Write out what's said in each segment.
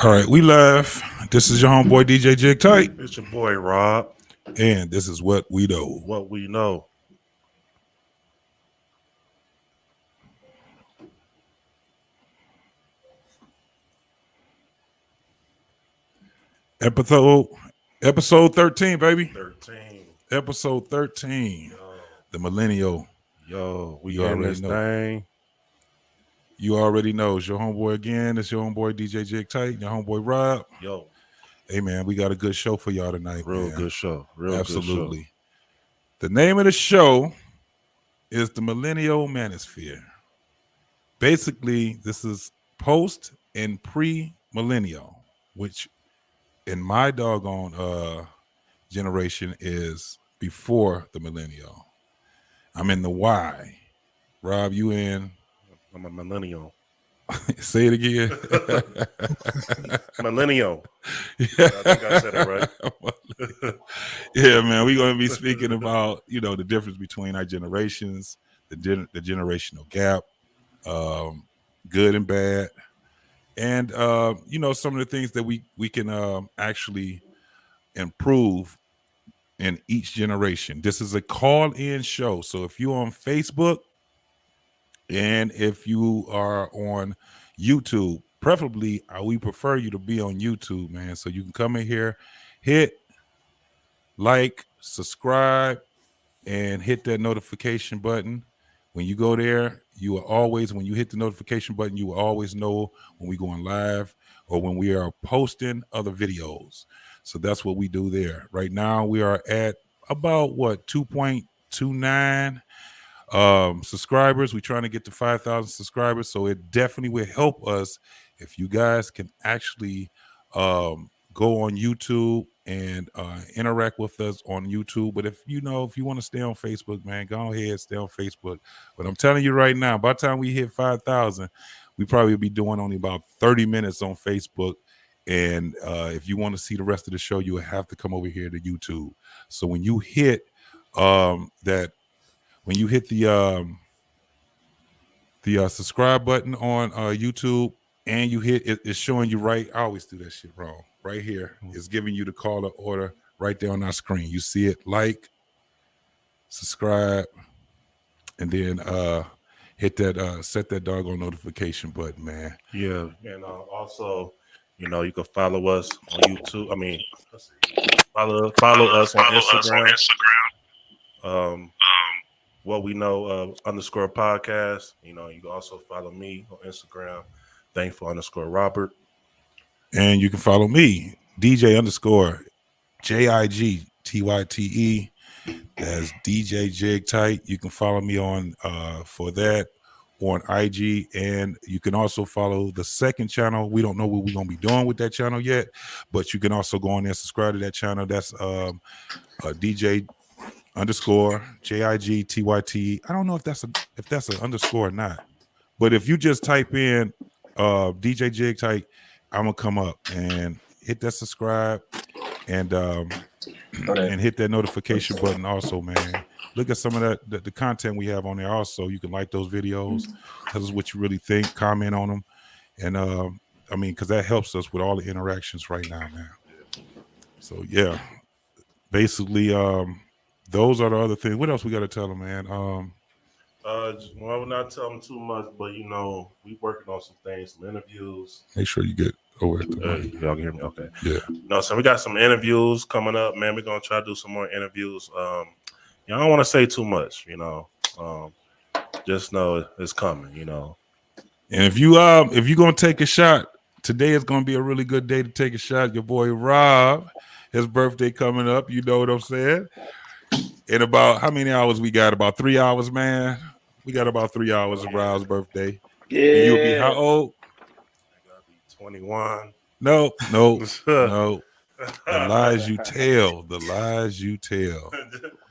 All right, we live. This is your homeboy DJ Jig Tight, It's your boy Rob. and this is what we know. What we know. Episode 13, baby. 13. Episode 13. Yo, The Millennial. we You in already this know. thing. You already know. It's your homeboy again. It's your homeboy DJ Jig Tight, your homeboy Rob. Yo, Hey, man, we got a good show for y'all tonight, real man. good show. Real Absolutely. good The name of the show is the Millennial Manosphere. Basically, this is post and pre-millennial, which in my doggone generation is before the millennial. I'm in the Y. Rob, you in? show. I'm a millennial. Say it again. Millennial. Yeah. I think I said it right. Yeah, man. We're going to be speaking about, the difference between our generations, the generational gap, good and bad, and some of the things that we can actually improve in each generation. This is a call-in show, so if you're on Facebook and if you are on YouTube, preferably we prefer you to be on YouTube, man, so you can come in here, hit like, subscribe, and hit that notification button. When you go there, when you hit the notification button, you will always know when we're going live or when we are posting other videos. So that's what we do there. Right now, we are at about 2.29 subscribers. We're trying to get to 5,000 subscribers. So it definitely will help us if you guys can actually go on YouTube and interact with us on YouTube. But if you want to stay on Facebook, man, go ahead, stay on Facebook. But I'm telling you right now, by the time we hit 5,000, we probably be doing only about 30 minutes on Facebook. And if you want to see the rest of the show, you will have to come over here to YouTube. So when you hit the subscribe button on YouTube and you hit it's showing you right. I always do that shit wrong. Right here, it's giving you the call to order right there on our screen. You see it, like, subscribe, and then hit that set that doggone notification button, man. Yeah, and also, you can follow us on YouTube. I mean, follow us on Instagram. What we know _ podcast. You can also follow me on Instagram, thankful_Robert. And you can follow me, DJ _JIGTYTE. That's DJ Jig Tight. You can follow me on for that on IG, and you can also follow the second channel. We don't know what we're gonna be doing with that channel yet, but you can also go on there and subscribe to that channel. That's DJ _JIGTYTE. I don't know if that's an underscore or not, but if you just type in DJ Jig Tight, I'm gonna come up and hit that subscribe and and hit that notification button also, man. Look at some of the content we have on there also. You can like those videos, tell us what you really think, comment on them, and because that helps us with all the interactions right now, man. So yeah, basically those are the other things. What else we got to tell them, man? We're not telling too much, but we working on some things, some interviews. Make sure you get over at the mic. Y'all can hear me? Okay. Yeah. So we got some interviews coming up, man. We're gonna try to do some more interviews. I don't want to say too much, just know it's coming, And if you're gonna take a shot, today is gonna be a really good day to take a shot. Your boy Rob, his birthday coming up. You know what I'm saying? In about how many hours we got? About 3 hours, man. We got about 3 hours of Rob's birthday. Yeah. And you'll be how old? I gotta be 21. No. The lies you tell. The lies you tell.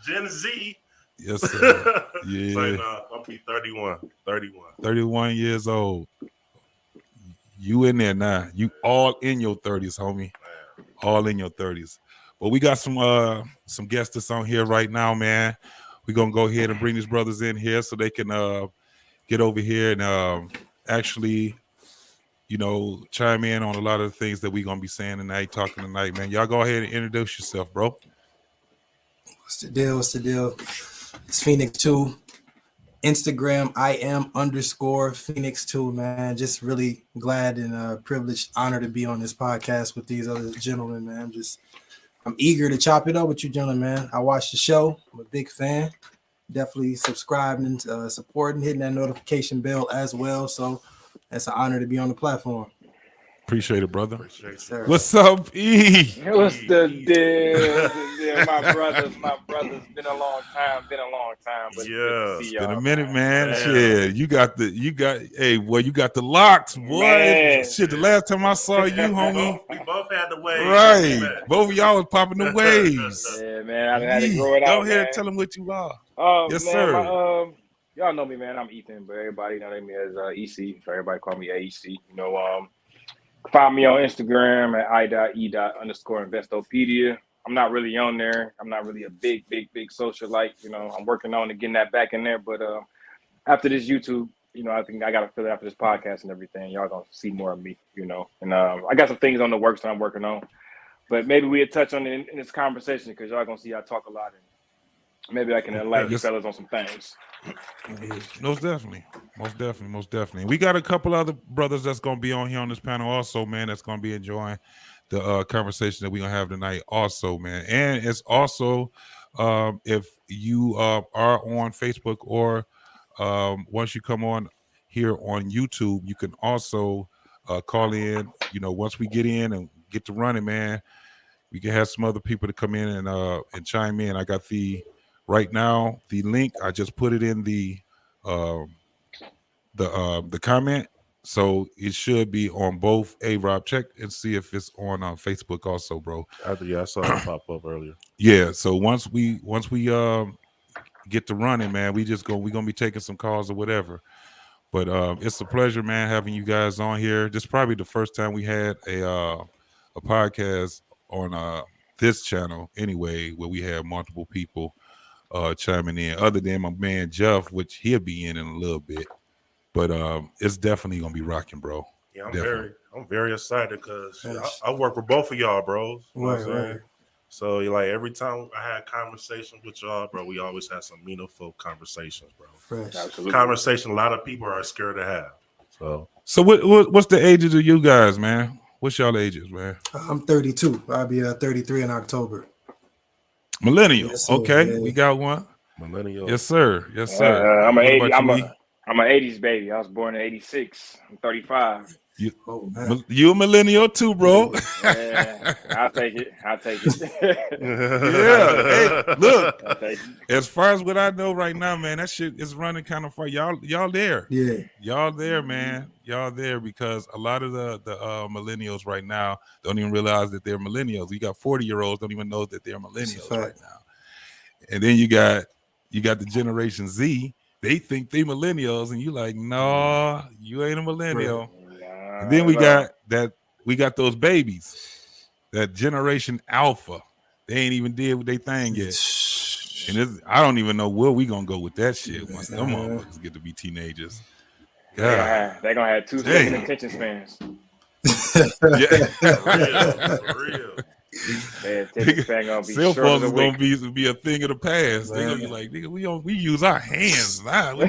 Gen Z. Yes, sir. Yeah. I'll be 31. 31 years old. You in there now. You all in your 30s, homie. All in your 30s. But we got some guests that's on here right now, man. We're gonna go ahead and bring these brothers in here so they can get over here and actually, chime in on a lot of the things that we're gonna be saying tonight, talking tonight, man. Y'all go ahead and introduce yourself, bro. What's the deal? It's Phoenix 2. Instagram, I am _Phoenix 2, man. Just really glad and privileged, honored to be on this podcast with these other gentlemen, man. I'm eager to chop it up with you, gentlemen, man. I watched the show. I'm a big fan. Definitely subscribing, supporting, hitting that notification bell as well. So it's an honor to be on the platform. Appreciate it, brother. Sir. What's up, E? What's the deal? My brothers. Been a long time. But Yeah, it's It's been a minute, man. Shit, you got the locks, boy. Man. Shit, the last time I saw you, homie. We both had the waves. Right. Both of y'all was popping the waves. Yeah, man. I had to grow it out. Go ahead man. and tell them what you are. Yes, man, sir. Y'all know me, man. I'm Ethan, but everybody know me as EC. So everybody call me AEC. Find me on Instagram at i.e._Investopedia. I'm not really on there. I'm not really a big socialite. I'm working on getting that back in there. But after this YouTube, I think I got to feel it after this podcast and everything. Y'all gonna see more of me, And I got some things on the works that I'm working on. But maybe we'll touch on it in this conversation because y'all gonna see I talk a lot. And maybe I can enlighten you fellas on some things. Most definitely. We got a couple other brothers that's gonna be on here on this panel also, man. That's gonna be enjoying the conversation that we're gonna have tonight, also, man. And it's also if you are on Facebook or once you come on here on YouTube, you can also call in. Once we get in and get to running, man, we can have some other people to come in and chime in. I got right now the link. I just put it in the comment, so it should be on both. Rob, check and see if it's on Facebook also, bro. I saw it pop up earlier. Yeah, so once we get to running, man, we're gonna be taking some calls or whatever. But it's a pleasure, man, having you guys on here. This is probably the first time we had a podcast on this channel anyway, where we have multiple people chiming in, other than my man Jeff, which he'll be in a little bit. But it's definitely gonna be rocking, bro. Yeah, I'm very excited because I work with both of y'all, bros. You know what I'm saying? So every time I had conversations with y'all, bro, we always had some meaningful conversations, bro. Fresh. Absolutely. Conversation a lot of people are scared to have. So what's the ages of you guys, man? What's y'all ages, man? I'm 32. I'll be 33 in October. Millennial. Yes, sir. Okay, Yeah. we got one. Millennial. Yes, sir. I'm an What 80. about you, I'm an 80s baby. I was born in 86. I'm 35. You a millennial too, bro. Yeah, I'll take it. Yeah. Hey, look. As far as what I know right now, man, that shit is running kind of far. Y'all there. Yeah. Y'all there, man. Y'all there because a lot of the millennials right now don't even realize that they're millennials. You got 40-year-olds don't even know that they're millennials right now. And then you got the Generation Z. They think they millennials, and you like, no, you ain't a millennial. Right. And then we got those babies, that Generation Alpha. They ain't even did what they thing yet. And I don't even know where we gonna go with that shit once them motherfuckers get to be teenagers. God. They're gonna have 2 second attention spans. Yeah. For real. Cell phones is gonna be a thing of the past. They're gonna be like, nigga, we use our hands now. They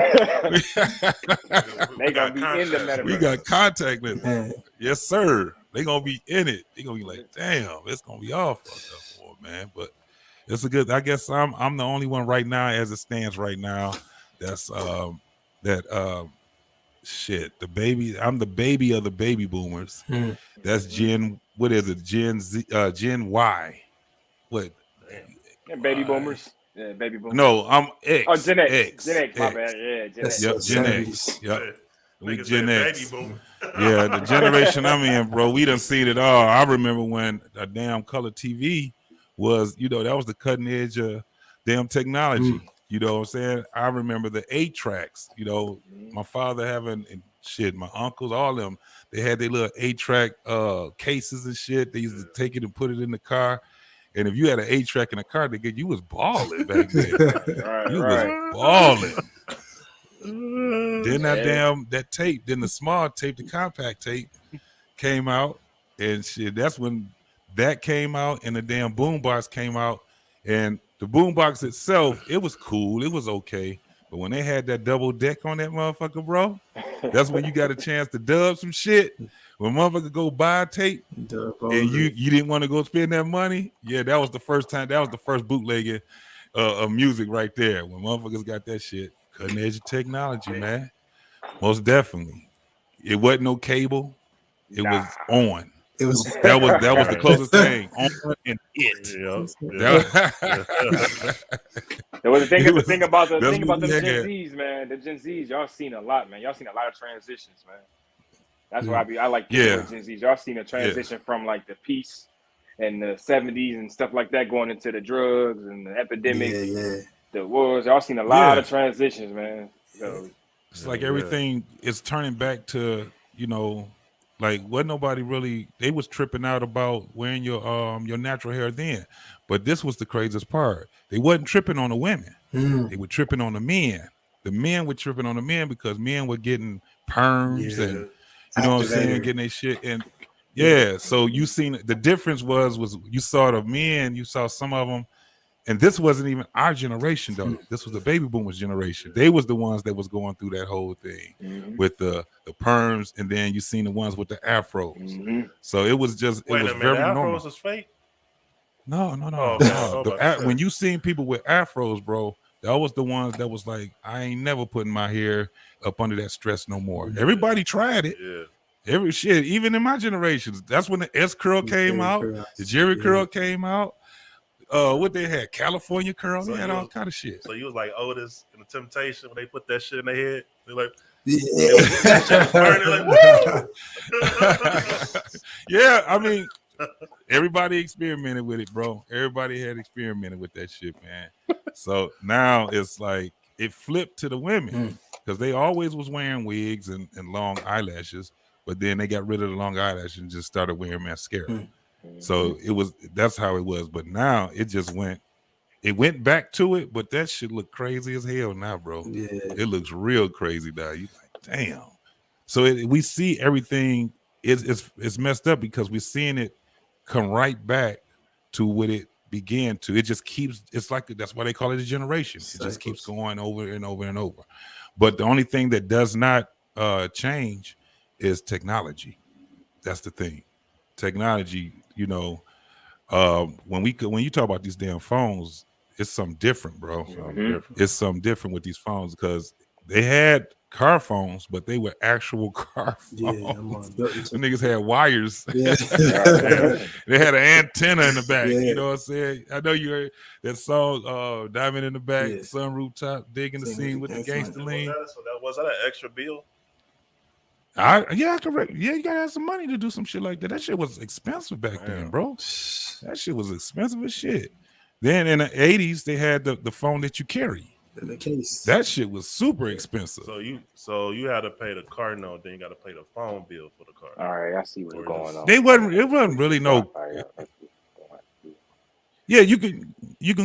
gonna be in the metaverse. We got contact with them. Yes, sir. They gonna be in it. They gonna be like, damn, it's gonna be all fucked up for them, man. But it's a good. I guess I'm the only one right now, as it stands right now. That's shit. The baby. I'm the baby of the baby boomers. That's Gen. What is it? Gen Z. Gen Y. What? Yeah, baby boomers. Yeah, baby boomers. No, I'm X. Oh, Gen X. X. Gen X. My bad. Yeah, Gen X. Yep, Gen X. Yep. We Gen X. Baby boomer. Yeah, the generation I'm in, bro. We done seen it all. I remember when a damn color TV was, that was the cutting edge of damn technology. You know what I'm saying? I remember the 8-tracks. My father having and shit, my uncles, all of them. They had their little 8-track cases and shit. They used to take it and put it in the car. And if you had an 8-track in the car, you was balling back then. You was balling. Then that tape, then the small tape, the compact tape came out, and shit. That's when that came out, and the damn boombox came out, and the boombox itself, it was cool, it was okay, but when they had that double deck on that motherfucker, bro, that's when you got a chance to dub some shit. When motherfucker go buy a tape, and you didn't want to go spend that money, yeah, that was the first time. That was the first bootlegging of music right there. When motherfuckers got that shit, cutting edge of technology, man. Most definitely. It wasn't no cable. It was on. It was that was the closest thing. On and it. There was the thing about the Gen Zs, man. The Gen Zs, y'all seen a lot, man. Y'all seen a lot of transitions, man. That's why I like Gen Zs. Y'all seen a transition from like the peace and the 70s and stuff like that, going into the drugs and the epidemic, the wars. Y'all seen a lot of transitions, man. So, it's like everything is turning back to, like what nobody really, they was tripping out about wearing your natural hair then. But this was the craziest part. They wasn't tripping on the women. They were tripping on the men. The men were tripping on the men because men were getting perms and you know what I'm saying, getting their shit. And so you seen the difference was you saw the men, you saw some of them. And this wasn't even our generation, though. This was the baby boomers generation. They was the ones that was going through that whole thing with the perms, and then you seen the ones with the afros. So it was just Wait it was a minute, very afros normal. Is fake? No. Oh, When you seen people with afros, bro, that was the ones that was like, I ain't never putting my hair up under that stress no more. Everybody tried it. Every shit, even in my generations. That's when the S curl came out, the Jerry curl came out. What they had, California curl, they had all kind of shit. So you was like Otis in the Temptation when they put that shit in their head. They're like, yeah, I mean, everybody experimented with it, bro. Everybody had experimented with that shit, man. So now it's like it flipped to the women because they always was wearing wigs and long eyelashes, but then they got rid of the long eyelashes and just started wearing mascara. So that's how it was. But now it went back to it, but that shit look crazy as hell now, bro. Yeah. It looks real crazy now. You like, damn. So we see everything it's messed up because we're seeing it come right back to what it began to. It just keeps, it's like, that's why they call it a generation. It just keeps going over and over and over. But the only thing that does not change is technology. That's the thing. Technology, when you talk about these damn phones, it's something different, bro. It's something different with these phones because they had car phones, but they were actual car phones. The niggas had wires. They had an antenna in the back. You know what I'm saying? I know you heard that song, Diamond in the Back, Sun Rooftop, Digging the Scene with the Gangster Lean. Was that an extra bill? Correct. Yeah, you gotta have some money to do some shit like that. That shit was expensive back then, bro. That shit was expensive as shit. Then in the 80s, they had the phone that you carry. In the case. That shit was super expensive. So you had to pay the car note, then you got to pay the phone bill for the car. All right, I see what's going on. It wasn't really no. Yeah, you can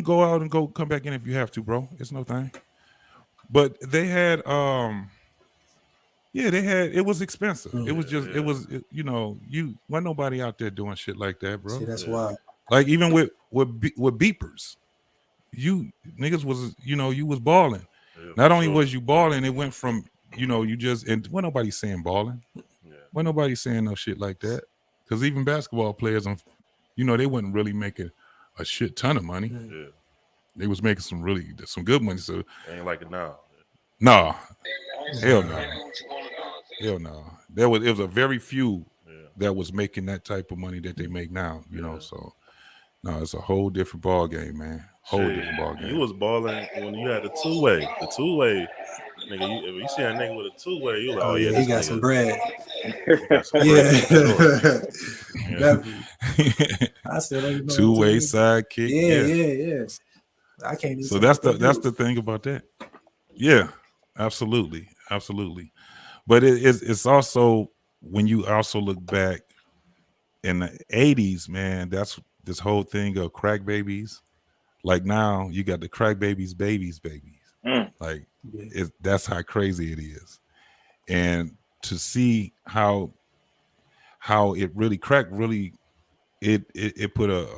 go out and come back in if you have to, bro. It's no thing. But they had it was expensive. It was just you wasn't nobody out there doing shit like that, bro. See, that's why. Like even with beepers, you niggas was you was balling. Not only was you balling, it went from you just, and when nobody saying balling, when nobody saying no shit like that, because even basketball players, they wasn't really making a shit ton of money. They was making some good money. So ain't like it now. No, hell no. It was a very few that was making that type of money that they make now. So no, it's a whole different ball game, man. Different ball game. You was balling when you had the two-way. The two-way, nigga. If you see a nigga with a two-way, you like, oh yeah, he got some bread. I still don't know. Two-way sidekick. Yeah. I can't. Even so that's the thing about that. Yeah, absolutely. But it's also when you also look back in the 80s, man. That's this whole thing of crack babies. Like now, you got the crack babies. Like that's how crazy it is. And to see how it really cracked, really it put a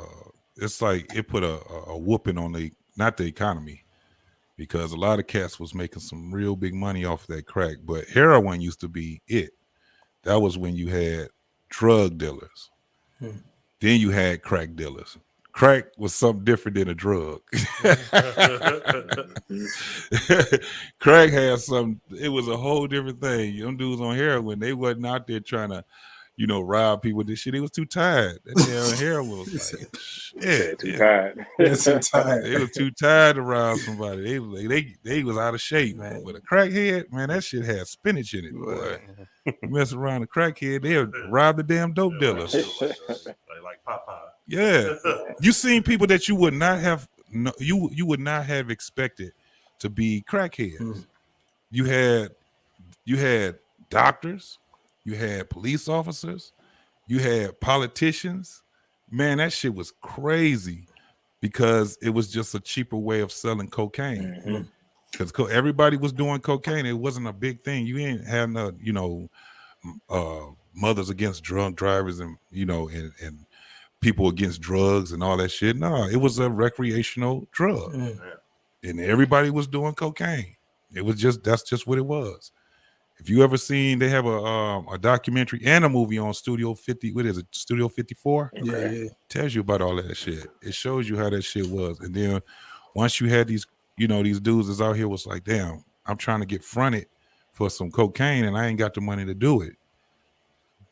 it's like it put a whooping on not the economy, because a lot of cats was making some real big money off that crack. But heroin used to be it. That was when you had drug dealers. Then you had crack dealers. Crack was something different than a drug. Crack had something. It was a whole different thing. Them dudes on heroin, they wasn't out there trying to, rob people with this shit. They was too tired. That damn heroin was like, shit. Too tired. Too tired. They was too tired to rob somebody. They was out of shape. Man. But a crackhead, man, that shit had spinach in it. Boy. You mess around a crackhead, they'll rob the damn dope dealers. Like Popeye. Yeah. You seen people that you would not have you would not have expected to be crackheads. You had doctors, you had police officers, you had politicians. Man, that shit was crazy, because it was just a cheaper way of selling cocaine. Because everybody was doing cocaine. It wasn't a big thing. You ain't had no, mothers against drunk drivers and and people against drugs and all that shit. No, it was a recreational drug, and everybody was doing cocaine. It was that's just what it was. If you ever seen, they have a documentary and a movie on Studio 50. What is it? Studio 54. Yeah. Tells you about all that shit. It shows you how that shit was. And then once you had these, these dudes that's out here was like, damn, I'm trying to get fronted for some cocaine and I ain't got the money to do it.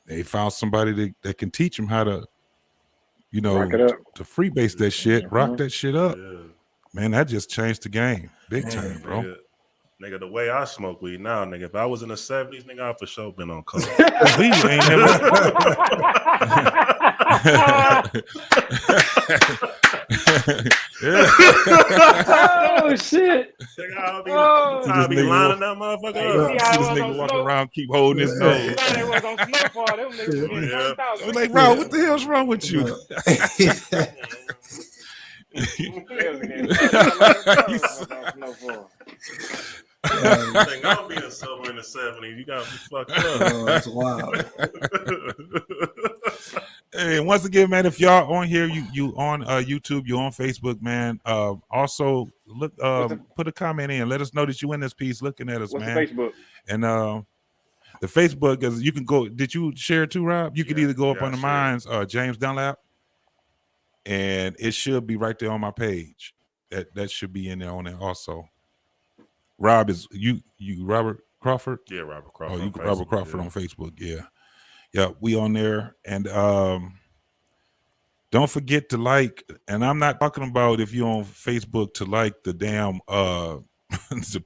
They found somebody that can teach them how to, to freebase that shit, rock that shit up. Yeah. Man, that just changed the game. Big time, bro. Nigga, the way I smoke weed now, nigga, if I was in the 70s, nigga, I for sure been on coke. We ain't never. Oh shit! I'll be lining that motherfucker up. See this nigga walking around, keep holding his nose. I'm like, bro, what the hell's wrong with you? I'm being sober in the 70s. You gotta be fucked up. Oh, that's wild. Hey, once again, man, if y'all on here, you on YouTube, you on Facebook, man. Also look, put a comment in. Let us know that you in this piece looking at us, What's man. The Facebook? And the Facebook is, you can go. Did you share it too, Rob? You could either go up on the mine's James Dunlap, and it should be right there on my page. That should be in there on there also. Rob is you Robert Crawford? Yeah, Robert Crawford. Oh, you Robert Crawford on Facebook. Yeah, we on there. And don't forget to like, and I'm not talking about if you're on Facebook to like the damn the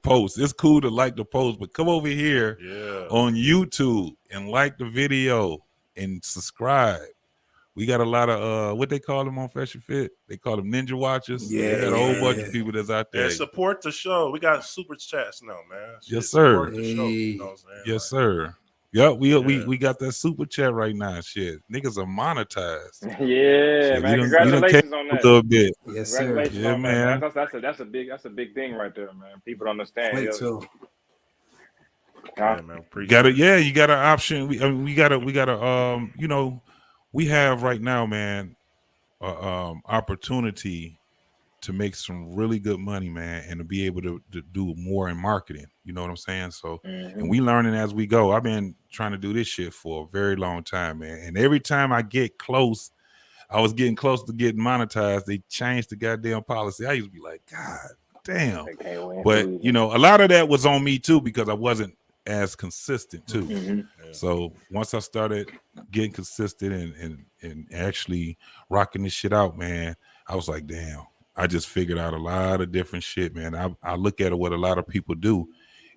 post. It's cool to like the post, but come over here on YouTube and like the video and subscribe. We got a lot of what they call them on Fresh and Fit. They call them ninja watchers. Yeah, we got a whole bunch of people that's out there. And support the show. We got super chats now, man. Yes, sir. The show, you know what I'm saying? Yes, sir. Yep, we got that super chat right now. Shit, niggas are monetized. Yeah, man. Congratulations on that. A little bit. Yes, sir. Yeah, man. That's a big thing right there, man. People don't understand. Wait till. Yeah, man. Got it. Yeah, you got an option. We got a we have right now, man, opportunity to make some really good money, man, and to be able to do more in marketing. You know what I'm saying? So, and we learning as we go. I've been trying to do this shit for a very long time, man. And every time I get close, I was getting close to getting monetized. They changed the goddamn policy. I used to be like, God damn. But a lot of that was on me too, because I wasn't as consistent too. So once I started getting consistent and actually rocking this shit out, man, I was like, damn, I just figured out a lot of different shit, man. I look at what a lot of people do,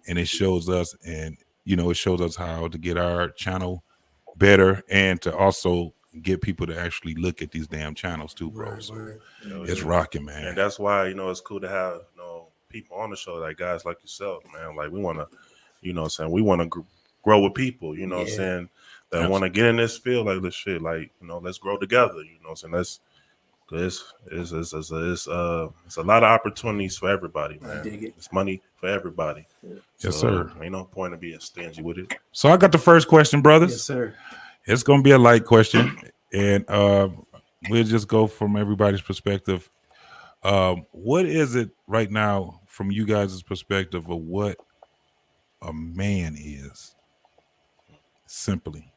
and it shows us, and it shows us how to get our channel better and to also get people to actually look at these damn channels too, bro. So it's rocking, man. And that's why it's cool to have people on the show, like guys like yourself, man. Like we want to, we want to grow with people, what I'm saying, that want to get in this field like this shit, like let's grow together, let's Cause it's a lot of opportunities for everybody, man. It's money for everybody. Yes, sir. Ain't no point in being stingy with it. So I got the first question, brothers. Yes, sir. It's gonna be a light question, and we'll just go from everybody's perspective. What is it right now from you guys' perspective of what a man is? Simply.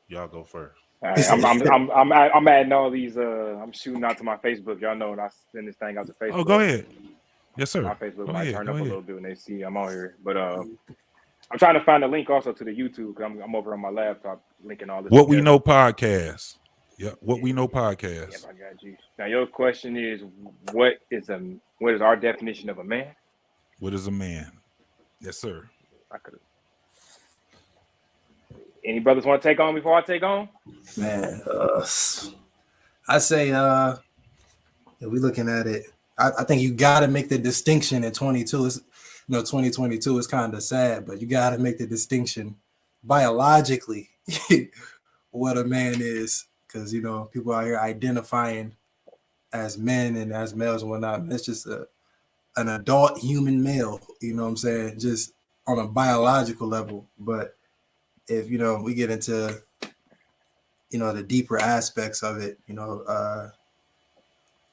Y'all go first. All right, I'm adding all these. I'm shooting out to my Facebook. Y'all know when I send this thing out to Facebook. Oh, go ahead. Yes, sir. My Facebook Go might ahead, turn go up ahead. a little bit when they see I'm on here. But I'm trying to find a link also to the YouTube. I'm over on my laptop linking all this. What together. We Know podcast. Yeah, What We Know podcast. Yep, I got you. Now your question is, what is our definition of a man? What is a man? Yes, sir. Any brothers want to take on before I take on? Man, I say if we're looking at it, I think you got to make the distinction at 22. It's 2022 is kind of sad, but you got to make the distinction biologically what a man is, because people out here identifying as men and as males and whatnot. It's just an adult human male, you know what I'm saying, just on a biological level. But if we get into the deeper aspects of it,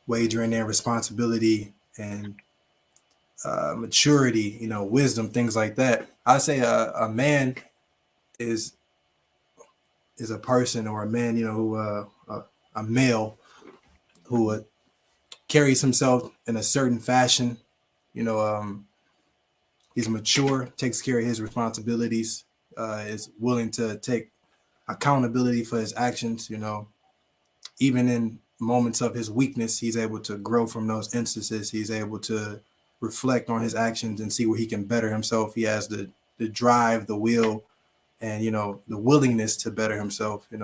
wagering their responsibility and maturity, wisdom, things like that. I say a man is a person, or a man, who a male who carries himself in a certain fashion. He's mature, takes care of his responsibilities, is willing to take accountability for his actions. Even in moments of his weakness, he's able to grow from those instances. He's able to reflect on his actions and see where he can better himself. He has the drive, the will, and the willingness to better himself. And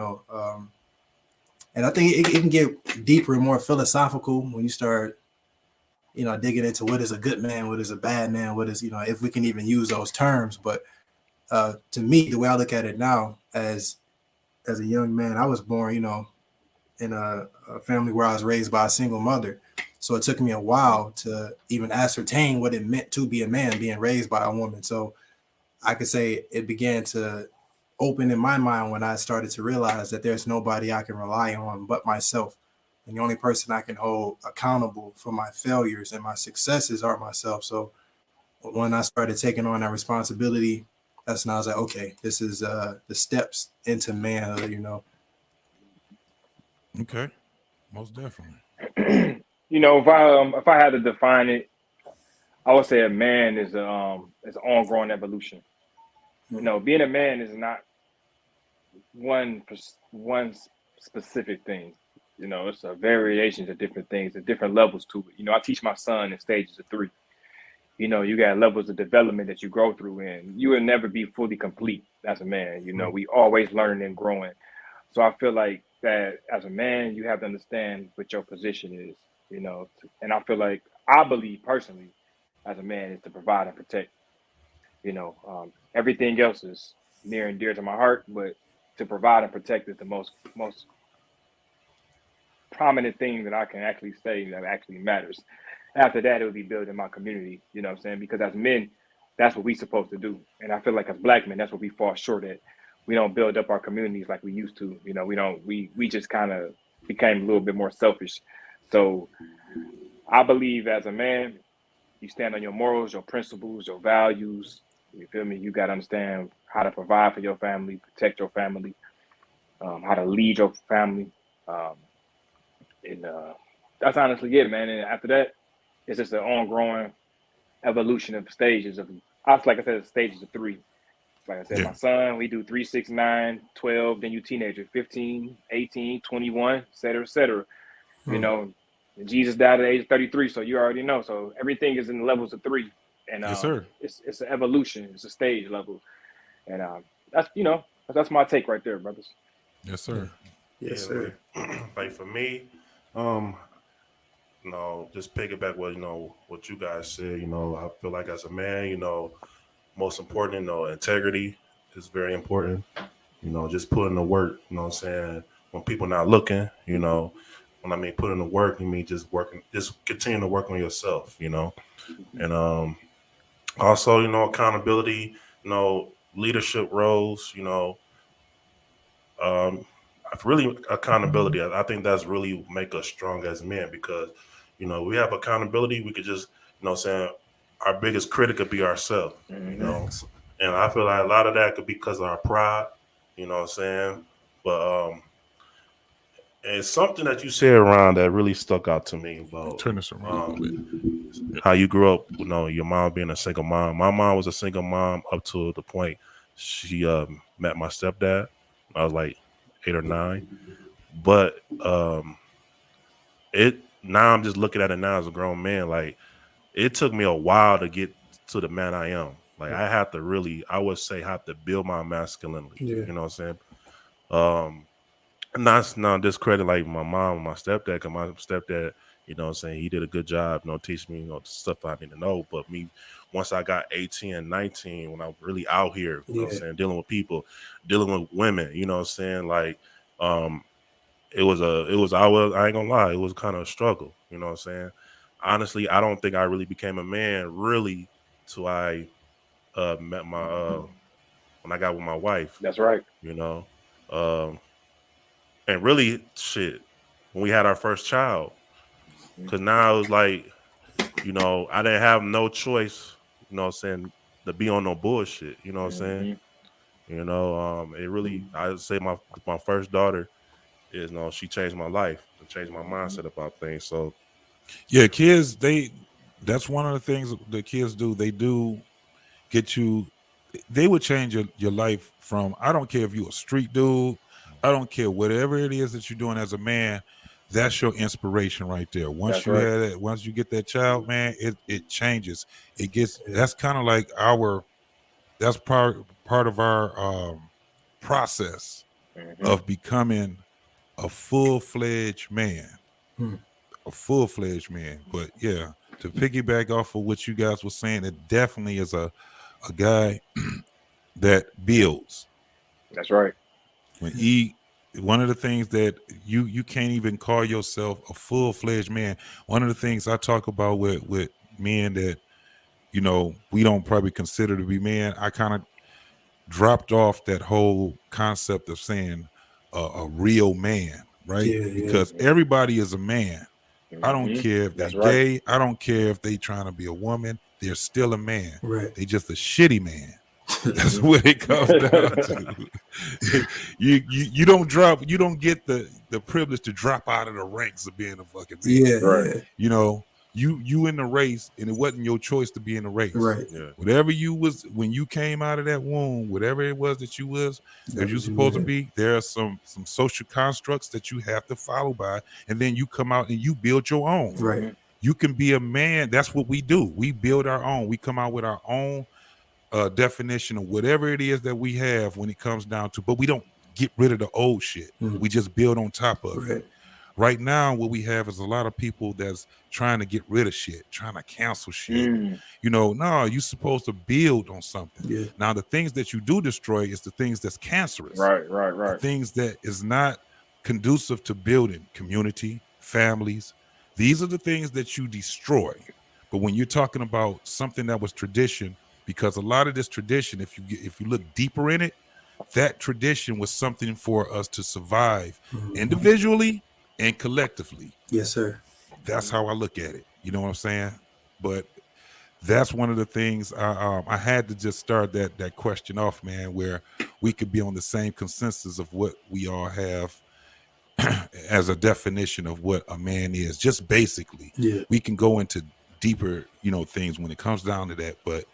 I think it can get deeper and more philosophical when you start digging into what is a good man, what is a bad man, what is if we can even use those terms. But to me, the way I look at it now, as a young man, I was born in a family where I was raised by a single mother. So it took me a while to even ascertain what it meant to be a man, being raised by a woman. So I could say it began to open in my mind when I started to realize that there's nobody I can rely on but myself. And the only person I can hold accountable for my failures and my successes are myself. So when I started taking on that responsibility, that's when I was like, okay, this is the steps into manhood, Okay. Most definitely. If I had to define it, I would say a man is an ongoing evolution. Being a man is not one specific thing. It's a variations of different things, and different levels to it. I teach my son in stages of 3. You got levels of development that you grow through, and you will never be fully complete as a man. We always learning and growing. So I feel like that as a man, you have to understand what your position is, and I believe personally as a man is to provide and protect. Everything else is near and dear to my heart, but to provide and protect is the most prominent thing that I can actually say that actually matters. After that, it would be building my community, you know what I'm saying? Because as men, that's what we're supposed to do. And I feel like as black men, that's what we fall short at. We don't build up our communities like we used to. We just kind of became a little bit more selfish. So I believe as a man, you stand on your morals, your principles, your values. You feel me? You got to understand how to provide for your family, protect your family, how to lead your family. And that's honestly it, man. And after that, it's just an ongoing evolution of stages of, like I said, stages of 3. Like I said, my son, we do 3, 6, 9, 12, then you teenager, 15, 18, 21, et cetera, et cetera. Jesus died at the age of 33, so you already know. So everything is in the levels of 3. And yes, sir. It's an evolution. It's a stage level. And that's my take right there, brothers. Yes, sir. Yes, sir. Like for me, just piggyback what you guys said. I feel like as a man, most important, integrity is very important. Just putting the work. You know what I'm saying? when people not looking, you know. When I mean put in the work, you mean just continue to work on yourself, you know. And also, you know, accountability, you know, leadership roles, you know, um, really accountability. I think that's really make us strong as men because, you know, we have accountability. We could just, you know, what I'm saying our biggest critic could be ourselves, you know, and I feel like a lot of that could be because of our pride, you know what I'm saying? But and something that you said around that really stuck out to me about Turn this around a little bit. how you grew up, you know, your mom being a single mom. My mom was a single mom up to the point she met my stepdad. I was like 8 or 9. But it now I'm just looking at it now as a grown man. Like it took me a while to get to the man I am. Like I have to really, I would say, have to build my masculinity. Yeah. You know what I'm saying? Not discredit like my mom and my stepdad, because my stepdad, you know what I'm saying, he did a good job, you know, teaching me, you know, the stuff I need to know. But me, once I got 18, 19, when I was really out here, you know what I'm saying, dealing with people, dealing with women, you know what I'm saying, like, I ain't gonna lie, it was kind of a struggle, you know what I'm saying. Honestly, I don't think I really became a man really till I met my when I got with my wife. That's right. You know. And really, shit, when we had our first child, because now it was like, you know, I didn't have no choice, you know what I'm saying, to be on no bullshit, you know what I'm saying? You know, it really, I would say my first daughter is, you know, she changed my life and changed my mindset about things. So, yeah, kids, that's one of the things the kids do. They do get you, they would change your life from, I don't care if you're a street dude, I don't care whatever it is that you're doing as a man, that's your inspiration right there. Once That's you right. have it, once you get that child, man, it changes. It gets, that's kind of like that's part of our process of becoming a full-fledged man. A full-fledged man. But yeah, to piggyback off of what you guys were saying, it definitely is a guy that builds. That's right. When one of the things that you can't even call yourself a full-fledged man. One of the things I talk about with men that, you know, we don't probably consider to be men, I kind of dropped off that whole concept of saying a real man, right? Because everybody is a man. I don't care if they're gay. I don't care if they trying to be a woman. They're still a man. Right. They just a shitty man. That's what it comes down to. You don't get the privilege to drop out of the ranks of being a fucking man. Yeah. Right. You know, you in the race, and it wasn't your choice to be in the race. Right. yeah. Whatever you was when you came out of that womb, whatever it was that you was, that you're supposed to be, there are some social constructs that you have to follow by, and then you come out and you build your own. Right. You can be a man. That's what we do. We build our own. We come out with our own definition of whatever it is that we have when it comes down to, but we don't get rid of the old shit. We just build on top of it. Right now, what we have is a lot of people that's trying to get rid of shit, trying to cancel shit. You know, no, you're supposed to build on something. Yeah. Now, the things that you do destroy is the things that's cancerous. Right. The things that is not conducive to building community, families. These are the things that you destroy. But when you're talking about something that was tradition, because a lot of this tradition, if you look deeper in it, that tradition was something for us to survive individually and collectively. Yes, sir. That's how I look at it. You know what I'm saying? But that's one of the things I had to just start that question off, man, where we could be on the same consensus of what we all have as a definition of what a man is. Just basically, we can go into deeper, you know, things when it comes down to that. But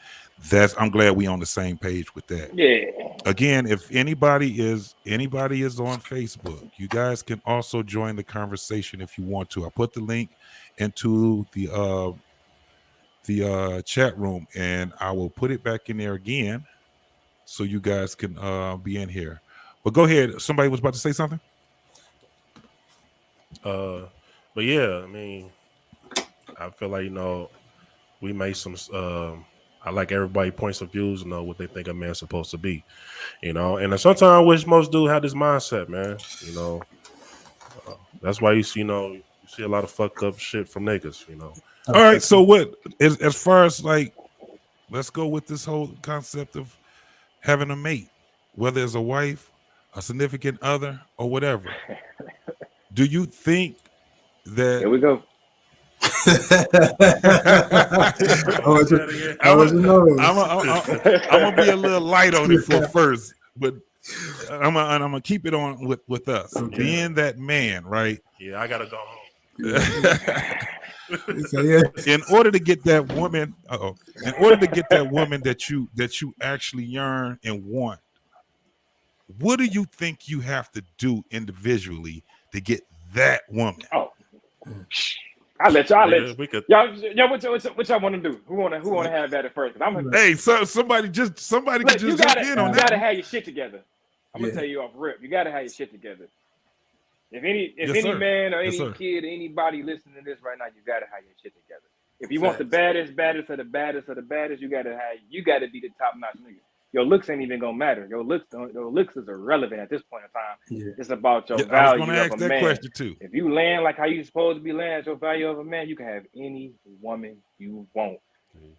I'm glad we on the same page with that. Yeah. Again, if anybody is on Facebook, you guys can also join the conversation if you want to. I put the link into the chat room, and I will put it back in there again so you guys can be in here. But go ahead. Somebody was about to say something. But yeah, I mean, I feel like, you know, we made some. I like everybody points of views, you know, what they think a man's supposed to be, you know. And sometimes I wish most dudes had this mindset, man. You know, That's why you see, you see a lot of fucked up shit from niggas, All right, so what as far as like, let's go with this whole concept of having a mate, whether it's a wife, a significant other, or whatever. Do you think that? Here we go. I'm gonna be a little light on it for first, but I'm gonna keep it on with us being that man, right? Yeah, I gotta go home. In order to get that woman, in order to get that woman that you actually yearn and want, what do you think you have to do individually to get that woman? Oh, I'll let y'all. We could. Y'all, what y'all want to do? Who want to have that at first? Hey, so somebody could just jump in on you that. gotta have your shit together. I'm gonna tell you off rip. You gotta have your shit together. If any man or any kid, anybody listening to this right now, you gotta have your shit together. If you want the baddest of the baddest, you gotta be the top notch nigga. Your looks ain't even gonna matter. Your looks is irrelevant at this point in time. Yeah. It's about your value of a man. Question too. If you land like how you supposed to be landing, your value of a man, you can have any woman you want.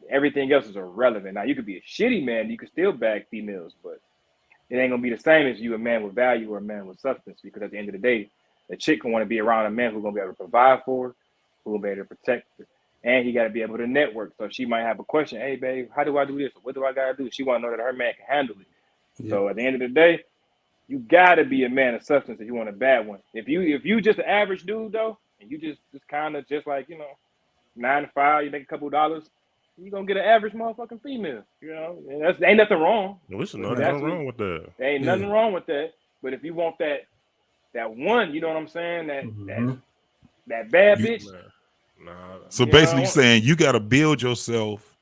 Everything else is irrelevant. Now you could be a shitty man, you can still bag females, but it ain't gonna be the same as you a man with value or a man with substance. Because at the end of the day, a chick can want to be around a man who's gonna be able to provide for her, who will be able to protect her. And he got to be able to network. So she might have a question. Hey, babe, how do I do this? What do I got to do? She want to know that her man can handle it. Yeah. So at the end of the day, you got to be a man of substance if you want a bad one. If you just an average dude, though, and you just kind of just like, 9 to 5, you make a couple of dollars, you're going to get an average motherfucking female. And ain't nothing wrong. There's nothing wrong with that. There ain't nothing wrong with that. But if you want that one, you know what I'm saying? That bad bitch. So basically saying you got to build yourself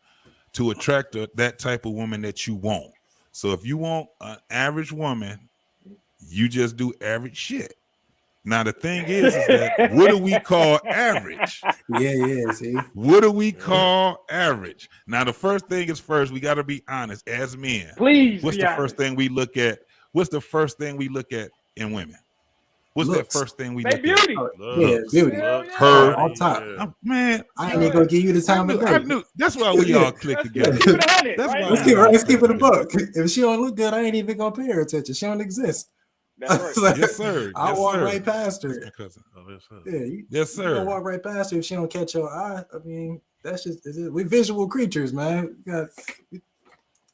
to attract that type of woman that you want. So if you want an average woman, you just do average shit. Now the thing is that what do we call average? Yeah. See, what do we call average? Now the first thing is first. We got to be honest as men. Please. What's the first thing we look at? What's the first thing we look at in women? What's looks. That first thing we look beauty. at? Beauty. Her on top. Man, I ain't even gonna give you the time of day. I knew. That's why we all click together. Let's keep it a buck. If she don't look good, I ain't even gonna pay her attention. She don't exist. That's right. Yes, sir. I walk right past her. Yes, sir. You don't walk right past her if she don't catch your eye. I mean, that's just we visual creatures, man.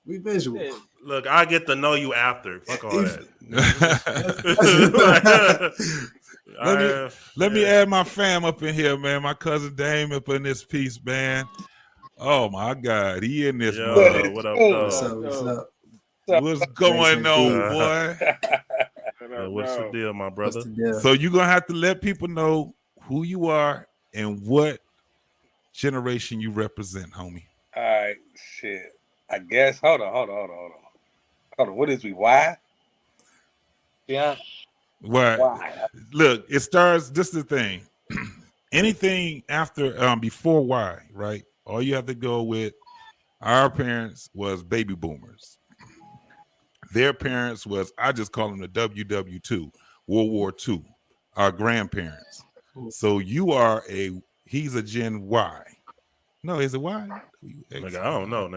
We visual. Yeah. Look, I get to know you after. Fuck all that. Let me add my fam up in here, man. My cousin Dame up in this piece, man. Oh my God, he in this. What up? What's up? What's going on, boy? What's the deal, my brother? So you're gonna have to let people know who you are and what generation you represent, homie. All right, shit. I guess. Hold on. What is we? Why? Yeah. Why? Look, it starts. This is the thing. Anything after, before why, right? All you have to go with. Our parents was baby boomers. Their parents was, I just call them the WW2, World War II. Our grandparents. So he's a Gen Y. No, is it Y? Like, I don't know.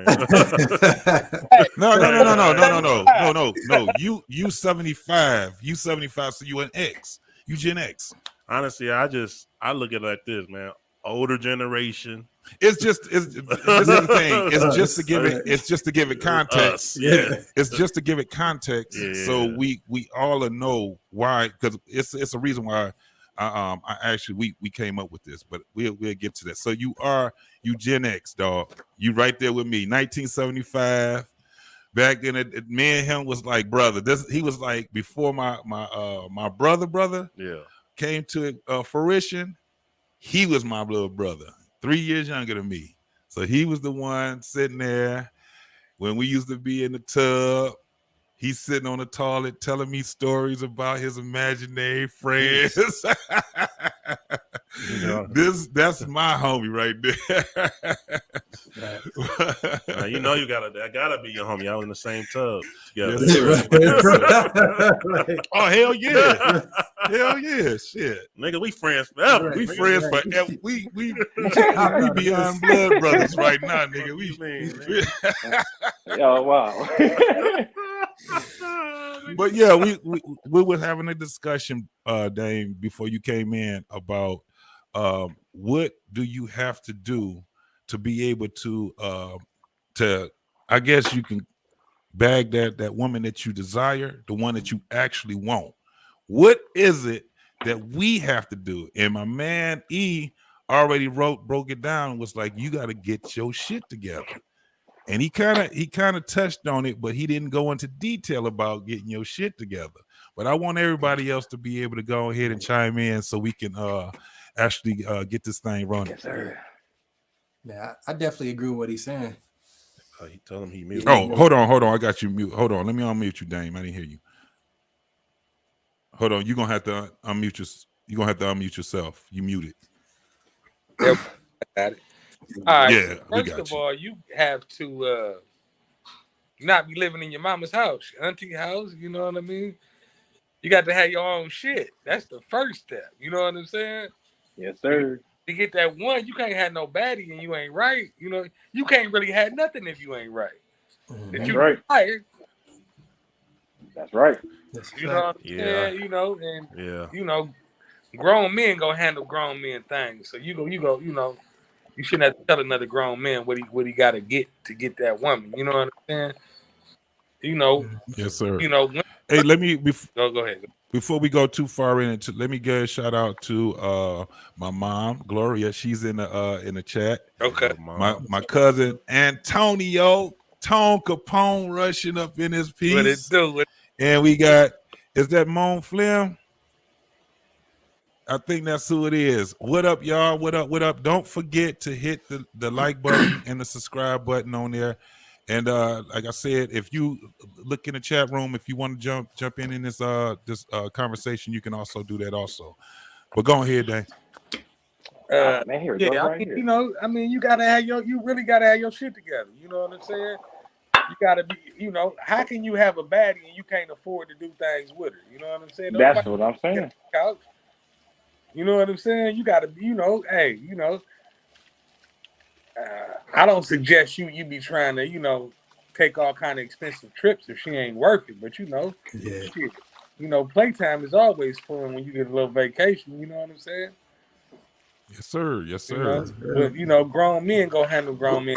No. You 75. You 75. So you an X. You Gen X. Honestly, I look at it like this, man. Older generation. This is the thing. It's just to give it context. It's just to give it context. Yeah. So we all know why, because it's a reason why. We came up with this, but we'll get to that. So you Gen X, dog. You right there with me. 1975. Back then, me and him was like brother. He was like before my brother. Yeah. Came to fruition. He was my little brother, 3 years younger than me. So he was the one sitting there when we used to be in the tub. He's sitting on the toilet telling me stories about his imaginary friends. That's my homie right there. You know that gotta be your homie. Y'all in the same tub together. Yes, oh hell yeah! Hell yeah, shit. Nigga, we friends forever. We Right. friends Right. forever. We I'm we not beyond this. blood brothers right now, nigga. What We, you mean, we Oh wow. but yeah, we were having a discussion, Dame, before you came in about what do you have to do to be able to I guess you can bag that woman that you desire, the one that you actually want. What is it that we have to do? And my man E already broke it down and was like, you got to get your shit together. And he kind of touched on it, but he didn't go into detail about getting your shit together. But I want everybody else to be able to go ahead and chime in so we can actually get this thing running. Yes, sir. Yeah, I definitely agree with what he's saying. He tell him he mute. Oh, hold on. I got you mute. Hold on. Let me unmute you, Dame. I didn't hear you. Hold on. You're gonna have to unmute yourself. You muted. Yep, I got it. All right. Yeah, we First got of you. all, you have to not be living in your mama's house, auntie house. You know what I mean? You got to have your own shit. That's the first step. You know what I'm saying? Yes, sir. To get that one, you can't have no baddie and you ain't right. You know, you can't really have nothing if you ain't right. If That's you right. right, That's right. That's a you know fact. what I'm Yeah. saying? You know, and Yeah. you know, grown men gonna handle grown men things. So you go, you know, you shouldn't have to tell another grown man what he gotta get to get that woman. You know what I'm saying? You know, Yes, sir. you know, Hey, let me go ahead. before we go too far into, let me give a shout out to my mom, Gloria. She's in the chat. Okay. My cousin Antonio Tone Capone rushing up in his What it piece. do? And we got, is that Moan Flim? I think that's who it is. What up, y'all? What up? What up? Don't forget to hit the like button and the subscribe button on there. And like I said, if you look in the chat room, if you want to jump in this conversation, you can also do that also. But go ahead, Dave. Man, here it goes Yeah, right here. you know, I mean, you really gotta have your shit together. You know what I'm saying? You gotta be, you know, how can you have a baddie and you can't afford to do things with her? You know what I'm saying? That's what I'm saying. Couch. You know what I'm saying? You gotta be, you know, hey, you know, I don't suggest you be trying to, you know, take all kind of expensive trips if she ain't working. But you know, Yeah. shit, you know, playtime is always fun when you get a little vacation. You know what I'm saying? Yes, sir. Yes, You sir. know, but you know, grown men go handle grown men.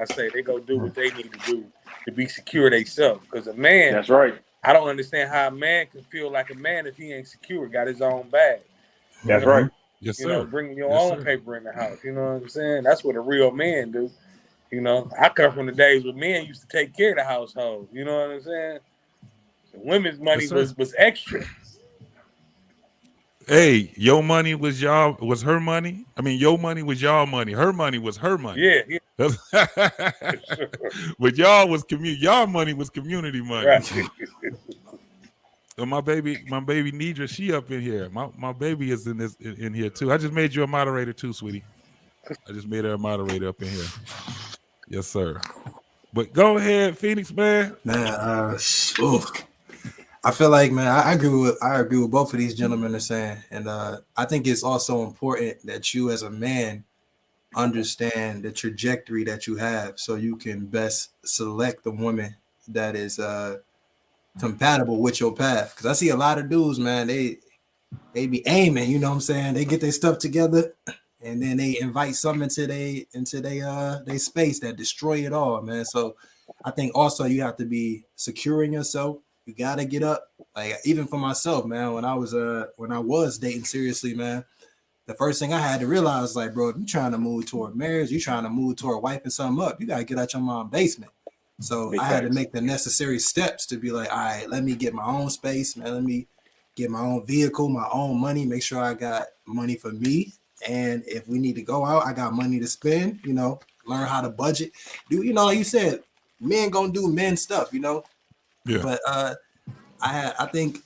I say they go do what they need to do to be secure themselves. Because a man, That's right. I don't understand how a man can feel like a man if he ain't secure, got his own bag. That's You know, right. Yes, you sir. know, bringing your Yes, own sir. paper in the house. You know what I'm saying? That's what a real man do. You know, I come from the days where men used to take care of the household. You know what I'm saying? The women's money Yes, sir. was extra. Hey, your money was her money. I mean, your money was y'all money. Her money was her money. Yeah, But y'all money was community money. right. So my baby Nidra, she up in here. My baby is in here too. I just made you a moderator too, sweetie. I just made her a moderator up in here. Yes, sir. But go ahead, Phoenix, man. Man, I feel like, man, I agree with both of these gentlemen are saying, and I think it's also important that you as a man understand the trajectory that you have, so you can best select the woman that is compatible with your path. Because I see a lot of dudes, man, they be aiming, you know what I'm saying? They get their stuff together, and then they invite something into they space that destroy it all, man. So I think also you have to be secure in yourself. You gotta get up. Like even for myself, man, when I was dating seriously, man, the first thing I had to realize, like, bro, if you trying to move toward marriage, you trying to move toward wiping something up, you gotta get out your mom's basement. So Big I had to facts. make the necessary steps to be like, all right, let me get my own space, man. Let me get my own vehicle, my own money, make sure I got money for me. And if we need to go out, I got money to spend, you know, learn how to budget. Do, you know, like you said, men gonna do men stuff, you know. Yeah. But I think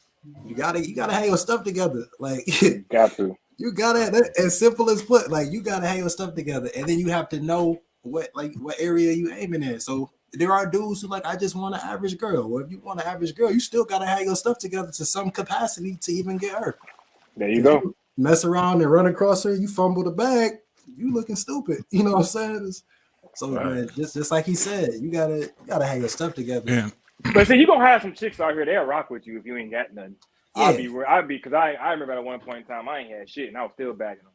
you gotta have your stuff together. Like Got to. you gotta, as simple as put, like you gotta have your stuff together. And then you have to know what area you aiming at. So there are dudes who like, I just want an average girl. Well, if you want an average girl, you still gotta have your stuff together to some capacity to even get her. There you go. You mess around and run across her, you fumble the bag, you looking stupid. You know what I'm saying? So man, just like he said, you gotta have your stuff together. Yeah. But see, you gonna have some chicks out here, they'll rock with you if you ain't got nothing. Yeah. I'd be, because I remember at one point in time I ain't had shit and I was still bagging them.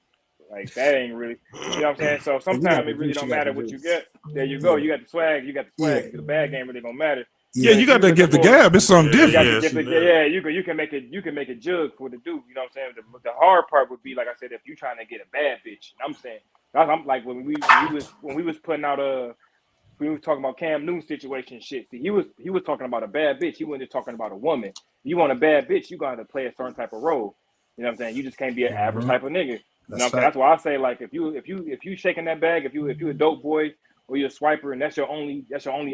Like that ain't really, you know what I'm saying? So sometimes it really don't matter what you get. There you go. You got the swag. The bag ain't really gonna matter. Yeah, you got to get the gab. It's something different. You can make it jug for the dude. You know what I'm saying? The hard part would be, like I said, if you trying to get a bad bitch. I'm saying, I'm like when we was putting out we was talking about Cam Newton's situation and shit. See, he was talking about a bad bitch. He wasn't just talking about a woman. If you want a bad bitch, you gotta play a certain type of role. You know what I'm saying? You just can't be an average type of nigga. You know what I'm saying? That's why I say, like, if you shaking that bag, if you a dope boy or you're a swiper and that's your only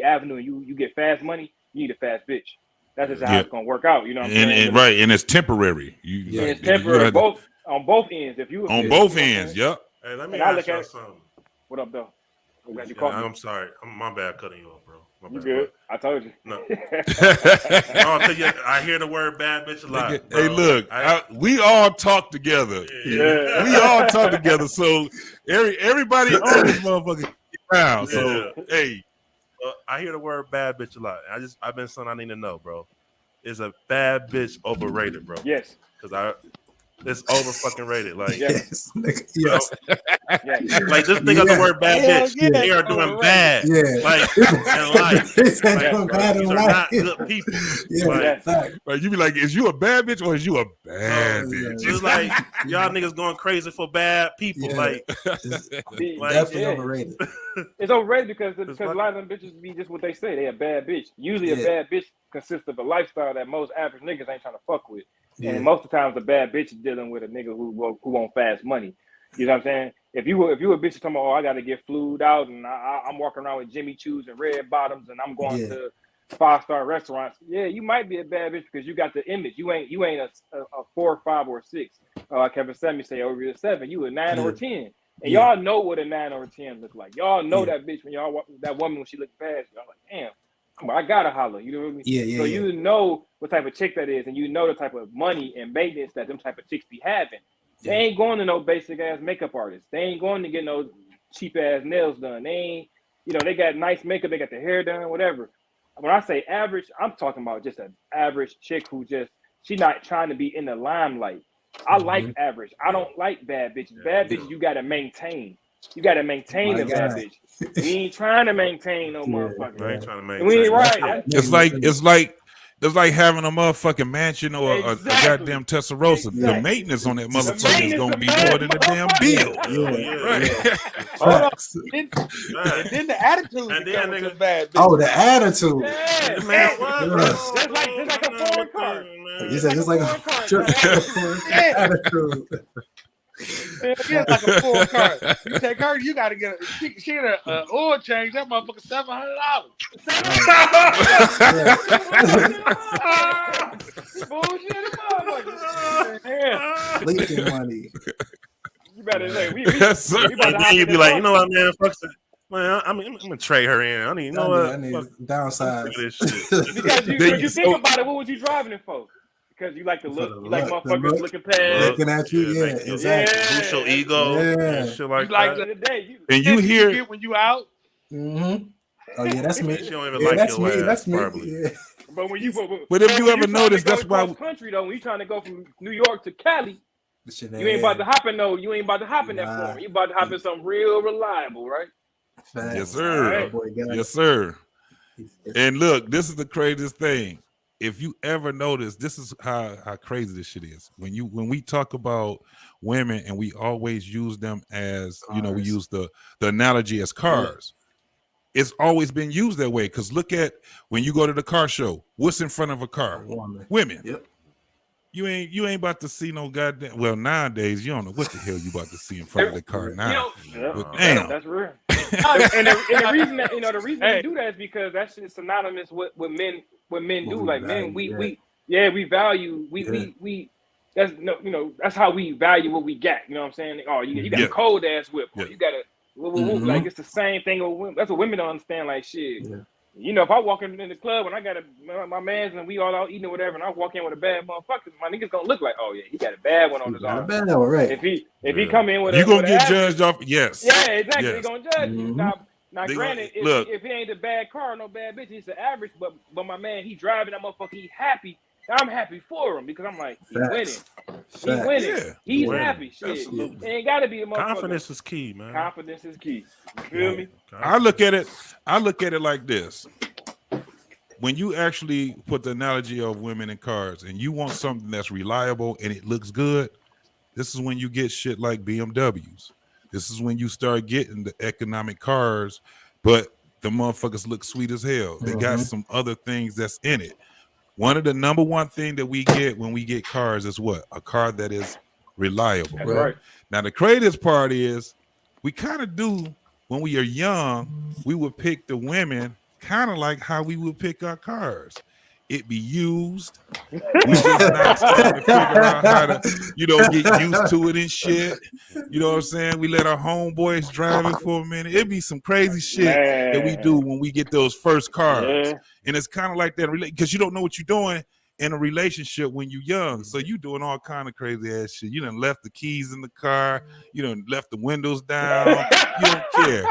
avenue and you get fast money, you need a fast bitch. That's just how it's gonna work out. You know what I'm saying? Right, and it's temporary. It's temporary on both ends. If you on both ends, yep. Hey, let me ask y'all something. What up, though? I'm sorry. My bad cutting you off, bro. You good? I told you. No. I hear the word bad bitch a lot. Bro. Hey, look, we all talk together. Yeah. We all talk together. So everybody on this motherfucker get around. So hey, I hear the word bad bitch a lot. I've been something I need to know, bro. Is a bad bitch overrated, bro? Yes. Because it's over fucking rated. Like, yes. Like, just think of the word bad bitch. They are doing bad. Like, in life. These are not good people. Like, you be like, is you a bad bitch or is you a bad bitch? It's like, y'all niggas going crazy for bad people. Like, definitely overrated. It's overrated because a lot of them bitches be just what they say. They a bad bitch. Usually a bad bitch consists of a lifestyle that most average niggas ain't trying to fuck with. And most of the times, the bad bitch is dealing with a nigga who want fast money. You know what I'm saying? If you a bitch talking about, I got to get flued out, and I'm walking around with Jimmy Choo's and red bottoms, and I'm going to 5-star restaurants. Yeah, you might be a bad bitch because you got the image. You ain't a 4, 5, or 6. Kevin Sammy say over a 7. You a 9 or 10, and y'all know what a 9 or a 10 look like. Y'all know that bitch that woman when she look fast. Y'all like, damn. I gotta holler, you know what I mean? So you know what type of chick that is, and you know the type of money and maintenance that them type of chicks be having. They ain't going to no basic ass makeup artists. They ain't going to get no cheap ass nails done. They ain't, they got nice makeup, they got their hair done, whatever. When I say average, I'm talking about just an average chick who she not trying to be in the limelight. I like average. I don't like bad bitches. Bad bitches you gotta maintain. You gotta maintain a bad bitch. We ain't trying to maintain no motherfucker. We ain't trying to maintain. We ain't right. It's like having a motherfucking mansion or a goddamn Testarossa. The maintenance on that motherfucker is gonna be more than the damn bill. And then the attitude becomes a bad bitch. Oh, the attitude. Man, Just like a foreign car. You said just like a attitude. Yeah, like a full car. You take her, you gotta get she had an oil change. That motherfucker $700. Bullshit, Lincoln money. You better say we you'd be like, you know what, man? Fuck that. Man, I'm gonna trade her in. I need, I need downsize. Because when you think about it, what was you driving it for? Because you like the look, you like motherfuckers looking past, looking at you, exactly. Boost your ego, and shit like that. The day, and you hear when you out. Mm-hmm. Oh yeah, that's me. She don't even like that's your me. ass, That's me. probably. Yeah. But when you, but if you ever notice, that's why country though. When you trying to go from New York to Cali, you ain't about to hop in though. You ain't about to hop in that form. You about to hop in something real reliable, right? Yes, sir. Right. Yes, sir. And look, this is the craziest thing. If you ever notice, this is how crazy this shit is. When we talk about women and we always use them as, we use the analogy as cars. Yeah. It's always been used that way. Because look at when you go to the car show, what's in front of a car? Women. Yep. You ain't about to see no goddamn. Well, nowadays you don't know what the hell you about to see in front of the car now. Damn, that's real. and the reason that the reason we do that is because that shit is synonymous with men. What men do, like men, we value that's how we value what we got. You know what I'm saying? Oh, you got a cold ass whip. Or you got a like it's the same thing with women. That's what women don't understand. Like shit. You know, if I walk in the club and I got my man's and we all out eating or whatever, and I walk in with a bad motherfucker, my niggas gonna look like, oh yeah, he got a bad one on his Got a arm. bad one, right? If he come in with You a gonna with get average, judged off? Yes. yeah, exactly. They Yes. gonna judge you. Mhm. Now, They granted, gonna- look. if he ain't a bad car, no bad bitch, he's an average. But my man, he driving that motherfucker, he happy. I'm happy for him because I'm like, he winning. Facts. He winning. Yeah. He's Winning. happy. Shit. Absolutely. It ain't gotta be a motherfucker. Confidence is key, man. Confidence is key. You feel me? I look at it like this. When you actually put the analogy of women in cars and you want something that's reliable and it looks good, this is when you get shit like BMWs. This is when you start getting the economic cars, but the motherfuckers look sweet as hell. They got some other things that's in it. One of the number one thing that we get when we get cars is what? A car that is reliable. That's right. Now, the craziest part is we kind of do, when we are young, we would pick the women kind of like how we would pick our cars. It be used. We just not starting to figure out how to, get used to it and shit. You know what I'm saying? We let our homeboys drive it for a minute. It be some crazy shit that we do when we get those first cars. Yeah. And it's kind of like that because you don't know what you're doing in a relationship when you're young. So you doing all kind of crazy ass shit. You done left the keys in the car. You done left the windows down. You don't care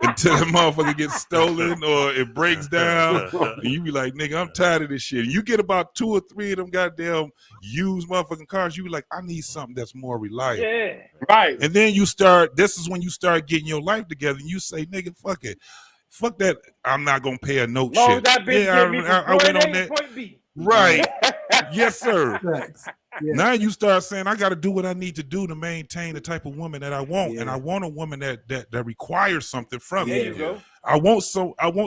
until the motherfucker gets stolen or it breaks down. And you be like, nigga, I'm tired of this shit. And you get about 2 or 3 of them goddamn used motherfucking cars. You be like, I need something that's more reliable. Yeah. Right. And then this is when you start getting your life together and you say, nigga, fuck it. Fuck that. I'm not going to pay a note Long shit. that bitch Yeah, get me from I went point on A that. to point B. Right. Yes, sir. Facts. Yeah. Now you start saying I got to do what I need to do to maintain the type of woman that I want, Yeah. and I want a woman that requires something from There me. you go. I want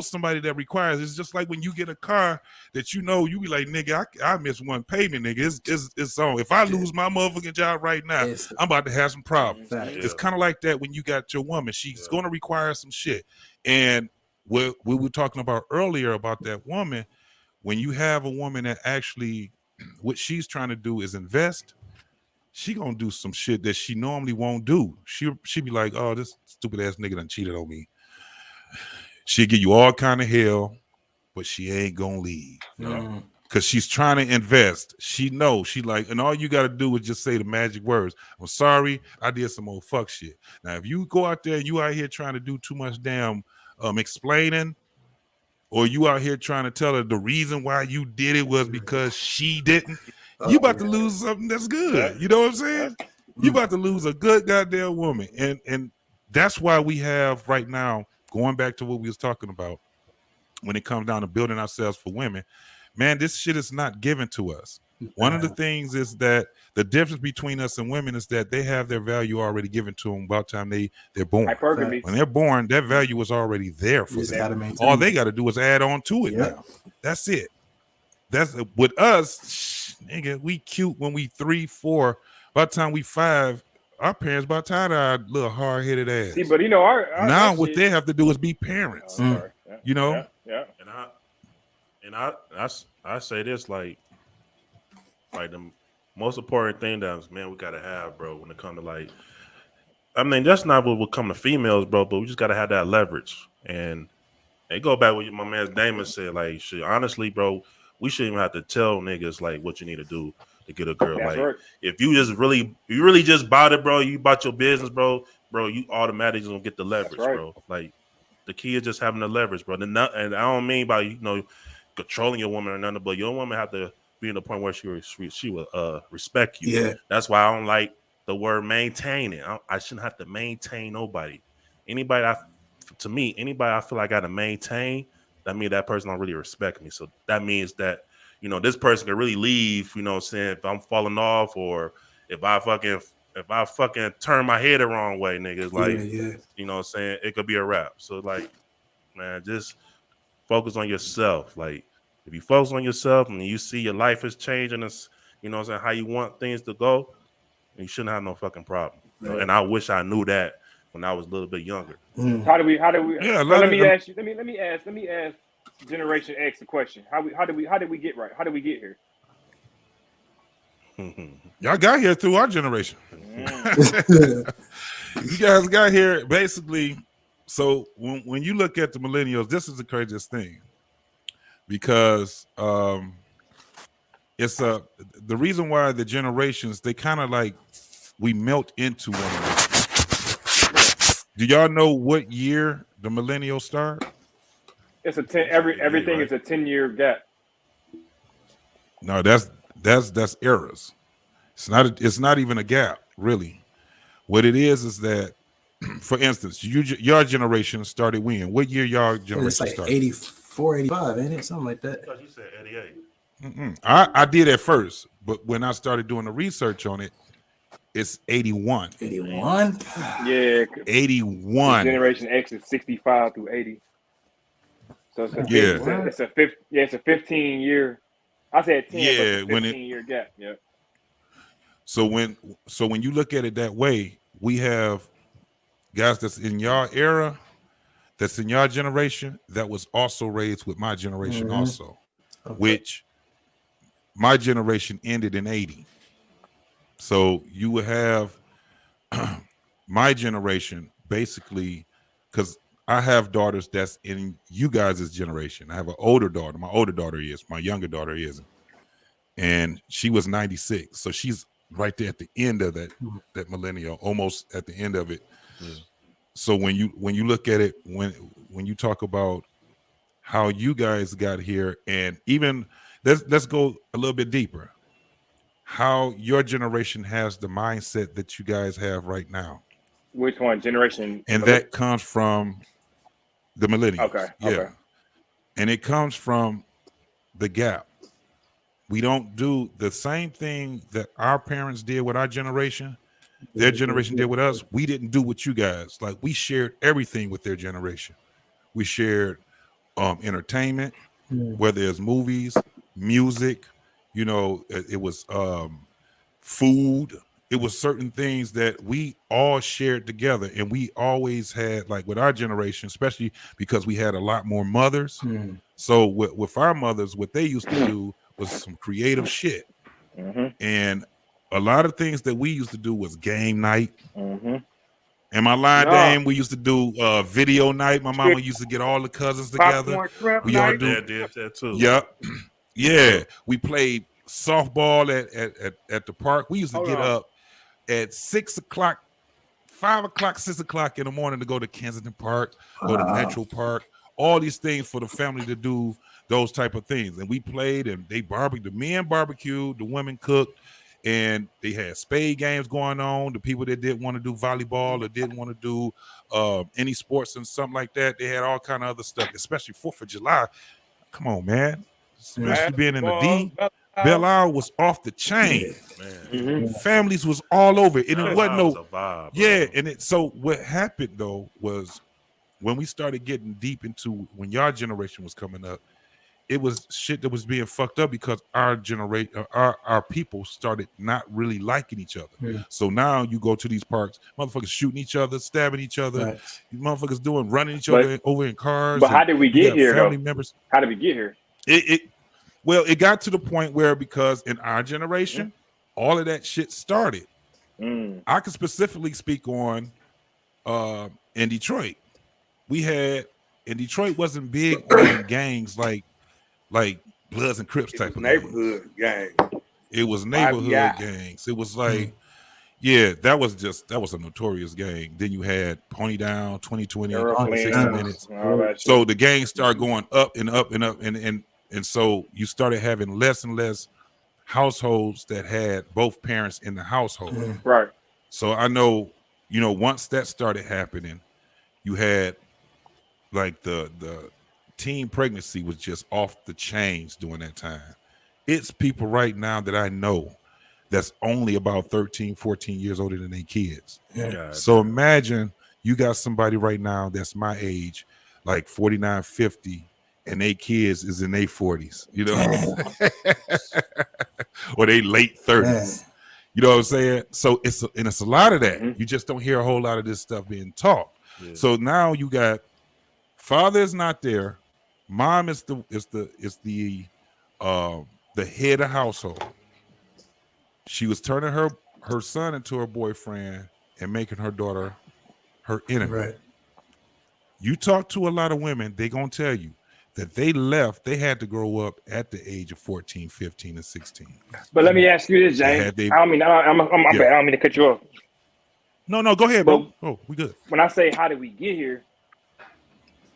somebody that requires. It's just like when you get a car that you be like, nigga, I miss one payment, nigga. It's on. If I lose my motherfucking job right now, It's- I'm about to have some problems. Facts. It's kind of like that when you got your woman. She's going to require some shit. And what we were talking about earlier about that woman, when you have a woman that actually, what she's trying to do is invest, she gonna do some shit that she normally won't do. She be like, oh, this stupid ass nigga done cheated on me. She'll give you all kind of hell, but she ain't gonna leave. Cause she's trying to invest. She knows. She like, and all you gotta do is just say the magic words. I'm sorry, I did some old fuck shit. Now, if you go out there and you out here trying to do too much damn explaining, or you out here trying to tell her the reason why you did it was because she didn't, you about to lose something that's good. You know what I'm saying? You about to lose a good goddamn woman. And that's why we have right now, going back to what we was talking about, when it comes down to building ourselves for women, man, this shit is not given to us. One of the things is that the difference between us and women is that they have their value already given to them about the time they're born. Hypergamy. When they're born, that value is already there for them. All they got to do is add on to it now. That's it. That's with us, nigga. We cute when we 3, 4. By the time we 5, our parents about tired of our little hard-headed ass. See, but our now what they have to do is be parents. You know? Yeah. And I say this like the most important thing that we gotta have, bro, when it comes to like, I mean, that's not what will come to females, bro, but we just gotta have that leverage. And they go back what my man Damon said, like, shit, honestly, bro, we shouldn't even have to tell niggas like what you need to do to get a girl. That's like, right. if you really just bought it, bro, you bought your business, bro, you automatically gonna get the leverage, right. bro. Like, the key is just having the leverage, bro. And I don't mean by controlling your woman or nothing, but your woman have to be in the point where she will respect you. Yeah. That's why I don't like the word maintaining. I shouldn't have to maintain nobody. Anybody I feel like I got to maintain, that means that person don't really respect me. So that means that, this person can really leave, you know what I'm saying, if I'm falling off or if I fucking turn my head the wrong way, niggas, like, you know what I'm saying, it could be a wrap. So like, man, just focus on yourself. Like, if you focus on yourself and you see your life is changing, it's, you know what I'm saying, how you want things to go, you shouldn't have no fucking problem. Right. And I wish I knew that when I was a little bit younger. How do we? Yeah, let me ask you. Let me ask Generation X a question. How did we get right? How did we get here? Y'all got here through our generation. You guys got here basically So when you look at the millennials, this is the craziest thing because it's the reason why the generations they kind of like we melt into one another. Do y'all know what year the millennials start? It's a 10. Everything is a 10-year gap. No, that's eras. It's not even a gap, really. What it is that, for instance, your generation started when? What year your generation It's like started? 84, 85, ain't it? Something like that. Because you said 88. I did at first, but when I started doing the research on it, it's 81. 81? Yeah. 81. Generation X is 65 through 80. So it's a 15-year. I said 10, Yeah, but it's a 15-year gap. Yeah. So when you look at it that way, we have guys that's in your era, that's in your generation, that was also raised with my generation also, which my generation ended in 80. So you would have my generation basically, because I have daughters that's in you guys' generation. I have an older daughter. My older daughter is. My younger daughter isn't. And she was 96. So she's right there at the end of that millennial, almost at the end of it. Yeah. So when you look at it, when you talk about how you guys got here, and even let's go a little bit deeper. How your generation has the mindset that you guys have right now. Which one? Generation? And that comes from the millennials. Okay. Yeah. Okay. And it comes from the gap. We don't do the same thing that our parents did with our generation. Their generation did with us. We didn't do what you guys. Like, we shared everything with their generation. We shared entertainment, whether it's movies, music, it was food. It was certain things that we all shared together, and we always had, like with our generation, especially because we had a lot more mothers. So with our mothers, what they used to do was some creative shit. And a lot of things that we used to do was game night. And my line, Dame, we used to do video night. My mama used to get all the cousins together. We all do. Did that too. Yep. Yeah. We played softball at the park. We used to get up at 6 o'clock, 5 o'clock, 6 o'clock in the morning to go to Kensington Park, go to Metro Park, all these things for the family to do those type of things. And we played, and they barbecued. The men barbecued, the women cooked, and they had spade games going on. The people that didn't want to do volleyball or didn't want to do any sports and something like that, they had all kind of other stuff, especially 4th of July. Come on, man. Especially being in the D. Belle Isle was off the chain. Families was all over it. And it wasn't no vibe, and so what happened though was when we started getting deep into when your generation was coming up, it was shit that was being fucked up because our generation, our people started not really liking each other. So now you go to these parks, motherfuckers shooting each other, stabbing each other, these motherfuckers running each other over in cars. But how did we get here? Family members. How did we get here? It got to the point where, because in our generation, all of that shit started. I can specifically speak on in Detroit. In Detroit wasn't big on gangs like Bloods and Crips type of neighborhood gangs. It was neighborhood gangs. It was like, that was a notorious gang. Then you had Pony Down, 2020, 60 Minutes. So the gangs started going up and up and up, and so you started having less and less households that had both parents in the household. Right. So I know, once that started happening, you had like the teen pregnancy was just off the chains during that time. It's people right now that I know that's only about 13, 14 years older than their kids. So imagine you got somebody right now that's my age, like 49, 50, and they kids is in their 40s, or they late 30s. You know what I'm saying? So it's a lot of that. You just don't hear a whole lot of this stuff being taught. So now you got father is not there, mom is the head of household. She was turning her son into her boyfriend and making her daughter her enemy. You talk to a lot of women, they're going to tell you that they left, they had to grow up at the age of 14, 15, and 16. But let me ask you this, They James. had they, I don't mean, I'm yeah. bad. I don't mean to cut you off. No, go ahead, But bro. Oh, we good. when I say how did we get here,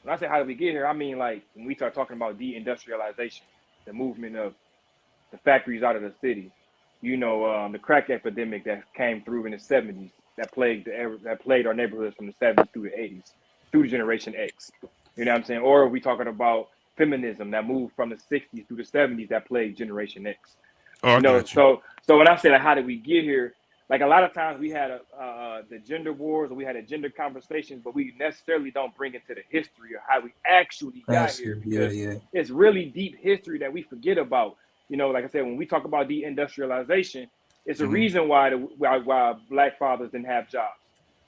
I mean like when we start talking about deindustrialization, the movement of the factories out of the city, the crack epidemic that came through in the 70s that plagued our neighborhoods from the 70s through the 80s, through the Generation X. You know what I'm saying? Or are we talking about feminism that moved from the 60s through the 70s that plagued Generation X? Oh, I got you. So when I say like, how did we get here? Like a lot of times we had the gender wars or we had a gender conversations, but we necessarily don't bring into the history of how we actually got here because it's really deep history that we forget about. Like I said, when we talk about deindustrialization, it's a reason why why Black fathers didn't have jobs.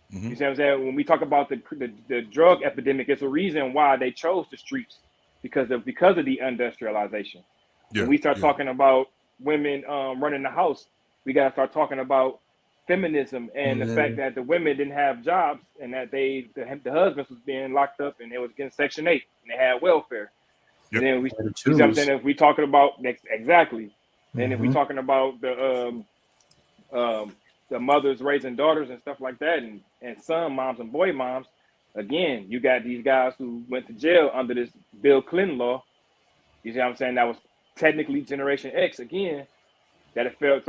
You see what I'm saying? When we talk about the drug epidemic, it's a reason why they chose the streets because of the industrialization. When we start talking about women running the house, we got to start talking about feminism and the fact that the women didn't have jobs and that the husbands was being locked up and they was getting Section 8 and they had welfare. And then you see what I'm saying? If we talking about exactly, and if we talking about the mothers raising daughters and stuff like that, and son moms and boy moms, again, you got these guys who went to jail under this Bill Clinton law. You see what I'm saying? That was technically Generation X again. That it felt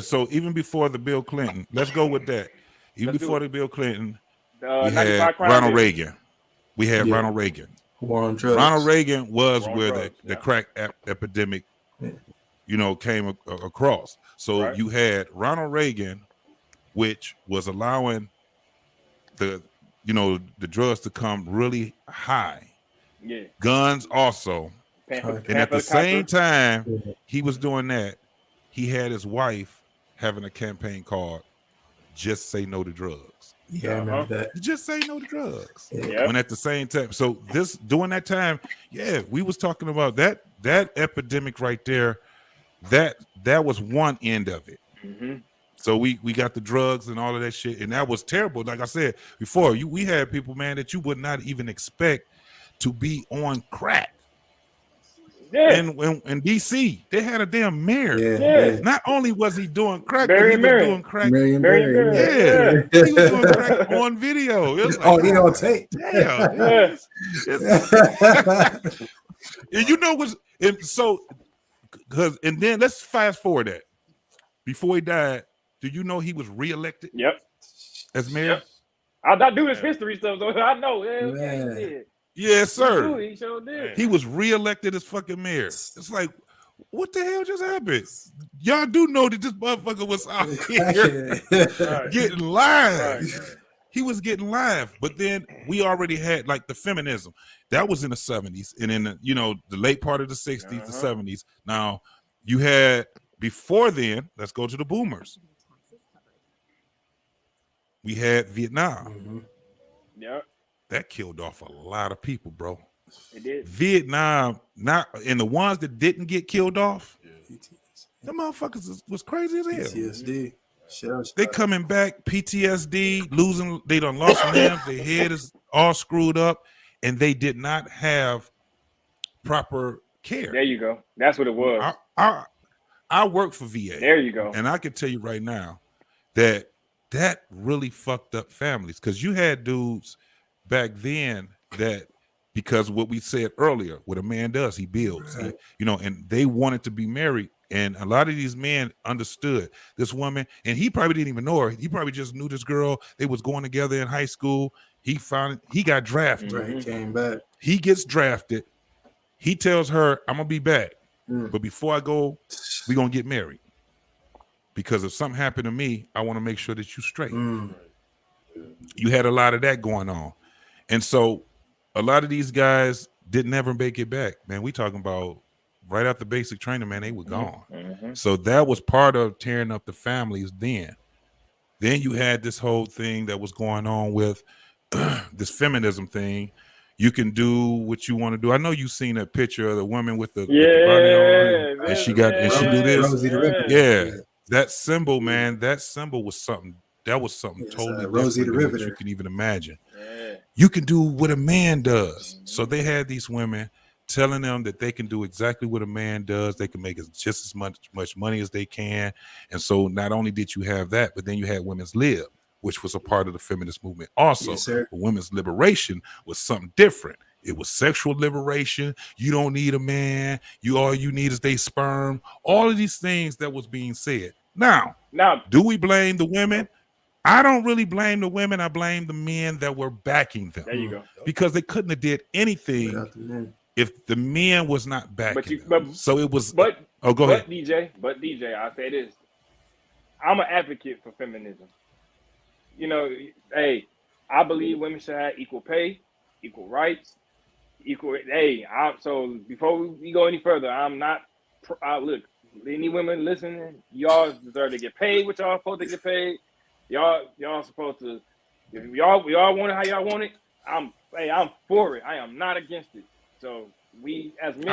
so even before the Bill Clinton, let's go with that. Even before the Bill Clinton, we had Ronald Reagan. We had Ronald Reagan. War on drugs. Ronald Reagan was where the crack epidemic, came across. So you had Ronald Reagan, which was allowing the drugs to come really high. Yeah. Guns also. And at the same time he was doing that, he had his wife having a campaign called Just Say No to Drugs. Yeah, I remember that. Just say no to drugs. Yeah. When at the same time, so during that time, we was talking about that epidemic right there. That was one end of it. So we got the drugs and all of that shit, and that was terrible. Like I said before, we had people, man, that you would not even expect to be on crack. Yeah. And in DC, they had a damn mayor. Yeah. Not only was he doing crack, but he was doing crack. He was doing crack on video. It was like, he on tape. Damn. And then let's fast forward that. Before he died, do you know he was reelected? Yep. As mayor? Yep. I do this history stuff, so I know. Yeah. He did. Yes, sir. He sure did. He was reelected as fucking mayor. It's like, what the hell just happened? Y'all do know that this motherfucker was out here getting live. Right. He was getting live. But then we already had like the feminism. That was in the 70s. And in the late part of the 60s, the 70s. Now you had before then, let's go to the boomers. We had Vietnam. Yep. That killed off a lot of people, bro. It did. Vietnam, and the ones that didn't get killed off, the motherfuckers was crazy as hell. PTSD. They coming back, PTSD, they done lost limbs, their head is all screwed up, and they did not have proper care. There you go. That's what it was. I work for VA. There you go. And I can tell you right now that really fucked up families, because you had dudes back then that, because what we said earlier, what a man does, he builds. Right. And they wanted to be married, and a lot of these men understood this woman, and he probably didn't even know her. He probably just knew this girl. They was going together in high school. He got drafted. Right, he came back. He gets drafted. He tells her, I'm gonna be back, but before I go, we're gonna get married, because if something happened to me, I want to make sure that you straight. You had a lot of that going on. And so a lot of these guys didn't ever make it back, man. We talking about right after basic training, man, they were gone. So that was part of tearing up the families then. Then you had this whole thing that was going on with this feminism thing. You can do what you want to do. I know you've seen that picture of the woman with the bonnet on, and she do this. Rosie the Ripper. Yeah, that symbol, man, that symbol was something That was something Yes, totally Rosie different the than what you Riveter. can even imagine. Yeah. You can do what a man does. So they had these women telling them that they can do exactly what a man does. They can make just as much money as they can. And so not only did you have that, but then you had women's lib, which was a part of the feminist movement also. Yes, sir. But women's liberation was something different. It was sexual liberation. You don't need a man. All you need is their sperm. All of these things that was being said. Now, do we blame the women? I don't really blame the women. I blame the men that were backing them. There you go. Because they couldn't have did anything Without the men. if the men was not backing them. But So it was. go ahead. DJ, I say this. I'm an advocate for feminism. You know, hey, I believe women should have equal pay, equal rights, equal. Hey, so before we go any further, I'm not. Look, any women listening, y'all deserve to get paid what y'all supposed to get paid. Y'all supposed to. If y'all want it how y'all want it, I'm for it. I am not against it. So we as men.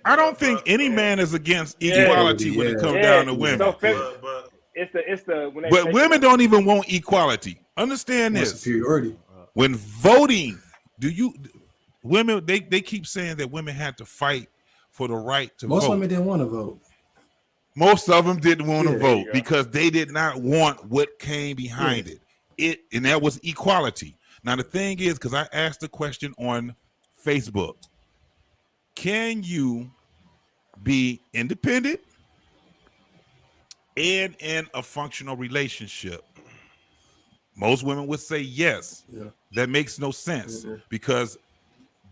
I don't think any man is against equality when it comes down to women. So But it's the when they But women don't even want equality. Understand this. Superiority. When voting, women they keep saying that women had to fight for the right to Most vote. women didn't want to vote. Most of them didn't want to Yeah, vote because they did not want what came behind it. And that was equality. Now the thing is, because I asked the question on Facebook, can you be independent and in a functional relationship? Most women would say yes. Yeah. That makes no sense because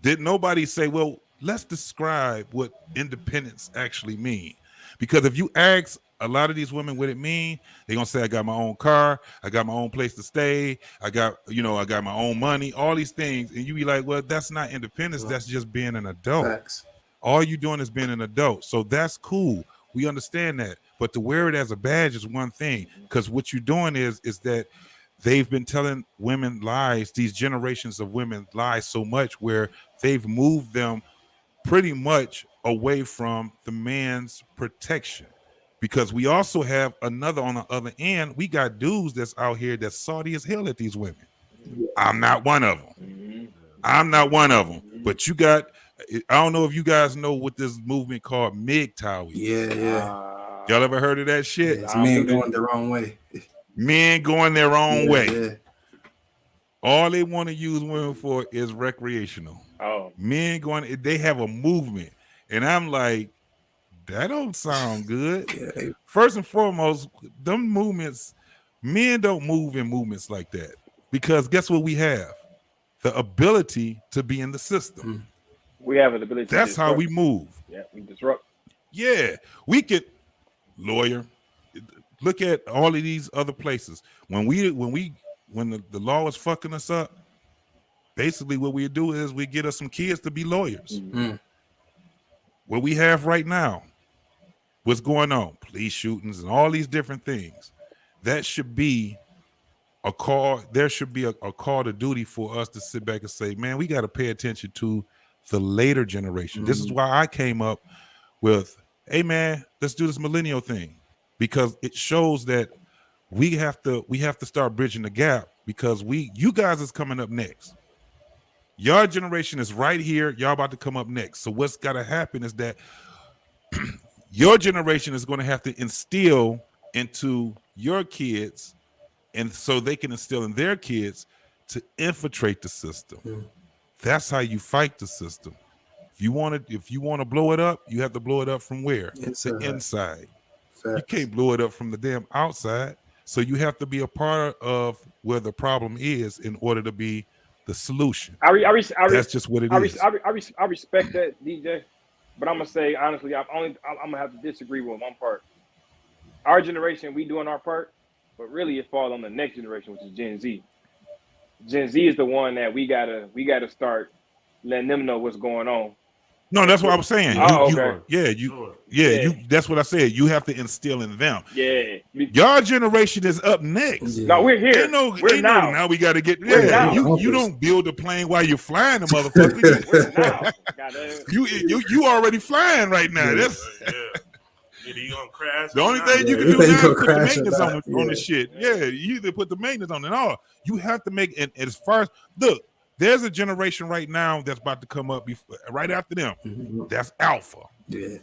did nobody say, well, let's describe what independence actually mean? Because if you ask a lot of these women what it mean, they're gonna say, I got my own car, I got my own place to stay, I got my own money, all these things. And you be like, well, that's not independence, that's just being an adult. Facts. All you doing is being an adult. So that's cool. We understand that. But to wear it as a badge is one thing. Because what you're doing is that they've been telling women lies, these generations of women lies so much where they've moved them pretty much away from the man's protection. Because we also have another on the other end. We got dudes that's out here that's salty as hell at these women. I'm not one of them. I'm not one of them. But you got, I don't know if you guys know what this movement called MGTOW is. Yeah. Y'all ever heard of that shit? It's men going the wrong way. Men going their own way. Yeah. All they want to use women for is recreational. Oh. Men going, they have a movement. And I'm like, that don't sound good. Yeah. First and foremost, them movements, men don't move in movements like that. Because guess what we have? The ability to be in the system. We have an ability to That's how we move. Yeah, we disrupt. Yeah, we could lawyer. Look at all of these other places. When the law is fucking us up, basically what we do is we get us some kids to be lawyers. What we have right now, what's going on, police shootings and all these different things, that should be a call. There should be a call to duty for us to sit back and say, man, we got to pay attention to the later generation. This is why I came up with, hey man, let's do this millennial thing, because it shows that we have to start bridging the gap, because you guys is coming up next. Your generation is right here. Y'all about to come up next. So what's got to happen is that your generation is going to have to instill into your kids, and so they can instill in their kids to infiltrate the system. That's how you fight the system. If you want to blow it up, you have to blow it up from where? Inside. The inside. Facts. You can't blow it up from the damn outside. So you have to be a part of where the problem is in order to be the solution. That's just what it is. I respect that, DJ, but I'm gonna say honestly, I'm gonna have to disagree with one part. Our generation, we doing our part, but really it falls on the next generation, which is Gen Z. Gen Z is the one that we gotta start letting them know what's going on. No, that's what I was saying. Okay. That's what I said. You have to instill in them. Yeah. Your generation is up next. No, we're here. We're now. Now we got to get. Now. You don't build a plane while you're flying, the motherfucker. We're now. you already flying right now. Either you gonna crash. The only or thing not. you can Yeah, do you now is gonna put the crash or maintenance on not. the shit. Yeah, you either put the maintenance on it or you have to make. And as far as look, there's a generation right now that's about to come up right after them. Mhm. That's Alpha. Yeah.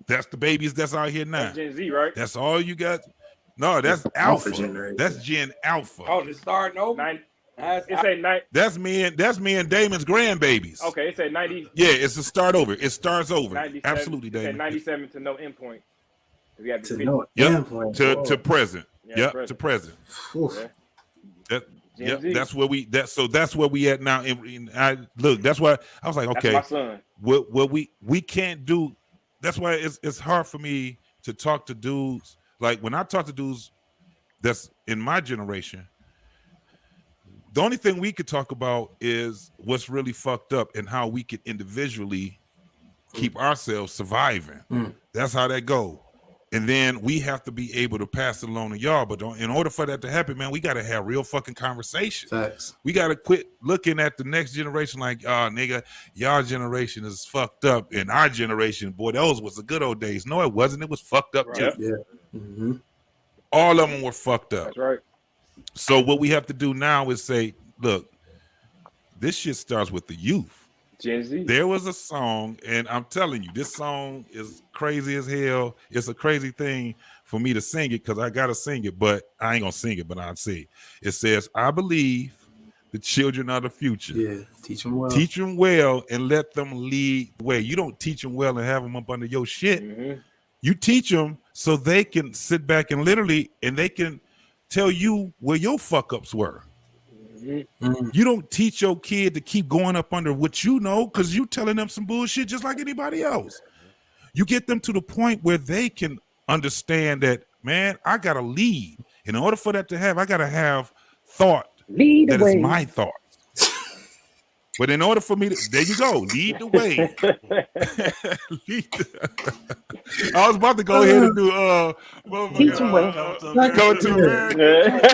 That's the babies that's out here now. That's Gen Z, right? That's all you got. No, that's Alpha Alpha. generation. That's Gen Alpha. Oh, it's starting over. It say 90. That's me and Damon's grandbabies. Okay, it said 90. Yeah, it's a start over. It starts over. 97, Absolutely, it said Damon. 97 to no endpoint. We got To 50. no Yep. endpoint. To present. Yeah, Yep. present. To present. Oof. Yeah. That. Gen Yep. Z. That's where we. That's where we at now. And I look. That's why I was like, That's okay, my son. what we can't do. That's why it's hard for me to talk to dudes. Like when I talk to dudes that's in my generation, the only thing we could talk about is what's really fucked up and how we could individually keep ourselves surviving. That's how that go. And then we have to be able to pass it along to y'all. But in order for that to happen, man, we got to have real fucking conversation. Facts. We got to quit looking at the next generation like, oh, nigga, y'all generation is fucked up. And our generation, boy, those was the good old days. No, it wasn't. It was fucked up too. Right. Yeah. Mm-hmm. All of them were fucked up. That's right. So what we have to do now is say, look, this shit starts with the youth. Gen Z. There was a song, and I'm telling you, this song is crazy as hell. It's a crazy thing for me to sing it because I gotta sing it, but I ain't gonna sing it, but I'll say it says, I believe the children are the future. Yeah. Teach them well. Teach them well and let them lead the way. You don't teach them well and have them up under your shit. Mm-hmm. You teach them so they can sit back and literally, and they can tell you where your fuck ups were. Mm-hmm. You don't teach your kid to keep going up under what you know because you telling them some bullshit just like anybody else. You get them to the point where they can understand that, man, I got to lead. In order for that to have, I got to have thought Lead that the is way. my thoughts. But in order for me to, there you go, lead the way. I was about to go ahead and do Teach 'em well. go to America.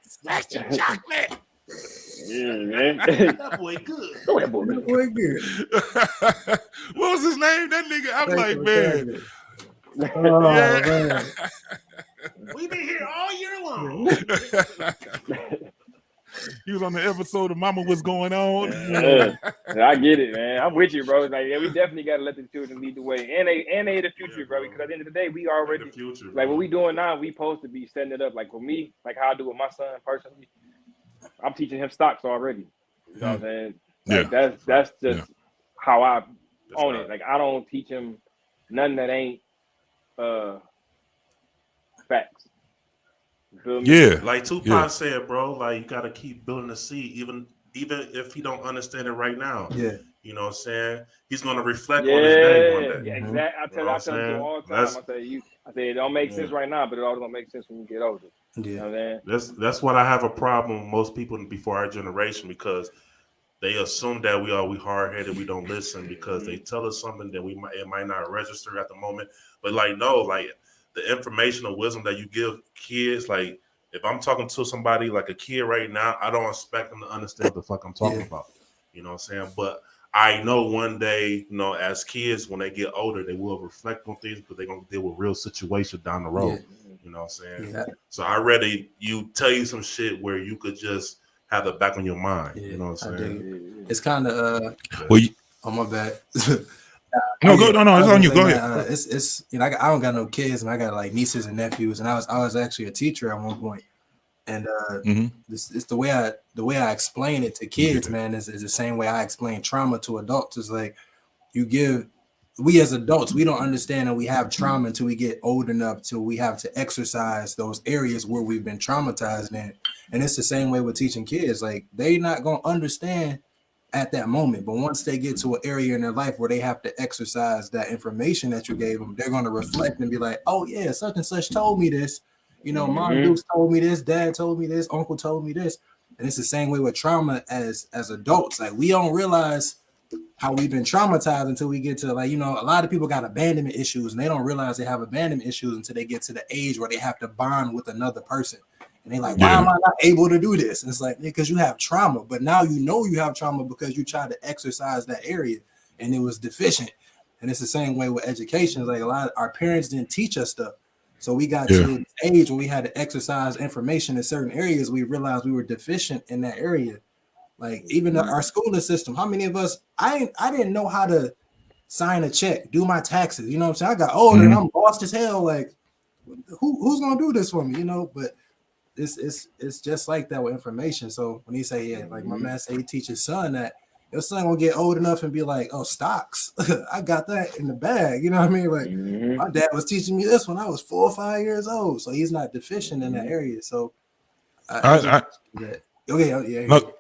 Snatch your chocolate. Yeah, man. That boy good. Go ahead, boy. Boy, good. What was his name? That nigga. I'm Thank like, you, man. thank you. Oh, Yeah. man. We been here all year long. He was on the episode of Mama What's Going On. Yeah, I get it, man. I'm with you, bro. Like, yeah, we definitely got to let the children lead the way, and they the future, Yeah, bro. bro. Because at the end of the day, we already The future, like bro. what we doing now. We supposed to be setting it up. Like with me, like how I do with my son personally. I'm teaching him stocks already. You know what I'm saying? Like, that's just how I That's own right. it. Like I don't teach him nothing that ain't facts. You feel me? Yeah. Like Tupac Yeah. said, bro, like you gotta keep building the seed, even if he don't understand it right now. Yeah. You know what I'm saying? He's gonna reflect on his name one day. Yeah, exactly. I tell what I'm him saying? all the time. That's- I say it don't make sense right now, but it always gonna make sense when you get older. You know Yeah. what I'm saying? That's what I have a problem with most people before our generation, because they assume that we hard headed, we don't listen because they tell us something that it might not register at the moment. But like no, like the information or wisdom that you give kids, like if I'm talking to somebody like a kid right now, I don't expect them to understand what the fuck I'm talking about. You know what I'm saying? But I know one day, you know, as kids, when they get older, they will reflect on things because they're gonna deal with real situations down the road. You know what I'm saying? Yeah. So I rather you tell you some shit where you could just have it back on your mind. Yeah, You know what I I'm dig saying? it. It's kind of Well, you, oh my bad. no, go. No, it's on you. Go ahead. It's you know I don't got no kids and I got like nieces and nephews and I was actually a teacher at one point. And it's the way I explain it to kids, man, is the same way I explain trauma to adults. It's like we as adults, we don't understand that we have trauma until we get old enough till we have to exercise those areas where we've been traumatized in. And it's the same way with teaching kids. Like they not gonna understand at that moment, but once they get to an area in their life where they have to exercise that information that you gave them, they're gonna reflect and be like, oh yeah, such and such told me this. You know, Mom Dukes told me this, Dad told me this, Uncle told me this. And it's the same way with trauma as adults. Like we don't realize how we've been traumatized until we get to, like, you know, a lot of people got abandonment issues and they don't realize they have abandonment issues until they get to the age where they have to bond with another person. And they're like, why am I not able to do this? And it's like, because you have trauma. But now you know you have trauma because you tried to exercise that area and it was deficient. And it's the same way with education. It's like a lot of our parents didn't teach us stuff. So we got to an age where we had to exercise information in certain areas. We realized we were deficient in that area. Like even our schooling system, how many of us, I didn't know how to sign a check, do my taxes. You know what I'm saying? I got older and I'm lost as hell. Like who's gonna do this for me? You know, but it's just like that with information. So when he say, like my man say he teach his son that your son gonna get old enough and be like, oh, stocks, I got that in the bag. You know what I mean? Like my dad was teaching me this when I was 4 or 5 years old. So he's not deficient in that area. So Look,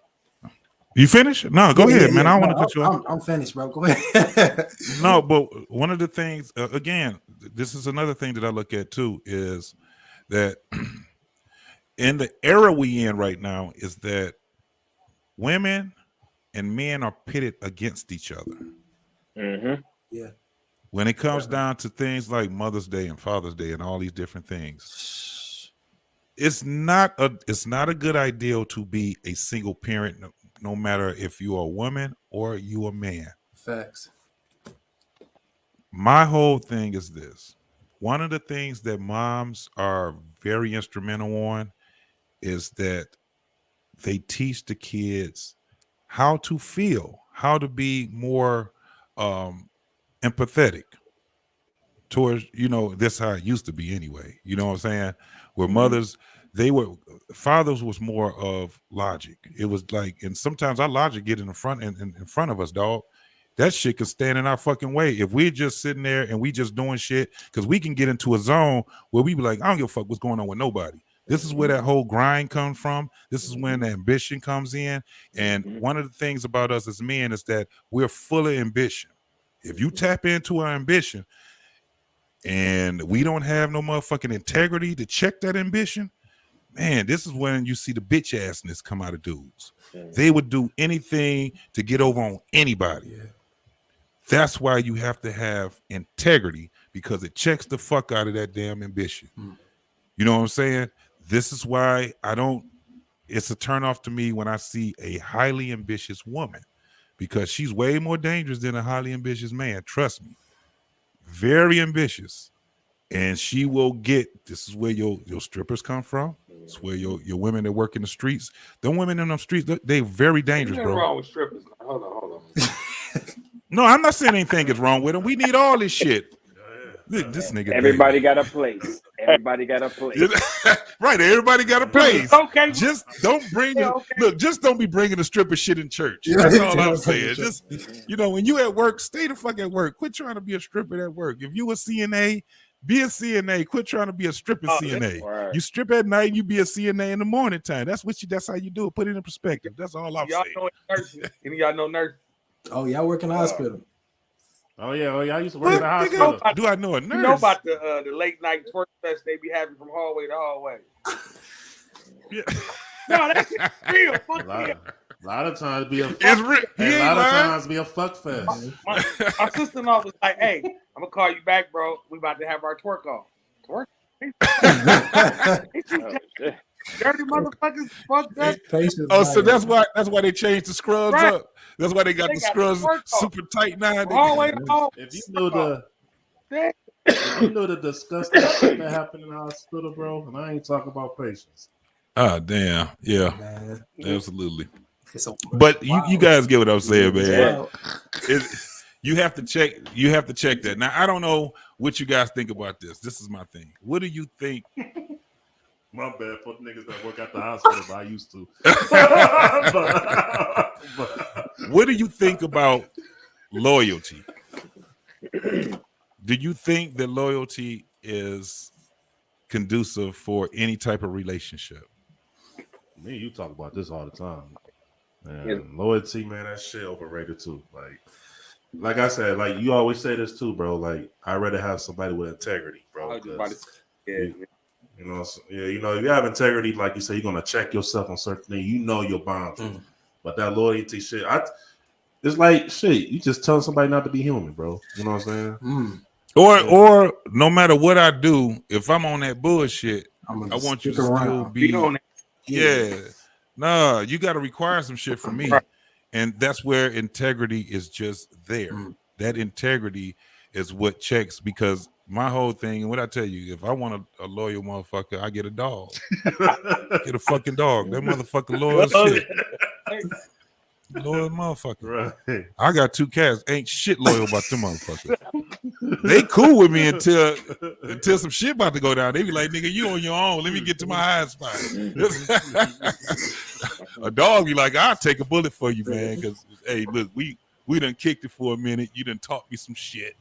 you finished? No, go ahead, man. I don't want to cut you off. I'm finished, bro. Go ahead. No, but one of the things, again, this is another thing that I look at too, is that in the era we in right now is that women and men are pitted against each other. Yeah. When it comes down to things like Mother's Day and Father's Day and all these different things, it's not a good idea to be a single parent, no matter if you're a woman or you a man. Facts. My whole thing is this. One of the things that moms are very instrumental on is that they teach the kids how to feel, how to be more empathetic towards, that's how it used to be anyway. You know what I'm saying? Where mothers, fathers was more of logic. It was like, and sometimes our logic get in front of us, dog. That shit could stand in our fucking way. If we're just sitting there and we just doing shit, because we can get into a zone where we be like, I don't give a fuck what's going on with nobody. This is where that whole grind comes from. This is when the ambition comes in. And one of the things about us as men is that we're full of ambition. If you tap into our ambition and we don't have no motherfucking integrity to check that ambition, man, this is when you see the bitch assness come out of dudes. They would do anything to get over on anybody. Yeah. That's why you have to have integrity, because it checks the fuck out of that damn ambition. You know what I'm saying? This is why it's a turnoff to me when I see a highly ambitious woman, because she's way more dangerous than a highly ambitious man. Trust me. Very ambitious. And she will this is where your strippers come from. It's where your women that work in the streets. The women in them streets, they're very dangerous, bro. Wrong with strippers. Hold on. No, I'm not saying anything is wrong with them. We need all this shit. This nigga. Everybody got a place. Everybody got a place. Right, everybody got a place. Okay. Just don't bring just don't be bringing the stripper shit in church. That's all I'm saying. Just when you at work, stay the fuck at work. Quit trying to be a stripper at work. If you a CNA, be a CNA. Quit trying to be a stripping CNA. Right. You strip at night, you be a CNA in the morning time. That's how you do it. Put it in perspective. That's all I'm saying. Know nurses? Any of y'all know nurses? Oh, y'all work in the hospital. Oh yeah, I used to work in the hospital. Do I know a nurse? You know about the late night twerk fest they be having from hallway to hallway? Yeah. No, that's real. Fuck A lot of times be a fuck. A lot of times be a fuck fest. My sister-in-law was like, "Hey, I'm gonna call you back, bro. We about to have our twerk on." Twerk. Dirty motherfuckers, fuck that. Oh, so that's why they changed the scrubs up. That's why they got the scrubs super tight now. If you know the disgusting shit that happened in the hospital, bro, and I ain't talking about patients. Ah, damn, yeah, man. Absolutely. But you guys get what I'm saying, man. You have to check. You have to check that. Now, I don't know what you guys think about this. This is my thing. What do you think? My bad for niggas that work at the hospital, but I used to. What do you think about loyalty? Do you think that loyalty is conducive for any type of relationship? Me and you talk about this all the time. Man, loyalty, man, that shit overrated too. Like I said, like you always say this too, bro. Like I'd rather have somebody with integrity, bro. If you have integrity, like you say, you're gonna check yourself on certain things. You know your boundaries, but that loyalty shit, it's like shit. You just tell somebody not to be human, bro. You know what I'm saying? Or no matter what I do, if I'm on that bullshit, I want you to still be on it. Yeah. Nah, you got to require some shit from me. Right. And that's where integrity is just there. That integrity is what checks, because my whole thing, and what I tell you, if I want a loyal motherfucker, I get a dog. Get a fucking dog. That motherfucker loyal as shit. Loyal motherfucker. Right. I got 2 cats. Ain't shit loyal about them motherfuckers. They cool with me until some shit about to go down. They be like, nigga, you on your own. Let me get to my high spot. A dog be like, I'll take a bullet for you, man. Because, hey, look, we done kicked it for a minute. You done taught me some shit.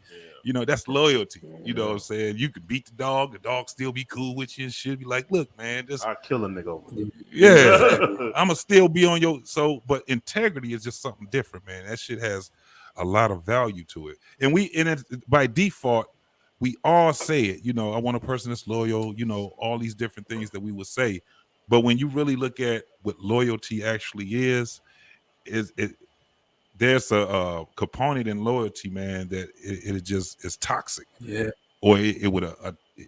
You know, that's loyalty. You know what I'm saying? You could beat the dog still be cool with you and shit. Be like, look, man, just I'll kill a nigga over. yeah, I'ma still be on your but integrity is just something different, man. That shit has a lot of value to it. And by default, we all say it, you know, I want a person that's loyal, you know, all these different things that we would say. But when you really look at what loyalty actually is there's a component in loyalty, man, that it just is toxic. Yeah. Or it would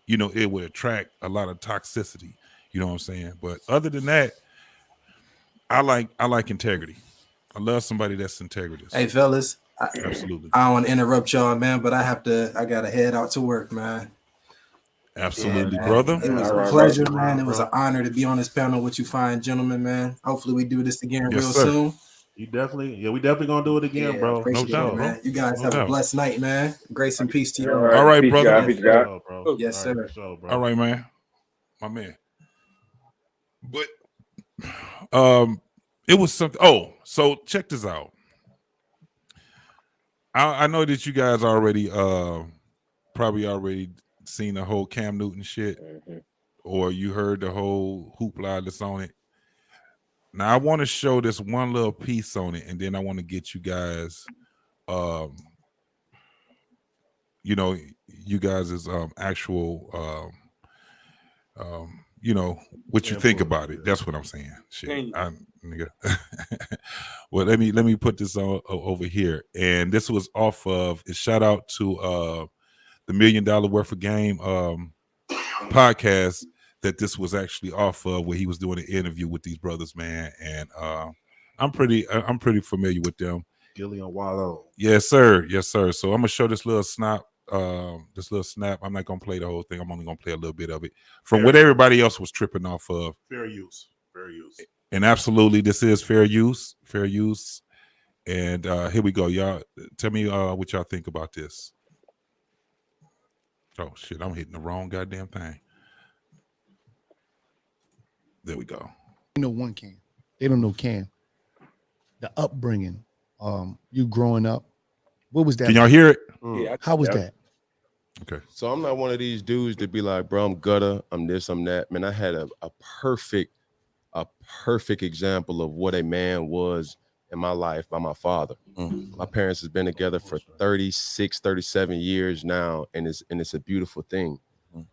it would attract a lot of toxicity. You know what I'm saying? But other than that, I like integrity. I love somebody that's integritous. Hey, fellas. Absolutely. I don't want to interrupt y'all, man, but I gotta head out to work, man. Absolutely, Yeah, brother. It was a pleasure, man. It was an honor to be on this panel with you fine gentlemen, man. Hopefully we do this again real soon. We definitely gonna do it again, bro. No doubt, man. You guys have a blessed night, man. Grace and peace to you. All right, brother. Peace, God. Yes, sir. All right, man. My man. But it was something. Oh, so check this out. I know that you guys already probably already seen the whole Cam Newton shit, or you heard the whole hoopla that's on it. Now I want to show this one little piece on it, and then I want to get you guys, you know, you guys' actual, you know, what you think about it. That's what I'm saying. Shit, nigga. Well, let me put this on over here, and this was off of. A shout out to the $1 Million Worth of Game podcast that this was actually off of, where he was doing an interview with these brothers, man, and I'm pretty familiar with them. Gilly and Wallow. Yes, sir. Yes, sir. So I'm gonna show this little snap. I'm not gonna play the whole thing. I'm only gonna play a little bit of it from what everybody else was tripping off of. Fair use. And absolutely, this is fair use. And here we go, y'all. Tell me what y'all think about this. Oh shit, I'm hitting the wrong goddamn thing. There we go. You know one Cam. They don't know Cam. The upbringing, you growing up. What was that? Can y'all hear it? Yeah. How was that? Okay. So I'm not one of these dudes to be like, bro, I'm gutter, I'm this, I'm that. Man, I had a perfect example of what a man was in my life by my father. My parents has been together for 36, 37 years now, and it's a beautiful thing.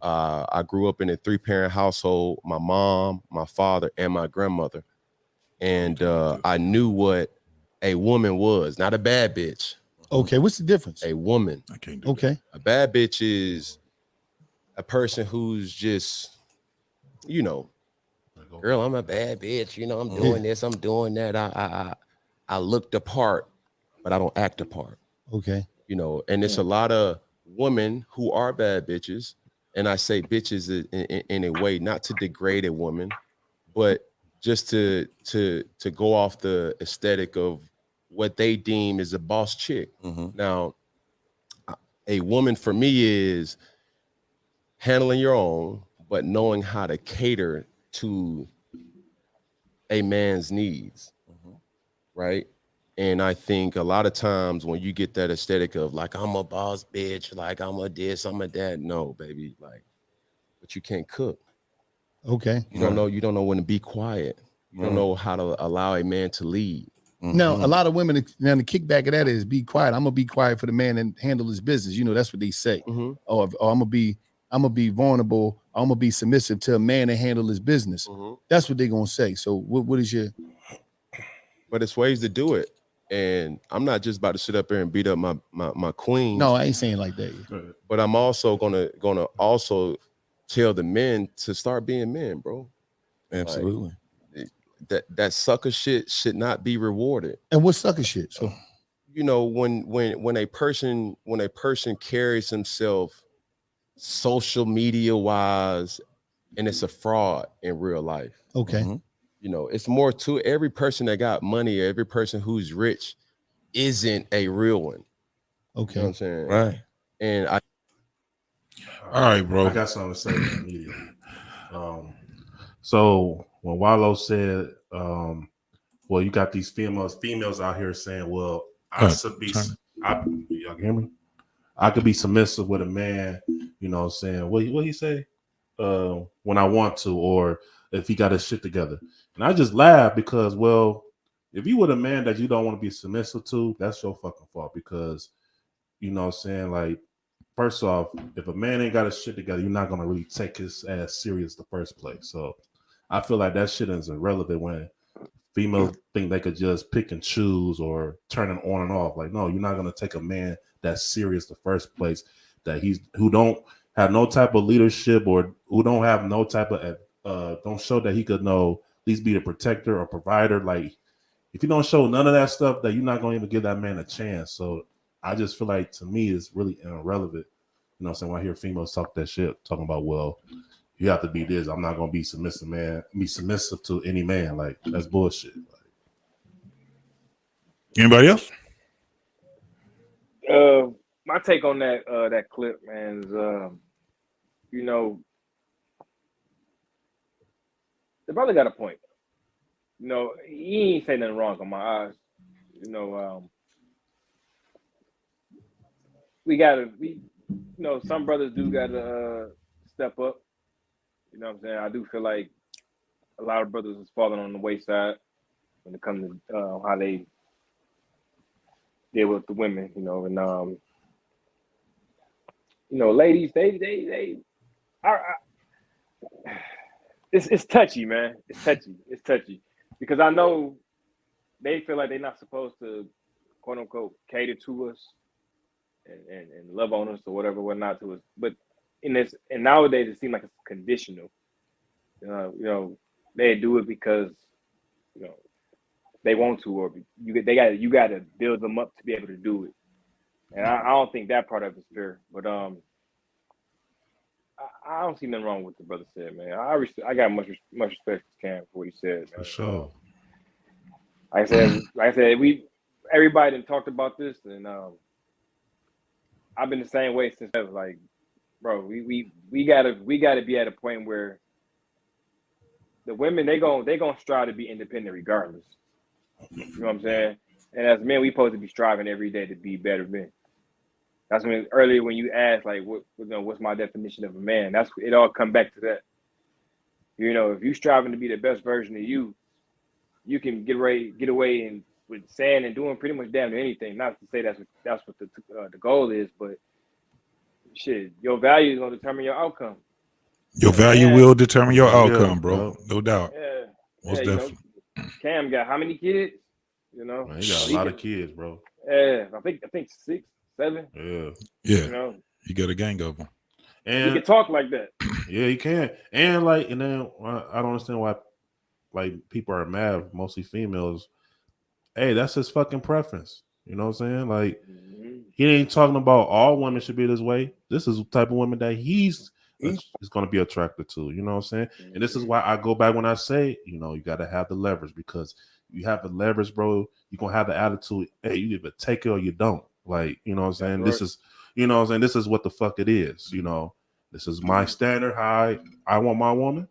I grew up in a 3-parent household, my mom, my father, and my grandmother. And I knew what a woman was, not a bad bitch. Okay, what's the difference? A woman. I can't do that. A bad bitch is a person who's just, you know, girl, I'm a bad bitch. You know, I'm doing this, I'm doing that. I look the part, but I don't act the part. Okay. You know, and it's a lot of women who are bad bitches. And I say bitches in a way, not to degrade a woman, but just to go off the aesthetic of what they deem is a boss chick. Now, a woman for me is handling your own, but knowing how to cater to a man's needs, right? And I think a lot of times when you get that aesthetic of like, I'm a boss bitch, like I'm a this, I'm a that. No, baby, like, but you can't cook. Okay. You don't know when to be quiet. You don't know how to allow a man to lead. Now, a lot of women, now the kickback of that is be quiet. I'm gonna be quiet for the man and handle his business. You know, that's what they say. Oh, I'm gonna be vulnerable. I'm gonna be submissive to a man and handle his business. That's what they're gonna say. So what is your? But it's ways to do it. And I'm not just about to sit up there and beat up my queen. No, I ain't saying like that. But I'm also gonna also tell the men to start being men, bro. Absolutely. Like, that sucker shit should not be rewarded. And what sucker shit? So you know, when a person carries himself social media wise, and it's a fraud in real life. Okay. Mhm. You know, it's more to every person that got money, every person who's rich isn't a real one. You know what I'm Okay. saying? Right. And I All right, bro. I got something to say immediately. So when Wallow said, well, you got these females out here saying, well, I should be, y'all hear me? I could be submissive with a man, you know what I'm saying? What he say? When I want to, or if he got his shit together. And I just laugh because, well, if you were a man that you don't want to be submissive to, that's your fucking fault. Because, you know what I'm saying? Like, first off, if a man ain't got his shit together, you're not gonna really take his ass serious the first place. So I feel like that shit is irrelevant when females think they could just pick and choose or turn it on and off. Like, no, you're not gonna take a man that's serious the first place, that who don't have no type of leadership or who don't have no type of don't show that he could know at least be a protector or provider. Like, if you don't show none of that stuff, that you're not gonna even give that man a chance. So I just feel like, to me, it's really irrelevant. You know what I'm saying? When I hear females talk that shit, talking about, well, you have to be this. I'm not gonna be submissive, man. Be submissive to any man. Like, that's bullshit. Anybody else? My take on that clip, man, is you know, the brother got a point. You know, he ain't say nothing wrong on my eyes. You know, some brothers do gotta step up. You know what I'm saying? I do feel like a lot of brothers is falling on the wayside when it comes to how they deal with the women, you know, and ladies, it's touchy, man. It's touchy because I know they feel like they're not supposed to, quote unquote, cater to us and love on us or whatnot to us. But nowadays it seems like it's conditional. You know, they do it because, you know, they want to, or you got to build them up to be able to do it. And I don't think that part of it's fair. But I don't see nothing wrong with what the brother said, man. I got much respect for Cam for what he said, man. For sure. Like I said, everybody done talked about this, and I've been the same way since ever. Like, bro, we gotta be at a point where the women they gonna strive to be independent regardless. You know what I'm saying? And as men, we supposed to be striving every day to be better men. That's when earlier when you asked, like, what's my definition of a man? That's it. All come back to that. You know, if you striving to be the best version of you, you can get away and with saying and doing pretty much damn near anything. Not to say that's what the goal is, but shit, your value is gonna determine your outcome. Your value will determine your outcome, bro. No doubt. Yeah, most definitely. You know, Cam got how many kids? You know, man, he got a lot of kids, bro. Yeah, I think 6, 7. Yeah. You know, he got a gang of them. And he can talk like that. Yeah, he can. And then I don't understand why, like, people are mad, mostly females. Hey, that's his fucking preference. You know what I'm saying? Like, he ain't talking about all women should be this way. This is the type of women that he's going to be attracted to. You know what I'm saying? And this is why I go back when I say, you know, you got to have the leverage, because you have the leverage, bro. You're going to have the attitude, hey, you either take it or you don't. Like, you know what I'm saying? Right. This is, you know what I'm saying? This is what the fuck it is. You know, this is my standard, how I want my woman.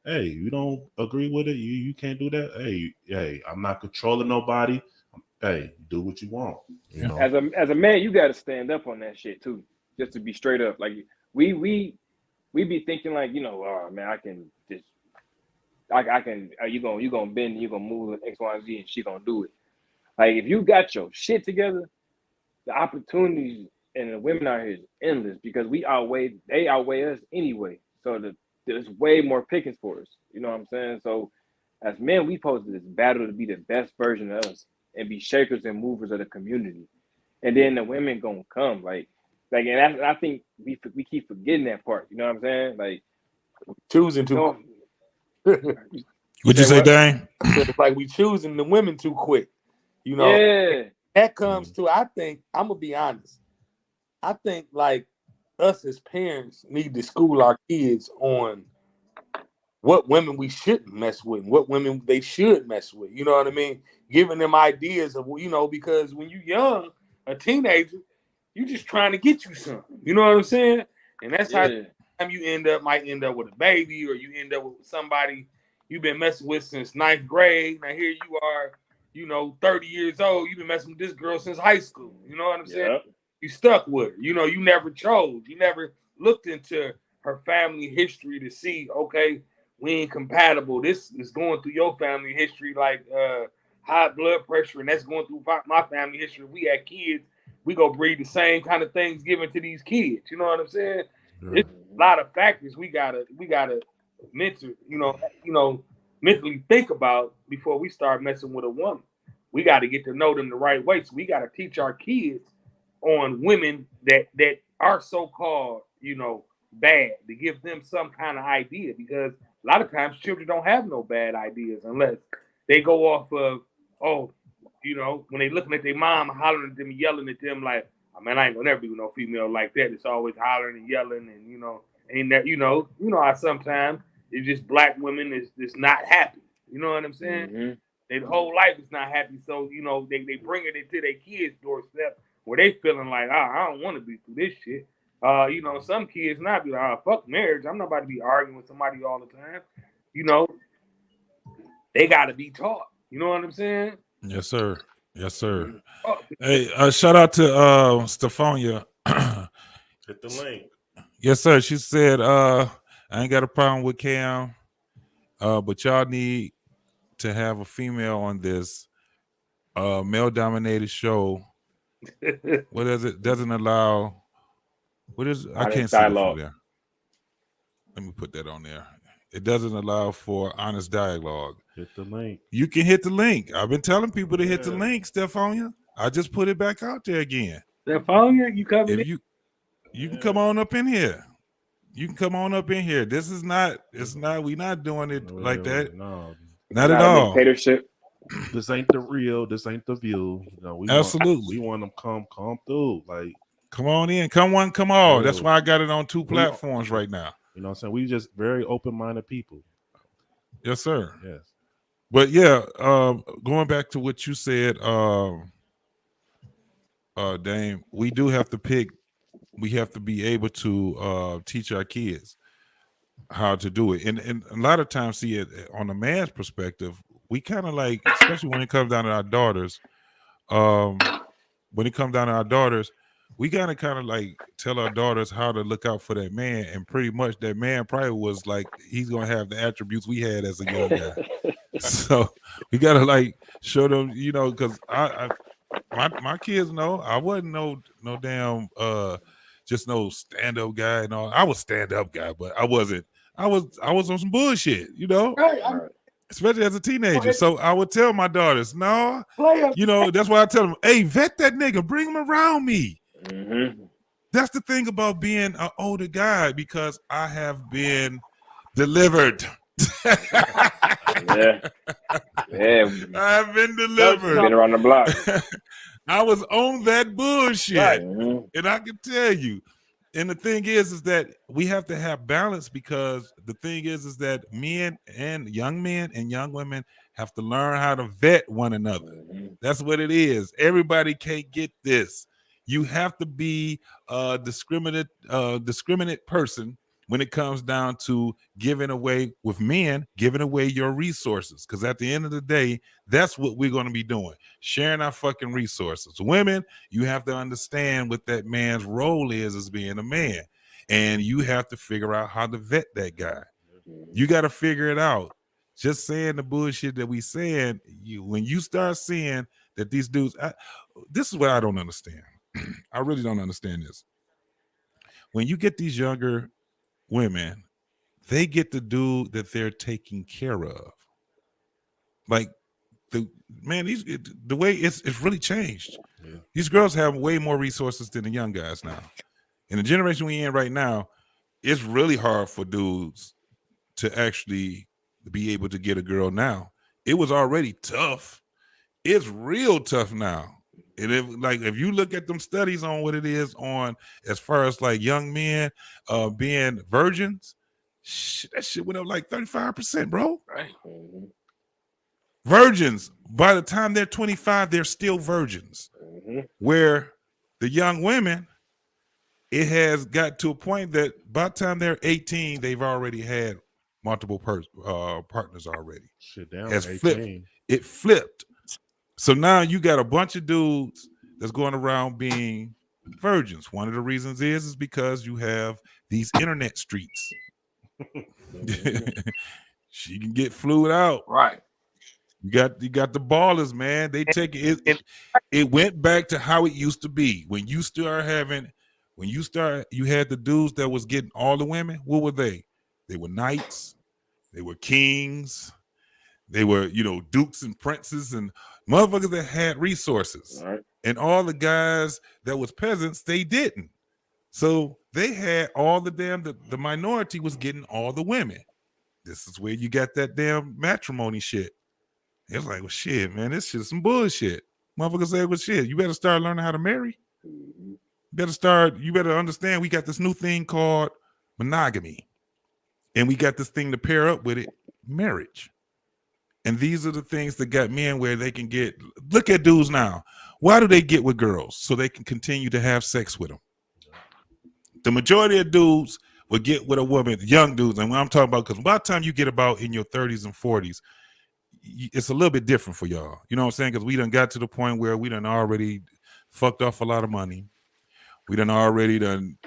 Hey, you don't agree with it, you can't do that. Hey, I'm not controlling nobody. Hey, do what you want. You know? As a man, you got to stand up on that shit too, just to be straight up. Like we be thinking like, you know, oh man, I can. You gonna bend, you gonna move X, Y, and Z, and she gonna do it. Like if you got your shit together, the opportunities and the women out here is endless because they outweigh us anyway. So there's way more pickings for us. You know what I'm saying? So as men, we pose this battle to be the best version of us and be shakers and movers of the community. And then the women gonna come. And I think we keep forgetting that part. You know what I'm saying? Like choosing to. What'd you say, Dane? It's like we choosing the women too quick. You know, yeah. that comes to, I think, I'm gonna be honest. I think like us as parents need to school our kids on what women we shouldn't mess with, and what women they should mess with. You know what I mean? Giving them ideas of, because when you're young, a teenager, you just trying to get you something. You know what I'm saying? And that's how you might end up with a baby, or you end up with somebody you've been messing with since 9th grade. Now here you are, 30 years old. You've been messing with this girl since high school. You know what I'm saying? You stuck with her. You never chose. You never looked into her family history to see, okay, we ain't compatible. This is going through your family history, like high blood pressure, and that's going through my family history. If we had kids, we go breed the same kind of things given to these kids. You know what I'm saying? It's a lot of factors we gotta mentally think about before we start messing with a woman. We got to get to know them the right way. So we got to teach our kids on women that are so-called, bad, to give them some kind of idea, because a lot of times children don't have no bad ideas unless they go off of, when they looking at their mom, hollering at them, yelling at them like, oh, man, I ain't gonna never be with no female like that. It's always hollering and yelling, and ain't that, how sometimes it's just black women is not happy. You know what I'm saying? Mm-hmm. Their whole life is not happy, so they bring it into their kids' doorstep where they feeling like, I don't want to be through this shit. Some kids not be like, fuck marriage. I'm not about to be arguing with somebody all the time. They got to be taught. You know what I'm saying? Yes, sir. Yes, sir. Hey, shout out to Stefania. Hit the link. Yes, sir. She said, I ain't got a problem with Cam, but y'all need to have a female on this male-dominated show. What is it? Doesn't allow. What is? I can't see it from there. Let me put that on there. It doesn't allow for honest dialogue. Hit the link. You can hit the link. I've been telling people to hit the link, Stefania. I just put it back out there again. Stefania, you coming? If you can come on up in here. You can come on up in here. This is not. It's not. We not doing it like that. No, not at all. Dictatorship. This ain't the real. This ain't the view. Absolutely. We want them come through. Like, come on in. Come on. Come on. That's why I got it on 2 platforms right now. You know what I'm saying? We just very open-minded people. Yes, sir. Yes. But yeah, going back to what you said, Dame, we do have to pick. We have to be able to teach our kids how to do it. And a lot of times, see it on a man's perspective, we kind of like, especially when it comes down to our daughters, we gotta kind of like tell our daughters how to look out for that man, and pretty much that man probably was like, he's gonna have the attributes we had as a young guy. So we gotta like show them, because my kids know I wasn't no damn just no stand-up guy and all. I was stand-up guy, but I wasn't. I was on some bullshit, Right. Especially as a teenager. So I would tell my daughters, no, that's why I tell them, hey, vet that nigga, bring him around me. Mm-hmm. That's the thing about being an older guy, because I have been delivered. Yeah. I've been delivered. Been around the block. I was on that bullshit. Right. Mm-hmm. And I can tell you. And the thing is that we have to have balance, because the thing is that men and young women have to learn how to vet one another. Mm-hmm. That's what it is. Everybody can't get this. You have to be a discriminate person when it comes down to giving away your resources. Because at the end of the day, that's what we're going to be doing, sharing our fucking resources. Women, you have to understand what that man's role is as being a man. And you have to figure out how to vet that guy. You got to figure it out. Just saying the bullshit that we saying, when you start seeing that these dudes, this is what I don't understand. I really don't understand this. When you get these younger women, they get the dude that they're taking care of. Like the way it's really changed. Yeah. These girls have way more resources than the young guys now. In the generation we in right now, it's really hard for dudes to actually be able to get a girl now. It was already tough. It's real tough now. And if you look at them studies on what it is on as far as like young men being virgins, that shit went up like 35%, bro. Right. Virgins, by the time they're 25, they're still virgins. Where the young women, it has got to a point that by the time they're 18, they've already had multiple partners already. Shit down. Has 18. flipped. It flipped. So now you got a bunch of dudes that's going around being virgins. One of the reasons is because you have these internet streets. She can get flued out. Right. You got the ballers, man. They take it. It went back to how it used to be. You had the dudes that was getting all the women. What were they? They were knights. They were kings. They were, dukes and princes and motherfuckers that had resources. Right. And all the guys that was peasants, they didn't. So they had all the minority was getting all the women. This is where you got that damn matrimony shit. It's like, well, shit, man, this shit's some bullshit. Motherfuckers say, well, shit, you better start learning how to marry. You better understand we got this new thing called monogamy. And we got this thing to pair up with it, marriage. And these are the things that got men where they can look at dudes now. Why do they get with girls? So they can continue to have sex with them. The majority of dudes will get with a woman, young dudes. And when I'm talking about, because by the time you get about in your 30s and 40s, it's a little bit different for y'all. You know what I'm saying? Because we done got to the point where we done already fucked off a lot of money. We done already done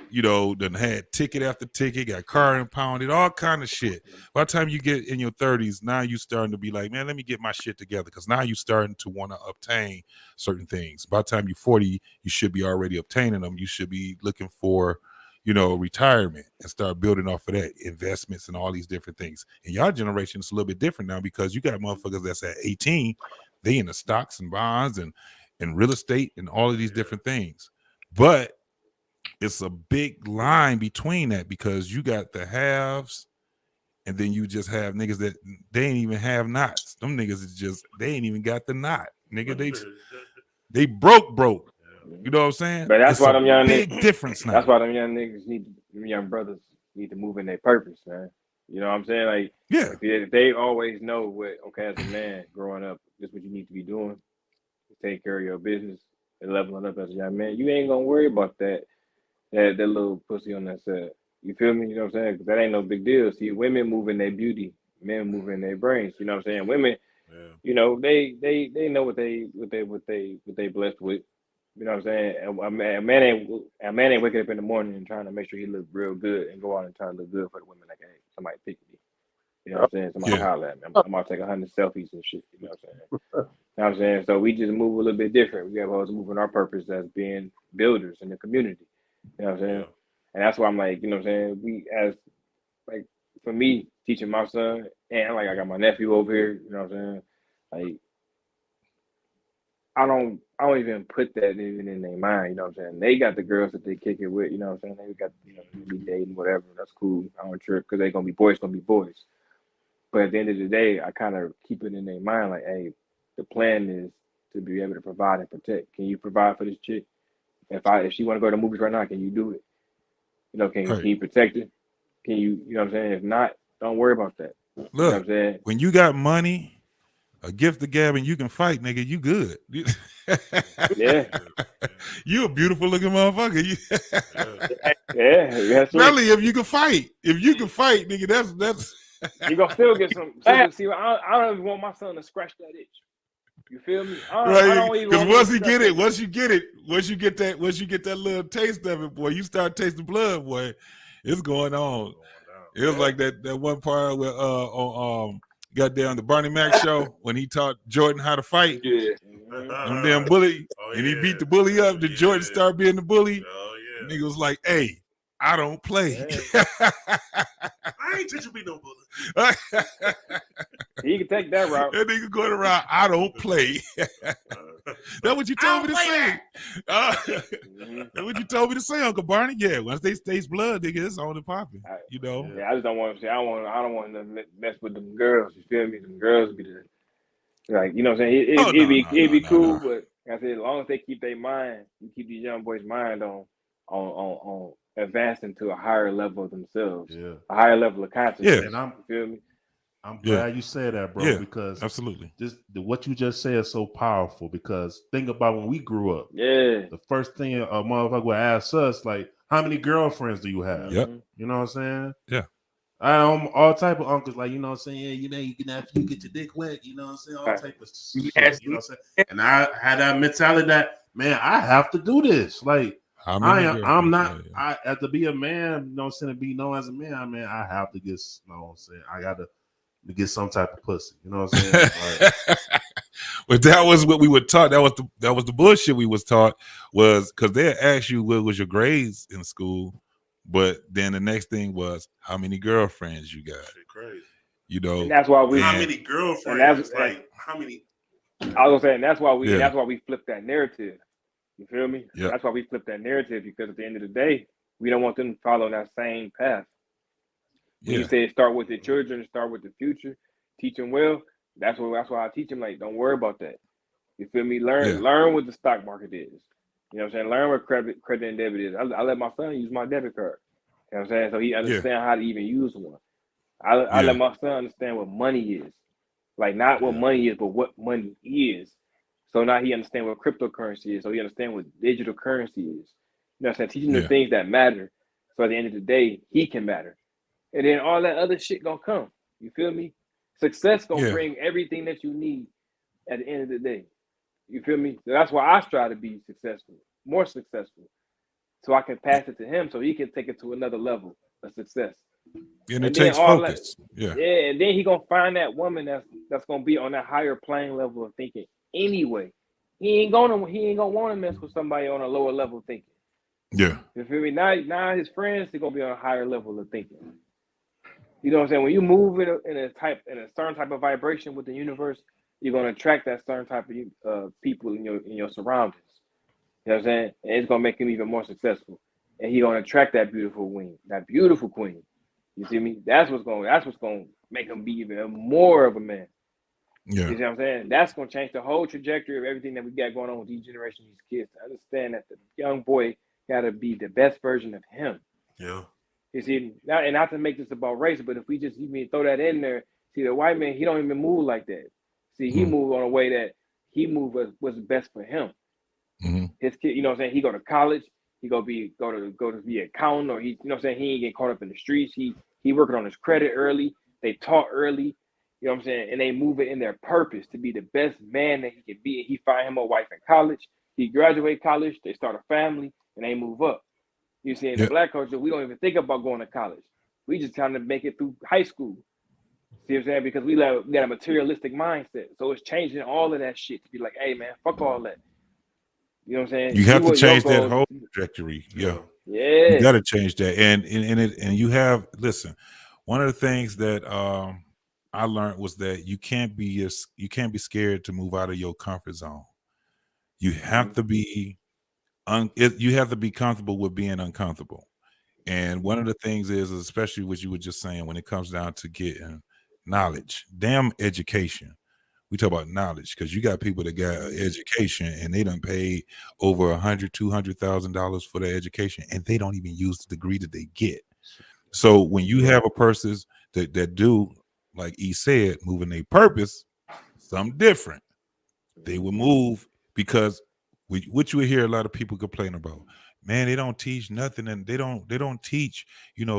had ticket after ticket, got car impounded, all kind of shit. By the time you get in your 30s, now you starting to be like, man, let me get my shit together. Because now you starting to want to obtain certain things. By the time you're 40, you should be already obtaining them. You should be looking for, retirement and start building off of that, investments and all these different things. In your generation, it's a little bit different now because you got motherfuckers that's at 18, they in the stocks and bonds and real estate and all of these different things. But it's a big line between that because you got the haves and then you just have niggas that they ain't even have knots. Them niggas is just, they ain't even got the knot. Nigga, they broke. You know what I'm saying? But that's why them young big niggas, difference now. That's why them young brothers need to move in their purpose, man. You know what I'm saying? Like, yeah, if they always know as a man growing up, this is what you need to be doing. Take care of your business and leveling up as a young man. You ain't gonna worry about that little pussy on that side. You feel me? You know what I'm saying? Because that ain't no big deal. See, women move in their beauty, men move in their brains. You know what I'm saying? Women, they know what they blessed with. You know what I'm saying? A man ain't waking up in the morning and trying to make sure he look real good and go out and try to look good for the women. Like, hey, somebody pick me. You know what I'm saying? Somebody holler at me. I'm about to take 100 selfies and shit. You know what I'm saying? You know what I'm saying? So we just move a little bit different. We have always moving our purpose as being builders in the community. You know what I'm saying? And that's why I'm like, you know what I'm saying? For me, teaching my son, and like I got my nephew over here, you know what I'm saying? Like, I don't even put that even in their mind, you know what I'm saying? They got the girls that they kick it with, you know what I'm saying? They got, they be dating, whatever. That's cool. I don't trip because they're going to be boys, But at the end of the day, I kind of keep it in their mind like, hey, the plan is to be able to provide and protect. Can you provide for this chick? If she want to go to the movies right now, can you do it? Can you protect it? Can you know what I'm saying? If not, don't worry about that. Look, you know what I'm saying? When you got money, a gift to gab, and you can fight, nigga, you good. Yeah. You a beautiful looking motherfucker. Yeah. Really, if you can fight. Nigga, that's you gonna still get some. See, I don't even want my son to scratch that itch. You feel me? Right. Because once you get that little taste of it, boy, you start tasting blood, boy. It's going on. It was like that one part where got down the Barney Mac show when he taught Jordan how to fight. Yeah. And then bully, and he beat the bully up. Then Jordan started being the bully. Nigga was like, "Hey, I don't play." I ain't teach you be no bully. He can take that route. That nigga going around, I don't play. That's what you told me to say. That's what you told me to say, Uncle Barney. Yeah, once they taste blood, nigga, it's on and popping. You know. Yeah, I just don't want to say. I don't want to mess with them girls. You feel me? Them girls be the, like, you know what I'm saying? It'd be cool, but Like I said, as long as they keep their mind, you keep these young boys' mind on advancing to a higher level of themselves, Yeah. a higher level of consciousness. And I'm You feel me? glad you said that, bro, Yeah, because absolutely. what you just said is so powerful. Because think about when we grew up. Yeah. The first thing a motherfucker would ask us, like, how many girlfriends do you have? Yep. You know what I'm saying? Yeah. All type of uncles, like, you know what I'm saying? Yeah, you can have you get your dick wet, you know what I'm saying? All type of shit, you know what I'm saying? And I had that mentality that, man, I have to do this. Like, I'm not, I have to be a man, you know what I'm saying? To be known as a man, I have to get, you know what I'm saying? I got to get some type of pussy, you know what I'm saying? Like, but that was what we were taught. That was the bullshit we was taught, was because they asked you what was your grades in school, but then the next thing was how many girlfriends you got. shit crazy. You know, And that's why we. How many girlfriends? Like, how many? I was saying that's why we flip that narrative. You feel me? Yeah. That's why we flip that narrative, because at the end of the day, we don't want them to follow that same path. When you say start with the children, start with the future, teach them well. That's why I teach them, like, don't worry about that. You feel me? Learn what the stock market is. You know what I'm saying? Learn what credit and debit is. I let my son use my debit card. You know what I'm saying? So he understand how to even use one. I let my son understand what money is. Like, not what money is, but what money is. So now he understand what cryptocurrency is. So he understand what digital currency is. You know what I'm saying? Teaching the things that matter. So at the end of the day, he can matter. And then all that other shit gonna come. You feel me? Success gonna bring everything that you need at the end of the day. You feel me? So that's why I strive to be successful, more successful, so I can pass it to him, so he can take it to another level of success. And it takes focus. And then he gonna find that woman that's gonna be on that higher plane level of thinking anyway. He ain't gonna want to mess with somebody on a lower level of thinking. Yeah. You feel me? Now his friends, they're gonna be on a higher level of thinking. You know what I'm saying? When you move in a certain type of vibration with the universe, you're gonna attract that certain type of people in your surroundings. You know what I'm saying? And it's gonna make him even more successful. And he's gonna attract that beautiful queen. You see me? That's what's gonna make him be even more of a man. Yeah. You see what I'm saying? That's gonna change the whole trajectory of everything that we got going on with these generation, these kids. To understand that the young boy gotta be the best version of him. Yeah. You see, and not to make this about race, but if we just even throw that in there, see, the white man, he don't even move like that. See, he move on a way that he move was best for him. His kid, you know what I'm saying? He go to college, he go to be accountant, or he, you know what I'm saying? He ain't get caught up in the streets. He working on his credit early. They taught early, you know what I'm saying? And they move it in their purpose to be the best man that he can be. And he find him a wife in college. He graduate college. They start a family, and they move up. You see, in the black culture, we don't even think about going to college. We just trying to make it through high school. See what I'm saying? Because we got a materialistic mindset. So it's changing all of that shit to be like, hey, man, fuck all that. You know what I'm saying? You have to change that whole trajectory. Yeah. You got to change that. And you have, listen, one of the things that I learned was that you can't be scared to move out of your comfort zone. You have to be you have to be comfortable with being uncomfortable. And one of the things is, especially what you were just saying, when it comes down to getting knowledge, damn education. We talk about knowledge because you got people that got education and they done paid over $100,000-$200,000 for their education, and they don't even use the degree that they get. So when you have a person that do, like E said, moving their purpose, something different, they will move because what you hear a lot of people complain about. Man, they don't teach nothing, and they don't teach,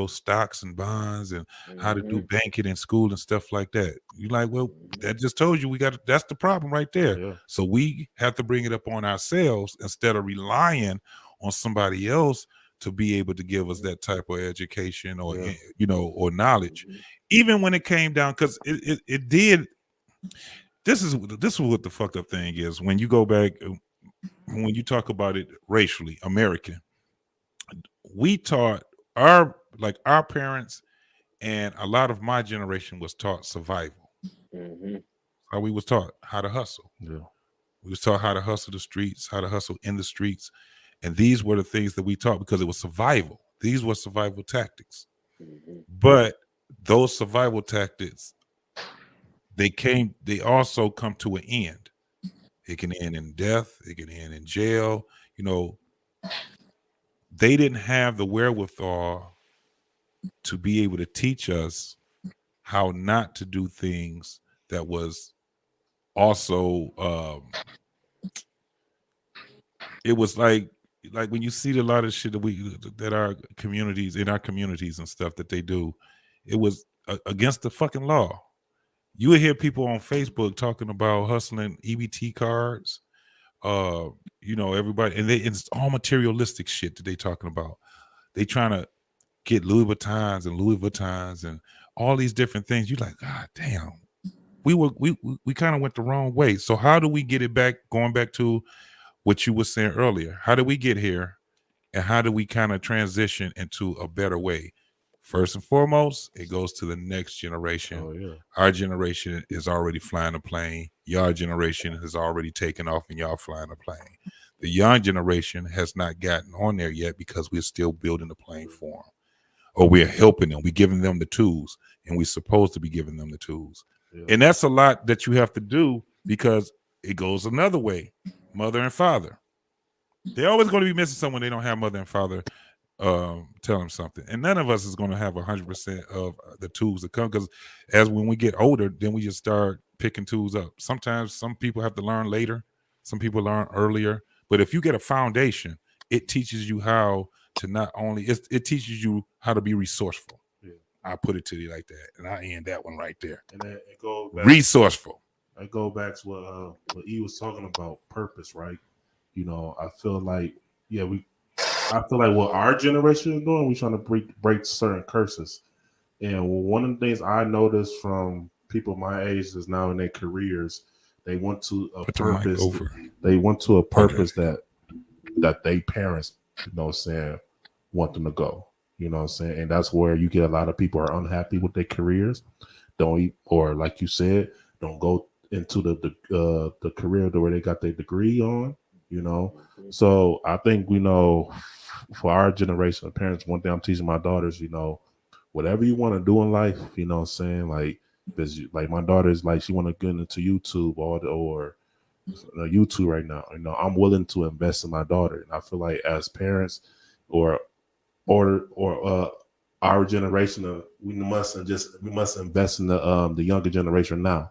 stocks and bonds and how to do banking in school and stuff like that. You're like, well, that just told you that's the problem right there. Yeah. So we have to bring it up on ourselves instead of relying on somebody else to be able to give us that type of education or or knowledge. Even when it came down, because it did. This is what the fucked up thing is when you go back. When you talk about it racially, American, we taught our parents and a lot of my generation was taught survival. How we was taught how to hustle. Yeah. We was taught how to hustle the streets, how to hustle in the streets. And these were the things that we taught because it was survival. These were survival tactics. But those survival tactics, they also come to an end. It can end in death. It can end in jail. You know, they didn't have the wherewithal to be able to teach us how not to do things that was also it was like when you see a lot of shit that our communities and stuff that they do, it was against the fucking law. You would hear people on Facebook talking about hustling EBT cards, you know, everybody, and it's all materialistic shit that they talking about. They trying to get Louis Vuittons and all these different things. You like, God damn, we kind of went the wrong way. So how do we get it back? Going back to what you were saying earlier, how do we get here, and how do we kind of transition into a better way? First and foremost, it goes to the next generation. Oh yeah. Our generation is already flying a plane. Your generation has already taken off, and y'all flying a plane. The young generation has not gotten on there yet because we're still building the plane for them, or we're helping them. We're giving them the tools, and we're supposed to be giving them the tools. Yeah. And that's a lot that you have to do, because it goes another way. Mother and father. They're always going to be missing someone they don't have mother and father tell them something. And none of us is going to have 100% of the tools that come, because as when we get older, then we just start picking tools up. Sometimes some people have to learn later. Some people learn earlier. But if you get a foundation, it teaches you how to not only, it teaches you how to be resourceful. Yeah. I put it to you like that. And I end that one right there. And then it goes back, Resourceful. I go back to what E was talking about, purpose, right? You know, I feel like, I feel like what our generation is doing, we're trying to break certain curses. And one of the things I noticed from people my age is now in their careers, they want to a purpose. They want to a purpose that they parents, you know what I'm saying, want them to go. You know what I'm saying? And that's where you get a lot of people are unhappy with their careers. Or like you said, don't go into the career where they got their degree on, you know. So I think, you know, for our generation of parents, one thing I'm teaching my daughters, you know, whatever you want to do in life, you know what I'm saying? Like my daughter's like, she want to get into YouTube or YouTube right now. You know, I'm willing to invest in my daughter. And I feel like as parents or our generation, we must invest in the younger generation now.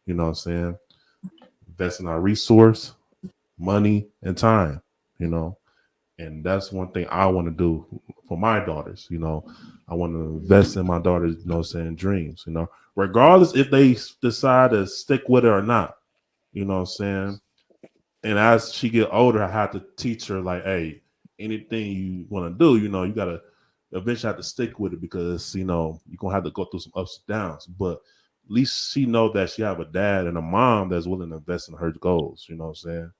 You know what I'm saying? Invest in our resource, money, and time, you know. And that's one thing I want to do for my daughters, you know. I want to invest in my daughters, you know what I'm saying, dreams, you know, regardless if they decide to stick with it or not, you know what I'm saying. And as she get older, I have to teach her, like, hey, anything you want to do, you know, you got to eventually have to stick with it, because, you know, you're going to have to go through some ups and downs. But at least she know that she have a dad and a mom that's willing to invest in her goals, you know what I'm saying?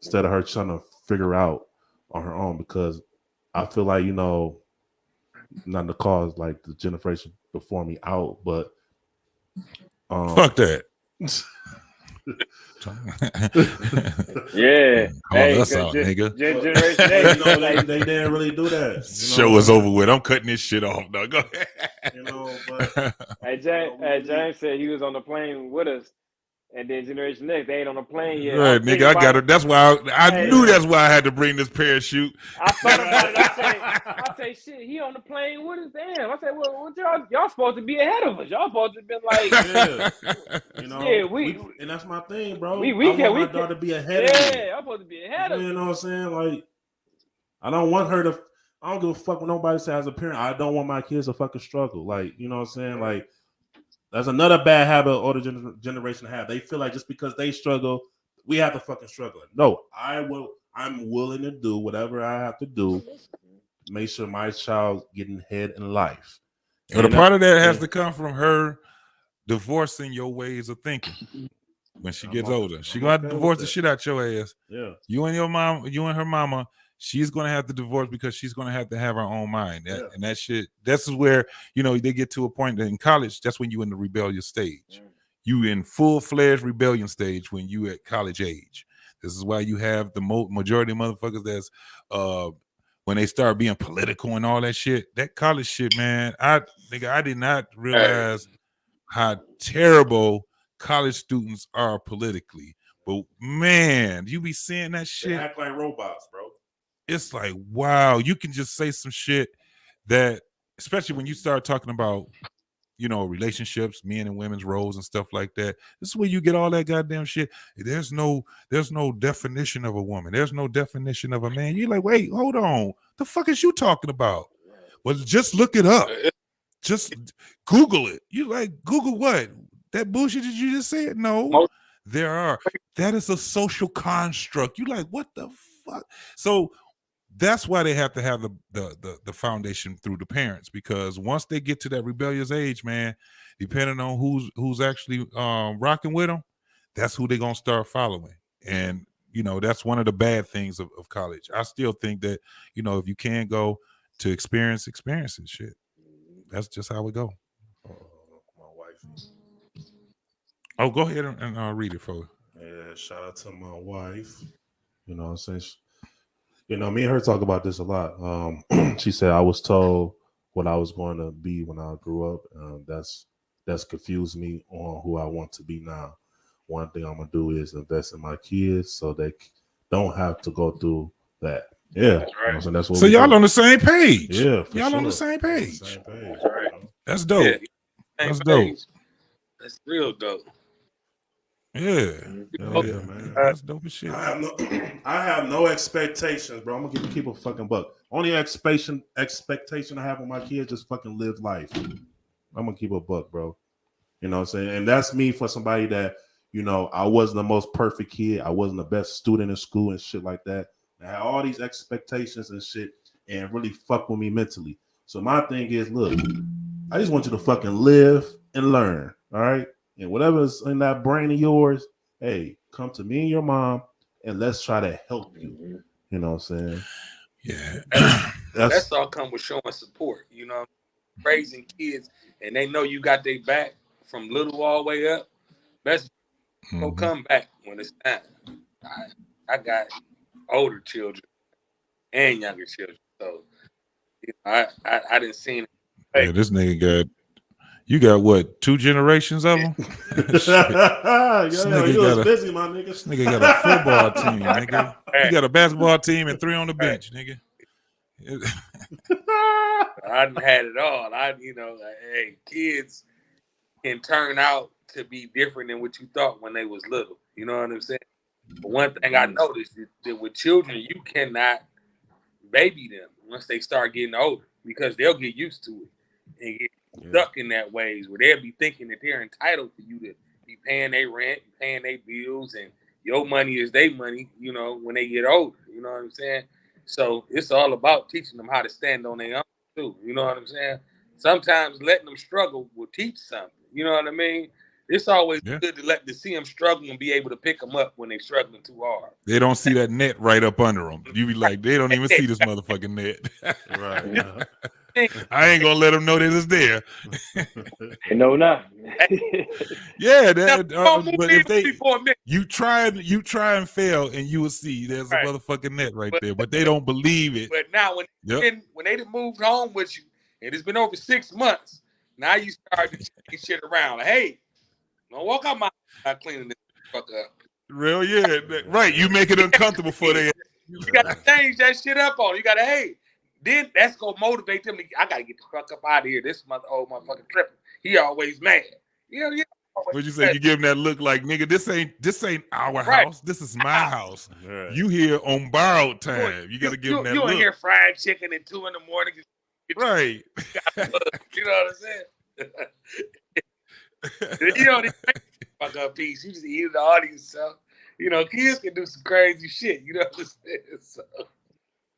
Instead of her trying to figure out on her own, because I feel like, you know, not to cause like the generation before me out, but fuck that. Yeah. Call us out, nigga. Generation they didn't really do that. Show is over with. I'm cutting this shit off now. Go ahead. You know, but Hey, James said he was on the plane with us, and then Generation Next, they ain't on the plane yet. Right, nigga, I got it. That's why I knew that's why I had to bring this parachute. I thought about it. I say, shit, he on the plane with us. Damn. I said, well, what y'all supposed to be ahead of us. Y'all supposed to have been like, you know, yeah, we and that's my thing, bro. We I want my daughter to be ahead of me. Yeah, I'm supposed to be ahead of me. You know what I'm saying? Like, I don't want her to. I don't give a fuck what nobody says as a parent. I don't want my kids to fucking struggle. Like, you know what I'm saying? Like, that's another bad habit older generation have. They feel like just because they struggle, we have to fucking struggle. No, I'm willing to do whatever I have to do to make sure my child's getting ahead in life. But a part of that has to come from her divorcing your ways of thinking. When she gets older, she's gonna have to divorce the shit out your ass. Yeah, you and her mama. She's gonna have to divorce, because she's gonna have to have her own mind. And that shit. This is where, you know, they get to a point that in college. That's when you in the rebellious stage. You in full-fledged rebellion stage when you at college age. This is why you have the majority of motherfuckers that's when they start being political and all that shit. That college shit, man. I did not realize how terrible college students are politically. But man, you be seeing that They shit. act like robots, bro. It's like, wow, you can just say some shit that, especially when you start talking about, you know, relationships, men and women's roles and stuff like that. This is where you get all that goddamn shit. There's no definition of a woman. There's no definition of a man. You're like, wait, hold on. The fuck is you talking about? Well, just look it up. Just Google it. You like, Google what? That bullshit that you just said? No, there are. That is a social construct. You like, what the fuck? So that's why they have to have the foundation through the parents, because once they get to that rebellious age, man, depending on who's actually rocking with them, that's who they're gonna start following. And you know, that's one of the bad things of college. I still think that, you know, if you can go to experience and shit, that's just how it go. My wife. Oh, go ahead and read it for you. Yeah, shout out to my wife. You know what I'm saying? You know, me and her talk about this a lot. She said I was told what I was going to be when I grew up. That's confused me on who I want to be now. One thing I'm gonna do is invest in my kids so they don't have to go through that. Yeah, That's right. You know, so that's what. So y'all do. on the same page. Yeah, for y'all sure. on the same page. Same page. Right. That's dope. Yeah. That's Same dope. page. That's real dope. Yeah. Yeah, man. That's dope as shit. I have no expectations, bro. I'm gonna keep a fucking buck. Only expectation I have with my kids, just fucking live life. I'm gonna keep a buck, bro. You know what I'm saying? And that's me for somebody that, you know, I wasn't the most perfect kid. I wasn't the best student in school and shit like that. I had all these expectations and shit and really fuck with me mentally. So my thing is, look, I just want you to fucking live and learn, all right? And whatever's in that brain of yours, hey, come to me and your mom and let's try to help you. You know what I'm saying? Yeah. That's all come with showing support, you know, raising kids, and they know you got their back from little all the way up. Best go come back when it's time. I got older children and younger children, so you know, I didn't see it. Yeah, this nigga you got what, 2 generations of them? Yeah, you was busy, my nigga. This nigga got a football team, nigga. He got a basketball team and 3 on the bench, nigga. I done had it all. Hey, kids can turn out to be different than what you thought when they was little. You know what I'm saying? But one thing I noticed is that with children, you cannot baby them once they start getting older, because they'll get used to it and get stuck in that ways where they'll be thinking that they're entitled for you to be paying their rent, paying their bills, and your money is their money, you know, when they get older. You know what I'm saying? So it's all about teaching them how to stand on their own too. You know what I'm saying? Sometimes letting them struggle will teach something. You know what I mean? It's always good to see them struggle and be able to pick them up when they're struggling too hard. They don't see that net right up under them. You be like, they don't even see this motherfucking net. Right. I ain't gonna let them know that it's there. No, not. Yeah, but if you try and fail, and you will see there's a motherfucking net right there. But they don't believe it. But now when they done moved home with you, and it's been over 6 months, now you start to change shit around. Like, hey, don't walk out my house cleaning this fuck up. Real, yeah, right. You make it uncomfortable for them. You got to change that shit up on. You got to, then that's gonna motivate them. I gotta get the fuck up out of here. This old motherfucking tripping. He always mad. Yeah. What'd you say? You give him that look like, nigga, this ain't our house. This is my house. Right. You here on borrowed time. You gotta give him that look. You in here fried chicken at 2 a.m. Right. You know what I'm saying? You don't even fuck up piece. You just eat it all to yourself. You know, kids can do some crazy shit. You know what I'm saying? So.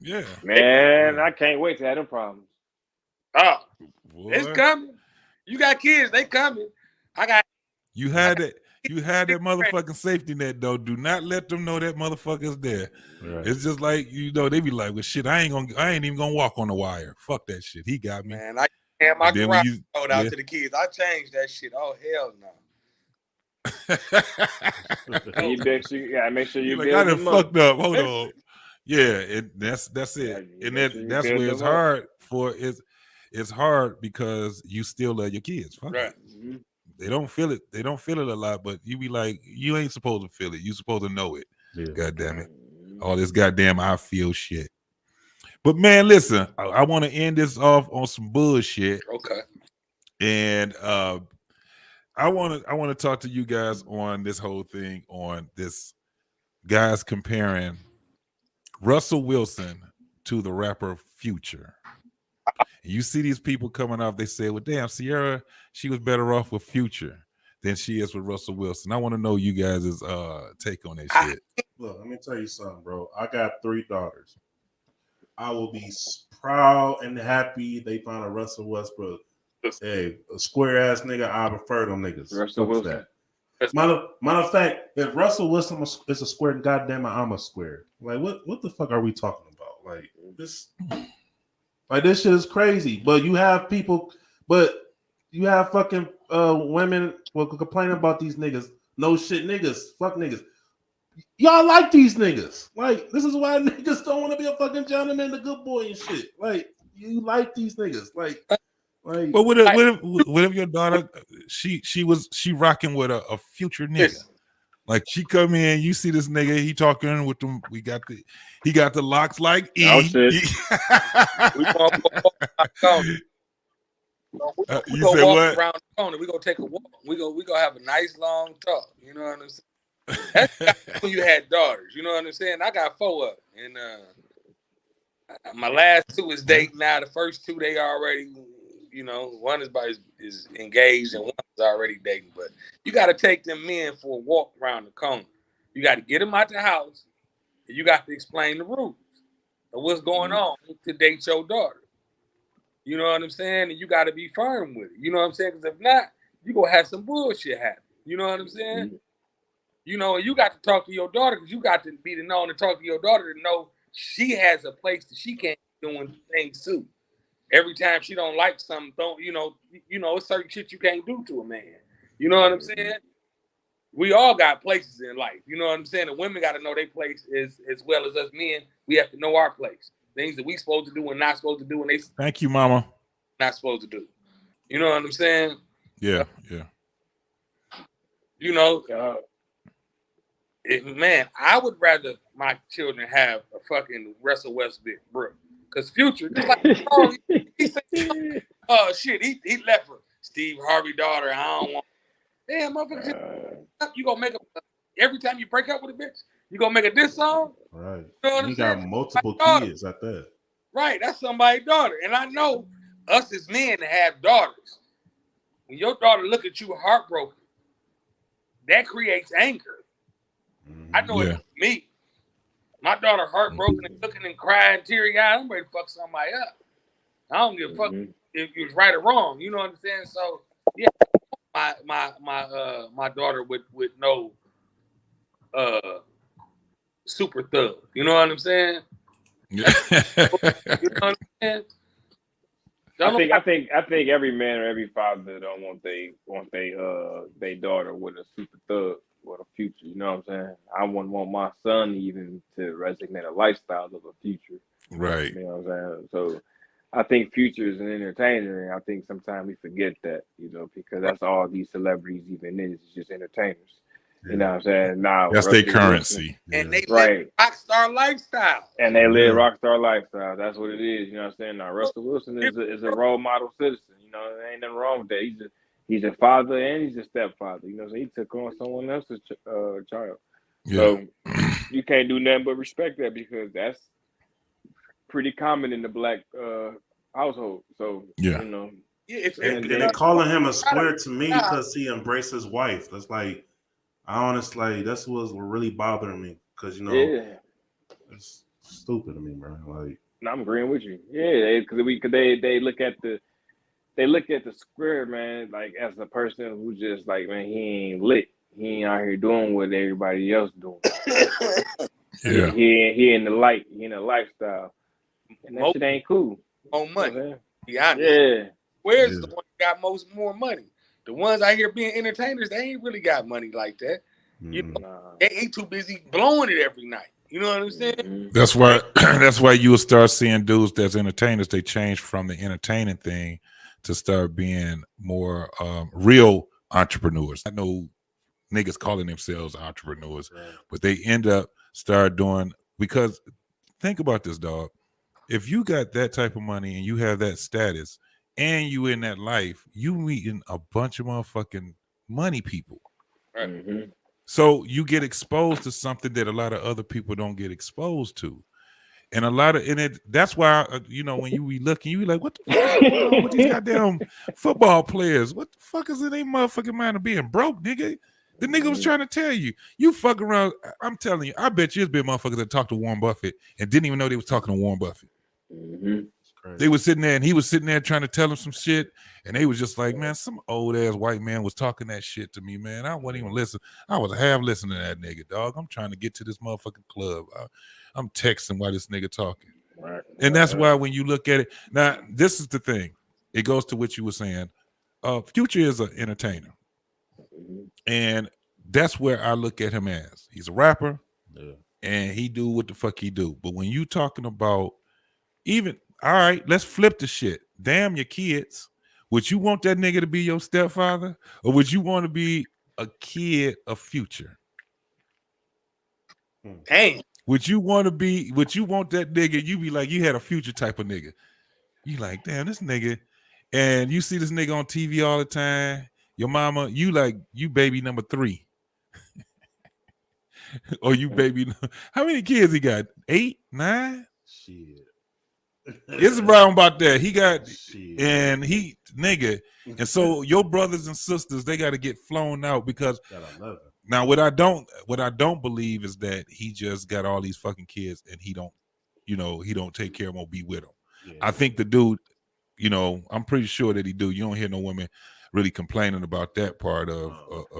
Yeah. Man, I can't wait to have them problems. Oh, it's coming. You got kids, they coming. You had that motherfucking safety net though. Do not let them know that motherfucker's there. Right. It's just like, you know, they be like, well, shit, I ain't even gonna walk on the wire. Fuck that shit. He got me. Man, I had my garage sold out to the kids. I changed that shit. Oh hell no. You make sure you like, I done fucked up. Hold on. Yeah, that's it. And that's where it's hard for it's hard because you still love your kids. Fuck right. It. They don't feel it. They don't feel it a lot, but you be like, you ain't supposed to feel it. You supposed to know it. Yeah. God damn it. All this goddamn I feel shit. But man, listen, I want to end this off on some bullshit. Okay. And I want to talk to you guys on this whole thing, on this guys comparing Russell Wilson to the rapper Future. And you see these people coming off, they say, well, damn, Sierra, she was better off with Future than she is with Russell Wilson. I want to know you guys' take on that shit. Look, let me tell you something, bro. I got 3 daughters. I will be proud and happy they found a Russell Westbrook. Hey, a square ass nigga, I prefer them niggas. Russell Wilson. Matter of fact, if Russell Wilson is a square, goddamn, I'm a square. Like, what the fuck are we talking about? Like this shit is crazy. But you have people, you have fucking women will complain about these niggas. No shit, niggas, fuck niggas. Y'all like these niggas. Like, this is why niggas don't want to be a fucking gentleman, the good boy and shit. Like, you like these niggas. Like. But what if your daughter she rocking with a Future nigga? Like, she come in, you see this nigga, he talking with them. He got the locks like E. Oh, shit. We gonna walk around the corner. We gonna take a walk. We gonna have a nice long talk. You know what I'm saying? That's when you had daughters. You know what I'm saying? I got 4 of them, and my last 2 is dating now. The first 2 they already. You know, one is engaged and one is already dating. But you got to take them men for a walk around the corner. You got to get them out the house, and you got to explain the rules of what's going on to date your daughter. You know what I'm saying? And you got to be firm with it. You know what I'm saying? Because if not, you going to have some bullshit happen. You know what I'm saying? Mm-hmm. You know, you got to talk to your daughter because you got to be the known to talk to your daughter to know she has a place that she can't be doing things too. Every time she don't like something, it's certain shit you can't do to a man. You know what I'm saying? We all got places in life. You know what I'm saying? The women got to know their place as well as us men. We have to know our place. Things that we supposed to do and not supposed to do, and they thank you, mama. Not supposed to do. You know what I'm saying? Yeah. You know, man, I would rather my children have a fucking Russell Westbrook. Because Future, just like he said, oh shit, he left her. Steve Harvey daughter, I don't want. Damn, motherfucker, you gonna make every time you break up with a bitch, you gonna make a diss song? Right. You know what I'm got saying? multiple kids at that. Right, that's somebody's daughter. And I know us as men that have daughters, when your daughter look at you heartbroken, that creates anger. I know it's me. My daughter heartbroken and looking and crying, teary-eyed. I'm ready to fuck somebody up. I don't give a fuck if it was right or wrong. You know what I'm saying? So yeah, my daughter with no super thug. You know what I'm saying? Yeah. You know what I'm saying? I think every man or every father don't want they daughter with a super thug. What a future, you know what I'm saying? I wouldn't want my son even to resonate a lifestyle of a future. Right. You know what I'm saying? So I think Future is an entertainer, and I think sometimes we forget that, you know, because that's all these celebrities even is just entertainers. You know what I'm saying? Now that's their currency. And they live rockstar lifestyle. And they live rockstar lifestyle. That's what it is. You know what I'm saying? Now Russell Wilson is a role model citizen. You know, there ain't nothing wrong with that. He's a father and he's a stepfather. You know, so he took on someone else's child. Yeah. So you can't do nothing but respect that because that's pretty common in the black household. So you know, and calling him a square to me because he embraced his wife. That's like, I honestly, that's what's really bothering me because you know, it's stupid to me, bro. Like, I'm agreeing with you. Yeah, because they look at the square, man, like as a person who just like, man, he ain't lit. He ain't out here doing what everybody else doing. Yeah. He in the light. He in the lifestyle. And that shit ain't cool. More money. You know be honest. Yeah. Where's the one that got more money? The ones out here being entertainers, they ain't really got money like that. You know, they ain't too busy blowing it every night. You know what I'm saying? That's why you will start seeing dudes that's entertainers. They change from the entertaining thing to start being more real entrepreneurs. I know niggas calling themselves entrepreneurs, but they end up start doing, because think about this, dog. If you got that type of money and you have that status and you in that life, you meeting a bunch of motherfucking money people. Mm-hmm. So you get exposed to something that a lot of other people don't get exposed to. And a lot of, and it, that's why, you know, when you be looking, you be like, what the fuck is going on with these goddamn football players? What the fuck is in their motherfucking mind of being broke, nigga? The nigga was trying to tell you, you fuck around. I'm telling you, I bet you it's been motherfuckers that talked to Warren Buffett and didn't even know they was talking to Warren Buffett. Mm-hmm. They was sitting there and he was sitting there trying to tell them some shit. And they was just like, man, some old ass white man was talking that shit to me, man. I wasn't even listening. I was half listening to that nigga, dog. I'm trying to get to this motherfucking club. I'm texting while this nigga talking. Right. And that's why when you look at it, now this is the thing. It goes to what you were saying. Future is an entertainer. And that's where I look at him as. He's a rapper, and he do what the fuck he do. But when you talking about even, all right, let's flip the shit. Damn your kids. Would you want that nigga to be your stepfather? Or would you want to be a kid of Future? Damn. Would you want that nigga, you be like, you had a Future type of nigga. You like, damn, this nigga, and you see this nigga on TV all the time. Your mama, you like, you baby number 3. Or you baby, how many kids he got? 8, 9? Shit. It's around about that. He got, Shit. and he, nigga, and so your brothers and sisters, they got to get flown out because now what I don't believe is that he just got all these fucking kids and he don't, you know, he don't take care of them or be with them. Yeah. I think the dude, you know, I'm pretty sure that he do. You don't hear no women really complaining about that part of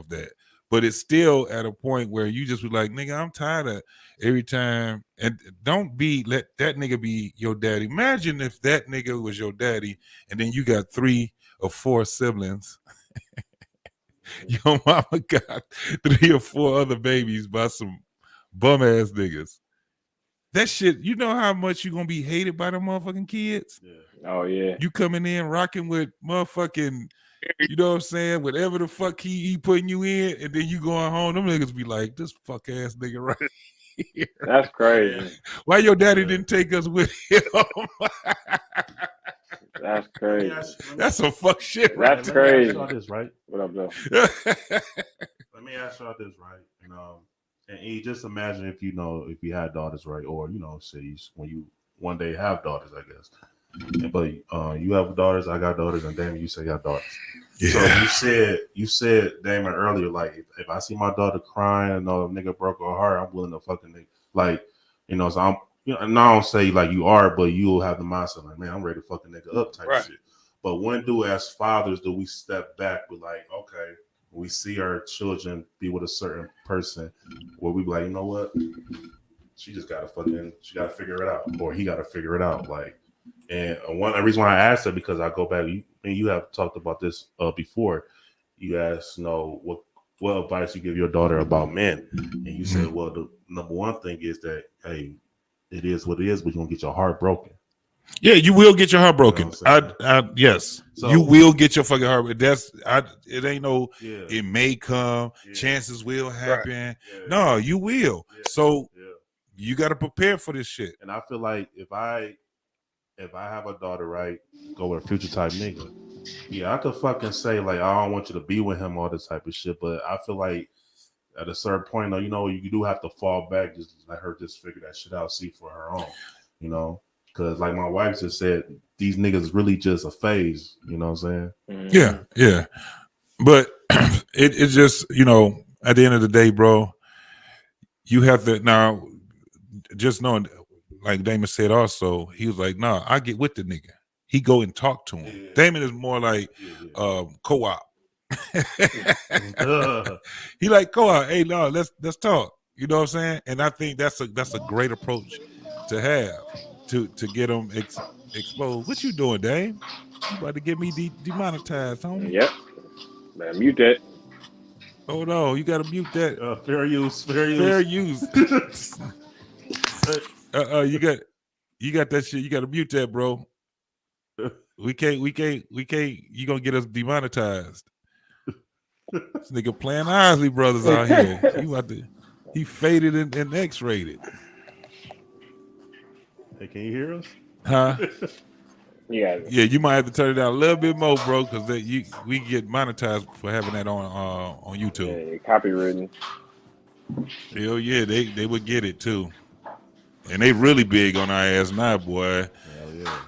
that. But it's still at a point where you just be like, nigga, I'm tired of every time. And don't let that nigga be your daddy. Imagine if that nigga was your daddy and then you got 3 or 4 siblings. Your mama got 3 or 4 other babies by some bum ass niggas. That shit, you know how much you're gonna be hated by the motherfucking kids? Yeah. Oh yeah. You coming in rocking with motherfucking, you know what I'm saying, whatever the fuck he putting you in, and then you going home, them niggas be like, this fuck ass nigga right here. That's crazy. Why your daddy didn't take us with him? That's crazy. That's some fuck shit. That's crazy. Let me ask y'all this, right? What up, though? Let me ask y'all this, right? And you just imagine if you had daughters, right? Or say when you one day have daughters, I guess. But you have daughters, I got daughters, and Damon, you say you got daughters. Yeah. So you said Damon earlier, like if I see my daughter crying, or a nigga broke her heart, I'm willing to fucking like, so I'm, and I don't say like you are, but you'll have the mindset like, man, I'm ready to fucking nigga up type shit. But when as fathers do we step back with like, okay, we see our children be with a certain person where we be like, you know what? She gotta figure it out, or he gotta figure it out, like. And one reason why I asked that because I go back, you have talked about this before. You asked, what advice you give your daughter about men, and you said, well, the number one thing is that, hey, it is what it is, but you're gonna get your heart broken. Yeah, you will get your heart broken. Yes, so, you will get your fucking heart. It ain't no. Yeah. It may come. Yeah. Chances will happen. Right. Yeah. No, you will. Yeah. So you got to prepare for this shit. And I feel like if I have a daughter, right, go with a Future type nigga, yeah, I could fucking say like I don't want you to be with him, all this type of shit. But I feel like at a certain point, though, you do have to fall back, just let her just figure that shit out, see for her own, because like my wife just said, these niggas really just a phase. You know what I'm saying? Yeah. But it's just at the end of the day, bro, you have to now just knowing. Like Damon said also, he was like, nah, I get with the nigga. He go and talk to him. Yeah. Damon is more like co-op. He like co-op. Hey, no, let's talk. You know what I'm saying? And I think that's a great approach to have to get them exposed. What you doing, Dame? You about to get me demonetized, homie? Yep. Man, mute that. Oh no, you gotta mute that. Fair use. You got that shit. You got to mute that, bro. We can't. You gonna get us demonetized. This nigga playing Isley Brothers out here. He faded and X-rated. Hey, can you hear us? Huh? Yeah. Yeah, you might have to turn it down a little bit more, bro, because we get monetized for having that on YouTube. Yeah, copywritten. Hell yeah, they would get it too. And they really big on our ass now, boy. Hell yeah.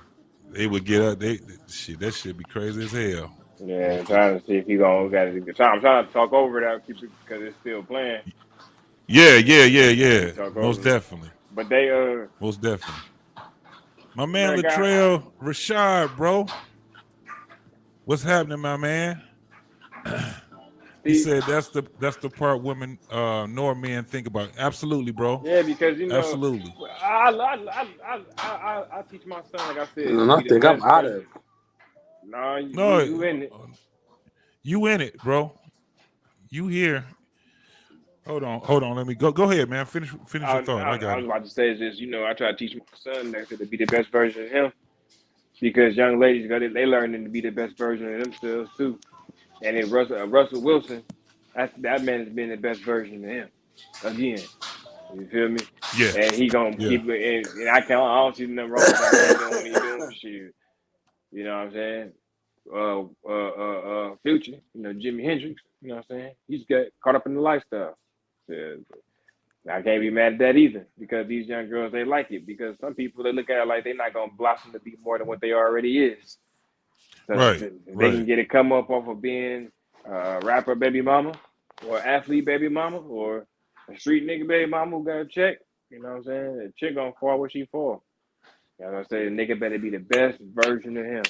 They would get up. That shit be crazy as hell. Yeah, trying to see if he gonna got it. I'm trying to talk over that because it's still playing. Yeah. Talk Most over it. definitely. But they Most definitely. My man that guy- Latrell Rashad, bro. What's happening, my man? He said that's the part women nor men think about. Absolutely, bro. Yeah, because you know, absolutely. I teach my son, like I said. And I think I'm out of it. No, you in it. You in it, bro. You here. Hold on. Let me go. Go ahead, man. Finish your thought. I got I was about to say is just, I try to teach my son that to be the best version of him. Because young ladies, they learning to be the best version of themselves too. And then Russell Wilson, that man has been the best version of him. Again. You feel me? Yeah. And he gonna keep it, and I don't see nothing wrong with that doing what he's doing. Shit. You know what I'm saying? Future, Jimi Hendrix, you know what I'm saying? He's got caught up in the lifestyle. So, I can't be mad at that either, because these young girls, they like it, because some people, they look at it like they're not gonna blossom to be more than what they already is. So right. They can get it come up off of being a rapper baby mama, or athlete baby mama, or a street nigga baby mama who got a check. You know what I'm saying? The chick gonna fall where she fall. You know what I'm saying? The nigga better be the best version of him.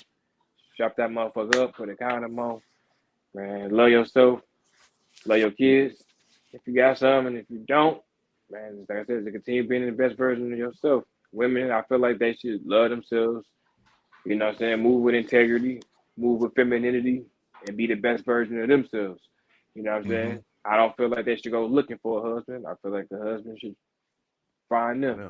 Shop that motherfucker up, put a condom on. Man, love yourself. Love your kids. If you got some, and if you don't, man, like I said, to continue being the best version of yourself. Women, I feel like they should love themselves. You know what I'm saying? Move with integrity, move with femininity, and be the best version of themselves. You know what I'm saying? I don't feel like they should go looking for a husband. I feel like the husband should find them. Yeah.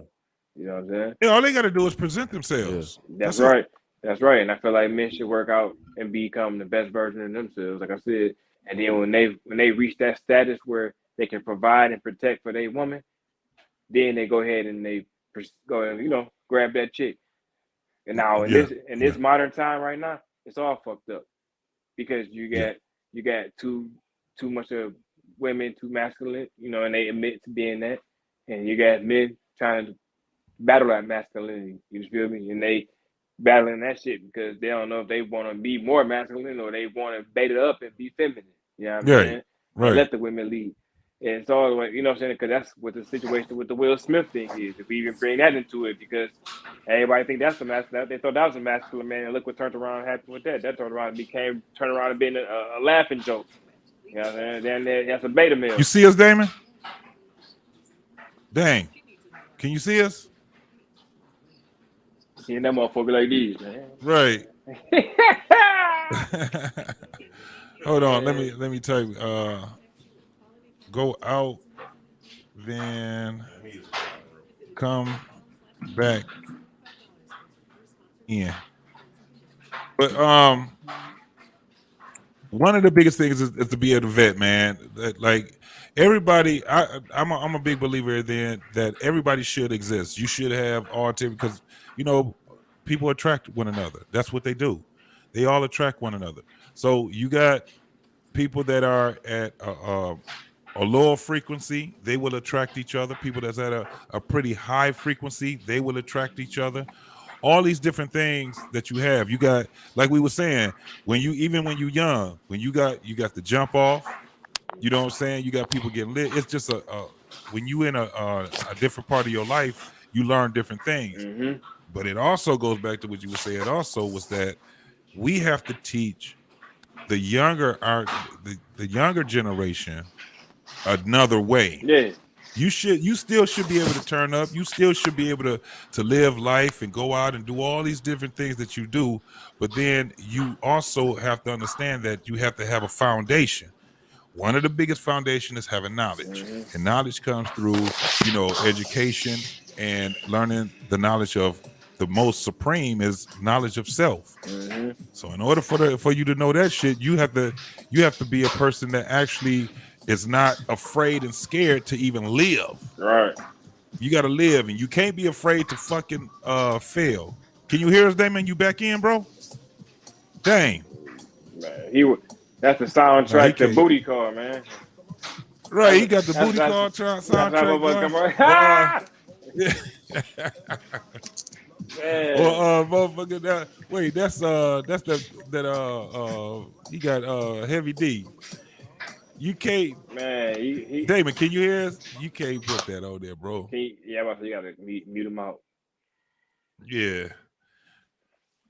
You know what I'm saying? Yeah, all they got to do is present themselves. Yeah. That's right. That's right. And I feel like men should work out and become the best version of themselves, like I said. And then when they reach that status where they can provide and protect for their woman, then they go ahead and they go and grab that chick. And now in this modern time right now, it's all fucked up, because you got too much of women too masculine, and they admit to being that, and you got men trying to battle that masculinity. You feel me? And they battling that shit because they don't know if they want to be more masculine or they want to bait it up and be feminine. You know what I'm saying? Right. And let the women lead. And it's all the way, you know what I'm saying? Because that's what the situation with the Will Smith thing is. If we even bring that into it, because everybody think that's the masculine. They thought that was a masculine man, and look what turned around and happened with that. That turned around and being a laughing joke. You know what I'm saying? Then that's a beta male. You see us, Damon? Dang. Can you see us? Seeing that motherfucker like these, man. Right. Hold on. Let me tell you. Go out, then come back in. But one of the biggest things is to be able to vet, man. Like everybody, I'm a big believer then that everybody should exist. You should have all because people attract one another. That's what they do. They all attract one another. So you got people that are at a lower frequency, they will attract each other. People that's at a pretty high frequency, they will attract each other. All these different things that you have, you got, like we were saying, when you're young, when you got the jump off, you know what I'm saying? You got people getting lit. It's just when you in a different part of your life, you learn different things. Mm-hmm. But it also goes back to what you were saying. Also, was that we have to teach the younger generation another way. Yeah. You still should be able to turn up. You still should be able to live life and go out and do all these different things that you do. But then you also have to understand that you have to have a foundation. One of the biggest foundations is having knowledge. Mm-hmm. And knowledge comes through, education and learning the knowledge of the most supreme is knowledge of self. Mm-hmm. So in order for you to know that shit, you have to be a person that actually is not afraid and scared to even live. Right. You got to live, and you can't be afraid to fucking fail. Can you hear us, Damon? You back in, bro? Dang. Man, that's the soundtrack to Booty Call, man. Right, he got the Booty Call soundtrack going. Yeah. Or motherfucker, he got Heavy D. You can't, man. Damon, can you hear us? You can't put that on there, bro. Yeah, but you gotta mute him out. Yeah,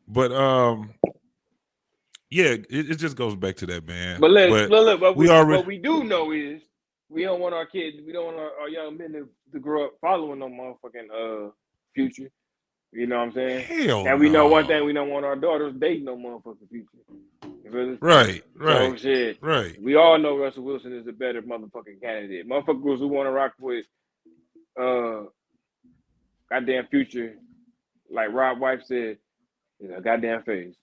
but yeah, it just goes back to that, man. But look, what we do know is we don't want our kids, we don't want our young men to grow up following no motherfucking Future. You know what I'm saying? Hell and we know one thing: we don't want our daughters dating no motherfucking Future. Right. So shit. Right. We all know Russell Wilson is a better motherfucking candidate. Motherfuckers who want to rock with goddamn Future, like Rob Wife said, is a goddamn phase.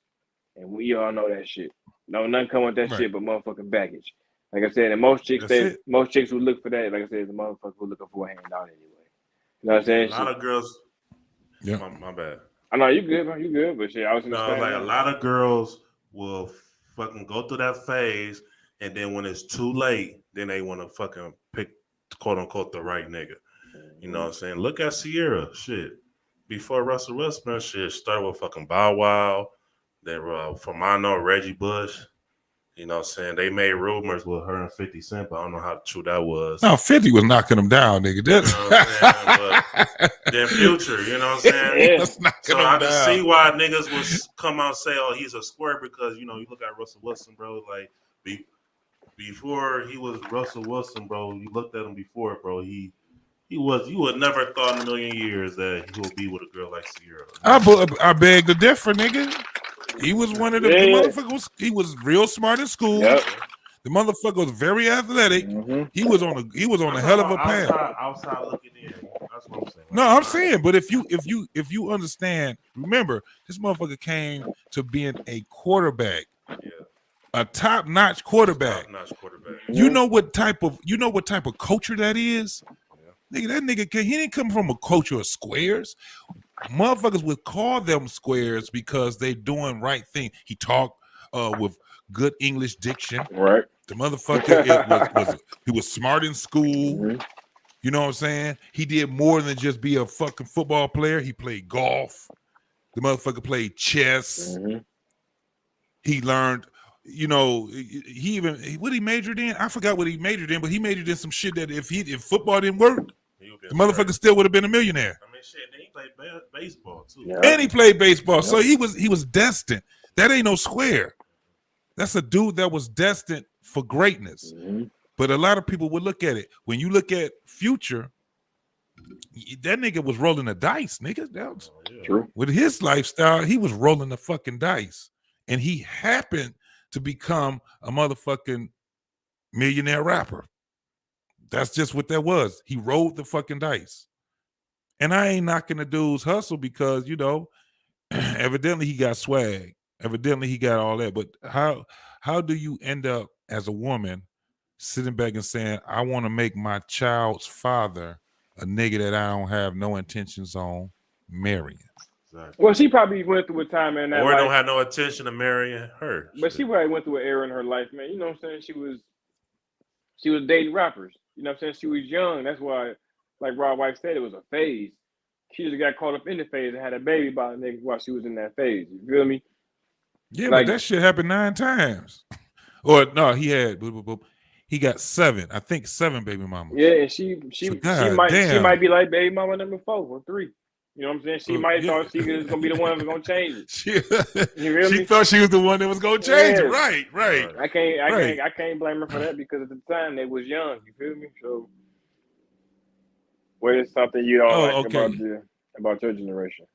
And we all know that shit. No, nothing come with that shit but motherfucking baggage. Like I said, and most chicks who look for that, like I said, is the motherfucker who looking for a handout anyway. You know what I'm saying? A lot of girls. Yeah. My bad. I know you good, man. You good, but shit, I was like a lot of girls will fucking go through that phase, and then when it's too late, then they want to fucking pick quote unquote the right nigga. You know what I'm saying? Look at Sierra, shit. Before Russell Wilson, shit started with fucking Bow Wow. Then from I know Reggie Bush. You know what I'm saying? They made rumors with her and 50 Cent, but I don't know how true that was. No, 50 was knocking them down, nigga. You know what I'm saying? But then Future, you know what I'm saying? Yeah. So I just see why niggas would come out and say, oh, he's a square, because, you know, you look at Russell Wilson, bro, like, before he was Russell Wilson, bro, you looked at him before, bro, he was, you would never thought in a million years that he would be with a girl like Sierra. I beg to differ, nigga. He was one of the motherfuckers. He was real smart in school. Yep. The motherfucker was very athletic. Mm-hmm. He was on a hell of a path. Outside looking in. That's what I'm saying. No, I'm saying, but if you understand, remember, this motherfucker came to being a quarterback. Yeah. A top-notch quarterback. You know what type of culture that is? Yeah. Nigga, that nigga he didn't come from a culture of squares. Motherfuckers would call them squares because they doing right thing. He talked with good English diction. Right. The motherfucker he was smart in school. Mm-hmm. You know what I'm saying? He did more than just be a fucking football player. He played golf. The motherfucker played chess. Mm-hmm. He learned, you know, what he majored in? I forgot what he majored in, but he majored in some shit that if football didn't work, the motherfucker still would have been a millionaire. I mean, shit, he played baseball too. Yeah. And he played baseball. Yep. So he was destined. That ain't no square. That's a dude that was destined for greatness. Mm-hmm. But a lot of people would look at it. When you look at Future, that nigga was rolling the dice, nigga. That was true. With his lifestyle, he was rolling the fucking dice. And he happened to become a motherfucking millionaire rapper. That's just what that was. He rolled the fucking dice. And I ain't knocking the dude's hustle because, you know, evidently he got swag. Evidently he got all that. But how do you end up as a woman sitting back and saying, I want to make my child's father a nigga that I don't have no intentions on marrying? Exactly. Well, she probably went through a time in that life. Or don't have no intention of marrying her. But she probably went through an era in her life, man. You know what I'm saying? She was dating rappers. You know what I'm saying? She was young. That's why, like Rob White said, it was a phase. She just got caught up in the phase and had a baby by a nigga while she was in that phase. You feel me? Yeah, like, but that shit happened 9 times. Or no, he got 7. I think 7 baby mamas. Yeah, and she might be like baby mama number 4 or 3. You know what I'm saying? She might thought she was gonna be the one that was gonna change it. She thought she was the one that was gonna change it. Right. I can't blame her for that because at the time they was young. You feel me? So, what is something you don't like about your generation?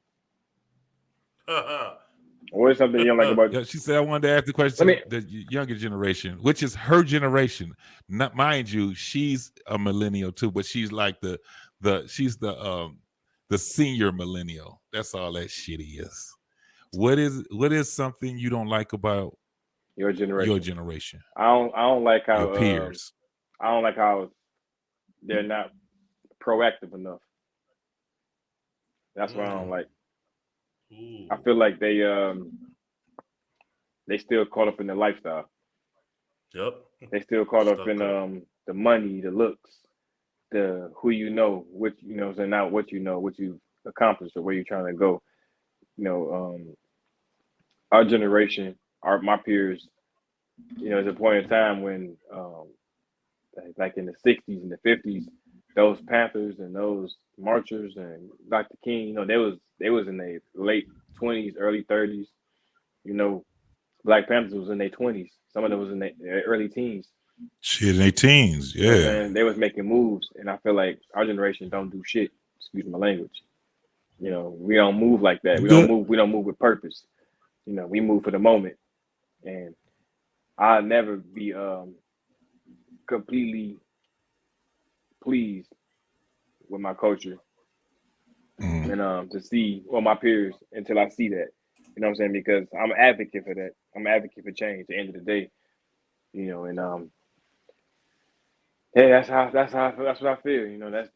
What is something you don't like about? Yeah, she said I wanted to ask the question the younger generation, which is her generation. Not mind you, she's a millennial too, but she's like the the senior millennial. That's all that shit is. What is something you don't like about Your generation. your generation? I don't like how Your peers. I don't like how they're not proactive enough. That's what I don't like. Ooh. I feel like they still caught up in the lifestyle. Yep. They still caught up Stuck in up. the money, the looks, the who you know, what you know, so not what you know, what you've accomplished or where you're trying to go. You know, our generation, my peers, you know, there's a point in time when like in the 60s and the 50s, those Panthers and those marchers and Dr. King, you know, they was in their late 20s, early 30s. You know, Black Panthers was in their 20s. Some of them was in their early teens. Shit in their teens. You know what I'm Yeah. saying? They was making moves, and I feel like our generation don't do shit. Excuse my language. You know, we don't move like that. We don't move. We don't move with purpose. You know, we move for the moment, and I'll never be completely pleased with my culture and to see my peers until I see that. You know what I'm saying? Because I'm an advocate for that. I'm an advocate for change at the end of the day. You know, and yeah, that's what I feel. You know, that's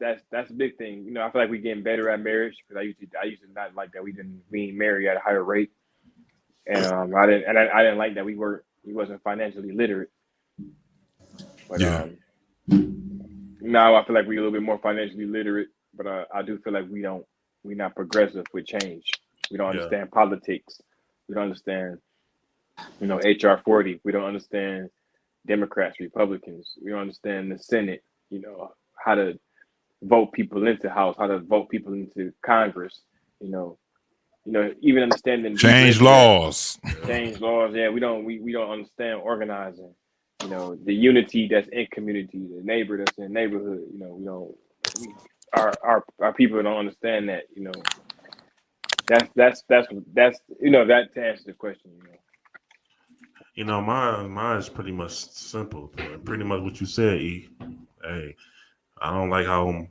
a big thing. You know, I feel like we're getting better at marriage because I used to not like that we didn't marry at a higher rate, and I didn't like that we wasn't financially literate. But Yeah. now I feel like we're a little bit more financially literate, but I do feel like we're not progressive with change. We don't understand politics. We don't understand, you know, HR 40. We don't understand Democrats, Republicans. We don't understand the Senate. You know, how to vote people into House, how to vote people into Congress. You know, even understanding Change laws. Change laws. Yeah, we don't understand organizing. You know, the unity that's in community, the neighbor that's in neighborhood. You know, our people don't understand that. You know, that's you know, that to answer the question. You know. You know, mine is pretty much simple. Pretty much what you said, E. Hey, I don't like how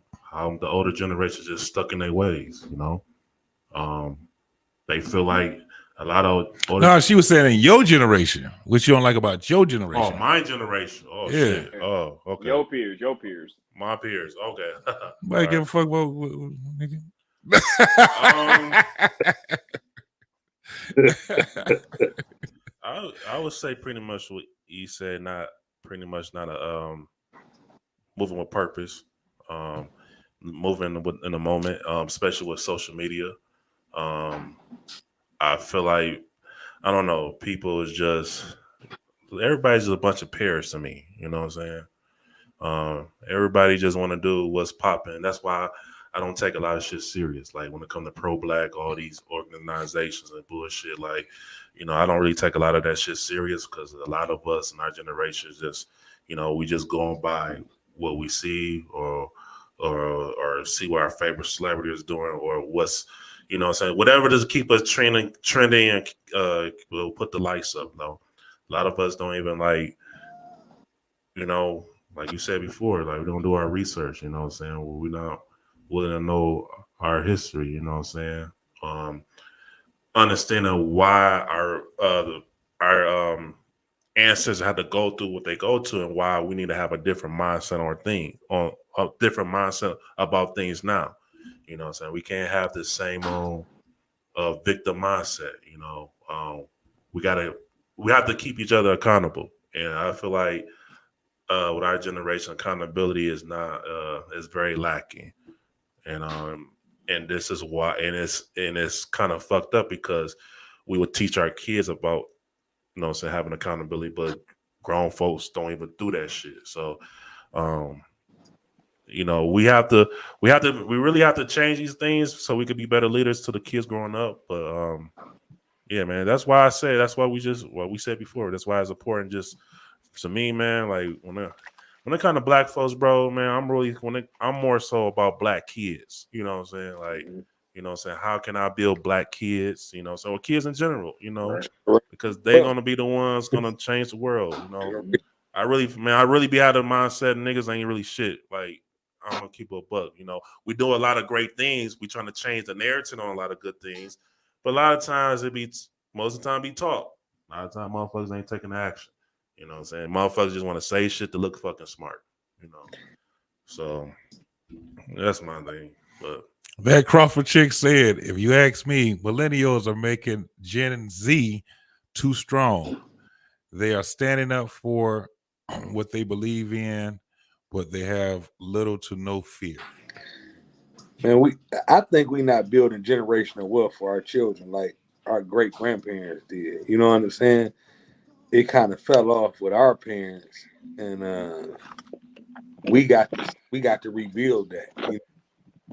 the older generation just stuck in their ways. You know, they feel like a lot of older. No, she was saying in your generation, what you don't like about your generation. Oh, my generation. Oh Yeah. shit. Oh, okay. Your peers. My peers. Okay. Nobody give a fuck about nigga. I would say pretty much what he said. Not a moving with purpose. Moving in the moment, especially with social media. I feel like I don't know. People is just everybody's just a bunch of peers to me. You know what I'm saying? Everybody just want to do what's popping. That's why I don't take a lot of shit serious. Like when it comes to pro-black, all these organizations and bullshit. Like, you know, I don't really take a lot of that shit serious because a lot of us in our generation just, you know, we just going by what we see or see what our favorite celebrity is doing or what's, you know what I'm saying, whatever to keep us trending and we'll put the lights up. No, a lot of us don't even like, you know, like you said before, like we don't do our research, you know what I'm saying? Well, we're not willing to know our history, you know what I'm saying? Understanding why our ancestors had to go through what they go to and why we need to have a different mindset on a different mindset about things now. You know what I'm saying? We can't have the same old victim mindset, you know. We have to keep each other accountable. And I feel like with our generation, accountability is very lacking. And this is why and it's kind of fucked up because we would teach our kids about, you know what I'm saying, having accountability, but grown folks don't even do that shit. So you know, we really have to change these things so we could be better leaders to the kids growing up. But yeah, man, that's why what we said before. That's why it's important just to me, man, like when it comes to black folks, bro, man, I'm more so about black kids. You know what I'm saying? Like, you know what I'm saying? How can I build black kids? You know, so kids in general, you know, because they're gonna be the ones gonna change the world, you know. I really be out of the mindset niggas ain't really shit. Like, I'm gonna keep it a buck. You know, we do a lot of great things. We trying to change the narrative on a lot of good things, but a lot of times most of the time be talk. A lot of times motherfuckers ain't taking action. You know what I'm saying? Motherfuckers just want to say shit to look fucking smart. You know, so that's my thing. But that Crawford chick said, if you ask me, millennials are making Gen Z too strong. They are standing up for what they believe in, but they have little to no fear. Man, I think we not building generational wealth for our children like our great grandparents did. You know what I'm saying? It kind of fell off with our parents, and we got to rebuild that. You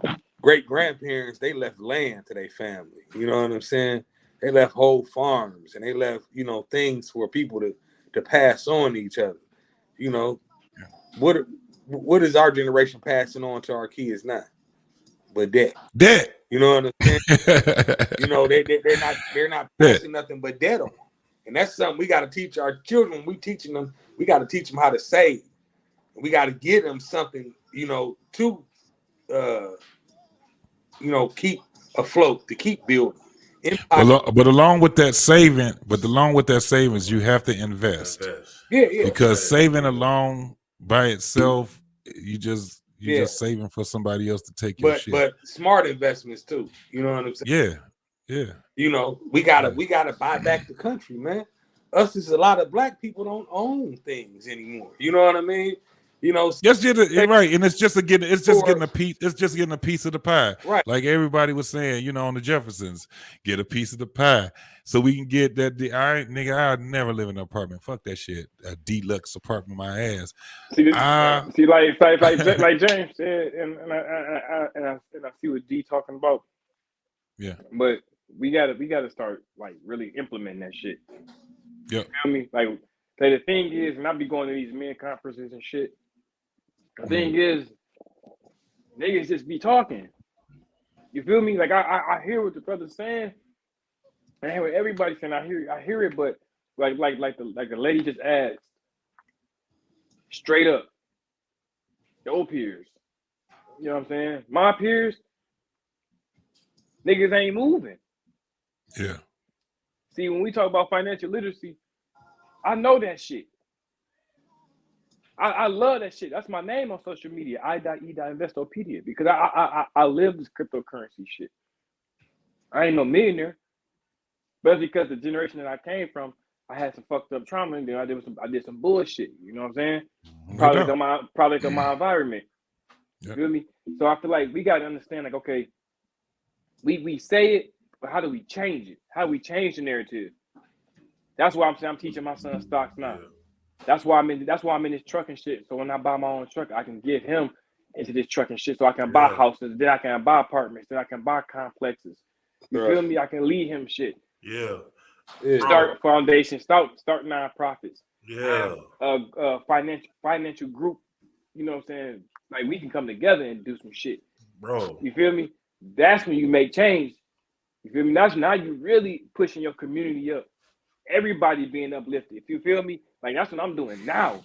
know? Great grandparents, they left land to their family. You know what I'm saying? They left whole farms, and they left things for people to pass on to each other. You know, what is our generation passing on to our kids now? But debt. You know what I'm saying? they're not passing nothing but debt on. And that's something we got to teach our children. We teaching them, we got to teach them how to save. We got to give them something, to keep afloat, to keep building. But along with that savings, you have to invest. Yeah. Because saving alone by itself, you just saving for somebody else to take your shit. But smart investments too. You know what I'm saying? Yeah. We gotta buy back the country, man. Us is a lot of black people don't own things anymore. You know what I mean? Yes, right, and it's just getting a piece. It's just getting a piece of the pie, right? Like everybody was saying, on the Jeffersons, get a piece of the pie, so we can get that. I'd never live in an apartment. Fuck that shit. A deluxe apartment, my ass. See, like James said, and I see what D talking about. Yeah, but we gotta start like really implementing that shit. Yeah, you feel me? Like the thing is, and I be going to these men conferences and shit. The thing is, niggas just be talking. You feel me? Like I hear what the brother's saying. I hear what everybody's saying. I hear it, but like the lady just asked, straight up, your peers. You know what I'm saying? My peers, niggas ain't moving. Yeah. See, when we talk about financial literacy, I know that shit. I love that shit. That's my name on social media, I.E.Investopedia, because I live this cryptocurrency shit. I ain't no millionaire, but it's because the generation that I came from, I had some fucked up trauma, and then I did some bullshit. You know what I'm saying? Product of my environment. You feel me? So I feel like we gotta understand, like, okay, we say it, but how do we change it? How do we change the narrative? That's why I'm teaching my son stocks now. That's why I'm in this trucking shit. So when I buy my own truck, I can get him into this trucking shit. So I can buy houses, then I can buy apartments, then I can buy complexes. You feel me? I can lead him shit. Yeah. Start foundation, start nonprofits. Yeah. Financial group. You know what I'm saying? Like we can come together and do some shit. Bro. You feel me? That's when you make change. You feel me? That's now you really pushing your community up. Everybody being uplifted. You feel me? Like that's what I'm doing now.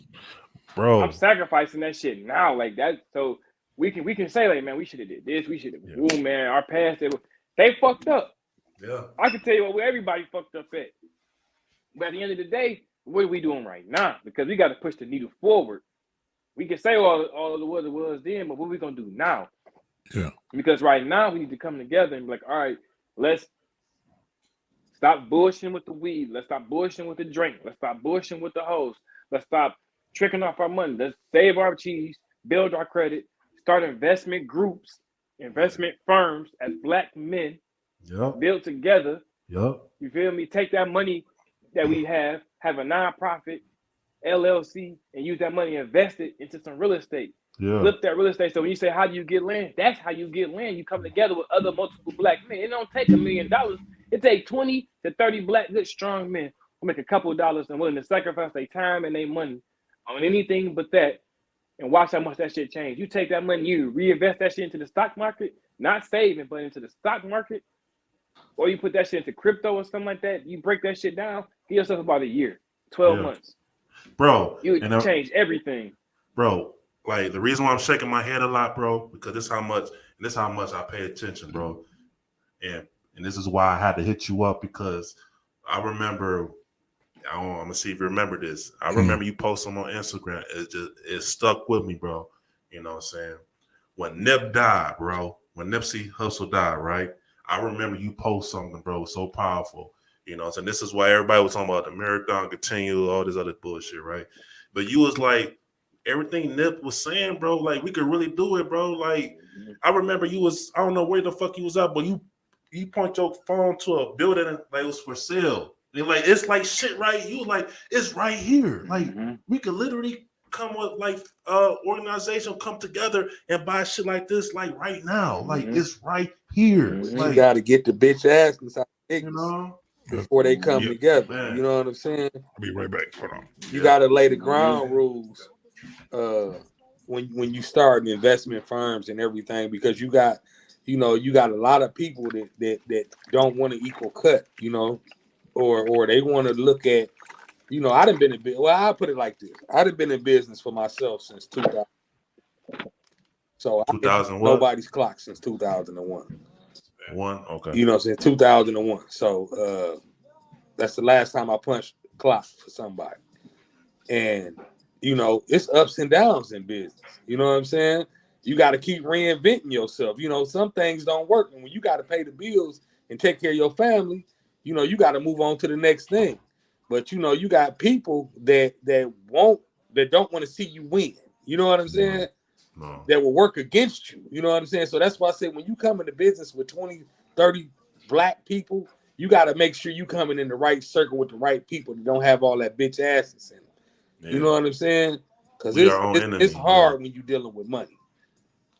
Bro. I'm sacrificing that shit now. Like that. So we can say, like, man, we should have did this. We should have man, our past they fucked up. Yeah. I can tell you where everybody fucked up at. But at the end of the day, what are we doing right now? Because we got to push the needle forward. We can say all the what it was then, but what are we gonna do now? Yeah. Because right now we need to come together and be like, all right, let's stop bullshitting with the weed. Let's stop bullshitting with the drink. Let's stop bullshitting with the hoes. Let's stop tricking off our money. Let's save our cheese, build our credit, start investment groups, investment firms as black men, build together. Yep. You feel me? Take that money that we have a nonprofit, LLC, and use that money and invest it into some real estate. Yeah. Flip that real estate. So when you say, how do you get land? That's how you get land. You come together with other multiple black men. It don't take $1 million. It takes 20 to 30 black, good, strong men who make a couple of dollars and willing to sacrifice their time and their money on anything but that, and watch how much that shit change. You take that money, you reinvest that shit into the stock market, not saving, but into the stock market, or you put that shit into crypto or something like that. You break that shit down, give yourself about a year, 12 months. Bro. You change everything. Bro, like the reason why I'm shaking my head a lot, bro, because this how much I pay attention, bro. And this is why I had to hit you up, because I remember, I'm gonna see if you remember this. I remember you posting on Instagram. It stuck with me, bro. You know what I'm saying? When Nip died, bro, when Nipsey Hussle died, right? I remember you post something, bro, it was so powerful. You know what I'm saying? This is why everybody was talking about the marathon continue, all this other bullshit, right? But you was like, everything Nip was saying, bro, like we could really do it, bro. Like I remember you was, I don't know where the fuck you was at, but you point your phone to a building and like it was for sale. And like it's like shit right. You like it's right here. Like we could literally come with like organization come together and buy shit like this like right now. Like it's right here. Like, you got to get the bitch ass inside you know, before they come together. man. You know what I'm saying? I'll be right back. Hold on. You got to lay the ground rules when you start investment firms and everything, because you got a lot of people that don't want to equal cut, you know, or they want to look at, you know, I done been in business. Well, I'll put it like this. I done been in business for myself since 2000. So 2000 what? Nobody's clock since 2001. Okay. You know, since 2001. So that's the last time I punched the clock for somebody. And, you know, it's ups and downs in business. You know what I'm saying? You got to keep reinventing yourself. You know, some things don't work. And when you got to pay the bills and take care of your family, you know, you got to move on to the next thing. But, you know, you got people that don't want to see you win. You know what I'm saying? No. That will work against you. You know what I'm saying? So that's why I said when you come into business with 20, 30 black people, you got to make sure you coming in the right circle with the right people that don't have all that bitch asses in them. Yeah. You know what I'm saying? Because it's hard when you're dealing with money.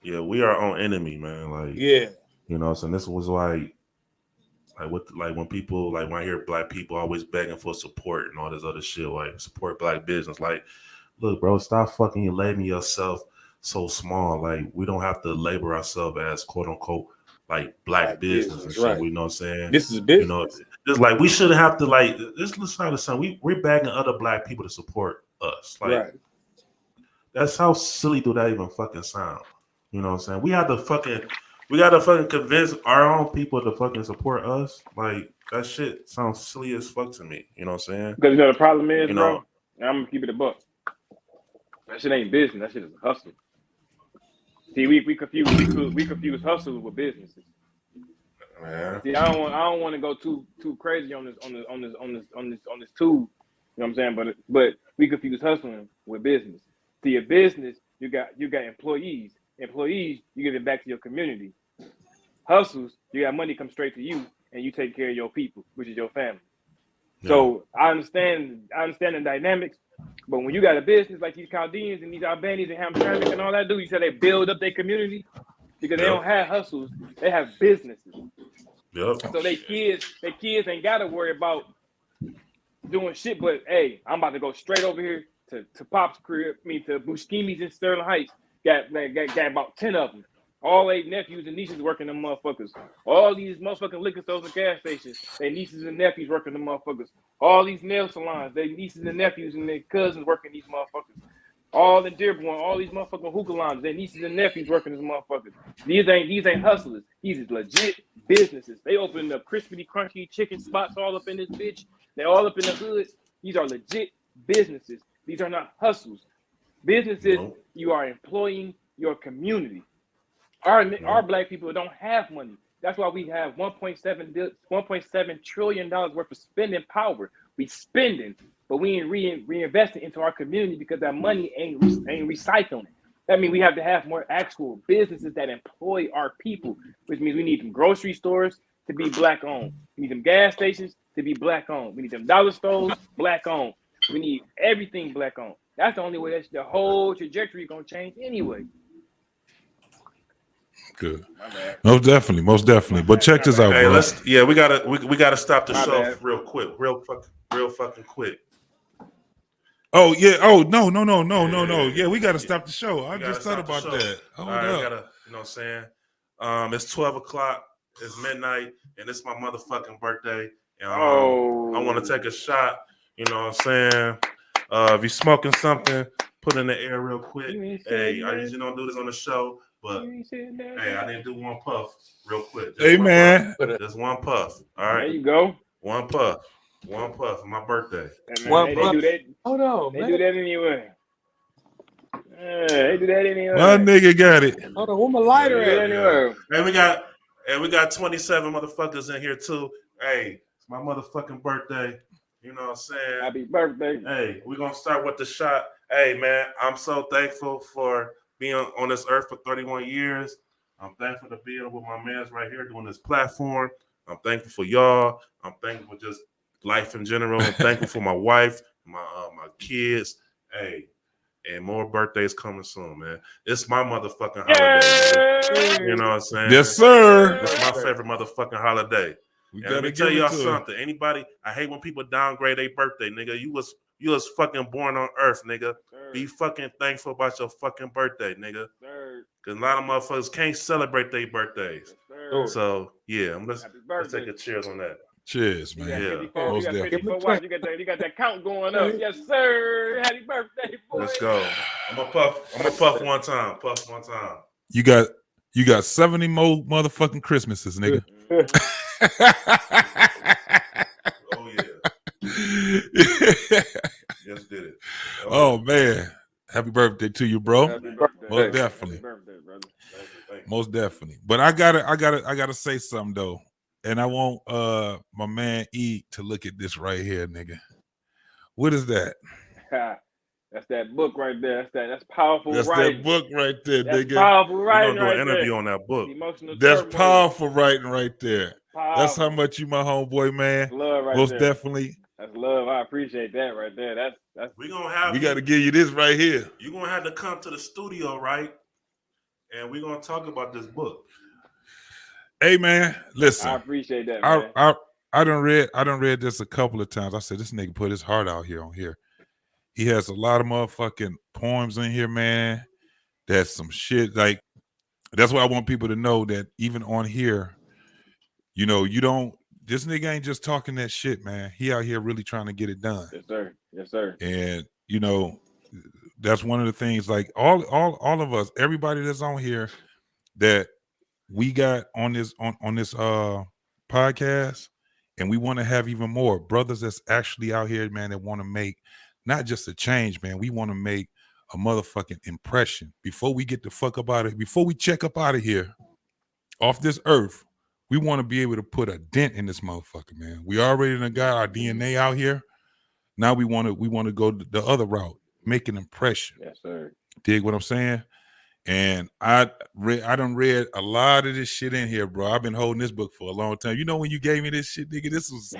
Yeah, we are our own enemy, man. Like, yeah, you know, so this was like when people, like when I hear black people always begging for support and all this other shit, like support black business. Like, look, bro, stop fucking labeling yourself so small. Like, we don't have to label ourselves as quote unquote like black business and shit. Right. You know what I'm saying? This is business. You know, just like we shouldn't have to like this. Listen to something. We're begging other black people to support us. Like, right. That's how silly do that even fucking sound? You know what I'm saying? We gotta fucking convince our own people to fucking support us. Like, that shit sounds silly as fuck to me. You know what I'm saying? Because you know the problem is, You bro. know. And I'm gonna keep it a buck. That shit ain't business. That shit is a hustle. See, we confuse hustle with businesses. Man. See, I don't want to go too crazy on this tube. You know what I'm saying? But we confuse hustling with business. See, a business, you got employees. Employees, you give it back to your community. Hustles, you got money come straight to you, and you take care of your people, which is your family. Yeah. So I understand the dynamics, but when you got a business like these Chaldeans and these Albanians and Hamtramck and all that you said they build up their community because they don't have hustles, they have businesses. Yep. So their kids ain't got to worry about doing shit. But hey, I'm about to go straight over here to Pop's crib, to Buscemi's in Sterling Heights. Got about 10 of them. All 8 nephews and nieces working them motherfuckers. All these motherfucking liquor stores and gas stations, their nieces and nephews working them motherfuckers. All these nail salons, their nieces and nephews and their cousins working these motherfuckers. All in Dearborn, all these motherfucking hookah lounges, their nieces and nephews working these motherfuckers. These ain't hustlers. These is legit businesses. They opened up crispy, crunchy chicken spots all up in this bitch. They all up in the hood. These are legit businesses. These are not hustles. Businesses, you are employing your community. Our black people don't have money. That's why we have $1.7 trillion worth of spending power. We spending, but we ain't reinvesting into our community because that money ain't recycling. That means we have to have more actual businesses that employ our people, which means we need some grocery stores to be black owned. We need them gas stations to be black owned. We need them dollar stores black owned. We need everything black owned. That's the only way that the whole trajectory gonna change anyway. Good. Most definitely. But check this out, hey, bro. We gotta stop the show real quick, real fucking quick. Oh yeah. Oh no. Yeah, we gotta stop the show. I just thought about that. Hold up. You know what I'm saying? It's 12 o'clock. It's midnight, and it's my motherfucking birthday. And I want to take a shot. You know what I'm saying? If you're smoking something, put in the air real quick. You ain't Hey, saying I usually don't do this on the show, but You ain't saying that. hey, I didn't do one puff real quick. Just Hey, one man. puff. Just one puff. All There right, you go. one puff. One puff for my birthday. And One they puff. do that. Hold on, They man. do that anyway. They do that anyway. My nigga got it. Hold on, where my lighter They do at? that anyway. And we got 27 motherfuckers in here too. Hey, it's my motherfucking birthday. You know what I'm saying? Happy birthday. Hey, we're gonna start with the shot. Hey man, I'm so thankful for being on this earth for 31 years. I'm thankful to be with my mans right here doing this platform. I'm thankful for y'all. I'm thankful for just life in general. I'm thankful for my wife, my kids. Hey, and more birthdays coming soon, man. It's my motherfucking holiday. Man. You know what I'm saying? Yes, sir. It's my favorite motherfucking holiday. We And let gotta me tell give it y'all to something. Anybody, I hate when people downgrade their birthday, nigga. You was fucking born on earth, nigga. Be fucking thankful about your fucking birthday, nigga. Because a lot of motherfuckers can't celebrate their birthdays. So yeah, let's take a cheers on that. Cheers, man. Yeah. 54, Most you got definitely. 54 watts. You got that count going up. Yes, sir. Happy birthday, boy. Let's go. I'm gonna puff one time. Puff one time. You got 70 more motherfucking Christmases, nigga. Oh yeah. Yes, did it. Oh man. Happy birthday to you, bro. Happy birthday. Most definitely. Happy birthday, brother. Thank you. Most definitely. But I gotta say something though. And I want my man E to look at this right here, nigga. What is that? That's that book right there. That's powerful That's writing. that book right there, That's nigga. powerful We're writing gonna do right an interview there. on that book. Emotional That's turmoil. powerful writing right there. Powerful. That's how much you my homeboy, man. That's love right Most there. definitely. That's love. I appreciate that right there. That's We're gonna have We gotta give you this right here. you're gonna have to come to the studio, right? And we're gonna talk about this book. Hey man, listen. I appreciate that, man. I done read this a couple of times. I said this nigga put his heart out here on here. He has a lot of motherfucking poems in here, man. That's some shit. Like, that's why I want people to know that even on here, you know, this nigga ain't just talking that shit, man. He out here really trying to get it done. Yes, sir. Yes, sir. And you know, that's one of the things, like all of us, everybody that's on here that we got on this podcast, and we want to have even more brothers that's actually out here, man, that want to make not just a change, man. We want to make a motherfucking impression before we get the fuck up out of, before we check up out of here off this earth. We want to be able to put a dent in this motherfucker, man. We already done got our DNA out here. Now we want to go the other route, make an impression. Yes, sir. Dig what I'm saying? And I done read a lot of this shit in here, bro. I've been holding this book for a long time. You know, when you gave me this shit, nigga, this is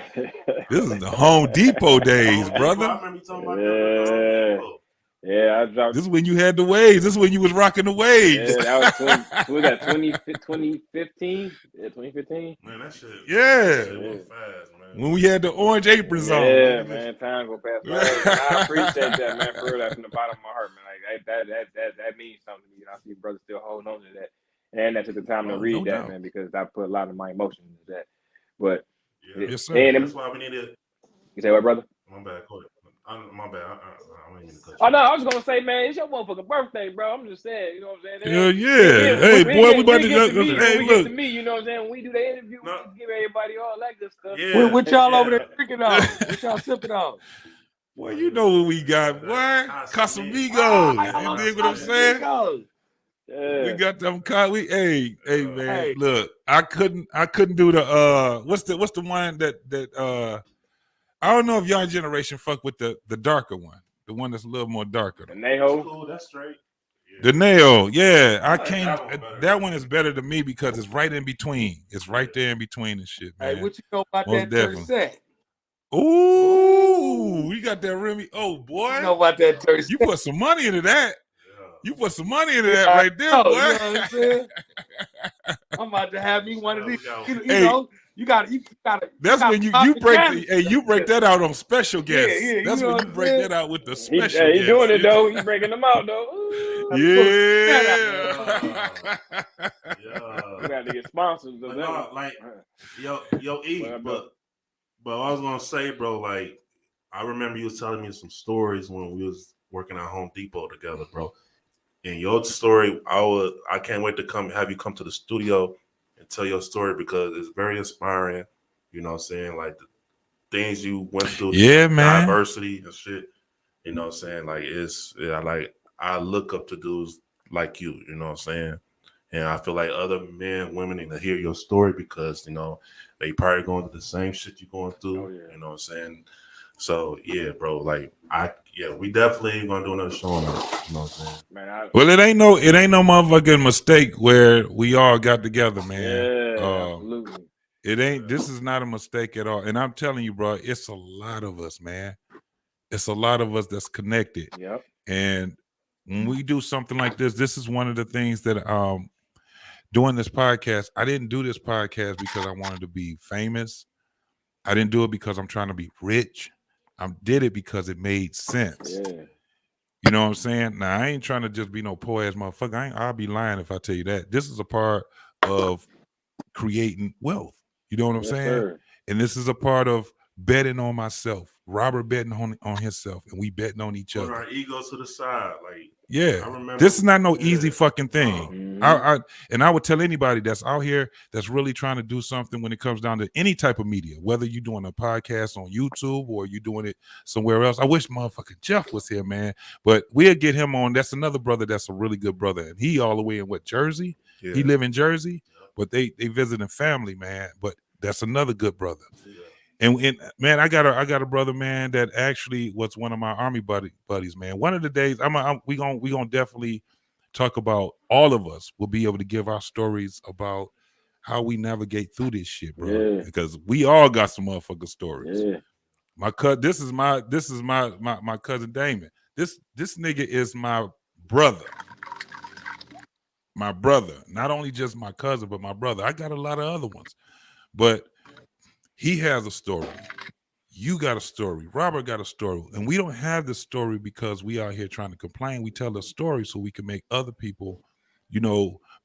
the Home Depot days, brother. I remember you talking about that. Yeah, I dropped. This is when you had the waves. This is when you was rocking the waves. Yeah, that was 2015? Yeah, 2015. Man, that shit. Yeah. That shit went fast, man. When we had the orange aprons on. Yeah, man, time go past. I appreciate that, man, for real. That's from the bottom of my heart, man. Like that means something to me. I see brothers still holding on to that, and I took the time to read that, man, because I put a lot of my emotions into that. But yeah. Yes, sir. and That's why we need it. You say what, brother? My bad. Go ahead. My bad. I don't even cut you. Oh no, I was gonna say, man, it's your motherfucking birthday, bro. I'm just saying, you know what I'm saying? Hell yeah. Hey, boy, we about to go. Hey, we get to look. me, you know what I'm saying? When we do the interview, we give everybody all that good stuff. Yeah. What y'all over there drinking on? What y'all sipping on? Boy, you know what we got, boy. Casamigos. You dig what I'm saying? Yeah. We got them. Hey, man. Look, I couldn't do the what's the one that I don't know if Young Generation fuck with the darker one, the one that's a little more darker. The Neho. Cool, that's straight. Yeah. The Nail, yeah. I can't. that one better. That one is better to me because it's right in between. It's right there in between and shit, man. Hey, what you know about Most that definitely. Tercet? Ooh, you got that Remy. Oh boy, You know about that Tercet? you put some money into that. Yeah. You put some money into that right there, boy. You know what I'm saying? I'm about to have me one of these. You Hey. know, you got to. That's when you break that out on special guests. Yeah, you That's know when what you I'm break saying? that out with the He special guests. doing it though. He breaking them out though. Ooh. Yeah. We got to get sponsors. But no, like yo, E. But I was gonna say, bro, like I remember you was telling me some stories when working at Home Depot together, bro. And your story, I can't wait to have you come to the studio and tell your story because it's very inspiring. You know what I'm saying? Like the things you went through, Yeah, man. diversity and shit. You know what I'm saying? Like I look up to dudes like you, you know what I'm saying? And I feel like other men, women need to hear your story because, they probably going through the same shit you're going through. Oh, yeah. You know what I'm saying? So yeah, bro, we definitely gonna do another show on that. You know what I'm saying? Man, Well, it ain't no motherfucking mistake where we all got together, man. absolutely. This is not a mistake at all. And I'm telling you, bro, it's a lot of us, man. It's a lot of us that's connected. Yep. And when we do something like this is one of the things that doing this podcast, I didn't do this podcast because I wanted to be famous. I didn't do it because I'm trying to be rich. I did it because it made sense. Yeah. You know what I'm saying? Now, I ain't trying to just be no poor ass motherfucker. I'll be lying if I tell you that. This is a part of creating wealth. You know what I'm Yes, saying? sir. And this is a part of betting on myself. Robert betting on himself, and we betting on each Put other. our egos to the side. Like, Yeah, I remember, this is not no easy fucking thing. Mhm. I would tell anybody that's out here that's really trying to do something when it comes down to any type of media, whether you're doing a podcast on YouTube or you're doing it somewhere else. I wish motherfucking Jeff was here, man. But we'll get him on. That's another brother that's a really good brother, and he all the way in Jersey. Yeah. He live in Jersey, but they visiting family, man. But that's another good brother. Yeah. And man, I got a brother, man, that actually was one of my army buddies, man. One of the days, we gonna definitely talk about, all of us will be able to give our stories about how we navigate through this shit, bro. Yeah. Because we all got some motherfucking stories. Yeah. This is my cousin Damon. This nigga is my brother. My brother, not only just my cousin, but my brother. I got a lot of other ones, but he has a story. You got a story. Robert got a story. And we don't have this story because we out here trying to complain. We tell a story so we can make other people,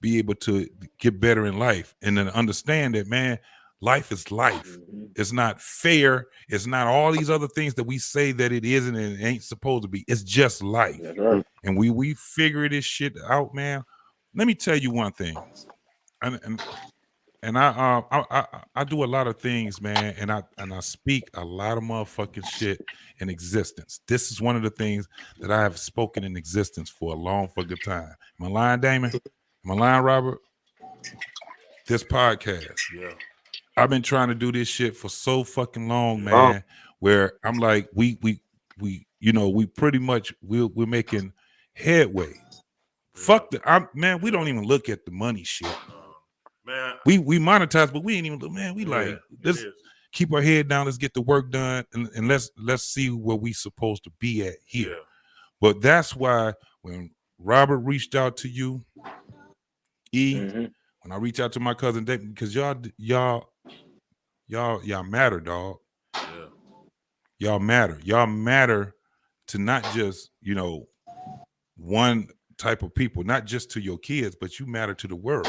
be able to get better in life and then understand that, man, life is life. Mhm. It's not fair. It's not all these other things that we say that it isn't and it ain't supposed to be. It's just life. That's right. And we figure this shit out, man. Let me tell you one thing. And I do a lot of things, man, and I speak a lot of motherfucking shit in existence. This is one of the things that I have spoken in existence for a long fucking time. Am I lying, Damon? Am I lying, Robert? This podcast. Yeah. I've been trying to do this shit for so fucking long, man. Where I'm like, we pretty much we're making headway. Fuck man, we don't even look at the money shit. Man, we monetize, but we ain't even look, man. We let's keep our head down, let's get the work done, and let's see where we supposed to be at here. Yeah. But that's why when Robert reached out to you, when I reach out to my cousin Dave, because y'all matter, dog. Yeah. Y'all matter. Y'all matter to not just, one type of people, not just to your kids, but you matter to the world.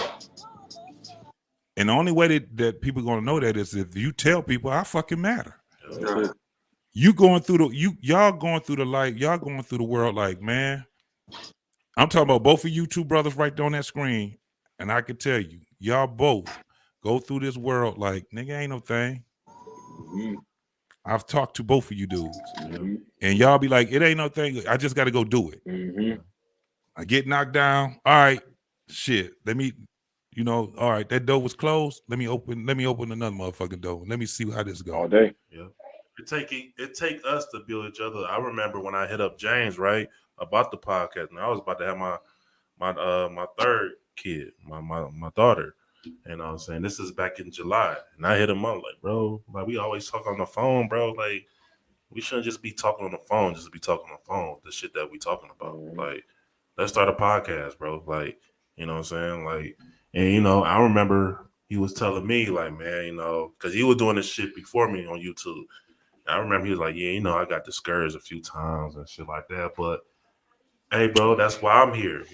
And the only way that people are gonna know that is if you tell people I fucking matter. Yeah. You going through y'all going through the life, y'all going through the world like, man. I'm talking about both of you two brothers right there on that screen, and I can tell you, y'all both go through this world like, nigga, ain't no thing. Mhm. I've talked to both of you dudes, Mhm. and y'all be like, it ain't no thing. I just got to go do it. Mhm. I get knocked down. All right, shit. Let me. All right, that door was closed. Let me open another motherfucking door. Let me see how this goes. All day. Yeah. It take us to build each other. I remember when I hit up James, right, about the podcast, and I was about to have my third kid, my daughter. And I was saying, this is back in July. And I hit him up like, bro, like we always talk on the phone, bro. Like, we shouldn't just be talking on the phone, just be talking on the phone, the shit that we talking about. Like, let's start a podcast, bro. Like, you know what I'm saying? Like, and I remember he was telling me, like, man, because he was doing this shit before me on YouTube. And I remember he was like, yeah, I got discouraged a few times and shit like that. But hey, bro, that's why I'm here,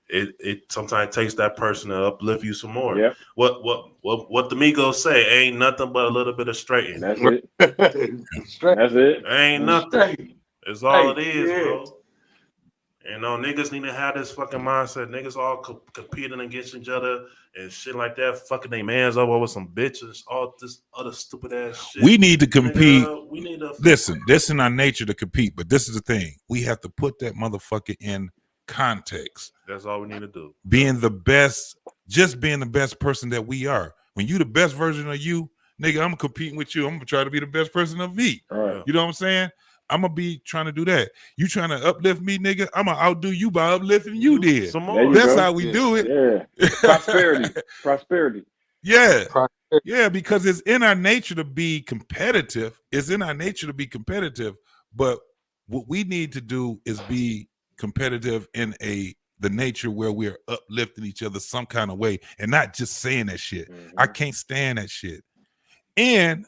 It sometimes takes that person to uplift you some more. Yep. What the Migos say ain't nothing but a little bit of straighten. That's it. Straight. That's it. Ain't nothing. It's all it Hey, is, yeah. bro. You know, niggas need to have this fucking mindset. Niggas all competing against each other and shit like that. Fucking they mans over some bitches, all this other stupid ass shit. We need to compete. Nigga, we need to Listen, this in our nature to compete, but this is the thing. We have to put that motherfucker in context. That's all we need to do. Being the best, just being the best person that we are. When you the best version of you, nigga, I'm competing with you. I'm gonna try to be the best person of me. Right. You know what I'm saying? I'm gonna be trying to do that. You trying to uplift me, nigga? I'm gonna outdo you by uplifting you. Did Some There more. you that's go. how we do it. Yeah. Prosperity. Yeah. Prosperity. Yeah, because it's in our nature to be competitive. It's in our nature to be competitive. But what we need to do is be competitive in the nature where we're uplifting each other some kind of way and not just saying that shit. I can't stand that shit. And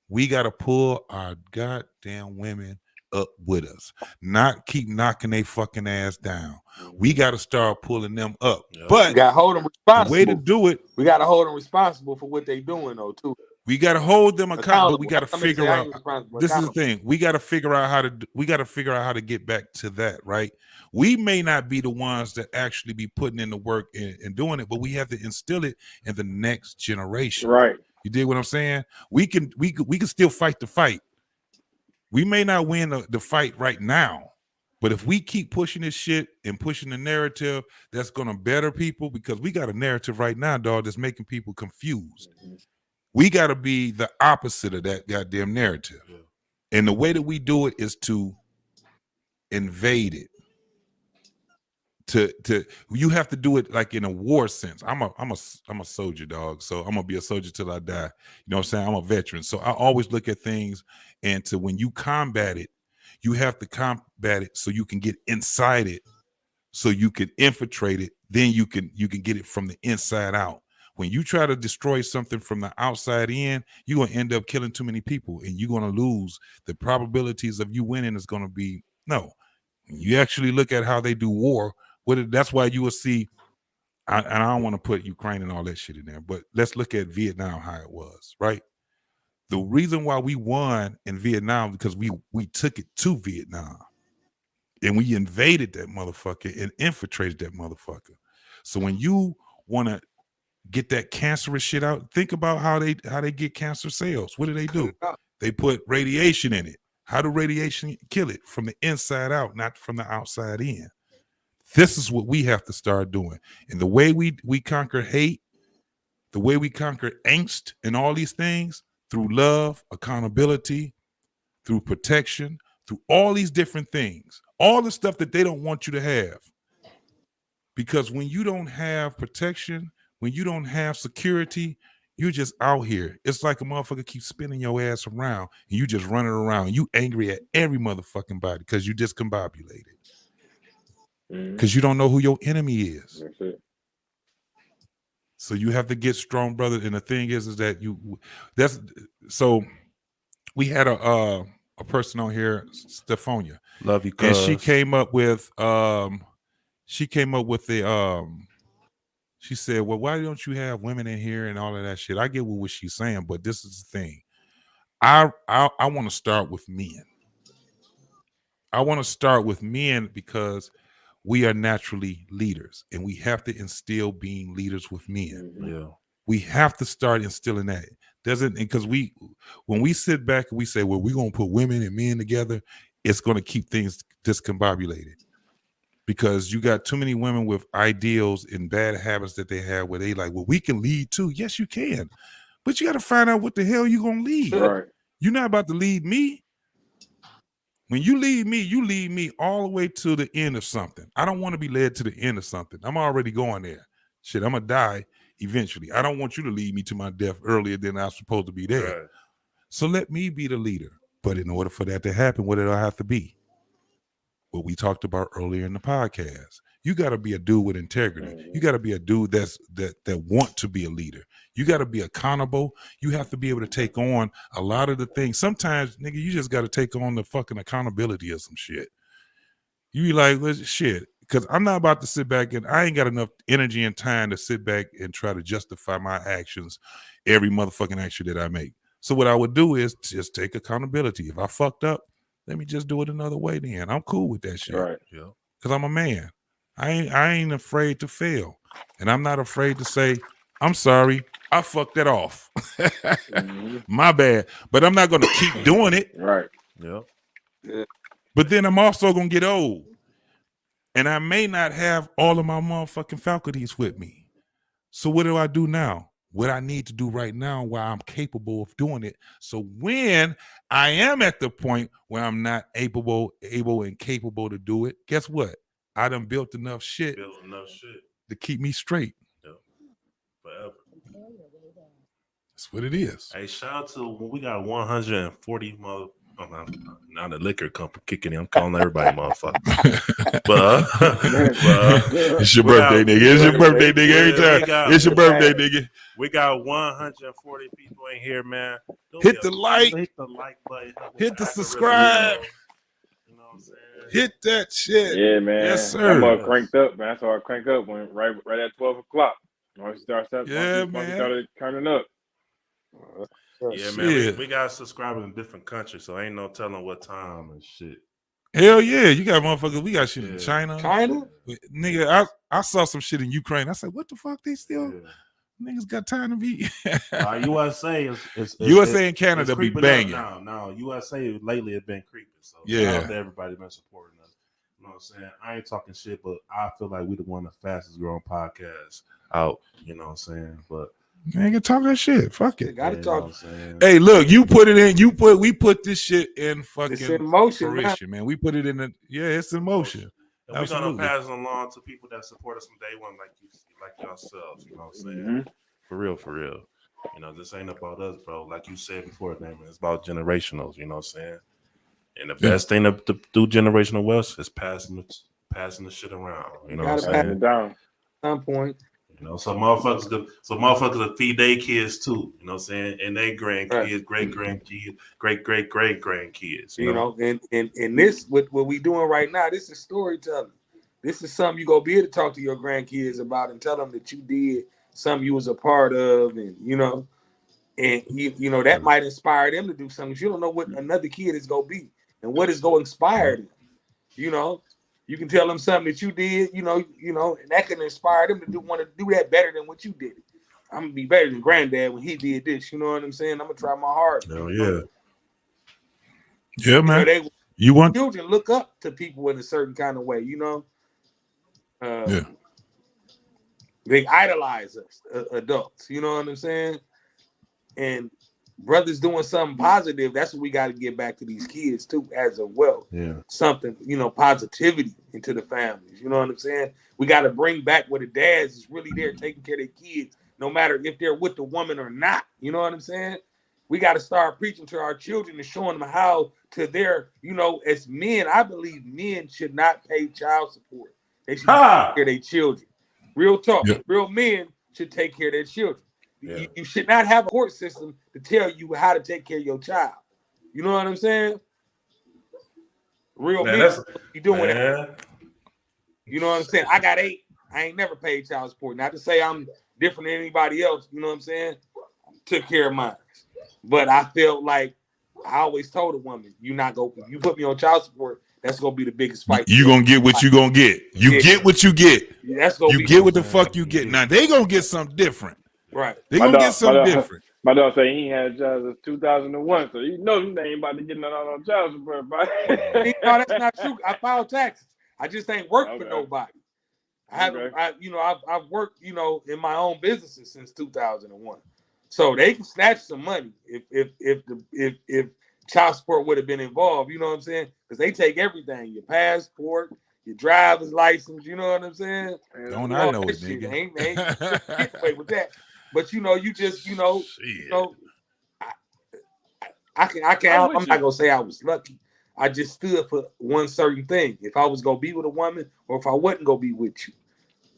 we got to pull our goddamn women up with us, not keep knocking they fucking ass down. We got to start pulling them up. Yeah. But We got to hold them the responsible. way to do it, We got to hold them responsible for what they doing, though, too. we got to hold them accountable, but we got to Somebody figure say I out. ain't responsible. This is the Accountable. thing. We got to figure out how to get back to that, right? We may not be the ones that actually be putting in the work and doing it, but we have to instill it in the next generation. Right. You dig what I'm saying? We can still fight the fight. We may not win the fight right now, but if we keep pushing this shit and pushing the narrative that's gonna better people, because we got a narrative right now, dog, that's making people confused. We got to be the opposite of that goddamn narrative. Yeah. And the way that we do it is to invade it. You have to do it like in a war sense. I'm a soldier, dog. So I'm gonna be a soldier till I die. You know what I'm saying? I'm a veteran. So I always look at things, and when you combat it, you have to combat it so you can get inside it, so you can infiltrate it. Then you can get it from the inside out. When you try to destroy something from the outside in, you're going to end up killing too many people and you're going to lose. The probabilities of you winning is going to be no. When you actually look at how they do war, that's why you will see, and I don't want to put Ukraine and all that shit in there, but let's look at Vietnam, how it was, right? The reason why we won in Vietnam because we took it to Vietnam and we invaded that motherfucker and infiltrated that motherfucker. So when you want to get that cancerous shit out, think about how they get cancer cells. What do? They put radiation in it. How do radiation kill it? From the inside out, not from the outside in. This is what we have to start doing. And the way we conquer hate, the way we conquer angst and all these things, through love, accountability, through protection, through all these different things, all the stuff that they don't want you to have. Because when you don't have protection, when you don't have security, you're just out here. It's like a motherfucker keeps spinning your ass around and you just running around. You angry at every motherfucking body because you discombobulated. Because you don't know who your enemy is. That's it. So you have to get strong, brother. And the thing is that so we had a person on here, Stephonia. Love you, and cuz. she came up with she said, well, why don't you have women in here and all of that shit? I get what she's saying, but this is the thing. I want to start with men. I want to start with men because we are naturally leaders and we have to instill being leaders with men. Yeah. We have to start instilling that. Because when we sit back and we say, well, we're going to put women and men together, it's going to keep things discombobulated. Because you got too many women with ideals and bad habits that they have where they like, well, we can lead too. Yes, you can. But you got to find out what the hell you're going to lead. Right. You're not about to lead me. When you lead me all the way to the end of something. I don't want to be led to the end of something. I'm already going there. Shit, I'm going to die eventually. I don't want you to lead me to my death earlier than I'm supposed to be there. Right. So let me be the leader. But in order for that to happen, what did I have to be? What we talked about earlier in the podcast. You got to be a dude with integrity. You got to be a dude that want to be a leader. You got to be accountable. You have to be able to take on a lot of the things. Sometimes, nigga, you just got to take on the fucking accountability of some shit. You be like, shit, because I'm not about to sit back and I ain't got enough energy and time to sit back and try to justify my actions, every motherfucking action that I make. So what I would do is just take accountability. If I fucked up, let me just do it another way then. I'm cool with that shit. Right. Yeah. Because I'm a man. I ain't afraid to fail. And I'm not afraid to say, I'm sorry, I fucked that off. My bad. But I'm not gonna keep doing it. Right. Yeah. But then I'm also gonna get old. And I may not have all of my motherfucking faculties with me. So what do I do now? What I need to do right now while I'm capable of doing it. So when I am at the point where I'm not able and capable to do it, guess what? I done built enough shit to keep me straight. Yeah. Forever. That's what it is. Hey, shout out to when we got 140 mother. Now the liquor company kicking in. I'm calling everybody motherfucker. but it's your birthday, nigga. It's your birthday, nigga. Every time. It's your birthday, nigga. We got 140 people in here, man. Hit the like. Hit the like button. Hit the subscribe. You know what I'm saying? Hit that shit. Yeah, man. Yes, sir. That mother cranked up, man. That's how I crank up when right at 12 o'clock. Once we started turning up. Yeah, man. We got subscribers in different countries, so ain't no telling what time and shit. Hell yeah, you got motherfuckers. We got shit in China. China? Nigga, I saw some shit in Ukraine. I said, what the fuck? They still niggas got time to be. USA is USA and Canada be banging. No, USA lately has been creeping. So yeah, everybody been supporting us. You know what I'm saying? I ain't talking shit, but I feel like we the one of the fastest growing podcasts out. You know what I'm saying? But man, can talk that shit. Fuck it. Gotta talk. Hey, look, you put it in. We put this shit in fucking it's in motion, fruition, man. We put it in it's in motion. And we're gonna pass it along to people that support us from day one, like yourselves. You know what I'm saying? For real. You know, this ain't about us, bro. Like you said before, man, it's about generationals. You know what I'm saying? And the best thing to do generational wealth is passing the shit around. You know what I'm saying? Pass it down. At some point. You know, so motherfuckers to feed their kids too. You know what I'm saying? And their grandkids, great grandkids, great grandkids. You know, and this what we doing right now. This is storytelling. This is something you gonna be able to talk to your grandkids about and tell them that you did something you was a part of, and you know that might inspire them to do something. You don't know what another kid is gonna be and what is gonna inspire them. You know. You can tell them something that you did, you know, and that can inspire them to want to do that better than what you did. I'm gonna be better than granddad when he did this. You know what I'm saying? I'm gonna try my hardest. Hell yeah. Yeah, man. You want children look up to people in a certain kind of way, you know. They idolize us, adults. You know what I'm saying? And brothers doing something positive, that's what we got to get back to these kids too, as well. Yeah. Something, positivity into the families. You know what I'm saying? We got to bring back where the dads is really there taking care of their kids, no matter if they're with the woman or not. You know what I'm saying? We got to start preaching to our children and showing them how to their, as men, I believe men should not pay child support. They should take care of their children. Real talk. Yeah. Real men should take care of their children. Yeah. You should not have a court system to tell you how to take care of your child. You know what I'm saying? Real men be doing that. You know what I'm saying? I got 8. I ain't never paid child support. Not to say I'm different than anybody else. You know what I'm saying? Took care of mine. But I felt like I always told a woman, you put me on child support, that's gonna be the biggest fight. You gonna get what you gonna get. You get what you get. That's gonna you get what the fuck you get. Now they gonna get something different. Right. They gonna get something different. My dog say he ain't had jobs since 2001, so you know they ain't about to get none on child support. No, that's not true. I filed taxes. I just ain't worked for nobody. I haven't. I've worked, in my own businesses since 2001. So they can snatch some money if child support would have been involved. You know what I'm saying? Because they take everything: your passport, your driver's license. You know what I'm saying? Don't I know it, nigga? Ain't get away with that. But I'm not gonna say I was lucky. I just stood for one certain thing. If I was gonna be with a woman, or if I wasn't gonna be with you,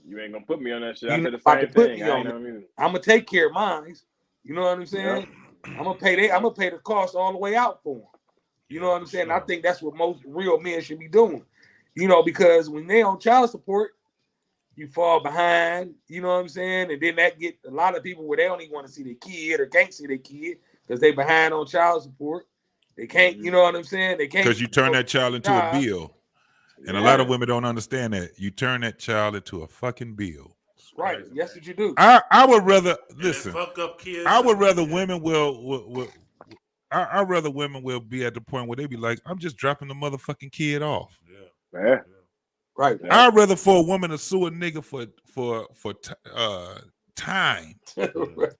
you ain't gonna put me on that shit. I said the same thing. I'm gonna take care of mine. You know what I'm saying? Yeah. I'm gonna pay the cost all the way out for them. You know what I'm saying? Sure. I think that's what most real men should be doing. Because when they on child support, you fall behind, you know what I'm saying? And then that get a lot of people where they don't even want to see their kid or can't see their kid because they behind on child support. They can't, you know what I'm saying? They can't Because you turn that child into a bill. And a lot of women don't understand that. You turn that child into a fucking bill. Right. Yes, what you do. I would rather listen. Fuck up kids. I would rather women I'd rather women will be at the point where they be like, I'm just dropping the motherfucking kid off. Yeah. Right. I'd rather for a woman to sue a nigga for time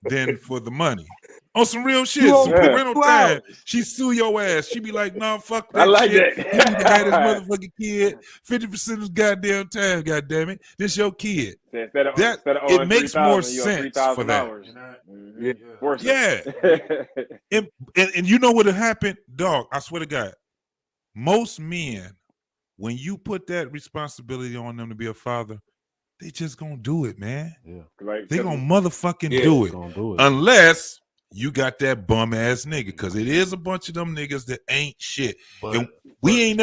than for the money. On some real shit, some parental time. She sue your ass. She be like, "No, fuck that I like shit. that. You need to have this motherfucking kid 50% of his goddamn time. Goddamn it, this your kid." It makes more sense for that. Yeah. And you know what happened, dog? I swear to God, most men, when you put that responsibility on them to be a father, they just gonna do it, man. Yeah. Right. They gonna motherfucking do it. Unless you got that bum ass nigga, because it is a bunch of them niggas that ain't shit. And we ain't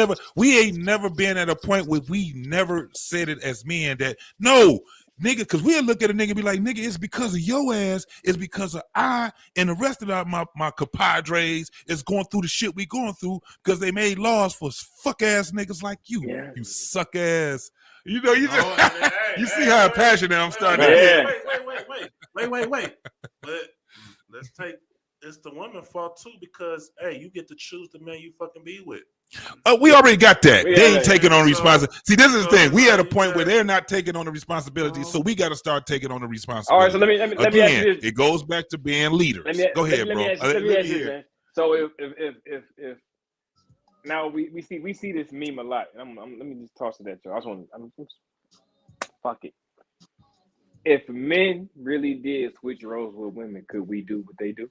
never been at a point where we never said it as men that no nigga, because we'll look at a nigga and be like, nigga, it's because of your ass, it's because of I and the rest of my compadres is going through the shit we going through because they made laws for fuck ass niggas like you. Yeah. You suck ass. You know, you just you see how passionate I'm starting to get. Wait. But let's take it's the woman's fault too, because hey, you get to choose the man you fucking be with. We already got that. They ain't taking on responsibility. See, this is the thing. We at a point where they're not taking on the responsibility, so we got to start taking on the responsibility. All right, so let me ask you this. It goes back to being leaders. Go ahead, bro. Let me ask you this, man. So if now we see this meme a lot, and let me just toss it at you. Fuck it. If men really did switch roles with women, could we do what they do?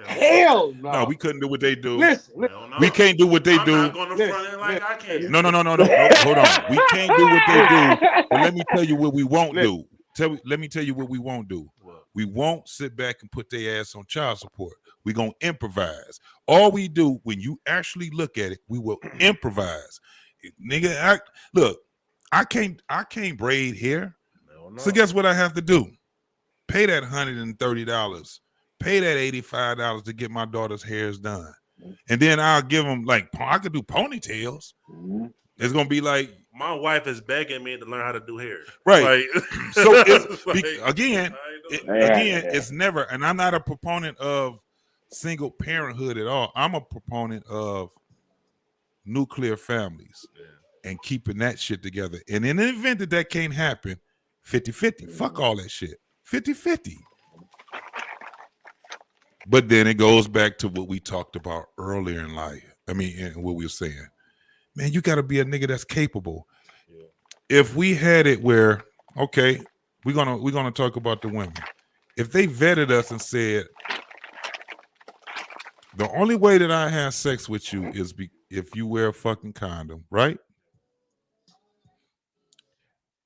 Hell no. No, we couldn't do what they do. Listen, we can't do what they do. I'm not going to front end like I can. No. Hold on. We can't do what they do. But let me tell you what we won't do. Let me tell you what we won't do. We won't sit back and put their ass on child support. We're going to improvise. All we do, when you actually look at it, we will improvise. Nigga, I can't braid hair. No. So guess what I have to do? Pay that $130. Pay that $85 to get my daughter's hairs done. And then I'll give them, like, I could do ponytails. It's going to be like, my wife is begging me to learn how to do hair. Right. Like, So it's never, and I'm not a proponent of single parenthood at all. I'm a proponent of nuclear families and keeping that shit together. And in the event that can't happen, 50-50. Fuck all that shit. 50-50. But then it goes back to what we talked about earlier in life. I mean, what we were saying. Man, you got to be a nigga that's capable. Yeah. If we had it where, okay, we're gonna talk about the women. If they vetted us and said, the only way that I have sex with you is if you wear a fucking condom, right?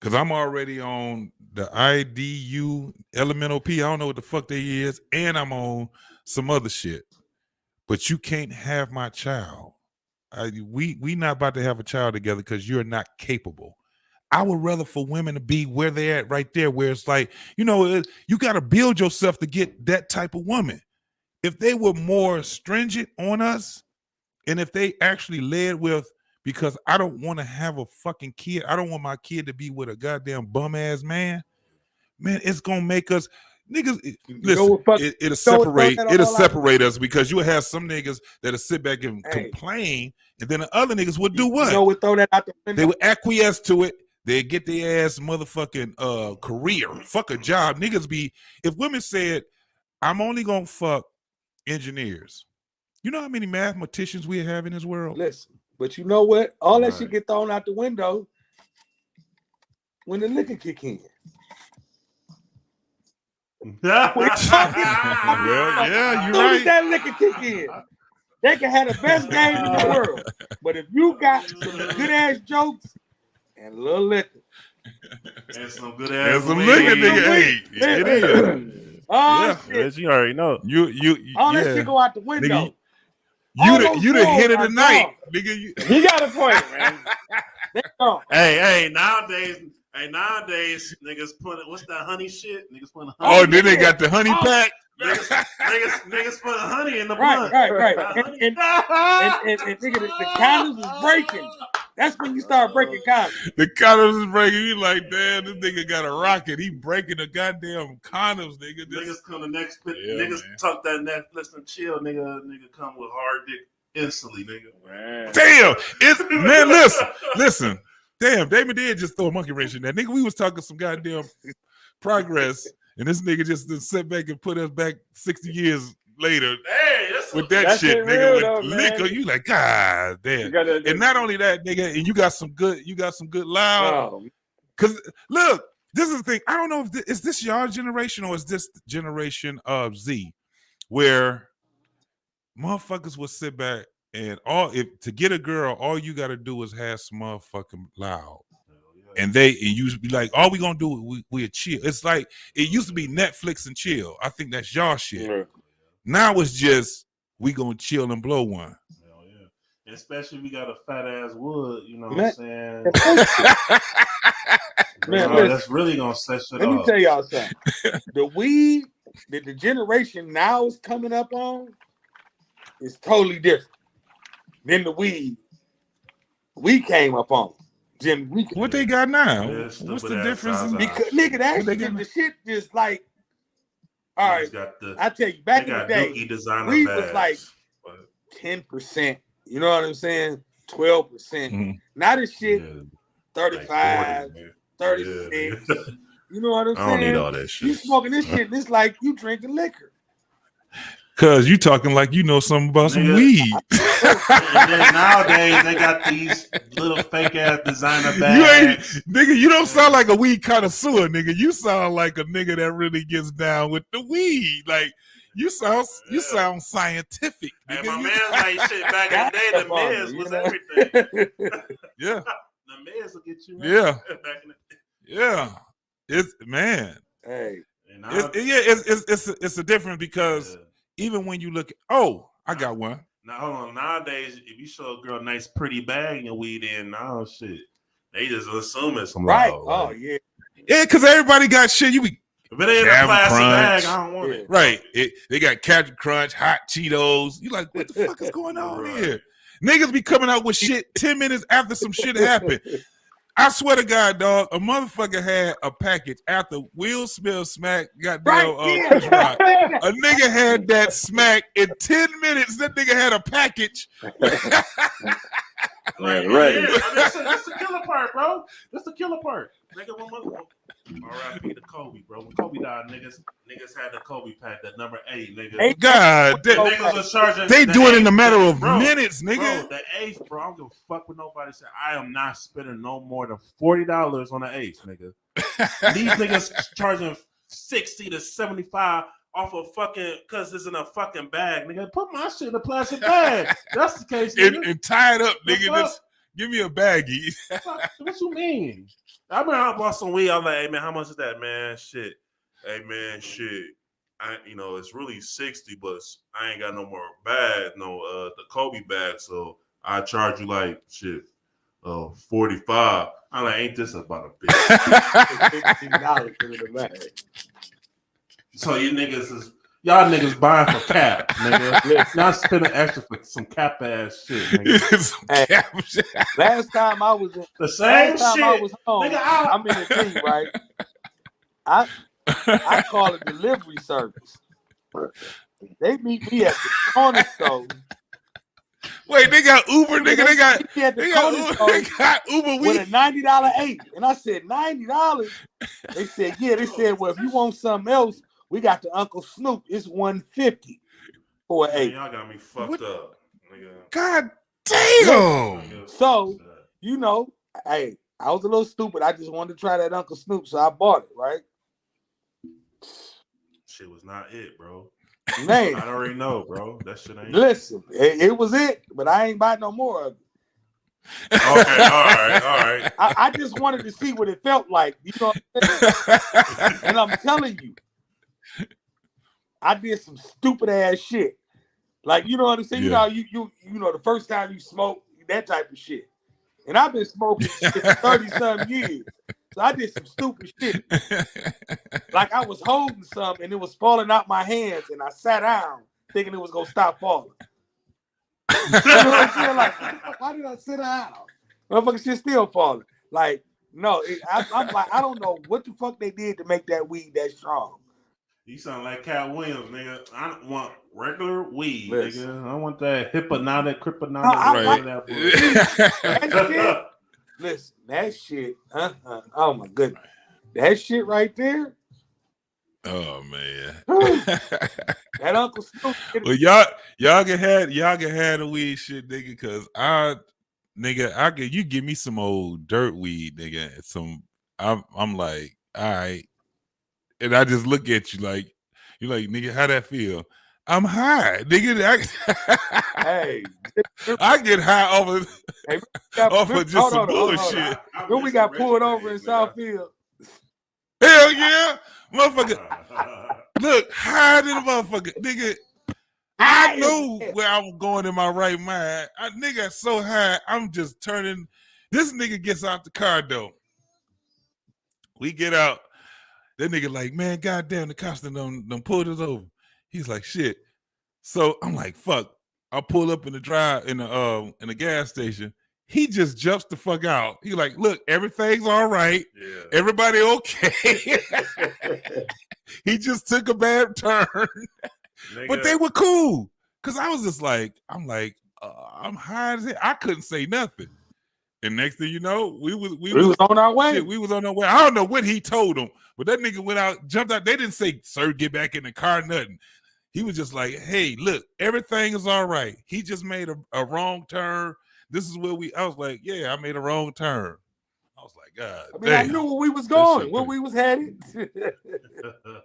Because I'm already on the IDU, elemental P. I don't know what the fuck they is. And I'm on some other shit. But you can't have my child. We not about to have a child together because you're not capable. I would rather for women to be where they're at right there, where it's like, you know, you got to build yourself to get that type of woman. If they were more stringent on us, and if they actually led with, because I don't want to have a fucking kid. I don't want my kid to be with a goddamn bum ass man. Man, it's gonna make us niggas. Listen, it'll separate us because you have some niggas that'll sit back and complain, and then the other niggas would do what? Throw that out the window. They would acquiesce to it. They get their ass motherfucking career, fuck a job. Niggas be, if women said, I'm only gonna fuck engineers. You know how many mathematicians we have in this world? Listen. But you know what? All that shit get thrown out the window when the liquor kick in. Well, yeah, you're right. That liquor kick in. They can have the best game in the world, but if you got some good ass jokes and a little liquor and some good ass liquor, nigga, it is. Oh shit! You already know. You all that shit go out the window. Nigga, you the hit of the night, nigga. He got a point, man. Hey, nowadays, niggas putting what's that honey shit? Niggas putting honey. Oh, then they got the honey pack. niggas put honey in the Right, blunt. right. And nigga, the condoms is breaking. That's when you start breaking condoms. The condoms is breaking. You like, damn, this nigga got a rocket. He breaking the goddamn condoms, nigga. Niggas come to next fit. Yeah, Niggas man. talk that Netflix and chill. Nigga come with hard dick instantly, nigga. Man. Damn, man, listen. Damn, Damon did just throw a monkey wrench in that nigga. We was talking some goddamn progress, and this nigga just sit back and put us back 60 years later Hey, with that shit, nigga. real With though, liquor, man. you like, God damn. And not only that, nigga, and you got some good loud. Oh, Cause look, this is the thing. I don't know if is this your generation or is this generation of Z, where motherfuckers will sit back and to get a girl, all you gotta do is have some motherfucking loud. And you be like, all we gonna do we chill. It's like it used to be Netflix and chill. I think that's y'all shit. yeah. Now it's just we gonna chill and blow one. Hell yeah. Especially if we got a fat ass wood, you know what Man. I'm saying? Man, Bro, that's really gonna set shit Let me off. tell y'all something. The weed that the generation now is coming up on is totally different than the weed we came up on. What they got now? Yeah, What's stupid the ass difference? Zaza. Because nigga, that What they shit, got the shit just like, all right. Niggas got the, I tell you, they back in the got day, Dookie designer weed bags. was like But, 10%. You know what I'm saying? 12%. Mhm. Now this shit, yeah, 35, like 40, 36. yeah, You know what I'm I saying? don't need all that shit. You smoking this shit, it's like you drinking liquor. Cause you talking like you know something about some Nigga. weed. And then nowadays they got these little fake ass designer You ain't, bags. nigga. You don't sound like a weed connoisseur, nigga. You sound like a nigga that really gets down with the weed. Like you sound scientific, Hey, nigga. my You- man like shit back in the day. The meds was everything. yeah, The meds will get you. Right. Yeah. Back in the day. yeah. It's man. Hey, And now, It's a difference because yeah. even when you look, I got one. Now hold on. Nowadays, if you show a girl a nice pretty bag and weed in, now shit, they just assume it's some right. loud, Oh, like, yeah. Yeah, because everybody got shit. You be if it ain't a Captain plastic Crunch. bag, I don't want Yeah. it. right. They got Captain Crunch, hot Cheetos. You like, what the fuck is going on Right. here? Niggas be coming out with shit 10 minutes after some shit happened. I swear to God, dog, a motherfucker had a package after Will Smith smack goddamn Right, Chris Rock. A nigga had that smack in 10 minutes. That nigga had a package. Like, Right. yeah, that's the killer part, bro. That's the killer part. Nigga, R.I.P. to Kobe, bro. When Kobe died, niggas had the Kobe pack, that number 8, nigga. God The damn. niggas was charging. They the do it in a eighth, matter of bro, minutes, nigga. Bro, the 8th, bro. I don't give a fuck with nobody said. I am not spending no more than $40 on the 8th, nigga. These niggas charging 60 to 75 off of fucking, cause it's in a fucking bag, nigga. Put my shit in a plastic bag. That's the case, nigga. and tie it up, The nigga. fuck? Just give me a baggie. What you mean? I remember I bought some weed. I was like, hey man, how much is that, man? Shit. Hey man, shit. It's really 60, but I ain't got no more bag, the Kobe bag, so I charge you like shit, 45. I'm like, ain't this about a bitch? $15 for the bag. So y'all niggas buying for cap, nigga. Y'all spending extra for some cap ass shit, nigga. Some Hey. cap shit. Last time I was in, The same last time shit. I was home, Nigga, I'm in the thing, right? I call it delivery service. They meet me at the corner store. Wait, they got Uber, nigga. They got meet me at the They got corner Uber, store they got Uber with a weed. $90 eighth. And I said, $90? They said, yeah. They said, well, if you want something else, we got the Uncle Snoop. It's $150 for an Man, eighth. y'all got me fucked What? up, nigga. God damn. Nigga. So, hey, I was a little stupid. I just wanted to try that Uncle Snoop, so I bought it, right? Shit was not it, bro. Man, I already know, bro. That shit ain't. listen, it was it, but I ain't buy no more of it. Okay, all right. I just wanted to see what it felt like, you know what I'm saying? And I'm telling you, I did some stupid ass shit. Like, you know what I'm saying? Yeah. You know, the first time you smoke, that type of shit. And I've been smoking shit for 30-some years. So I did some stupid shit. Like I was holding something and it was falling out my hands, and I sat down thinking it was gonna stop falling. You know what I'm saying? Like, why did I sit down? Motherfucker shit still falling. Like, no, I'm like, I don't know what the fuck they did to make that weed that strong. You sound like Cat Williams, nigga. I don't want regular weed, Listen. nigga. I want that hypnotic, kryptonite. No, I Right. That That shit, listen, that shit, oh my goodness. That shit right there, Oh man. that Uncle Snoop. Well, y'all can have the weed shit, nigga, cause you give me some old dirt weed, nigga. I'm like, all right. And I just look at you like, you're like, nigga, how that feel? I'm high, nigga. Hey, I get high off of just some hold on. bullshit. When we got pulled over in Southfield. Hell yeah, motherfucker. Look, high than a motherfucker, nigga. I know where I'm going in my right mind. Nigga, so high, I'm just turning. This nigga gets out the car though. We get out. That nigga like, man, goddamn, the cops done pulled us over. He's like, shit. So I'm like, fuck. I pull up in the gas station. He just jumps the fuck out. He like, look, everything's all right. Yeah. Everybody okay. He just took a bad turn. Nigga. But they were cool. Cause I was just like, I'm high as hell. I couldn't say nothing. And next thing you know, we was on our way. Shit, we was on our way. I don't know what he told them, but that nigga went out, jumped out. They didn't say, sir, get back in the car, nothing. He was just like, hey, look, everything is all right. He just made a wrong turn. This is where I was like, yeah, I made a wrong turn. I was like, God damn. I knew where we was going, where we was headed.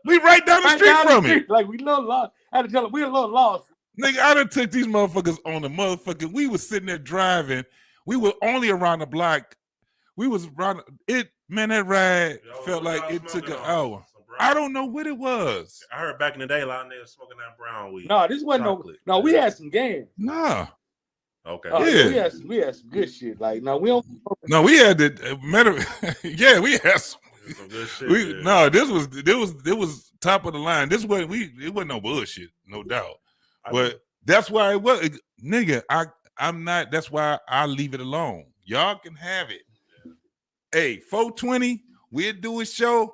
We right down the street from it. Like we a little lost. I had to tell him we a little lost. Nigga, I done took these motherfuckers on the motherfucking. We was sitting there driving. We were only around the block. We was around it. Man, that ride felt like it took an hour. I don't know what it was. I heard back in the day a lot of niggas smoking that brown weed. No, this wasn't chocolate. no. We had some game. Nah. Okay. Yeah. We had some good shit. Like no, we don't. No, we had the matter. Yeah, we had some good shit. No, this was top of the line. It wasn't no bullshit, no doubt. But that's why it was, nigga. I'm not. That's why I leave it alone. Y'all can have it. Hey, 420, we'll do a show.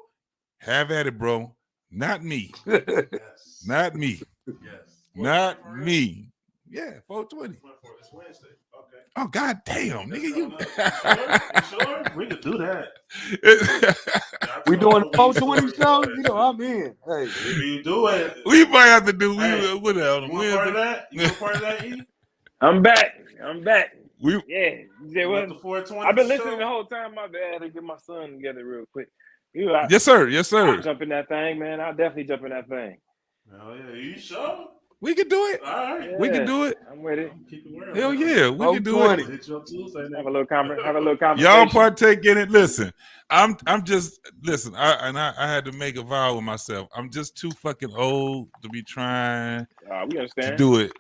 Have at it, bro. Not me. Yes. Not me. Yes. Not me. Yeah, 420. It's Wednesday. Okay. Oh, god damn, nigga. You sure? We could do that. We doing the 420 show? You know, I'm in. Hey. If you do it. We might have to do whatever. You want part of that? You want part of that, E? I'm back. We Yeah. The 420 I've been listening show? the whole time. My bad. To get my son together real quick. Yes, sir. Yes, sir. I'll jump in that thing, man. I'll definitely jump in that thing. Oh yeah, you sure? We can do it. All right. We can do it. I'm with it. Keep it wearing. Hell yeah, we can do it. Hit you up Tuesday, Have a little conversation. Y'all partake in it. Listen, I'm just listen. I had to make a vow with myself. I'm just too fucking old to be trying we understand. to do it.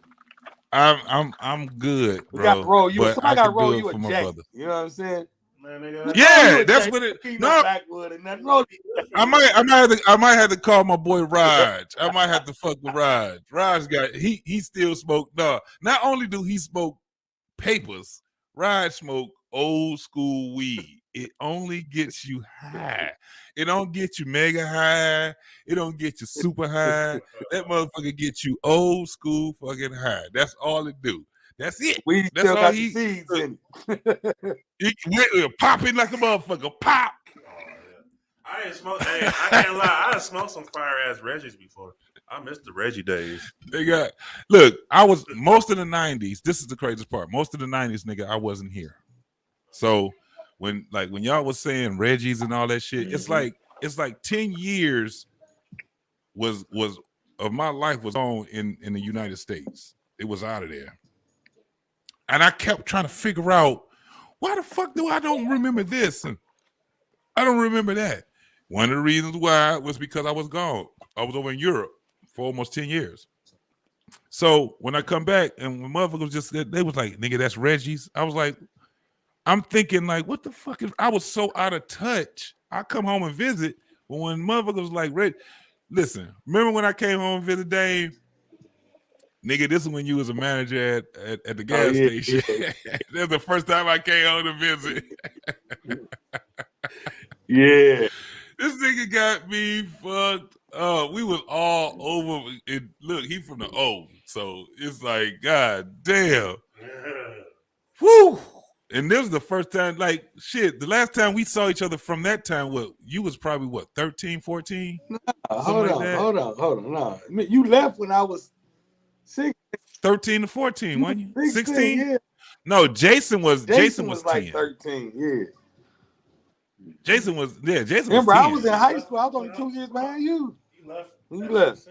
I'm good, bro. We got to roll you. but Somebody got to roll do it you for a my J. brother. You know what I'm saying? Man, nigga. Yeah, that's what it. No, Backwood and that roll. I might have to call my boy Raj. I might have to fuck with Raj. Raj got he still smoke. No, not only do he smoke papers, Raj smoke old school weed. It only gets you high. It don't get you mega high. It don't get you super high. That motherfucker gets you old school fucking high. That's all it do. That's it. We That's still all got the seeds in it. He popping like a motherfucker. Pop. I ain't smoked. Hey, I can't lie. I smoked some fire ass Reggies before. I missed the Reggie days. They got look. I was most of the '90s. This is the craziest part. Most of the '90s, nigga, I wasn't here. So when y'all was saying Reggie's and all that shit, it's like 10 years was of my life was on in the United States. It was out of there. And I kept trying to figure out why the fuck do I don't remember this and I don't remember that. One of the reasons why was because I was gone. I was over in Europe for almost 10 years. So when I come back and when motherfuckers just said, they was like, nigga, that's Reggie's. I was like, I'm thinking like, what the fuck is, I was so out of touch I come home and visit. But when motherfuckers was like, listen, remember when I came home and visit Dave? Nigga, this is when you was a manager at the gas station. Yeah. That's the first time I came home to visit. Yeah. This nigga got me fucked up. We was all over it. Look, he from the O. So it's like, God damn. Whew. And this was the first time, like, shit, the last time we saw each other from that time, you was probably, 13, 14? Hold on. No. I mean, you left when I was 13 to 14, wasn't you? 16? Yeah. No, Jason was like 10. 13, yeah. Jason was Remember, 10. I was in high school. I was only 2 years behind you. You left.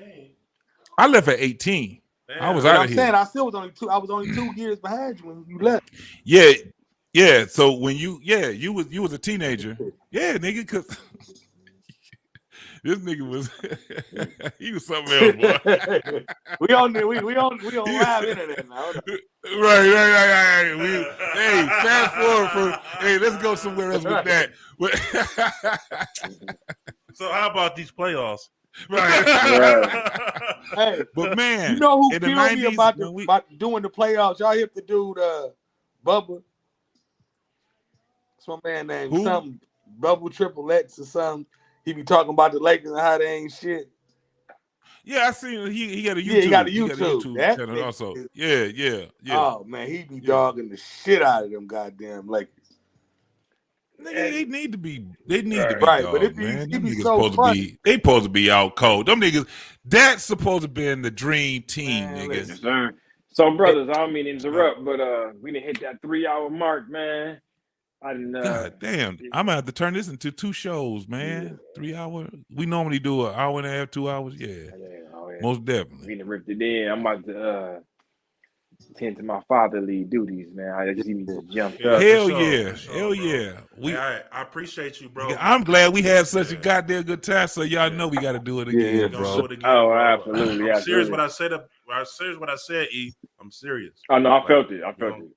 I left at 18. Damn. I was But out I'm of here. saying I still was only 2. I was only 2 years behind you when you left. Yeah. So when you was a teenager. Yeah, nigga, cause this nigga was he was something else, boy. we on live internet now. Right. Hey, fast forward let's go somewhere else with that. So how about these playoffs? Right. Hey, but man, you know who in killed the 90s, me about doing the playoffs? Y'all hit the dude Bubba. It's my man named Who? something Bubble Triple X or something. He be talking about the Lakers and how they ain't shit. Yeah, I seen he got a YouTube. Yeah, he got a YouTube. That channel also. is, Yeah. Oh man, he be dogging the shit out of them goddamn Lakers. Nigga, they need to be Right, dogged, but it man. be Them niggas so funny. they supposed to be out cold. Them niggas, that's supposed to be in the dream team, Man, niggas. Yes, sir. So, brothers, I don't mean to interrupt, but we didn't hit that 3-hour mark, man. I didn't. God damn, I'm gonna have to turn this into 2 shows, man. 3 hours. We normally do an hour and a half, 2 hours. Yeah, most definitely. We done ripped it in. I'm about to tend to my fatherly duties, man. I just even just jumped up. Hell for yeah, sure, hell bro. yeah. Hey, I appreciate you, bro. I'm glad we had such a goddamn good time. So y'all know we got to do it again, Yeah, Gonna bro. do it again, Oh, bro. absolutely, I'm serious absolutely. when I said it. I'm serious when I said E. I'm serious. Oh no, I Like, felt it. I you felt know, it.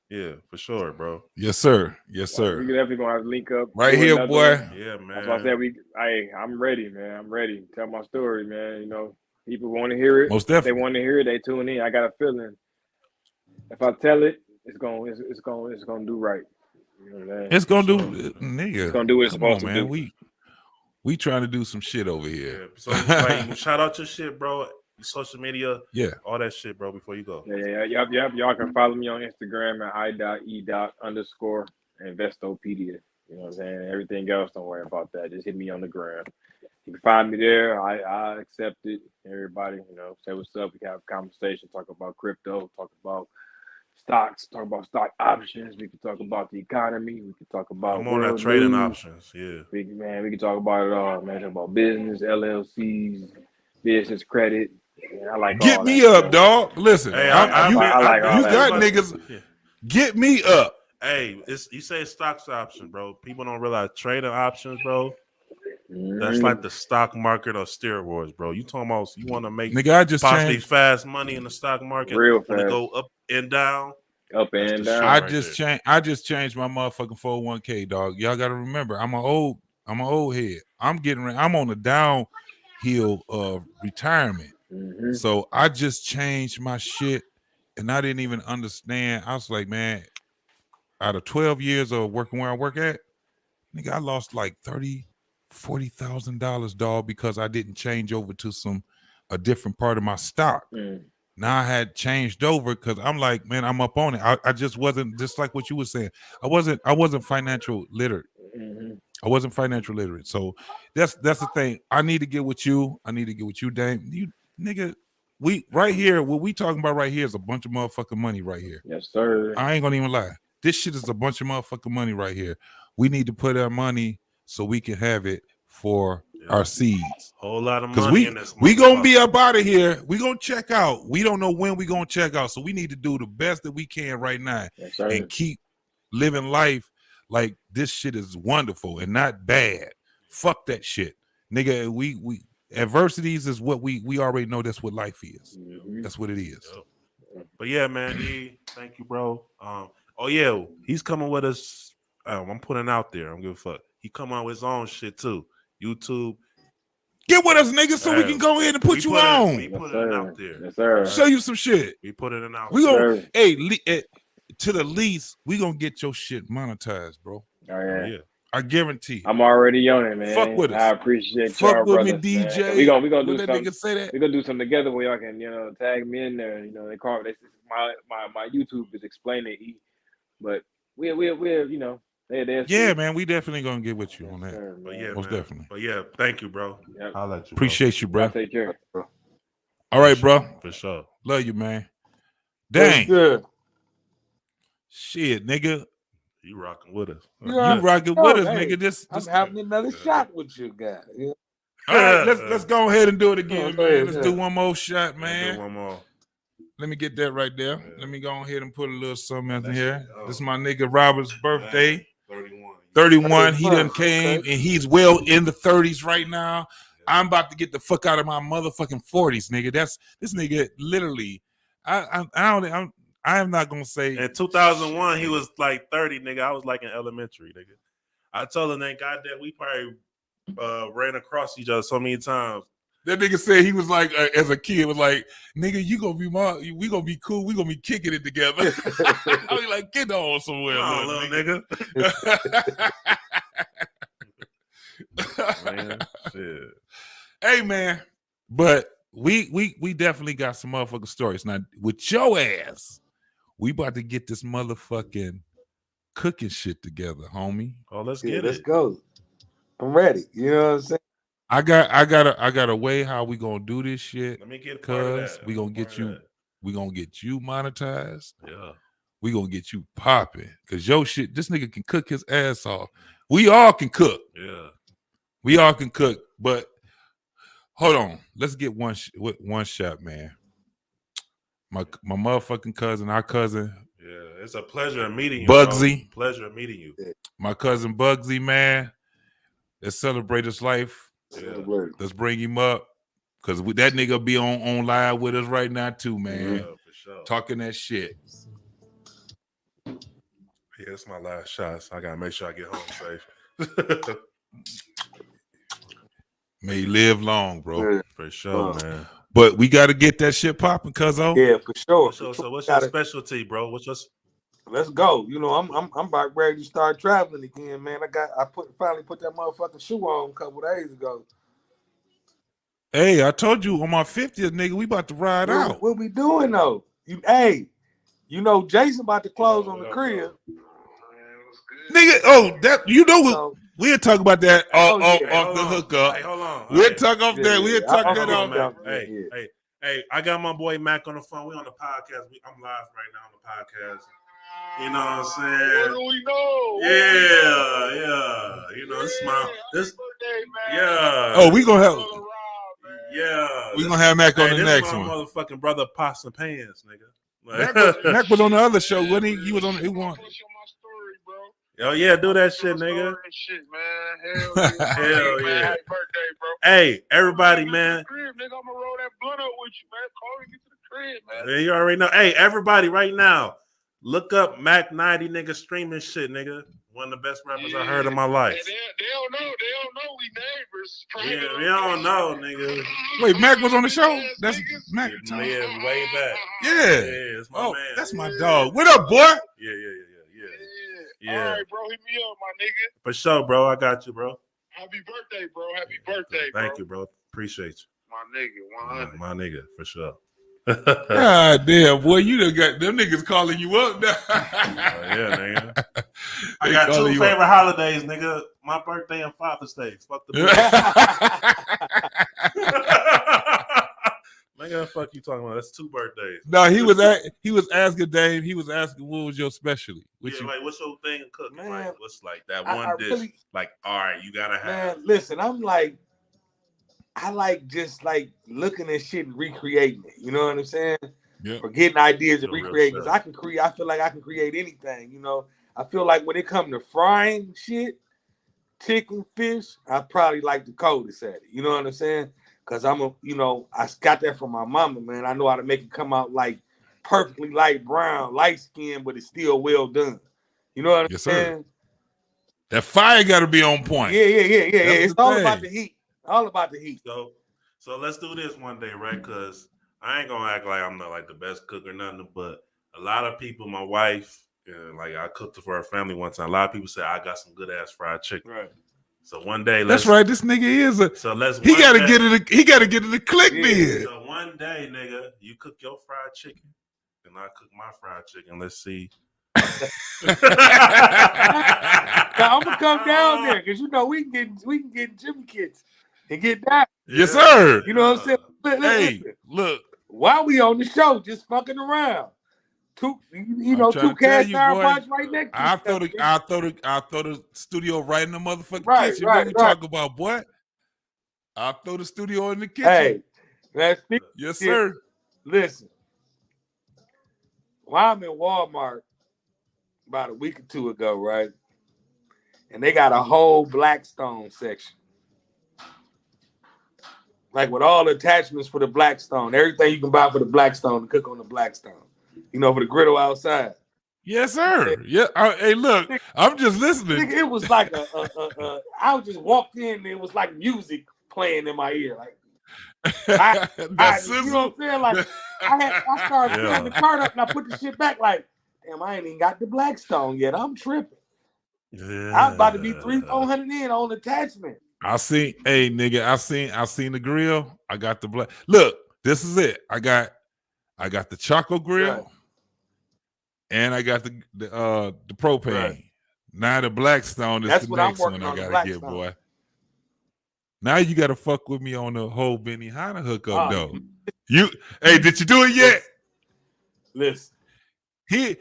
Yeah, for sure, bro. Yes, sir. Yes, We sir. definitely gonna have to link up. Right do here, another boy. one. Yeah, man. That's why I said I'm ready, man. I'm ready. Tell my story, man. You know, people want to hear it. Most If they definitely. want to hear it, they tune in. I got a feeling if I tell it, it's gonna do right. You know what I'm saying? It's gonna do, nigga. It's gonna do what it's Come on, supposed to man. do. We trying to do some shit over here. Yeah. So, like, shout out your shit, bro. Social media, Yeah. all that shit, bro. Before you go. Yeah. Y'all can follow me on Instagram at i.e._investopedia. You know what I'm saying? Everything else, don't worry about that. Just hit me on the gram. You can find me there. I accept it. Everybody, you know, say what's up. We can have a conversation, talk about crypto, talk about stocks, talk about stock options. We can talk about the economy. We can talk about I'm on that world trading news. options. Yeah. We can talk about it all, man. Talk about business, LLCs, business credit. Yeah, I like Get all me that up, stuff. dog. Listen, Hey, you like all got that. niggas. Yeah. Get me up. Hey, you say stocks option, bro. People don't realize trading options, bro. That's like the stock market or steroids, bro. You talking about you want to make Nigga, I just possibly changed. fast money in the stock market Real when it fast. go up and down. Up That's and the down. shit. I right just there. changed. I just changed my motherfucking 401k, dog. Y'all got to remember, I'm an old head. I'm on the downhill of retirement. Mm-hmm. So I just changed my shit, and I didn't even understand. I was like, man, out of 12 years of working where I work at, nigga, I lost like $40,000, dog, because I didn't change over to a different part of my stock. Now I had changed over because I'm like, man, I'm up on it. I just wasn't, just like what you were saying. I wasn't financial literate. Mm-hmm. I wasn't financial literate. So that's the thing. I need to get with you. I need to get with you, Dame. You nigga, we right here, what we talking about right here is a bunch of motherfucking money right here. Yes, sir. I ain't gonna even lie. This shit is a bunch of motherfucking money right here. We need to put our money so we can have it for our seeds. Whole lot of Because money in this. we gonna be up out of here. We gonna check out. We don't know when we gonna check out. So we need to do the best that we can right now. Yes, sir. And keep living life like this shit is wonderful and not bad. Fuck that shit. Nigga, we adversities is what we already know that's what life is. Mm-hmm. That's what it is. But yeah, man, thank you, bro. Oh yeah, he's coming with us. I'm putting out there. I don't give a fuck. he come out with his own shit too. YouTube. Get with us, nigga, so we can go ahead and put you on. We put it out there. Yes, sir. Show you some shit. We put it in out. We gonna, Sir. hey, to the least, we gonna get your shit monetized, bro. Oh, yeah. I guarantee. I'm already on it, man. Fuck with us. I appreciate Fuck y'all, with brothers, me, DJ. Man. We gonna do that something. Nigga say that. We gonna do something together where y'all can, tag me in there. They call it. My YouTube is explaining it, but we Yeah, man, we definitely gonna get with you on that. Sir, But yeah, most man. definitely. But yeah, thank you, bro. Yep. I'll let you. Appreciate you, bro. Take care. All right, bro. For sure. Love you, man. Dang. Good. Shit, nigga. You rocking with us. You rocking with us, nigga. I'm having another shot with you guys. Yeah. All right, let's go ahead and do it again, Go man. ahead, Let's yeah. do one more shot, Man. man. One more. Let me get that right there. Yeah. Let me go ahead and put a little something in That here. shit, oh. This is my nigga Robert's birthday. 31. 31. He done Okay. came and he's well in the 30s right now. I'm about to get the fuck out of my motherfucking 40s, nigga. That's this nigga literally. I am not gonna say. In 2001, he was like 30, nigga. I was like in elementary, nigga. I told him, thank God that we probably ran across each other so many times. That nigga said he was like, as a kid, was like, nigga, you gonna be we gonna be cool. We gonna be kicking it together. I was like, get on somewhere, Oh, little nigga. Man, shit. Hey, man, but we definitely got some motherfucking stories. Now, with your ass, we about to get this motherfucking cooking shit together, homie. Oh, let's Yeah, get let's it. go. I'm ready. You know what I'm saying? I got a way how we gonna do this shit. Let me get part of Cause that. we gonna get Part of you, that. we gonna get you monetized. Yeah. We gonna get you popping. Cause your shit, this nigga can cook his ass off. We all can cook. Yeah. We all can cook. But hold on, let's get one shot, man. My motherfucking cousin, our cousin. Yeah. It's a pleasure meeting you. Bugsy. Bro. Pleasure meeting you. My cousin Bugsy, man. Let's celebrate his life. Yeah. Let's bring him up. Cause that nigga be on live with us right now too, man. Yeah, for sure. Talking that shit. Yeah, it's my last shot. So I gotta make sure I get home safe. May he live long, bro. Yeah. For sure, man. But we got to get that shit popping, cuzzo. Yeah, for sure. So what's your specialty, bro? What's your Let's go. You know, I'm about ready to start traveling again, man. I finally put that motherfucking shoe on a couple days ago. Hey, I told you on my 50th, nigga, we about to ride out. What we doing though? Jason about to close on the crib. Nigga, what we'll talk about that off the hookup. Hey, hold on. We'll talk off that. We'll talk that off. Hey, I got my boy Mac on the phone. We on the podcast. I'm live right now on the podcast. You know what I'm saying? What do we know? Yeah. You know, this birthday, man. yeah. Oh, we gonna have Yeah. we gonna have Mac on the next my one. Motherfucking brother Pots and Pants, nigga. Mac was on the other show, wasn't he? He was on. He won. Oh yeah, do that shit, nigga. Shit, man. Hell yeah. Happy birthday, bro. Hey, everybody, man. Crib, nigga, I'm gonna roll that blunt up with you, man. Call me, get to the crib, man. Yeah, you already know. Hey, everybody, right now, look up Mac 90, nigga, streaming shit, nigga. One of the best rappers I heard in my life. They don't know we neighbors. Yeah, we don't know, nigga. Wait, Mac was on the show. That's Mac. Yeah, way back. Yeah. It's my man. That's my dog. What up, boy? Yeah. All right, bro, hit me up, my nigga. For sure, bro. I got you, bro. Happy birthday, bro. Happy birthday, bro. Thank you, bro. Appreciate you. My nigga, 100. My nigga, for sure. God damn, boy, you done got them niggas calling you up now. Yeah, nigga. I They got calling two you favorite holidays, nigga. My birthday and Father's Day. Fuck the nigga, fuck you talking about? That's two birthdays. No, he was asking Dave. He was asking what was your specialty. Like what's your thing in cooking? Man, like what's like that I one dish? really, like, all right, you gotta have. man, listen, I like just like looking at shit and recreating it. You know what I'm saying? Yeah. Or getting ideas and The real recreating. shit. I feel like I can create anything. You know, I feel like when it comes to frying shit, chicken, fish, I probably like the coldest at it. You know what I'm saying? Cause I got that from my mama, man. I know how to make it come out like perfectly light brown, light skin, but it's still well done. You know what I'm saying? That fire got to be on point. Yeah. It's the all thing. about the heat. All about the heat. So let's do this one day, right? Because I ain't gonna act like I'm not like the best cook or nothing, but a lot of people, my wife, like I cooked for her family one time. A lot of people say I got some good ass fried chicken. Right. So one day, That's right. This nigga is a. So let's. He got to get it. He got to get it to click then. So one day, nigga, you cook your fried chicken, and I cook my fried chicken. Let's see. Now I'm gonna come down there because you know we can get Jimmy Kids and get that. Yes, sir. You know what I'm saying? Hey, look. While we on the show, just fucking around. Two cast iron pots right next to I'll throw the studio right in the motherfucking kitchen. Right. We talk about what? I'll throw the studio in the kitchen. Hey, let's speak. Yes, sir. Listen, while I'm in Walmart about a week or two ago, right? And they got a whole Blackstone section. Like with all the attachments for the Blackstone, everything you can buy for the Blackstone to cook on the Blackstone. You know, for the griddle outside. Yes, sir. Yeah. Hey, look, I'm just listening. It was like I just walked in and it was like music playing in my ear. Like you know what I'm saying? Like I started filling the cart up and I put the shit back like, damn, I ain't even got the Blackstone yet. I'm tripping. Yeah. I'm about to be 300-400 in on attachment. I seen I seen the grill. I got the black. Look, this is it. I got the Choco grill, Right. and I got the propane. Right. Now the Blackstone is That's the what I'm next one working I on, the gotta get, Blackstone. boy. Now you gotta fuck with me on the whole Benny Hanna hookup, though. Hey, did you do it yet? Listen. Hey,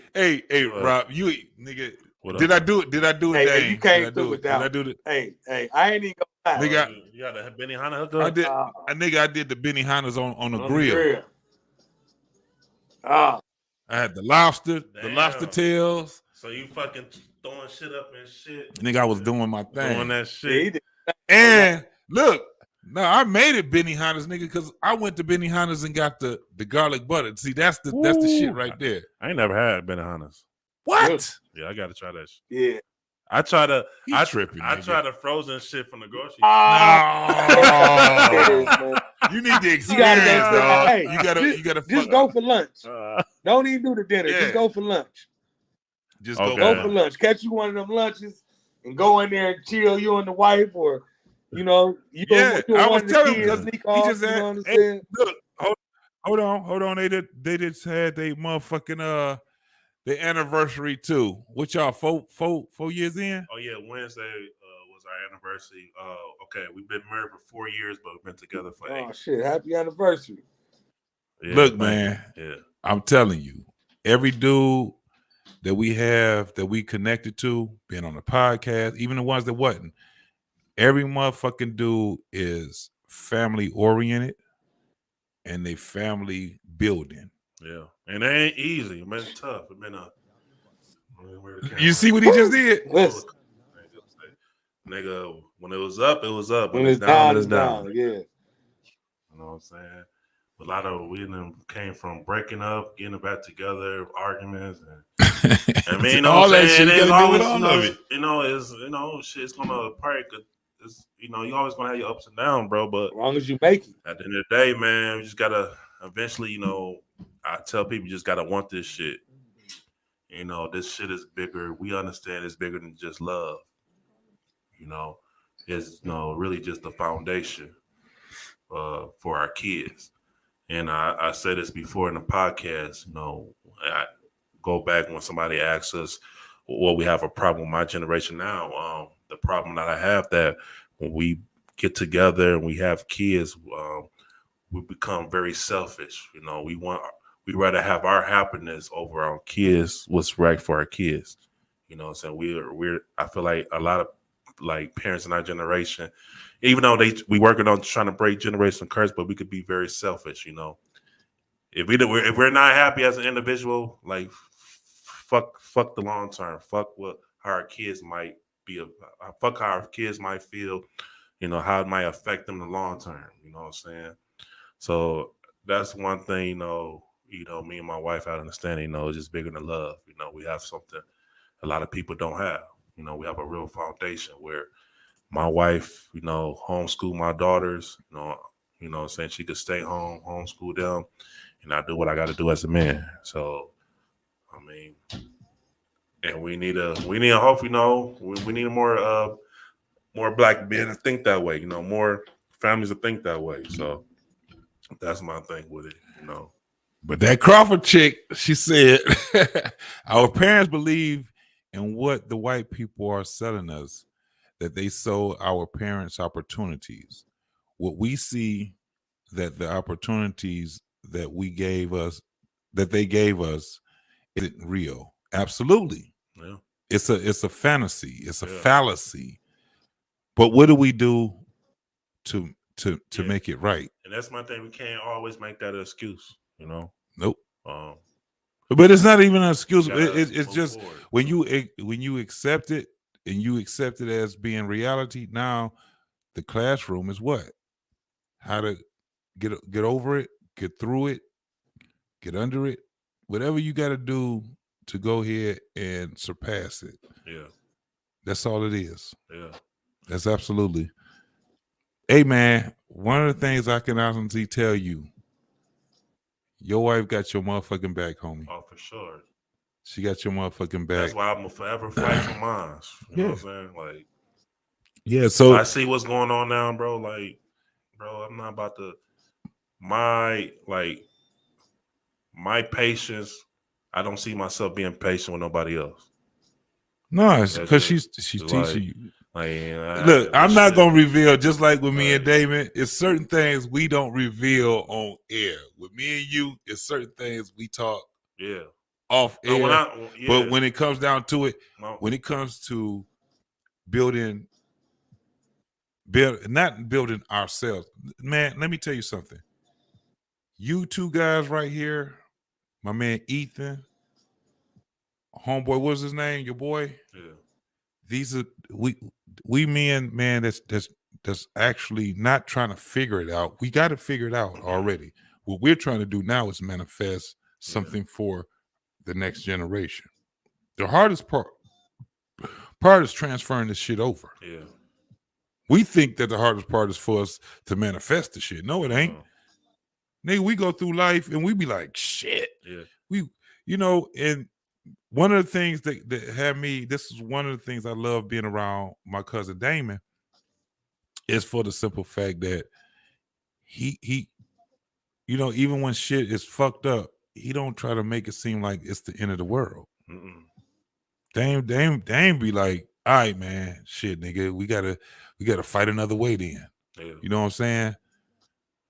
Rob, you nigga. What Did up? I do it? Did I do it? Hey, Dang? you came Did I through do with it? that. Did I do it? Hey, I ain't even gonna lie. Nigga, You got a Benny Hanna hookup? I did. I did the Benny Hanna's on the grill. Ah, I had the lobster, the Damn. lobster tails. So you fucking throwing shit up and shit. Nigga, I was doing my thing. Doing that yeah, he shit. did. And look, no, I made it Benny Hanna's, nigga, because I went to Benny Hanna's and got the garlic butter. See, that's the shit right there. I ain't never had Benny Hanna's. What? Yeah, I gotta try that shit. Yeah. I try the tripping. I nigga. try the frozen shit from the grocery. No. You need to experience, dog. Hey, you gotta just go for lunch. store. Don't even do the dinner. Yeah. Just go for lunch. Just Okay. Go for lunch. Catch you one of them lunches and go in there and chill. You and the wife, or you know, you Yeah, you I one was of the telling kids him, sneak he off. just You had- know what I'm hey, saying? Look, hold on. They just had their motherfucking their anniversary too. What y'all 4 years in? Oh yeah, Wednesday was our anniversary. Okay, we've been married for 4 years, but we've been together for 8. Oh shit! Happy anniversary. Yeah, Look, thank man, you. Yeah. I'm telling you, every dude that we have that we connected to, being on the podcast, even the ones that wasn't, every motherfucking dude is family oriented and they family building. Yeah, and it ain't easy. It's been tough. It's been You see what he just did? Listen, nigga. When it was up, it was up. when it's down, it's down. Yeah. You know what I'm saying? A lot of we came from breaking up, getting back together, arguments, and I mean, you know all what I'm that saying? shit. You It's gotta deal always, with all of it. Shit's gonna probably, you always gonna have your ups and downs, bro. But As long as you make it. at the end of the day, man, you just gotta eventually, I tell people you just gotta want this shit. This shit is bigger. We understand it's bigger than just love. It's really just the foundation for our kids. And I said this before in the podcast, I go back when somebody asks us, well, we have a problem with my generation now. The problem that I have that when we get together and we have kids, we become very selfish. We rather have our happiness over our kids, what's right for our kids. So I feel like a lot of like parents in our generation, even though we working on trying to break generational curse, but we could be very selfish. If we're not happy as an individual, like fuck the long term, fuck how our kids might be, fuck how our kids might feel, how it might affect them in the long term. You know what I'm saying? So that's one thing, me and my wife had understanding, it's just bigger than love. We have something a lot of people don't have. You know, we have a real foundation where my wife, you know, homeschool my daughters, saying she could stay home, homeschool them, and I do what I got to do as a man. So, I mean, and we need a hope, we need more black men to think that way, more families to think that way. So that's my thing with it. But that Crawford chick, she said, our parents believe in what the white people are selling us, that they sold our parents opportunities. What we see that the opportunities that they gave us isn't real. Absolutely. Yeah. It's a fantasy. It's a fallacy. But what do we do to make it right? And that's my thing. We can't always make that an excuse, Nope. But it's not even an excuse. It's just forward. when you accept it and you accept it as being reality. Now, the classroom is what? How to get over it, get through it, get under it, whatever you got to do to go ahead and surpass it. Yeah, that's all it is. Yeah, that's absolutely. Hey man, one of the things I can honestly tell you, your wife got your motherfucking back, homie. Oh, for sure. She got your motherfucking back. That's why I'm gonna forever fight for mine. You know what I'm saying? Like, yeah. So I see what's going on now, bro. Like, bro, I'm not about to. My patience. I don't see myself being patient with nobody else. No, it's because she's teaching like, you. Like, look, I'm not gonna reveal. Just like with me and Damon, it's certain things we don't reveal on air. With me and you, it's certain things we talk. Yeah. Off air. No, but when it comes down to it, when it comes to not building ourselves, man, let me tell you something. You two guys right here, my man Ethan, homeboy, what's his name? Your boy? Yeah. These are we men, man, that's actually not trying to figure it out. We got to figure it out already. What we're trying to do now is manifest something for the next generation. The hardest part is transferring this shit over. Yeah. We think that the hardest part is for us to manifest the shit. No, it ain't. Nigga, we go through life and we be like, shit. Yeah. And one of the things that had me, this is one of the things I love being around my cousin Damon, is for the simple fact that he even when shit is fucked up, he don't try to make it seem like it's the end of the world. Dame be like, all right, man, shit, nigga, we gotta fight another way then. Yeah. You know what I'm saying?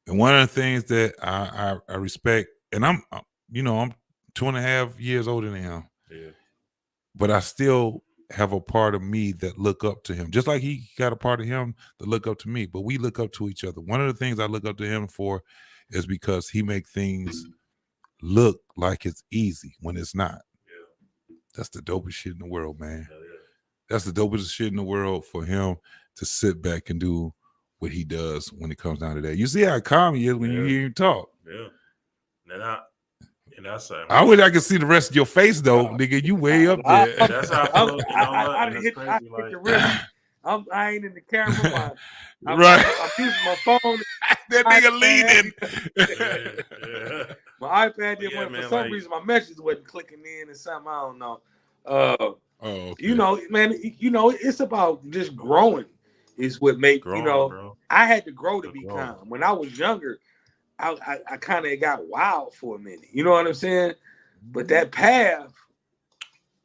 And one of the things that I respect, and I'm 2.5 years older than him. Yeah. But I still have a part of me that look up to him, just like he got a part of him that look up to me. But we look up to each other. One of the things I look up to him for is because he make things look like it's easy when it's not. Yeah. That's the dopest shit in the world, man. Yeah. That's the dopest shit in the world for him to sit back and do what he does when it comes down to that. You see how calm he is when you hear him talk. Yeah. I wish I could see the rest of your face though, nigga. You way up there. That's how I feel. I hit the rim. I ain't in the camera. I'm using my phone. That nigga leaning. My iPad didn't work. For some reason, my message wasn't clicking in and something. I don't know. Okay. Man, it's about just growing. Is what make bro. I had to grow to be calm. When I was younger, I kind of got wild for a minute. You know what I'm saying? But that path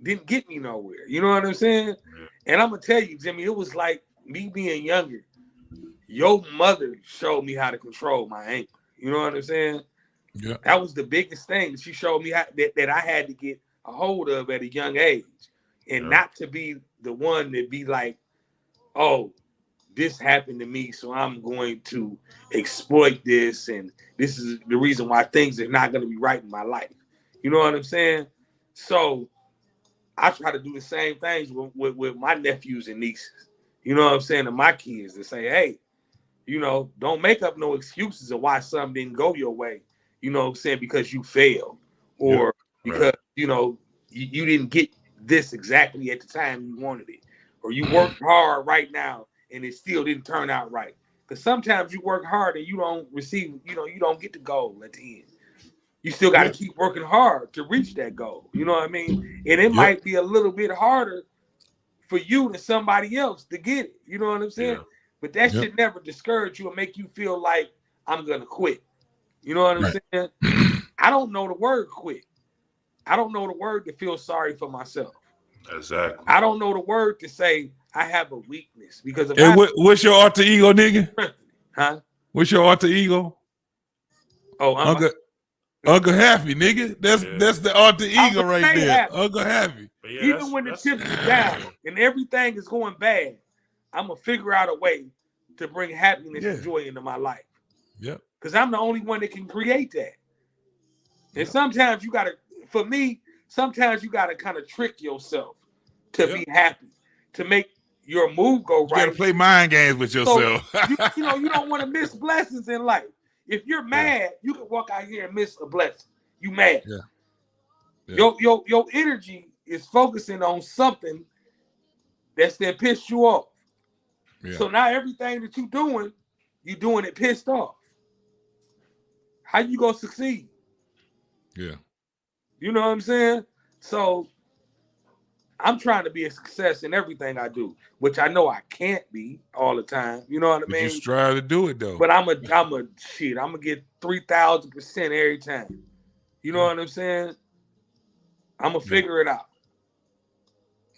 didn't get me nowhere. You know what I'm saying? Yeah. And I'm gonna tell you, Jimmy, it was like me being younger. Your mother showed me how to control my anger. You know what I'm saying? Yeah. That was the biggest thing that she showed me that I had to get a hold of at a young age, and not to be the one that be like, oh, this happened to me, so I'm going to exploit this, and this is the reason why things are not going to be right in my life. You know what I'm saying? So I try to do the same things with my nephews and nieces. You know what I'm saying? To my kids, to say, hey, don't make up no excuses of why something didn't go your way. You know what I'm saying? Because you failed, or because you didn't get this exactly at the time you wanted it. or you worked hard right now and it still didn't turn out right. Because sometimes you work hard and you don't receive, you don't get the goal at the end. You still got to keep working hard to reach that goal. You know what I mean? And it might be a little bit harder for you than somebody else to get it. You know what I'm saying? Yeah. But that should never discourage you or make you feel like I'm going to quit. You know what I'm saying? I don't know the word quit. I don't know the word to feel sorry for myself. Exactly. I don't know the word to say I have a weakness because if what's your alter ego, nigga? Huh? What's your alter ego? Oh, Uncle Happy, nigga. That's the alter ego right there. Happy. Uncle Happy. Yeah, even when the chips is down and everything is going bad, I'm gonna figure out a way to bring happiness and joy into my life. Yeah. Because I'm the only one that can create that. And sometimes you gotta, for me, sometimes you gotta kind of trick yourself to be happy, to make your mood go right. You gotta play mind games with yourself. So, you don't want to miss blessings in life. If you're mad, you can walk out here and miss a blessing. You mad. Yeah. Your energy is focusing on something that pissed you off. Yeah. So now everything that you're doing it pissed off. How you gonna succeed? Yeah. You know what I'm saying? So I'm trying to be a success in everything I do, which I know I can't be all the time. You know what I mean? You strive to do it though. But I'm gonna get 3,000% every time. You know what I'm saying? I'm gonna figure it out.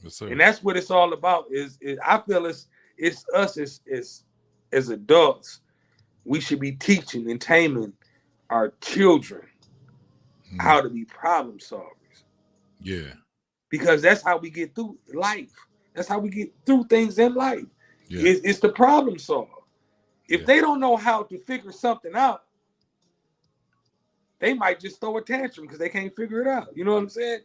Yes, sir. And that's what it's all about. Is I feel it's us as adults. We should be teaching and taming our children how to be problem solvers. Yeah. Because that's how we get through life. That's how we get through things in life. Yeah. It's the problem solve. If they don't know how to figure something out, they might just throw a tantrum because they can't figure it out. You know what I'm saying?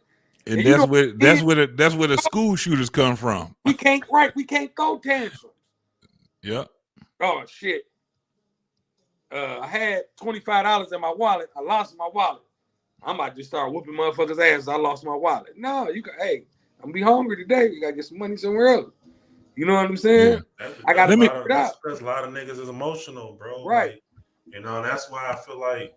And that's where the school shooters come from. We can't throw tantrums. Yeah. Oh shit. I had $25 in my wallet. I lost my wallet. I might just start whooping motherfuckers' ass. I lost my wallet. No, I'm gonna be hungry today. You gotta get some money somewhere else. You know what I'm saying? Yeah. I gotta figure it out. Because a lot of niggas is emotional, bro. Right. Like, that's why I feel like,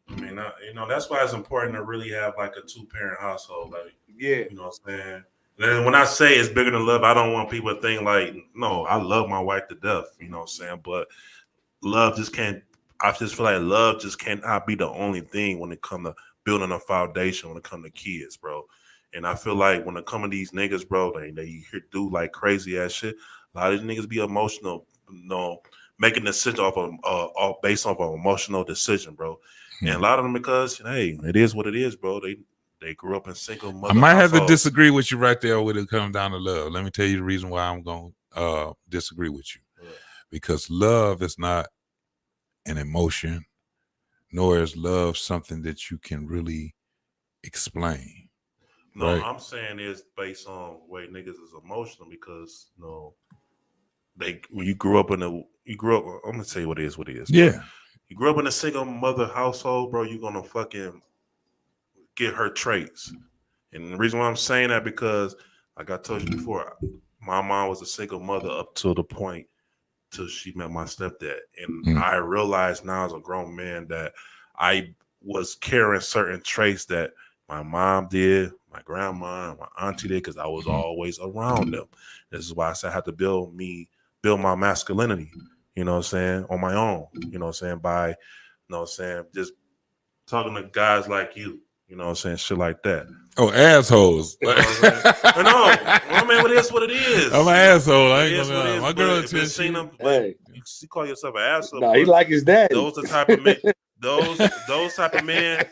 that's why it's important to really have like a 2-parent household. Like, you know what I'm saying? And when I say it's bigger than love, I don't want people to think like, no, I love my wife to death. You know what I'm saying? But love just can't. I just feel like love just cannot be the only thing when it comes to building a foundation, when it comes to kids, bro. And I feel like when it comes to these niggas, bro, they do like crazy ass shit. A lot of these niggas be emotional, making decisions based off of emotional decision, bro. And a lot of them because, hey, it is what it is, bro. They grew up in single mother. I might households. have to disagree with you right there when it comes down to love. Let me tell you the reason why I'm going to disagree with you. Because love is not an emotion, nor is love something that you can really explain. No, right? I'm saying it's based on the way niggas is emotional because when you grew up, I'm gonna tell you what it is. Yeah. You grew up in a single mother household, bro, you're gonna fucking get her traits. And the reason why I'm saying that because like I told you before, my mom was a single mother up to the point till she met my stepdad. And I realized now as a grown man that I was carrying certain traits that my mom did, my grandma, and my auntie did, because I was always around them. This is why I said I had to build my masculinity, you know what I'm saying, on my own, you know what I'm saying, by, you know what I'm saying, just talking to guys like you. You know what I'm saying? Shit like that. Oh, assholes. You know what I'm saying? No, I mean, it is what it is. I'm an asshole. I ain't gonna lie. My girl says you call yourself an asshole. No, he like his dad. Those are the type of men. Those type of men.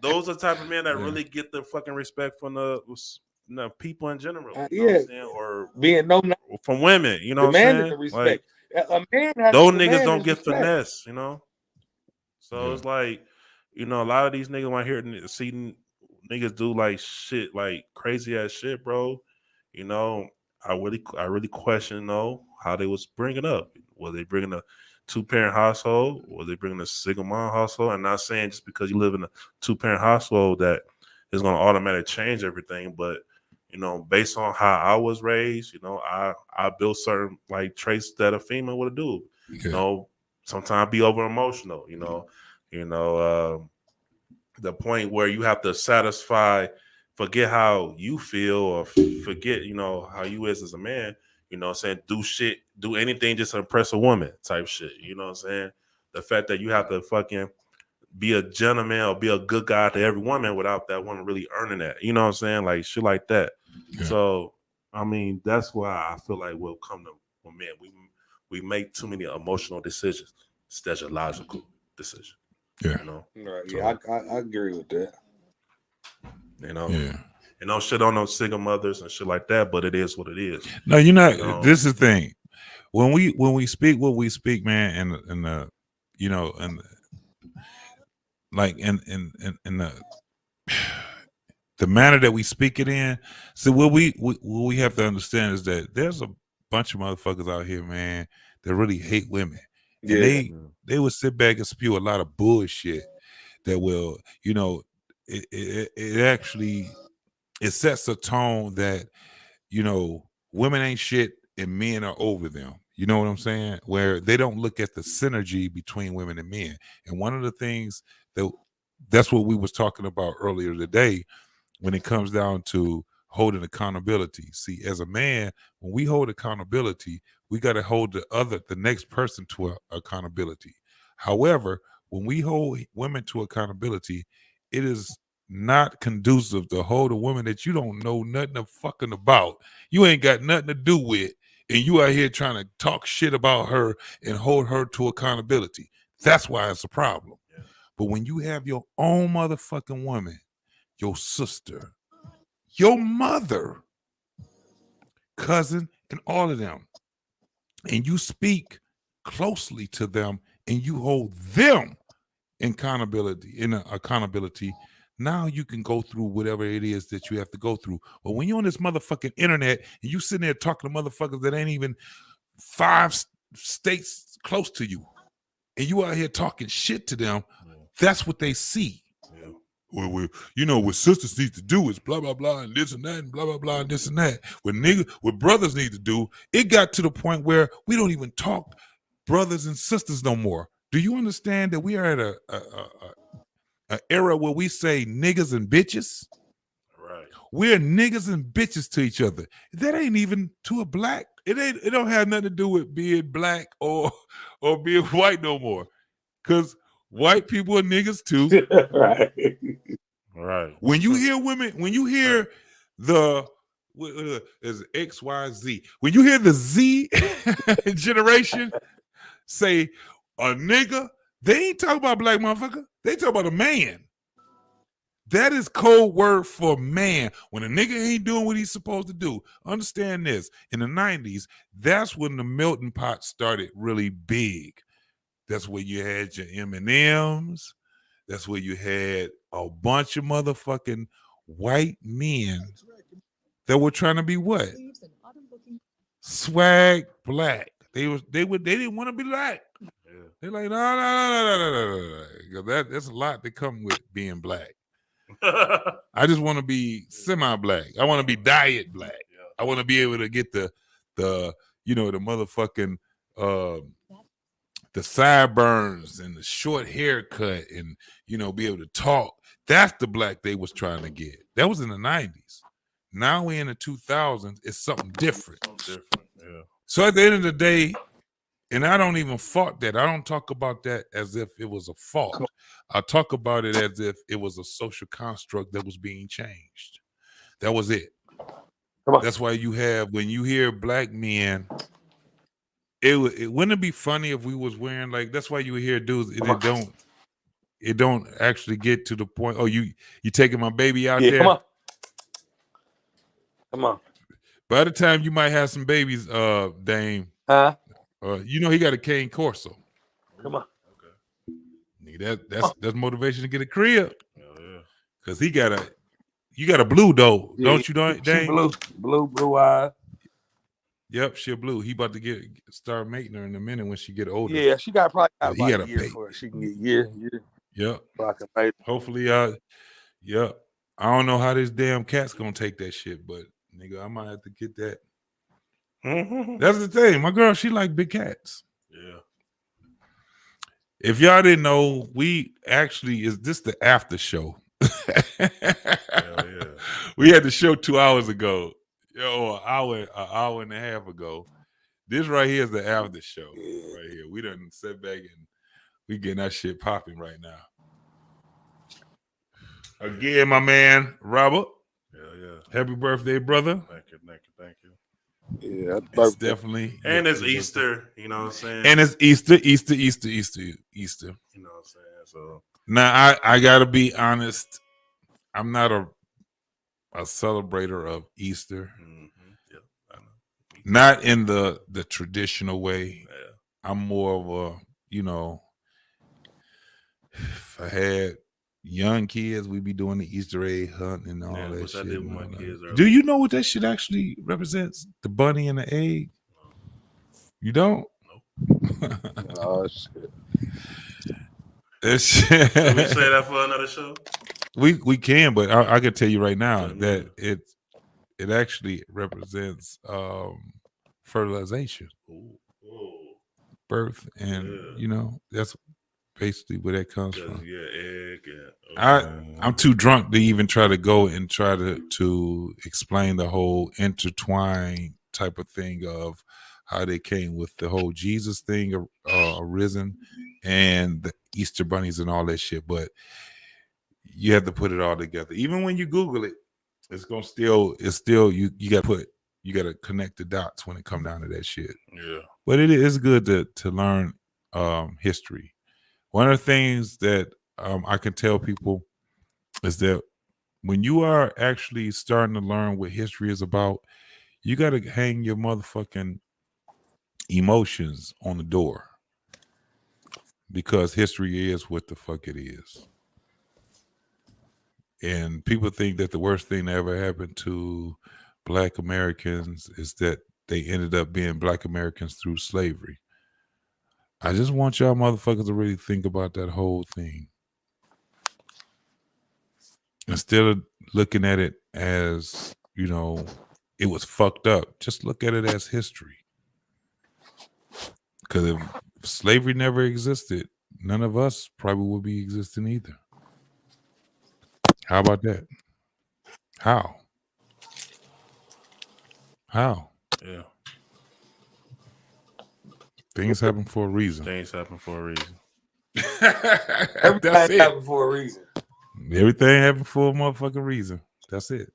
Those are the type of men that really get the fucking respect from the people in general. You know what I'm saying? Or being from women. You know what I'm saying? The respect. Like, a man has those niggas don't get respect. finesse. You know. So it's like, a lot of these niggas want to see niggas do like shit, like crazy ass shit, bro. I really question how they was bringing up. Was they bringing a 2-parent household? Was they bringing a single mom household? I'm not saying just because you live in a 2-parent household that is going to automatically change everything, but you know, based on how I was raised, you know, I built certain like traits that a female would do. You know, sometimes be over emotional. The point where you have to forget how you feel, or forget, you know, how you is as a man. You know what I'm saying? Do anything just to impress a woman type shit. You know what I'm saying? The fact that you have to fucking be a gentleman or be a good guy to every woman without that woman really earning that. You know what I'm saying? Like shit like that. Yeah. So, I mean, that's why I feel like we'll come to when men, we make too many emotional decisions instead of logical decisions. Yeah. You know? Right. Yeah, so, I agree with that. You know? Yeah. You know, shit on those single mothers and shit like that, but it is what it is. No, you're not. You know? This is the thing. When we speak what we speak, man, and you know, and like in the manner that we speak it in. So what we have to understand is that there's a bunch of motherfuckers out here, man, that really hate women. And they will sit back and spew a lot of bullshit that will, you know, it actually it sets a tone that, you know, women ain't shit and men are over them. You know what I'm saying? Where they don't look at the synergy between women and men. And one of the things that's what we was talking about earlier today when it comes down to holding accountability. See, as a man, when we hold accountability, we got to hold the next person to accountability. However, when we hold women to accountability, it is not conducive to hold a woman that you don't know nothing of fucking about. You ain't got nothing to do with, and you out here trying to talk shit about her and hold her to accountability. That's why it's a problem. Yeah. But when you have your own motherfucking woman, your sister, your mother, cousin, and all of them, and you speak closely to them and you hold them in accountability, now you can go through whatever it is that you have to go through. But when you're on this motherfucking internet and you sitting there talking to motherfuckers that ain't even 5 states close to you, and you out here talking shit to them, that's what they see. Yeah. Well, you know, what sisters need to do is blah, blah, blah, and this and that, and blah, blah, blah, and this and that. What brothers need to do, it got to the point where we don't even talk brothers and sisters no more. Do you understand that we are at a era where we say niggas and bitches? Right. We're niggas and bitches to each other. That ain't even to a black. It don't have nothing to do with being black or being white no more. Because white people are niggas too. Right. Right. When you hear women, when you hear the is XYZ, when you hear the Z generation say a nigga, they ain't talking about black motherfucker. They talk about a man. That is code word for man. When a nigga ain't doing what he's supposed to do. Understand this. In the 90s, that's when the melting pot started really big. That's where you had your M&Ms. That's where you had a bunch of motherfucking white men that were trying to be what? Swag black. They didn't want to be black. Yeah. They're like, no. That's a lot that come with being black. I just want to be semi-black. I want to be diet black. Yeah. I want to be able to get the you know, the motherfucking the sideburns and the short haircut and, you know, be able to talk. That's the black they was trying to get. That was in the 90s. Now we're in the 2000s. It's something different. Yeah. So at the end of the day, and I don't even fault that. I don't talk about that as if it was a fault. I talk about it as if it was a social construct that was being changed. That was it. That's why you have, when you hear black men, it wouldn't it be funny if we was wearing, like, that's why you hear dudes, it don't actually get to the point, oh, you taking my baby out there? Come on. By the time you might have some babies, Dame, you know he got a cane Corso. Come on. Okay. That's motivation to get a crib. Yeah. Cause you got a blue though, don't you, Dame? She blue eyes. Yep, she blue. He about to start making her in a minute when she get older. Yeah, she got probably got about a year before she can get year. Yep. Hopefully, yep. I don't know how this damn cat's gonna take that shit, but nigga, I might have to get that. Mhm. That's the thing. My girl, she like big cats. Yeah. If y'all didn't know, we actually is this the after show. Hell yeah. We had the show 2 hours ago. An hour and a half ago. This right here is the after show. Right here. We done sit back and we getting that shit popping right now. Again, my man, Robert. Hell yeah. Happy birthday, brother. Thank you. Yeah, It's definitely. And it's your birthday. Easter, you know what I'm saying? And it's Easter. You know what I'm saying? So Now I gotta be honest. I'm not a celebrator of Easter. yeah, I know. Not in the traditional way. Yeah. I'm more of a, if I had young kids, we'd be doing the Easter egg hunt and all that which shit. I did with and my all that. kids earlier. Do you know what that shit actually represents? The bunny and the egg? You don't? Oh shit. That shit. Can we say that for another show? We can, but I can tell you right now Yeah. that it actually represents fertilization, birth, and that's basically where that comes from. Yeah, egg. I'm too drunk to even try to go and try to explain the whole intertwined type of thing of how they came with the whole Jesus thing arisen and the Easter bunnies and all that shit. But you have to put it all together. Even when you Google it, it's still you gotta connect the dots when it come down to that shit. Yeah. But it is good to learn history. One of the things that I can tell people is that when you are actually starting to learn what history is about, you got to hang your motherfucking emotions on the door, because history is what the fuck it is. And people think that the worst thing that ever happened to Black Americans is that they ended up being Black Americans through slavery. I just want y'all motherfuckers to really think about that whole thing. Instead of looking at it as, it was fucked up, just look at it as history. Because if slavery never existed, none of us probably would be existing either. How about that? How? Yeah. Things happen for a reason. Everything That's it. happened for a reason. Everything happened for a motherfucking reason. That's it.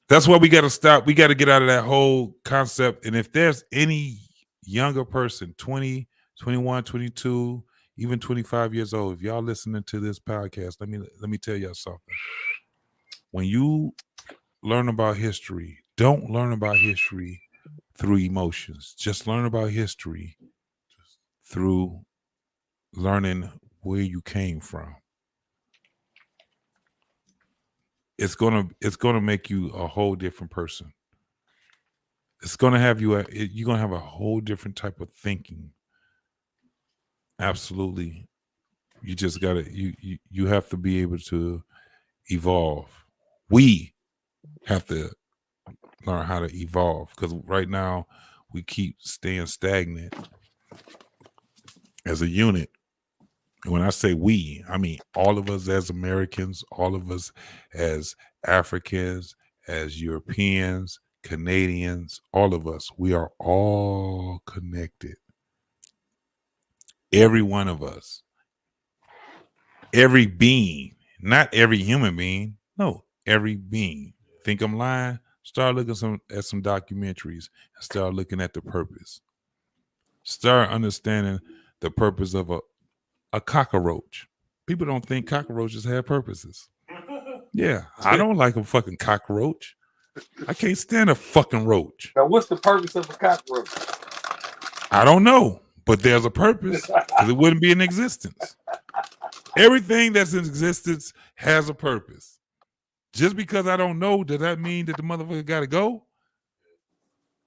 That's why we got to stop. We got to get out of that whole concept. And if there's any younger person, 20, 21, 22, even 25 years old, if y'all listening to this podcast, let me tell y'all something. When you learn about history, don't learn about history through emotions. Just learn about history through learning where you came from. It's gonna make you a whole different person. It's gonna have you're gonna have a whole different type of thinking. Absolutely. You just gotta you have to be able to evolve. We have to learn how to evolve, because right now we keep staying stagnant as a unit. And when I say we, I mean all of us as Americans, all of us as Africans, as Europeans, Canadians, all of us, we are all connected. Every one of us, every being, not every human being, no, every being. Think I'm lying? Start looking at some documentaries and start looking at the purpose. Start understanding the purpose of a cockroach. People don't think cockroaches have purposes. Yeah, I don't like a fucking cockroach. I can't stand a fucking roach. Now, what's the purpose of a cockroach? I don't know, but there's a purpose, because it wouldn't be in existence. Everything that's in existence has a purpose. Just because I don't know, does that mean that the motherfucker got to go?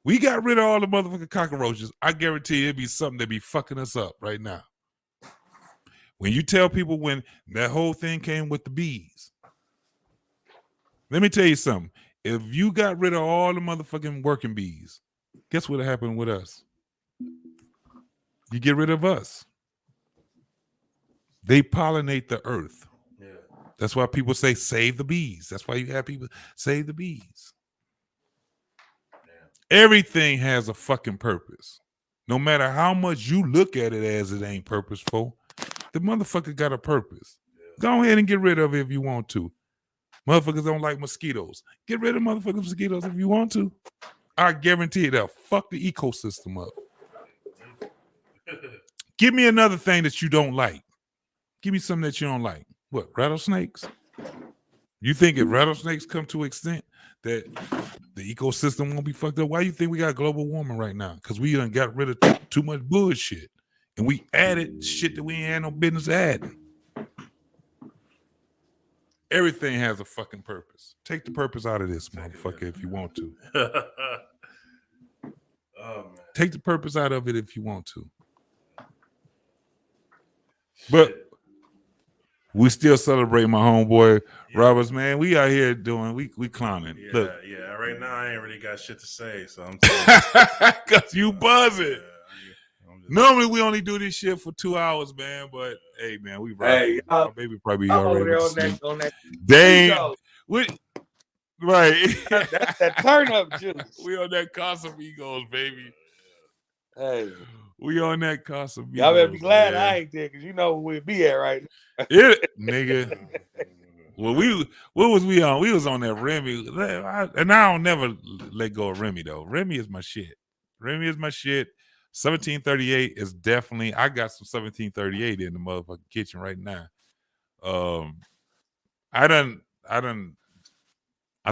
We got rid of all the motherfucking cockroaches. I guarantee it'd be something that be fucking us up right now. When you tell people when that whole thing came with the bees, let me tell you something. If you got rid of all the motherfucking working bees, guess what happened with us? You get rid of us. They pollinate the earth. Yeah. That's why people say save the bees. That's why you have people save the bees. Everything has a fucking purpose. No matter how much you look at it as it ain't purposeful, the motherfucker got a purpose. Go ahead and get rid of it if you want to. Motherfuckers don't like mosquitoes. Get rid of motherfucking mosquitoes if you want to. I guarantee it, they'll fuck the ecosystem up. Give me another thing that you don't like. Give me something that you don't like. What, rattlesnakes? You think if rattlesnakes come to extent that the ecosystem won't be fucked up? Why you think we got global warming right now? Because we done got rid of too much bullshit. And we added shit that we ain't had no business adding. Everything has a fucking purpose. Take the purpose out of this, motherfucker, if you want to. Oh, man. Take the purpose out of it if you want to. But we still celebrate my homeboy Roberts, man. We out here doing, we clowning. Yeah, Look. yeah. Right now, I ain't really got shit to say, so I'm because you buzzing. Normally we only do this shit for 2 hours, man. But hey, man, we right. Hey, my baby probably I'm already over there sleep. on that. Dang, right. That's that turn up juice. We on that Casamigos, baby. Hey, we on that Casamigos. Y'all better be glad man. I ain't there, because you know where we'd be at right now. Nigga. Well, what was we on? We was on that Remy, and I don't never let go of Remy though. Remy is my shit. Remy is my shit. 1738 is definitely. I got some 1738 in the motherfucking kitchen right now. I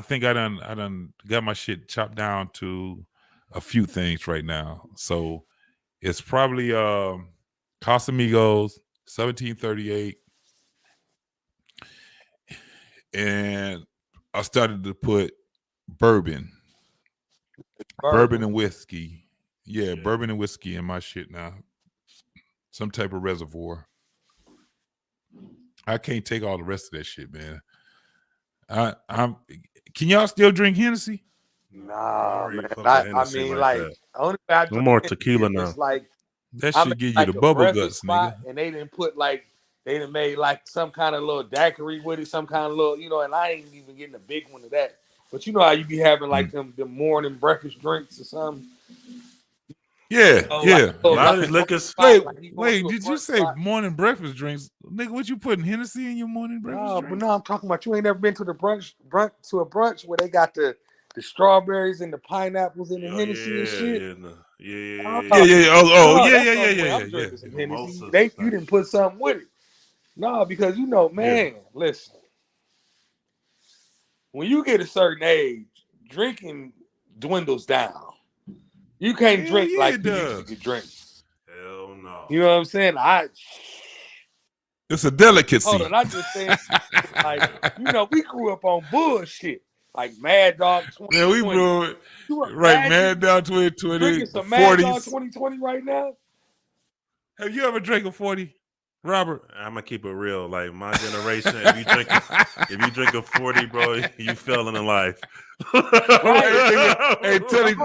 think I done got my shit chopped down to a few things right now. So it's probably Casamigos, 1738. And I started to put bourbon and whiskey. Yeah, bourbon and whiskey in my shit now. Some type of reservoir. I can't take all the rest of that shit, man. Can y'all still drink Hennessy? Nah, man. I mean, like only way I no more tequila now. Like that should give you the bubble guts, nigga. And they didn't put they done made like some kind of little daiquiri with it, some kind of little, and I ain't even getting a big one of that. But you know how you be having like them morning breakfast drinks or something. Yeah, yeah. A lot of these liquors. Wait, did you say morning breakfast drinks? Nigga, what you putting Hennessy in your morning breakfast drink? But no, I'm talking about you ain't never been to the brunch where they got the strawberries and the pineapples and the Hennessy and shit. Yeah. You didn't put something with it. No, because man, listen. When you get a certain age, drinking dwindles down. You can't drink like you used to drink. Hell no. You know what I'm saying? It's a delicacy. Hold on, I just saying, like, we grew up on bullshit. Like Mad Dog 2020. Yeah, we grew it. Right, Mad Dog 2020. Drinking some Mad Dog 2020 right now? Have you ever drank a 40? Robert, I'm gonna keep it real. Like my generation, if you drink a 40, bro, you fell in life. Hey, tell him,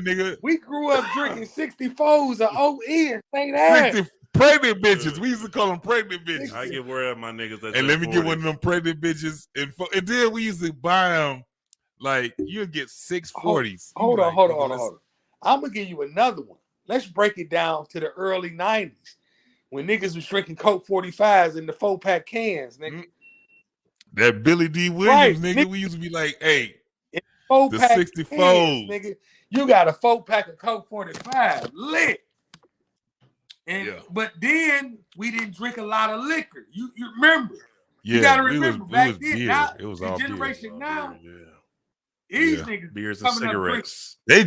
nigga. We grew up drinking 64s of OE and St. Anne. 60 pregnant bitches. We used to call them pregnant bitches. I get worried about my niggas. That and let me get one of them pregnant bitches. And then we used to buy them. Like you'll get 640s. Hold on. I'm gonna give you another one. Let's break it down to the early 90s. When niggas was drinking Coke 45s in the 4-pack cans, nigga. That Billy D. Williams, nigga, we used to be like, hey, the 64s. Nigga, you got a 4-pack of Coke 45 lit. And but then we didn't drink a lot of liquor. You remember? Yeah, you gotta remember back then. Beer. Now, it was all generation beer. now. These niggas beers and cigarettes. They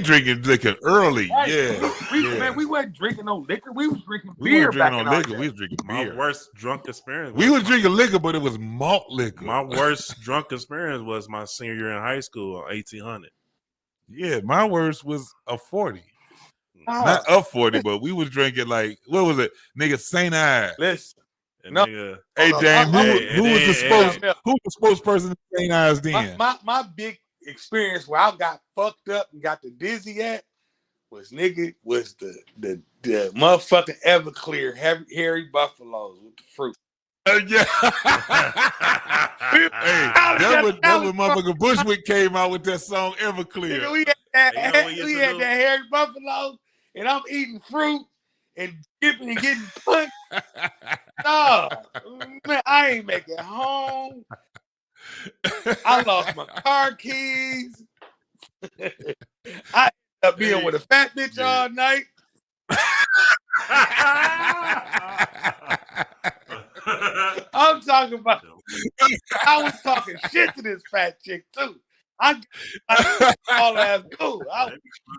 drinking liquor early. Right. Yeah. Man, we wasn't drinking no liquor. We was drinking beer. We was drinking beer. My worst drunk experience. We was drinking liquor, but it was malt liquor. My worst drunk experience was my senior year in high school on 1800. Yeah, my worst was a 40. Not a 40, but we was drinking like, what was it? Nigga, St. Ives. Listen. No. Nigga, Hey, Dame, who was the spokesperson of St. Ives then? My big experience where I got fucked up and got the dizzy at was the motherfucking Everclear Harry Buffaloes with the fruit. Yeah. Hey, that was motherfucking Bushwick came out with that song Everclear. Nigga, we had that Harry Buffalo, and I'm eating fruit and skipping and getting punched. No, man, I ain't make it home. I lost my car keys. I ended up being with a fat bitch all night. I'm talking about. I was talking shit to this fat chick too. I all ass cool.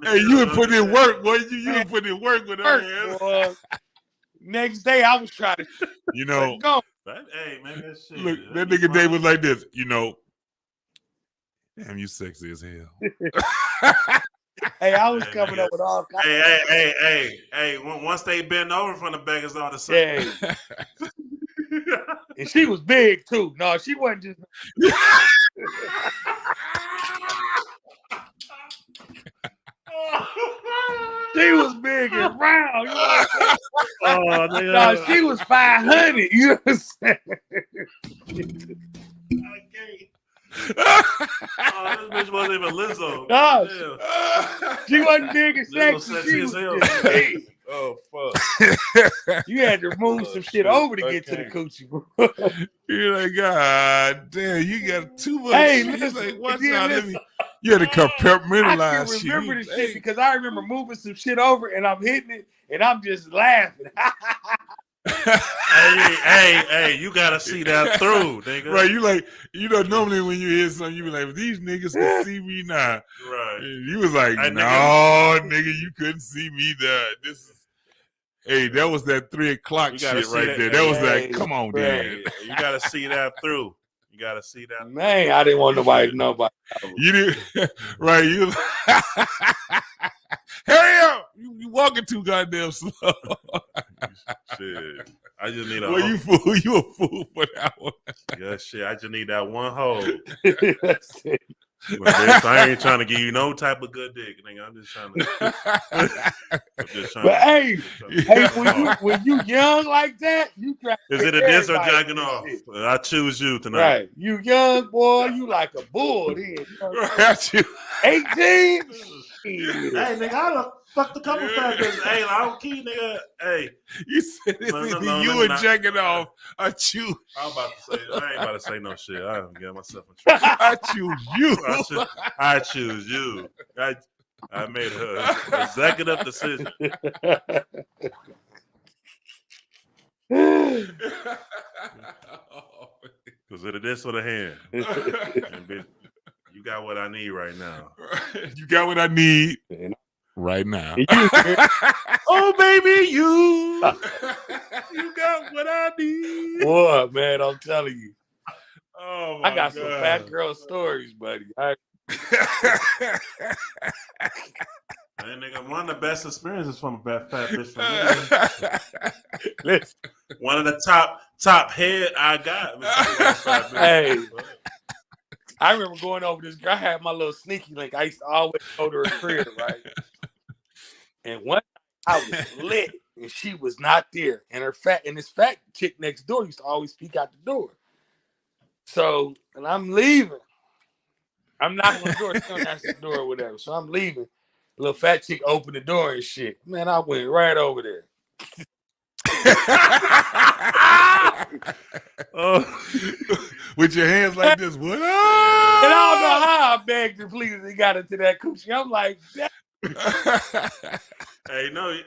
Hey, you would put in work, boy. You would put in work with her. Boy. Next day, I was trying to. Go. Hey man, that shit. Look, that nigga Dave was like this. Damn, you sexy as hell. Hey, I was coming up with all kinds. Hey. Once they bend over from the back, it's all the same. Yeah. And she was big too. No, she wasn't just. She was big and round. You know what I'm saying? No, she was 500. You know what I'm saying? This bitch wasn't even Lizzo. No, she wasn't big and sexy. She was just big. Oh fuck! You had to move some shit over to get to the coochie. You're like, God damn, you got too much. Hey, shit. listen, Like, watch out, you had to compartmentalize I shit. can remember this shit because I remember moving some shit over and I'm hitting it and I'm just laughing. hey, you gotta see that through, nigga. Right, you like, normally when you hear something, you be like, these niggas can see me now. Right. And you was like, no, nigga, you couldn't see me now. Hey, that was that 3 o'clock shit right there. That was like, come on, Dad. You gotta see that through. You gotta see that. Man, I didn't want nobody to know about that. You did, right? You hurry up! You walking too goddamn slow. Shit, I just need a. Well, you fool. You a fool for that one. Yeah, shit. I just need that one hole. That's it. Bitch, I ain't trying to give you no type of good dick, nigga. I'm just trying to. But hey, when you young like that, you try. Is it a diss or jacking off? I choose you tonight. Right, you young boy, you like a bull. Then, you know 18. Hey, nigga, I done fucked a couple fat bitches. Hey, I don't keep, nigga. Hey, you said it's either you and jacking off. I choose. I ain't about to say no shit. I don't get myself in trouble. I choose you. I choose you. I made an executive decision. Because of this or the hand. And bitch, you got what I need right now. You got what I need right now. Oh, baby, you got what I need. Boy, man, I'm telling you. Oh, I got some fat girl stories, buddy. Man, nigga, one of the best experiences from a fat bitch for me. Listen. One of the top head I got. Hey, I remember going over this girl. I had my little sneaky link. I used to always go to her crib, right? And one I was lit, and she was not there. And this fat chick next door used to always peek out the door. So, and I'm leaving. I'm knocking on the door. She don't answer the door or whatever. So I'm leaving. Little fat chick opened the door and shit. Man, I went right over there. With your hands like this. What? And I don't know how I begged her, please, and got into that coochie. I'm like, hey, no,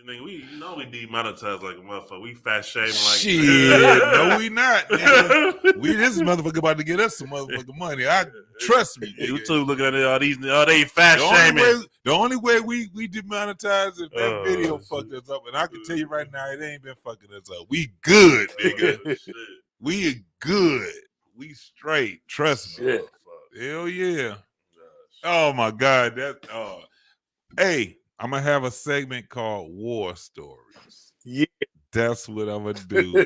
we demonetized like a motherfucker. We fat shaming like shit. No, we not. This motherfucker about to get us some motherfucking money. Trust me. YouTube looking at all they fat shaming. The only way we demonetize is that video fucked us up, and I can tell you right now, it ain't been fucking us up. We good, nigga. We good. We straight. Trust me. Hell yeah. Oh my God. Hey, I'm gonna have a segment called War Stories. Yeah. That's what I'm gonna do.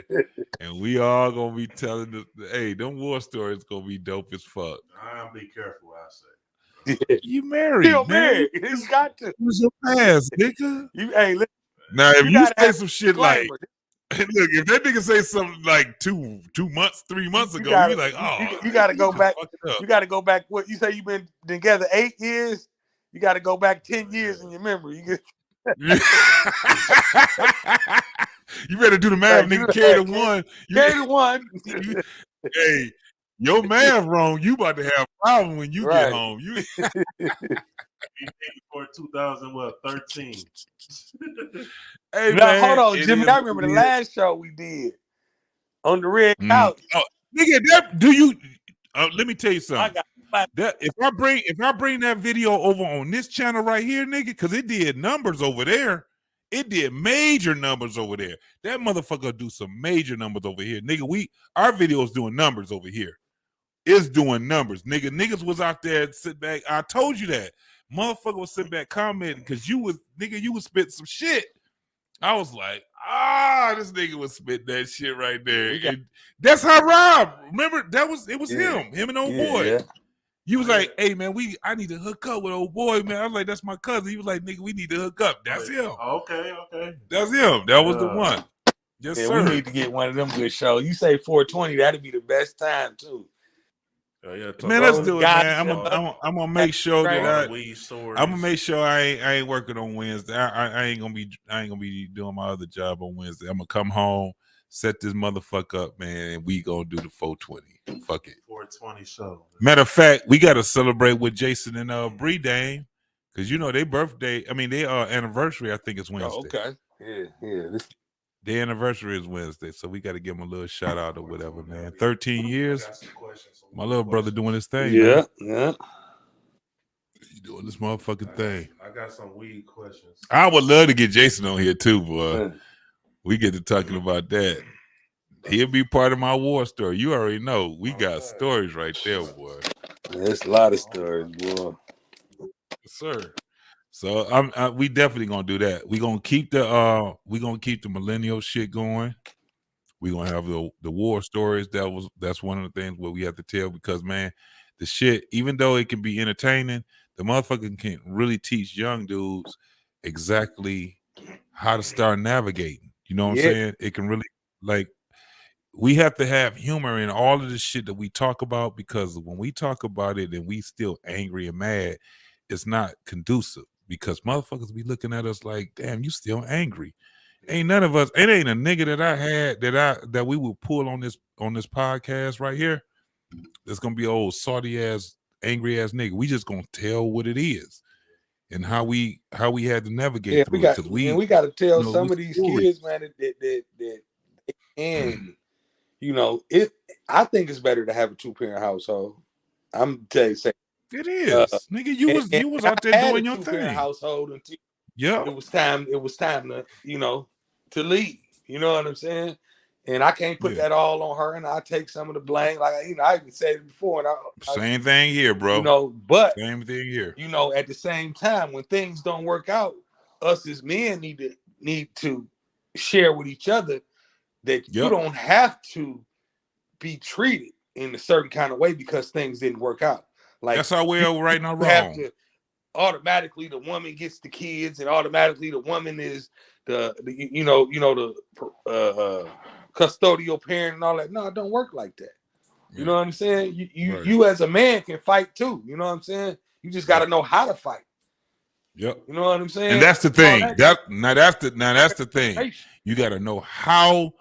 And we all gonna be telling the hey, them war stories gonna be dope as fuck. I'll be careful, I say. You married, Still man. married. You got to. Use your past, nigga. Listen, Now, if you gotta say have some shit like, disclaimer. look, if that nigga say something like 2 months, 3 months ago, gotta- you like, oh, you gotta go just back. fuck it up. You got to go back. What you say? You've been together 8 years. You got to go back 10 years in your memory. You better do the math, nigga. Carry the one. Carry the one. Hey, your math wrong. You about to have a problem when you get home. You For 2013. hey, Now, man, hold on, it Jimmy. is I remember the what it is. last show we did on the red couch. Oh, nigga, that do you? Let me tell you I something. got That if I bring that video over on this channel right here, nigga, because it did numbers over there. It did major numbers over there. That motherfucker do some major numbers over here, nigga. Our video's doing numbers over here. It's doing numbers, nigga. Niggas was out there sit back. I told you that. Motherfucker was sitting back commenting because you was spitting some shit. I was like, this nigga was spitting that shit right there. And that's how Rob. Remember, it was him and old boy. Yeah. You was like, hey man, I need to hook up with old boy, man. I was like, that's my cousin. He was like, nigga, we need to hook up. That's him. Okay. That's him. That was the one. Yes, Yeah, sir. we need to get one of them good shows. You say 420, that'd be the best time too. Man, let's do it, man. I'm gonna make sure that I'm gonna make sure I ain't working on Wednesday. I ain't gonna be doing my other job on Wednesday. I'm gonna come home, set this motherfucker up, man, and we gonna do the 420. Fuck it. 420 show. Matter of fact, we gotta celebrate with Jason and Bree Dame, because you know their birthday. I mean, their anniversary. I think it's Wednesday. Oh, okay. Yeah. Their anniversary is Wednesday, so we got to give them a little shout out or whatever, man. 13 years. My little brother doing his thing. Man. Yeah. He doing this motherfucking thing. I got some weed questions. I would love to get Jason on here too, boy. We get to talking about that. He'll be part of my war story. You already know. We got stories right there, boy. There's a lot of stories, boy. Yes, sir. So we definitely gonna do that. We're gonna keep the millennial shit going. We're gonna have the war stories. That's one of the things where we have to tell, because man, the shit, even though it can be entertaining, the motherfucker can really teach young dudes exactly how to start navigating. You know what I'm saying? It can really, like, we have to have humor in all of the shit that we talk about, because when we talk about it and we still angry and mad, it's not conducive, because motherfuckers be looking at us like, damn, you still angry. Ain't none of us, it ain't a nigga that I had that we will pull on this podcast right here. It's gonna be old salty ass, angry ass nigga. We just gonna tell what it is and how we had to navigate through it. We got to tell some of these kids, man, that and you know, I think it's better to have a 2-parent household. I'm tell you, it is, nigga. You was out there doing your thing. Household until it was time to, you know, to leave. You know what I'm saying? And I can't put that all on her, and I take some of the blame. Like, you know, I even said it before. And same thing here, bro. You know, but same thing here. You know, at the same time, when things don't work out, us as men need to share with each other that you don't have to be treated in a certain kind of way because things didn't work out. Like, that's our way of right now wrong. Have to, automatically the woman gets the kids, and automatically the woman is the custodial parent and all that. No, it don't work like that. You know what I'm saying? You as a man can fight too. You know what I'm saying? You just got to know how to fight. Yep. You know what I'm saying? And that's the thing. That's the thing. You got to know how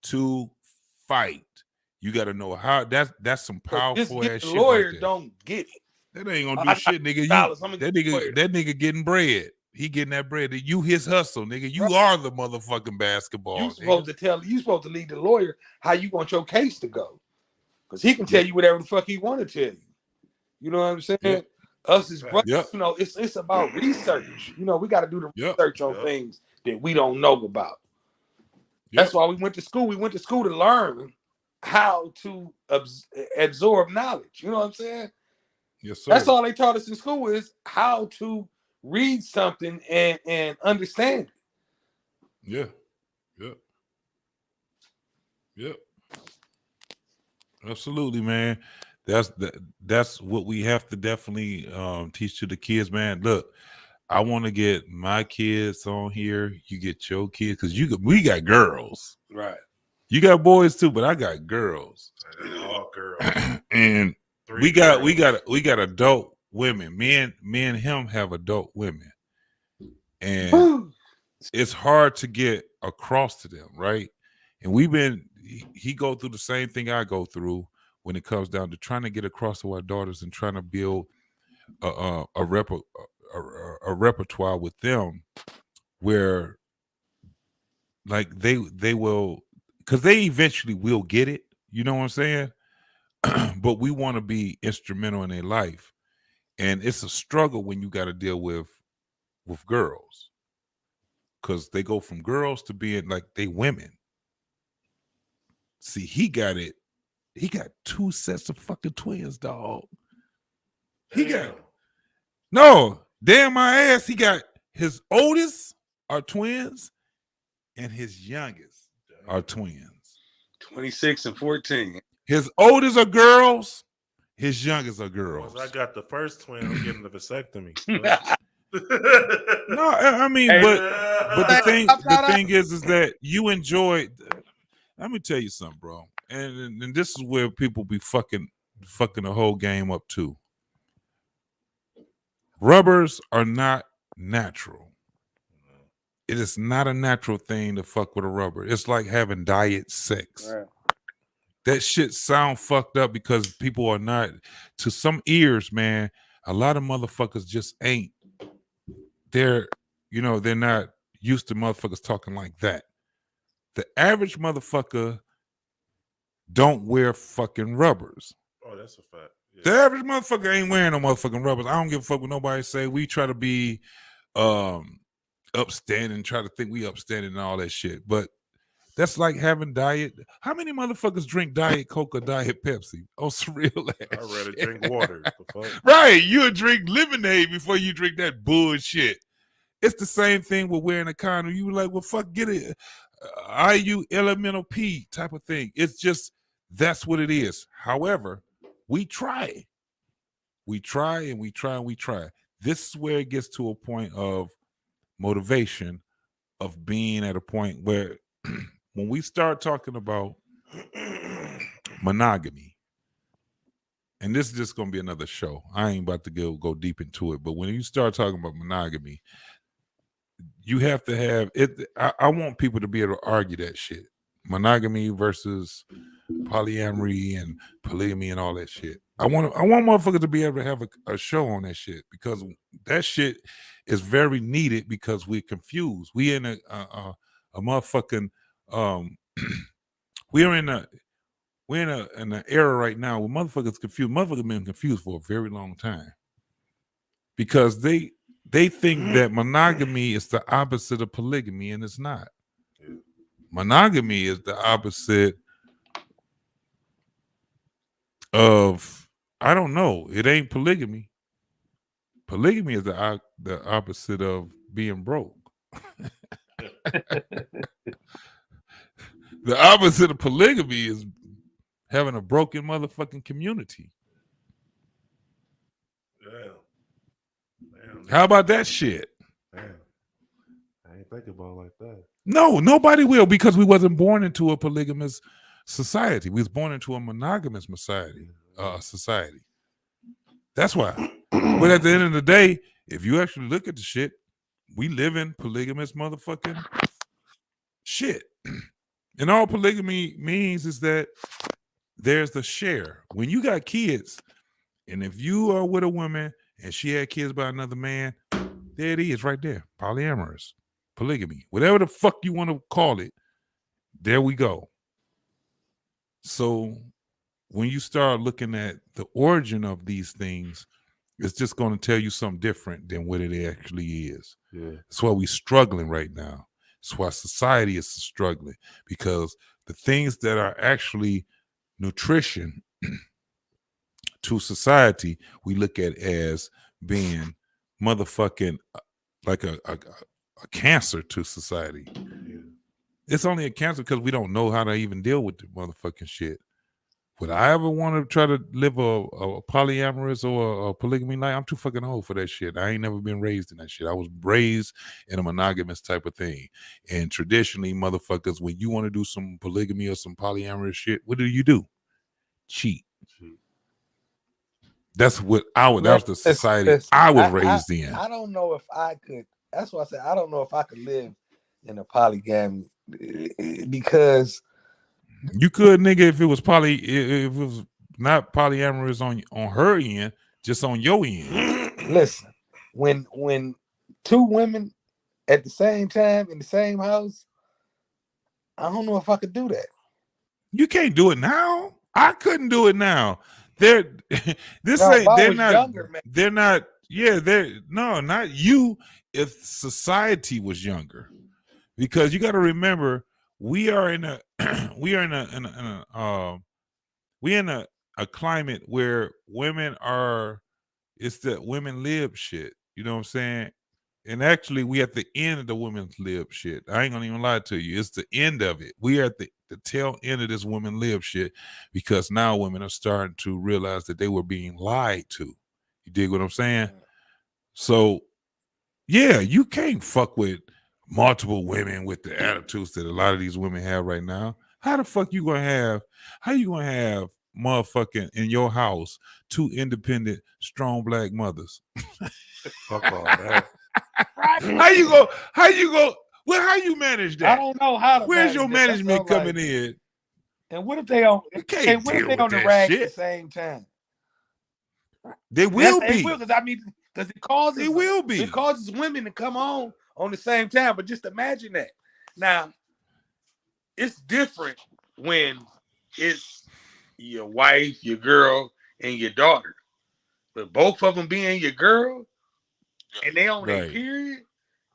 to fight. You got to know how. That's some powerful ass shit. Lawyer right don't get it. That ain't gonna do shit, nigga. That nigga getting bread. He getting that bread. You his hustle, nigga. You are the motherfucking basketball. You supposed to lead the lawyer how you want your case to go, because he can tell you whatever the fuck he want to tell you. You know what I'm saying? Yeah. Us as brothers, you know, it's about research. You know, we got to do the research on things that we don't know about. That's why we went to school. We went to school to learn how to absorb knowledge. You know what I'm saying? Yes, sir. That's all they taught us in school, is how to read something and understand it. Yeah. Yep. Absolutely, man. That's what we have to definitely teach to the kids, man. Look, I want to get my kids on here. You get your kids because we got girls. Right. You got boys too, but I got girls. All girls. And Three we girls. got adult women. Me and him have adult women. And it's hard to get across to them, right? And he go through the same thing I go through when it comes down to trying to get across to our daughters and trying to build a repertoire with them where like they will, because they eventually will get it, you know what I'm saying? But we want to be instrumental in their life, and it's a struggle when you got to deal with girls, because they go from girls to being like they women. See, he got 2 sets of fucking twins, dog. No, damn my ass. He got his oldest are twins, and his youngest are twins. 26 and 14. His oldest are girls. His youngest are girls. Once I got the first twin, I'm getting the vasectomy. No, I mean, Hey, but the thing is that you enjoy. Let me tell you something, bro. And this is where people be fucking the whole game up too. Rubbers are not natural. It is not a natural thing to fuck with a rubber. It's like having diet sex. Right. That shit sound fucked up because people are not, to some ears, man, a lot of motherfuckers just ain't. They're not used to motherfuckers talking like that. The average motherfucker don't wear fucking rubbers. Oh, that's a fact. Yeah. The average motherfucker ain't wearing no motherfucking rubbers. I don't give a fuck what nobody say. We try to be upstanding, try to think we upstanding and all that shit. But that's like having diet. How many motherfuckers drink Diet Coke or Diet Pepsi? Oh, some real ass. I'd rather drink water. The fuck? Right. You'll drink lemonade before you drink that bullshit. It's the same thing with wearing a condom. You like, well, fuck, get it. IU elemental P type of thing. It's just, that's what it is. However, we try. We try and we try and we try. This is where it gets to a point of motivation, of being at a point where when we start talking about monogamy, and this is just going to be another show. I ain't about to go deep into it, but when you start talking about monogamy, you have to have it. I want people to be able to argue that shit. Monogamy versus polyamory and polygamy and all that shit. I want motherfuckers to be able to have a show on that shit, because that shit is very needed, because we're confused. We in a motherfucking we're in an era right now where motherfuckers confused. Motherfuckers been confused for a very long time, because they think that monogamy is the opposite of polygamy, and it's not. Monogamy is the opposite of, I don't know, it ain't polygamy. Polygamy is the opposite of being broke. The opposite of polygamy is having a broken motherfucking community. Yeah. Man, How about that shit? man. I ain't think about it like that. No, nobody will, because we wasn't born into a polygamous society. We was born into a monogamous society. That's why. But at the end of the day, if you actually look at the shit, we live in polygamous motherfucking shit. And all polygamy means is that there's the share. When you got kids, and if you are with a woman and she had kids by another man, there it is right there. Polyamorous, polygamy, whatever the fuck you want to call it, there we go. So when you start looking at the origin of these things, it's just going to tell you something different than what it actually is. Yeah. That's why we're struggling right now. That's why society is struggling, because the things that are actually nutrition to society, we look at as being motherfucking like a cancer to society. Yeah. It's only a cancer because we don't know how to even deal with the motherfucking shit. Would I ever want to try to live a polyamorous or a polygamy life? I'm too fucking old for that shit. I ain't never been raised in that shit. I was raised in a monogamous type of thing. And traditionally, motherfuckers, when you want to do some polygamy or some polyamorous shit, what do? Cheat. That's what that was the society I was raised in. I don't know if I could. That's why I said I don't know if I could live in a polygamy because you could, nigga, if it was if it was not polyamorous on her end, just on your end. Listen, when two women at the same time in the same house, I don't know if I could do that. You can't do it now. I couldn't do it now. They're not. Yeah, not you. If society was younger, because you got to remember, we are in a climate where women are. It's the women lib shit. You know what I'm saying? And actually, we at the end of the women's lib shit. I ain't gonna even lie to you. It's the end of it. We are at the tail end of this women lib shit because now women are starting to realize that they were being lied to. You dig what I'm saying? So, yeah, you can't fuck with multiple women with the attitudes that a lot of these women have right now. How you gonna have motherfucking in your house 2 independent, strong black mothers? Fuck all that. How you go? Well, how you manage that? I don't know how to. Where's your management coming in? And what if they on? Can't what if deal they on with the that rag shit. at the same time? They will be. Because I mean, because it causes. They will be. It causes women to come on the same time. But just imagine that. Now, it's different when it's your wife, your girl, and your daughter. But both of them being your girl, and they on a period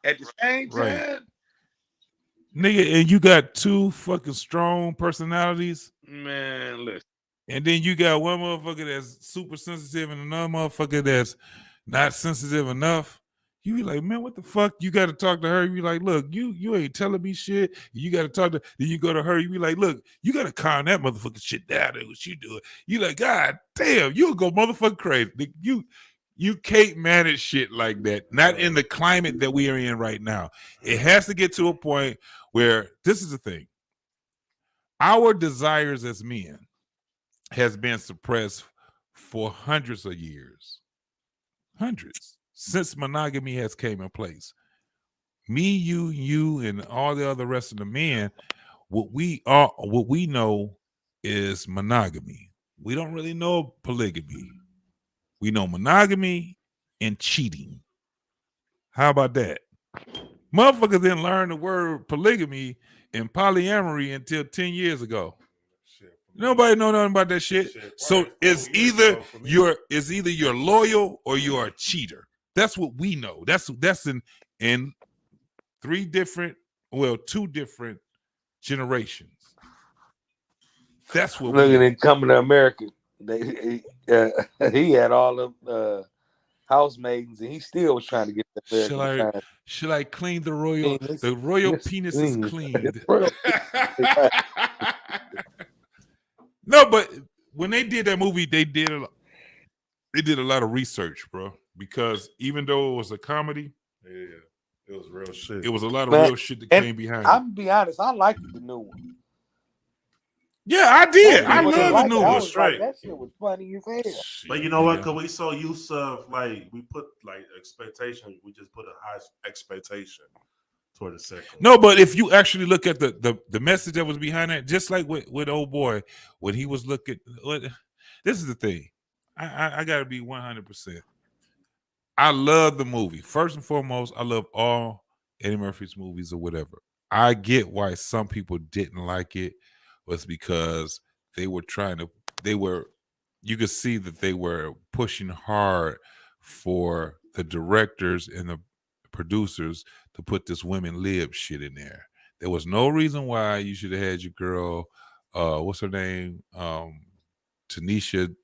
at the same time. Nigga, and you got 2 fucking strong personalities. Man, listen. And then you got one motherfucker that's super sensitive and another motherfucker that's not sensitive enough. You be like, man, what the fuck? You got to talk to her. You be like, look, you ain't telling me shit. You got to talk to. Then you go to her. You be like, look, you got to calm that motherfucking shit down. That's what you doing. You like, God damn, you'll go motherfucking crazy. You can't manage shit like that. Not in the climate that we are in right now. It has to get to a point where this is the thing. Our desires as men has been suppressed for hundreds of years. Hundreds. Since monogamy has came in place. Me, you, and all the other rest of the men, what we know is monogamy. We don't really know polygamy. We know monogamy and cheating. How about that? Motherfuckers didn't learn the word polygamy and polyamory until 10 years ago. Nobody know nothing about that shit. So it's either you're loyal or you're a cheater. That's what we know. That's in 2 different generations. That's what. Look at it coming to America. He had all of housemaidens, and he still was trying to get the American. Should I clean the royal? The royal penis is cleaned. No, but when they did that movie, they did a lot of research, bro. Because even though it was a comedy, it was real shit. It was a lot of real shit that came behind it. I'm gonna be honest, I liked the new one. Yeah, I did. I love the new one. Straight. That shit was funny as hell. But you know what? Because we so used to we put expectation. We just put a high expectation toward the second. No, but if you actually look at the message that was behind that, just like with old boy when he was looking. This is the thing. I got to be 100%. I love the movie. First and foremost, I love all Eddie Murphy's movies or whatever. I get why some people didn't like it. Was because you could see that they were pushing hard for the directors and the producers to put this women lib shit in there. There was no reason why you should have had your girl, what's her name? Tanisha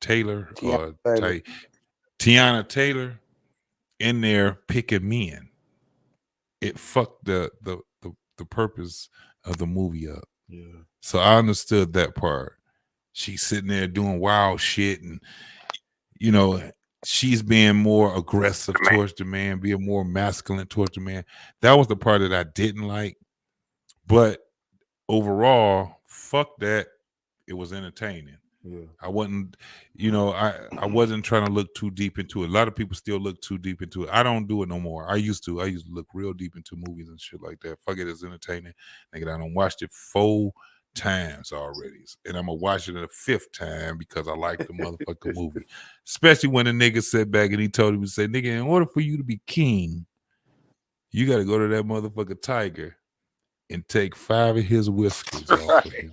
Taylor or Tiana Taylor in there picking men. It fucked the the purpose of the movie up. Yeah. So I understood that part. She's sitting there doing wild shit, and you know, she's being more aggressive towards the man, being more masculine towards the man. That was the part that I didn't like. But overall, fuck that. It was entertaining. Yeah. I wasn't, I wasn't trying to look too deep into it. A lot of people still look too deep into it. I don't do it no more. I used to look real deep into movies and shit like that. Fuck it, it's entertaining. Nigga, I done watched it 4 times already, and I'm gonna watch it a 5th time because I like the motherfucking movie. Especially when the nigga sat back and he told him to say, nigga, in order for you to be king, you got to go to that motherfucker tiger and take 5 of his whiskers off of him.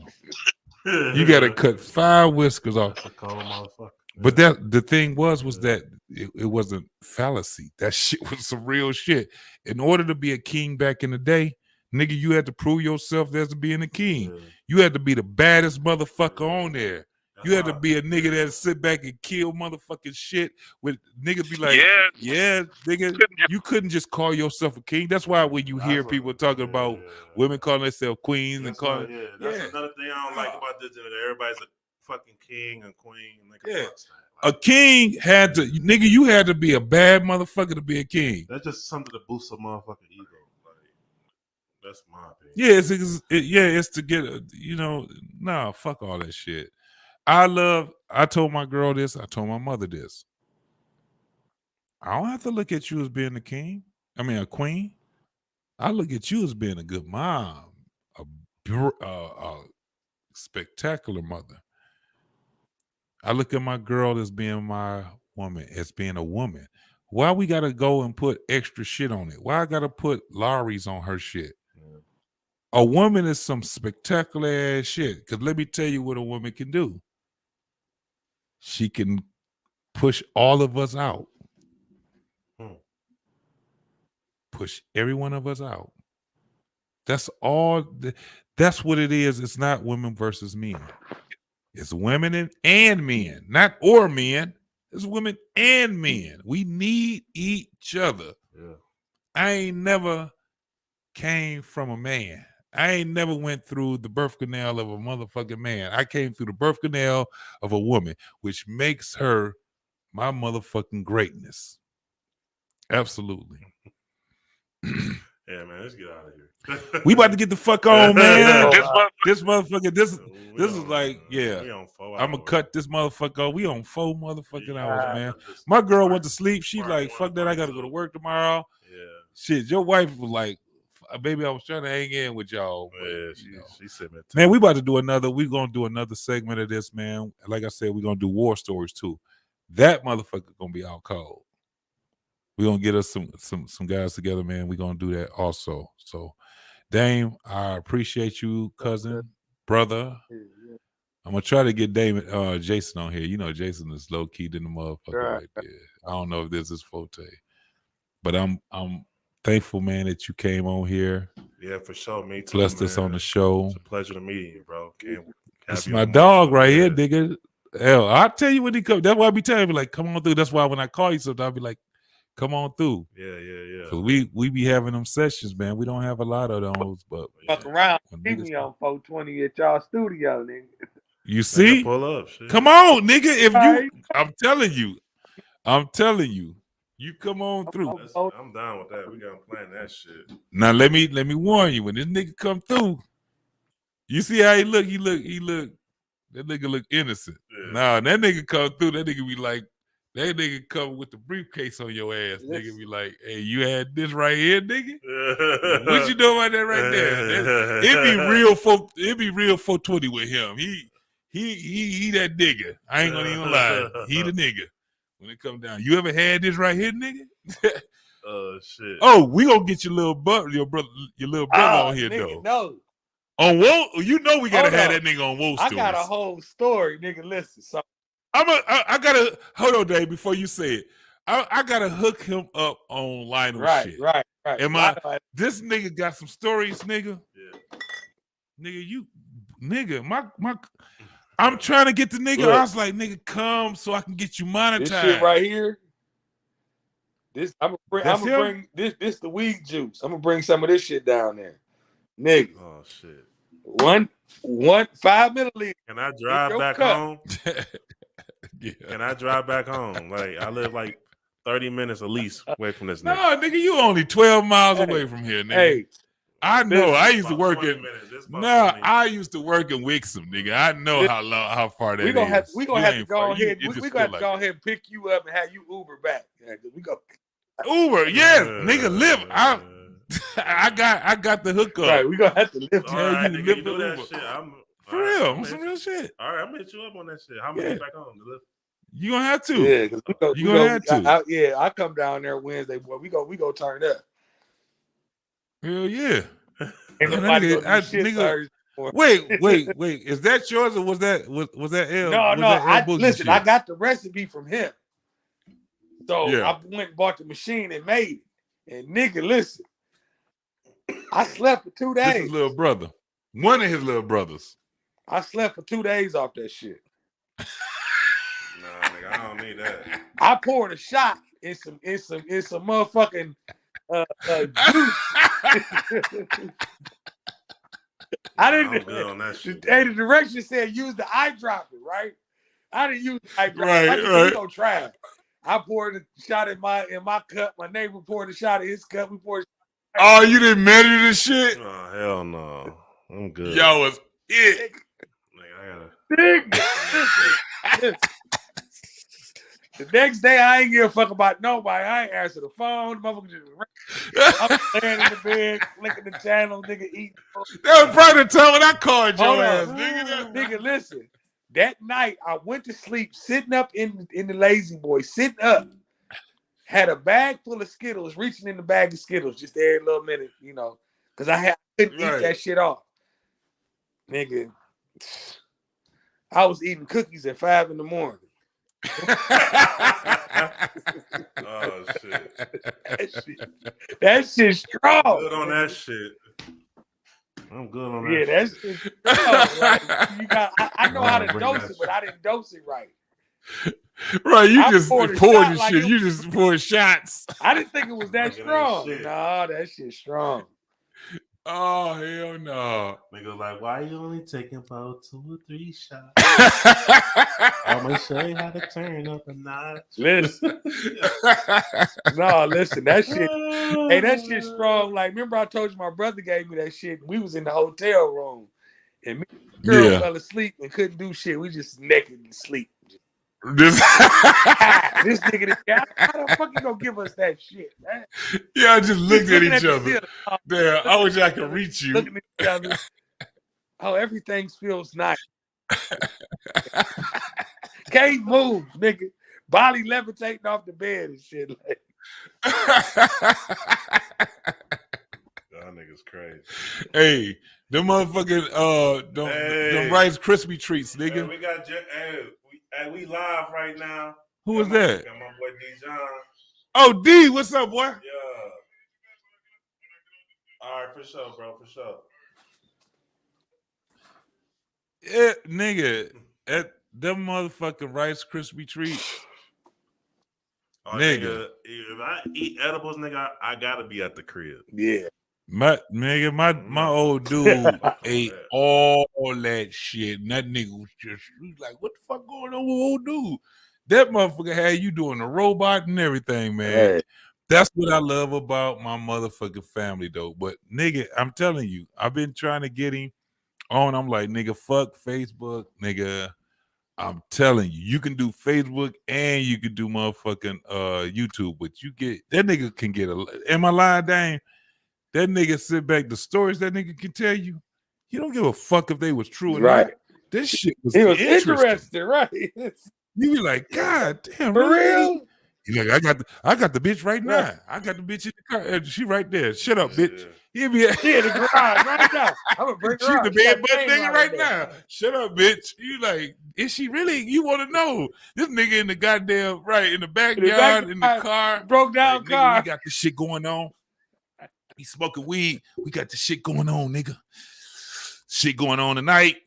You got to cut 5 whiskers off. That's a cold motherfucker. But that the thing was that it wasn't fallacy. That shit was some real shit. In order to be a king back in the day, nigga, you had to prove yourself as being a king. Yeah. You had to be the baddest motherfucker on there. That's You had to why- be a nigga that sit back and kill motherfucking shit. With niggas be like, yeah, nigga, you couldn't just call yourself a king. That's why when you hear That's people what- talking about women calling themselves queens and That's calling, why, that's another thing I don't like about this. That everybody's a fucking king and queen. Nigga, Yeah. fuck that. Like, a king had to, nigga, you had to be a bad motherfucker to be a king. that's just something to boost a motherfucking ego. Like, that's my opinion. Yeah, it's to get, nah, fuck all that shit. I told my girl this, I told my mother this. I don't have to look at you as being a queen. I look at you as being a good mom, a spectacular mother. I look at my girl as being my woman, as being a woman. Why we gotta go and put extra shit on it? Why I gotta put lorries on her shit? Yeah. A woman is some spectacular ass shit. Because let me tell you what a woman can do. She can push all of us out. Push every one of us out. That's all. That's what it is. It's not women versus men. It's women and men, not or men. It's women and men. We need each other. Yeah. I ain't never came from a man. I ain't never went through the birth canal of a motherfucking man. I came through the birth canal of a woman, which makes her my motherfucking greatness. Absolutely. Yeah, man, let's get out of here. We about to get the fuck on, man. Yeah. This motherfucker, this We is like, yeah. We on 4 I'm gonna hours. cut this motherfucker off. We on 4 motherfucking hours, man. Just My girl part- went to sleep. She part like, one, fuck that. I part gotta two. go to work tomorrow. Yeah. Shit, your wife was like, baby, I was trying to hang in with y'all. But, Yeah, you know. she said that. Man, we about to do we're gonna do another segment of this, man. Like I said, we're gonna do war stories too. That motherfucker gonna be out cold. We're gonna get us some guys together, man. We're gonna do that also. So Dame, I appreciate you, cousin, brother. I'm gonna try to get Jason on here. You know, Jason is low key than the motherfucker right there. I don't know if this is forte, but I'm thankful, man, that you came on here. Yeah, for sure. Me too. Blessed us man. on the show. It's a pleasure to meet you, bro. It's my dog right here, nigga. Hell, I'll tell you when he comes. That's why I be telling you, like, come on through. That's why when I call you sometimes, I'll be like, come on through. Yeah. Cause we be having them sessions, man. We don't have a lot of those, but Fuck around. when Meet niggas- me on 420 at y'all studio, nigga. you see, pull up. Shit. come on, nigga. If Right. you, I'm telling you, you come on through. I'm down with that. We gotta plan that shit. Now let me warn you. When this nigga come through, you see how he look. That nigga look innocent. Yeah. Nah, that nigga come through. That nigga be like, that nigga come with the briefcase on your ass. Nigga be like, hey, you had this right here, nigga. What you know about that right there? It be real 420 with him. He that nigga. I ain't gonna even lie. He the nigga. When it come down, you ever had this right here, nigga? Oh shit. Oh, we gonna get your little brother on here nigga, though. No, On Woe, you know we gotta Hold have on. that nigga on Woe I stories. got a whole story, nigga. Listen, so I gotta hold on, Dave. Before you say it, I gotta hook him up on Lionel shit. right. This nigga got some stories, nigga. Yeah. Nigga, I'm trying to get the nigga. Look. I was like, nigga, come so I can get you monetized. This shit right here. I'm gonna That's bring this the weed juice. I'm gonna bring some of this shit down there. Nigga. Oh shit. One 5 milliliters. Can I drive your back cup. home? Yeah. Can I drive back home? Like I live like 30 minutes at least away from this No, nigga. nigga, you only 12 miles Hey, away from here, nigga. Hey, I know. listen, I used to About work 20 in. minutes. This about No, 20. I used to work in Wixom, nigga. I know Listen, how far that we is. gonna have You to ain't go far. ahead. It We just got to feel go like ahead and pick you up and have you Uber back. Yeah, 'cause we go Uber. Yes, nigga, live. I got the hookup. right. We gonna have to lift All you. right, you nigga, live you the do that Uber. shit. For real, on some real shit. All right, I'm gonna hit you up on that shit. How am I Yeah. get back home? You gonna have to. Yeah, because You gonna have to. I come down there Wednesday, boy. We go turn up. Hell yeah. Ain't Man, nobody that gonna nigga, do shit Thursday morning. wait. Is that yours or was that L? No, was no. that L Boogie Listen. shit? I got the recipe from him, so Yeah. I went and bought the machine and made it. And nigga, listen, I slept for 2 This days. is little brother. One of his little brothers. I slept for 2 days off that shit. Nah, nigga, I don't need that. I poured a shot in some motherfucking juice. I I'm didn't. good on that shit. Hey, the direction said use the eye dropper, right? I didn't use the eye dropper. Right, I just right. we gonna try it. I poured a shot in my cup. My neighbor poured a shot in his cup. We poured. Oh, you didn't measure this shit? Oh hell no. I'm good. Y'all was it. Nigga, I gotta. The next day, I ain't give a fuck about nobody. I ain't answer the phone. The motherfucker just I'm laying in the bed, flicking the channel, nigga eating. That was probably the time when I called your Hold ass, on. nigga. Nigga, listen. That night, I went to sleep sitting up in the lazy boy, sitting up. Had a bag full of Skittles, reaching in the bag of Skittles just every little minute, you know, because I couldn't eat that shit off. Nigga, I was eating cookies at 5 a.m. Oh shit. That shit's strong. I'm good on that shit. I'm good on that. Yeah, that shit's strong. Like, you got. I know how to Bring dose that it, but I didn't dose it right. Right, you I just poured a poured shot the like shit. it You just poured shots. I didn't think it was that Nigga, that strong. shit. Nah, that shit's strong. Oh hell no. Nigga like, why you only taking about 2 or 3 shots? I'm gonna show you how to turn up a notch. Listen. No, listen, that shit. Hey, that shit's strong. Like, remember I told you my brother gave me that shit. We was in the hotel room, and me and the girl fell asleep and couldn't do shit. We just naked and sleep. This nigga, how the fuck you gonna give us that shit, man? Yeah, I just looked at each the other. ceiling. Damn, I wish I could reach you. Looking at each other. Oh, everything feels nice. Can't move, nigga. Body levitating off the bed and shit. Like. Y'all niggas crazy. Hey, them motherfucking them Rice Krispie treats, nigga. Hey, we got we live right now. Who was that? Got my boy D John. Oh, D, what's up, boy? Yeah. All right, for sure, bro, for sure. Yeah, nigga, at them motherfucking Rice Krispie treats. Oh, nigga, if I eat edibles, nigga, I gotta be at the crib. Yeah. My old dude ate all that shit. And that nigga was just like, what the fuck going on with old dude? That motherfucker had you doing a robot and everything, man. Hey. That's what I love about my motherfucking family, though. But nigga, I'm telling you, I've been trying to get him on. I'm like, nigga, fuck Facebook, nigga. I'm telling you, you can do Facebook and you can do motherfucking YouTube, but you get that nigga can get a. Am I lying, Dame? That nigga sit back. The stories that nigga can tell you, he don't give a fuck if they was true or right. not. This shit was interesting, right? You be like, God damn, for real? You like, I got the bitch right now. I got the bitch in the car. She right there. Shut up, bitch. He be in the garage right now. I'm gonna bring her she out. the bed butt nigga right now. Shut up, bitch. You like, is she really? You want to know? This nigga in the goddamn in the backyard, in the car, broke down like, car. Nigga, we got this shit going on. He smoking weed. We got the shit going on, nigga. Shit going on tonight.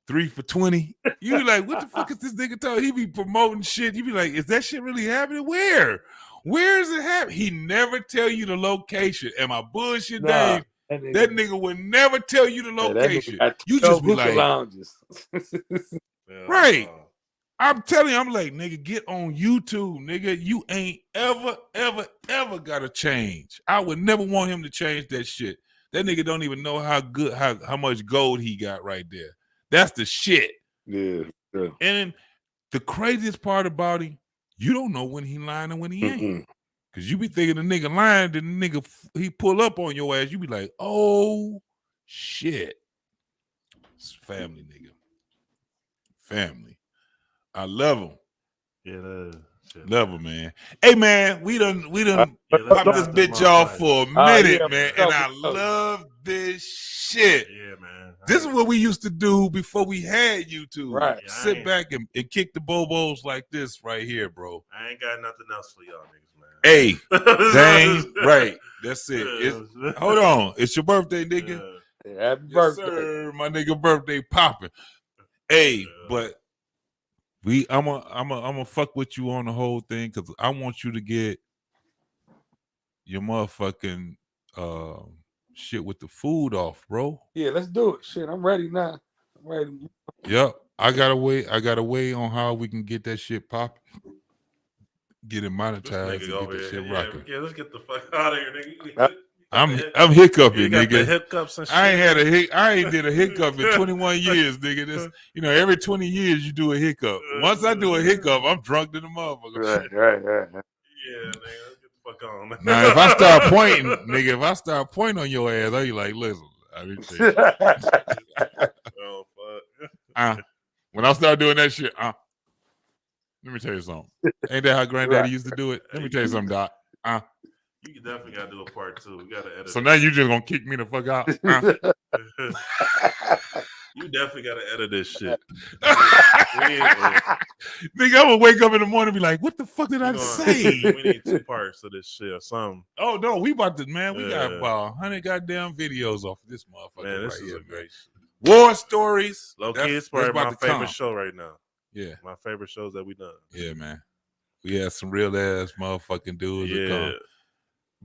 3 for 20. You be like, what the fuck is this nigga talking? He be promoting shit. You be like, is that shit really happening? Where? Where is it happening? He never tell you the location. Am I bullshit, Dave? That nigga would never tell you the location. You just just be like, lounges. Right. I'm telling you, I'm like, nigga, get on YouTube, nigga. You ain't ever gotta change. I would never want him to change that shit. That nigga don't even know how much gold he got right there. That's the shit. Yeah. And the craziest part about him, you don't know when he lying and when he ain't. Cause you be thinking the nigga lying, then the nigga he pull up on your ass. You be like, oh shit. It's family, nigga. Family. I love him. Yeah, love him, man. Hey, man, we done popped this bitch off for a minute, man, and I love this shit. Yeah, man. This is what we used to do before we had YouTube. Right. Sit back and kick the bobos like this right here, bro. I ain't got nothing else for y'all niggas, man. Hey, dang, right. That's it. Hold on. It's your birthday, nigga. Happy Yes, birthday. sir. My nigga birthday popping. Hey, but I'm a fuck with you on the whole thing because I want you to get your motherfucking shit with the food off, bro. Yeah, let's do it. Shit, I'm ready now. I'm ready. Yep. I gotta wait on how we can get that shit popping. Get it monetized and get that shit rocking. Yeah, let's get the fuck out of here, nigga. I'm hiccuping, you got nigga. The hiccups and shit. I ain't did a hiccup in 21 years, nigga. This, every 20 years you do a hiccup. Once I do a hiccup, I'm drunk to the motherfucker. Right. Yeah, nigga, let's get the fuck on. Now, if I start pointing, nigga, if I start pointing on your ass, are you like, listen, I didn't tell you. Oh fuck. When I start doing that shit, let me tell you something. Ain't that how Granddaddy used to do it? Let me tell you something, Doc. You definitely gotta do a part 2. We gotta edit. So now you just gonna kick me the fuck out? You definitely gotta edit this shit. Nigga, I'm gonna wake up in the morning and be like, what the fuck did I say? We need 2 parts of this shit or something. Oh no, we about to, man. We got about 100 goddamn videos off of this motherfucker. Man, this right is here, a great War stories. Low key, it's probably my favorite come. show right now. Yeah. My favorite shows that we done. Yeah, man. We had some real ass motherfucking dudes that come.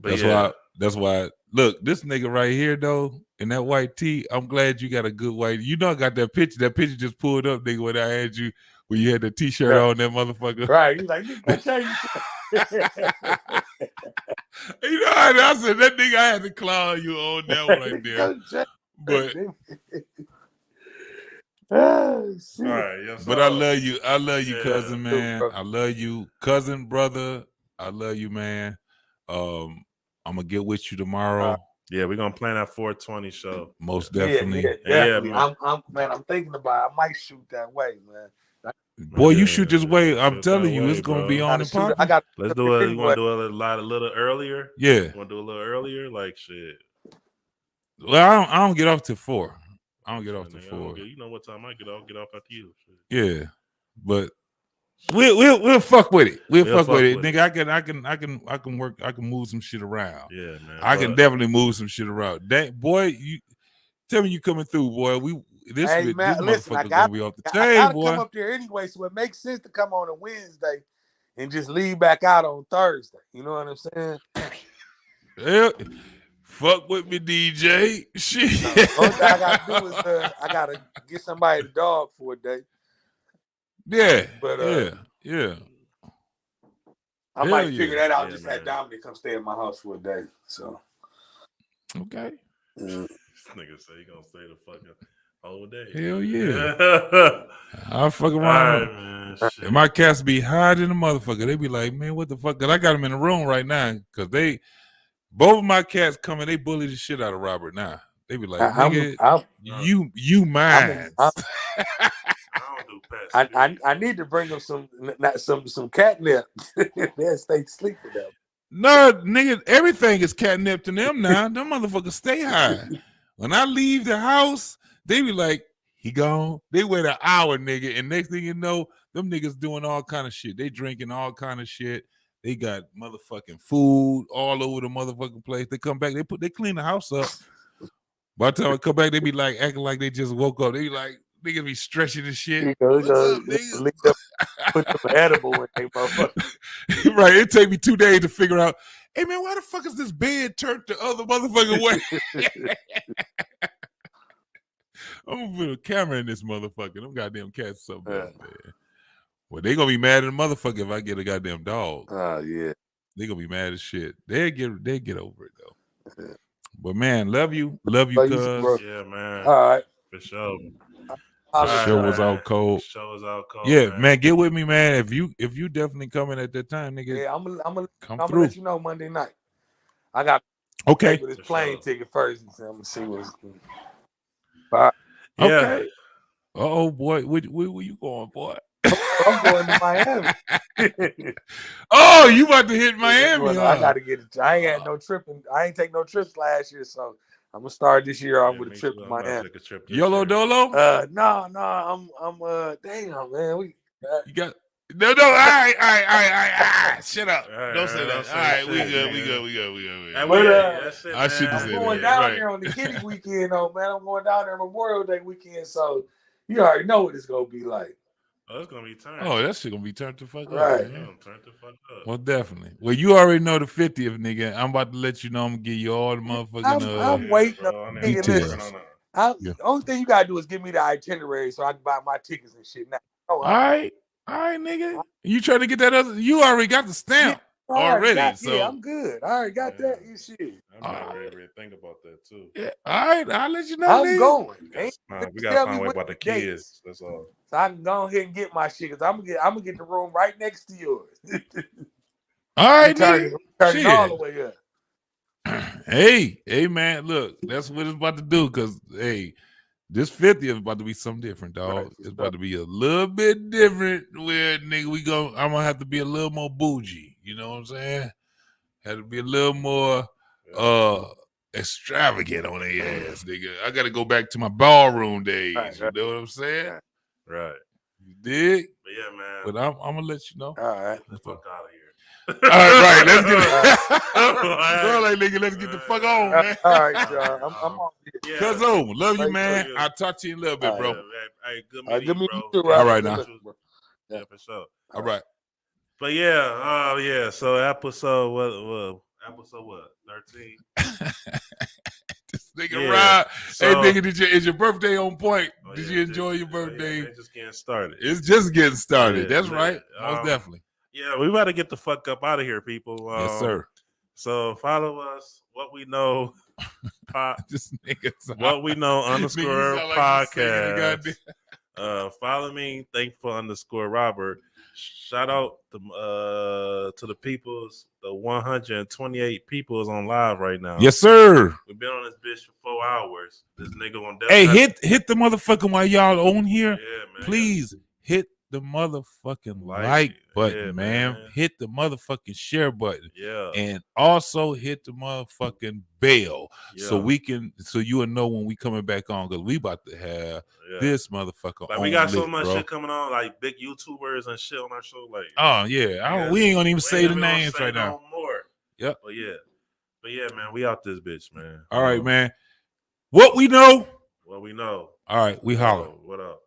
But that's why look, this nigga right here though, in that white tee, I'm glad you got a good white. You know I got that picture. That picture just pulled up, nigga, when I had you when you had the t-shirt on, that motherfucker. Right. You like, I tell you. I said that nigga, I had to claw you on that one right there. But oh, shit. All right, yes, but I love you, cousin, man. I love you, cousin, brother. I love you, man. I'm gonna get with you tomorrow. Yeah, we're gonna plan that 420 show. Most definitely. Yeah, man. I'm thinking about it. I might shoot that way, man. Boy, you shoot this way. I'm telling you, it's gonna be on and popping. Let's do it. You want to do a little earlier? Yeah. You want to do a little earlier? Like shit. Well, I don't get off till 4. I don't get off till 4. You know what time I get off? Get off after you. Shit. Yeah, but we'll fuck with it. We'll fuck with it, nigga. I can work. I can move some shit around. Yeah, man. I can definitely move some shit around. That boy, you tell me you coming through, boy. This motherfucker's gonna be off the chain, I gotta boy. come up there anyway, so it makes sense to come on a Wednesday and just leave back out on Thursday. You know what I'm saying? Yeah. Fuck with me, DJ. Shit. All I gotta do is I gotta get somebody to dog for a day. Yeah. But yeah. I might figure that out. Just have Dominic come stay at my house for a day. So okay. This nigga say he gonna stay the fucking whole day. Hell yeah. I'll fuck around. Right, and my cats be hiding the motherfucker. They be like, man, what the fuck? Cause I got them in the room right now. Cause both of my cats coming, they bully the shit out of Robert now. They be like, nigga, you mine. I need to bring them some catnip. They'll stay asleep with them. No, nigga, everything is catnip to them now. Them motherfuckers stay high. When I leave the house, they be like, he gone. They wait an hour, nigga, and next thing you know, them niggas doing all kind of shit. They drinking all kind of shit. They got motherfucking food all over the motherfucking place. They come back, they clean the house up. By the time I come back, they be like acting like they just woke up. They be like, niggas be stretching and shit. What's up, nigga? Put some edible in they motherfucker. Right. It take me 2 days to figure out, hey man, why the fuck is this bed turned the other motherfucking way? I'm gonna put a camera in this motherfucker. Them goddamn cats so bad, man. Well, they gonna be mad at the motherfucker if I get a goddamn dog. Oh yeah. They gonna be mad as shit. They get over it though. Yeah. But man, love you, Love you too, cuz. bro. Yeah, man. All right. For sure. The show was man. out cold. The show was out cold. Yeah, man, get with me, man. If you definitely coming at that time, nigga. Yeah, I'm gonna through. let you know Monday night. I got Okay. with this For plane sure. ticket first. I'm gonna see what's good. Bye. Yeah. Okay. Oh boy, where you going, boy? I'm going to Miami. Oh, you about to hit Miami? Well, I gotta get it. I ain't had no trip, and I ain't take no trips last year, so I'm gonna start this year off with a trip to Miami. Yolo Dolo? No, I'm damn man, You got no. All right. Shut up. Don't say that. All right, we good. I shouldn't I'm say going that. down there on the kitty weekend, though, man. I'm going down there Memorial Day weekend, so you already know what it's gonna be like. Oh, it's gonna be turned. Oh, that shit gonna be turned the fuck Right. up. Man. Turn the fuck up. Well, definitely. Well, you already know the 50th, nigga. I'm about to let you know. I'm gonna give you all the motherfucking. I'm waiting. Details. The only thing you gotta do is give me the itinerary so I can buy my tickets and shit now. All right, nigga. You trying to get that other? You already got the stamp already. So I'm good. I already got that. You shit. I'm not ready to think about that too. Yeah. All right, I'll let you know. I'm nigga. going. We gotta find a way about the kids. That's all. So I can go ahead and get my shit because I'm gonna get the room right next to yours. All right, turn it all the way up. Hey, man, look, that's what it's about to do. Cause hey, this 50th is about to be something different, dog. Right, it's about to be a little bit different. Where nigga, I'm gonna have to be a little more bougie. You know what I'm saying? Had to be a little more extravagant on their ass, nigga. I gotta go back to my ballroom days. Right. You know what I'm saying? Right. You dig? But yeah, man. But I'm gonna let you know. All right. Get the fuck out of here. All right, let's get it. All right, nigga, let's get the fuck on, man. All right, y'all. I'm on here. Cuz love you, man. I'll talk to you in a little bit, bro. Hey, good Good meeting you, meeting bro. you too, All right, now. Yeah, for sure. All right. But yeah, so episode what? 13? This nigga Rob. So, hey, nigga, is your birthday on point? Oh, Did yeah, you enjoy your oh, yeah, birthday? it's just getting started. It's just getting started. Yeah, That's man. right. Most definitely. Yeah, we about to get the fuck up out of here, people. Yes, sir. So follow us. What we know. This nigga. What we know underscore Nigga, like podcast. Follow me, thankful underscore Robert. Shout out to the peoples, the 128 people is on live right now. Yes, sir. We've been on this bitch for 4 hours. This nigga on Hey, hit the motherfucking while y'all on here. Yeah, man. Please hit the motherfucking like button, yeah, man. man. Hit the motherfucking share button. Yeah. And also hit the motherfucking bell so Yeah. we can, so you will know when we coming back on, because we about to have this motherfucker Like on we got so lit, much bro. shit coming on, like big YouTubers and shit on our show. Like, Oh yeah, we ain't gonna even say the names right now. More. Yep. But yeah, man, we out this bitch, man. All right, man. What we know. What we know. All right, we holler. What up?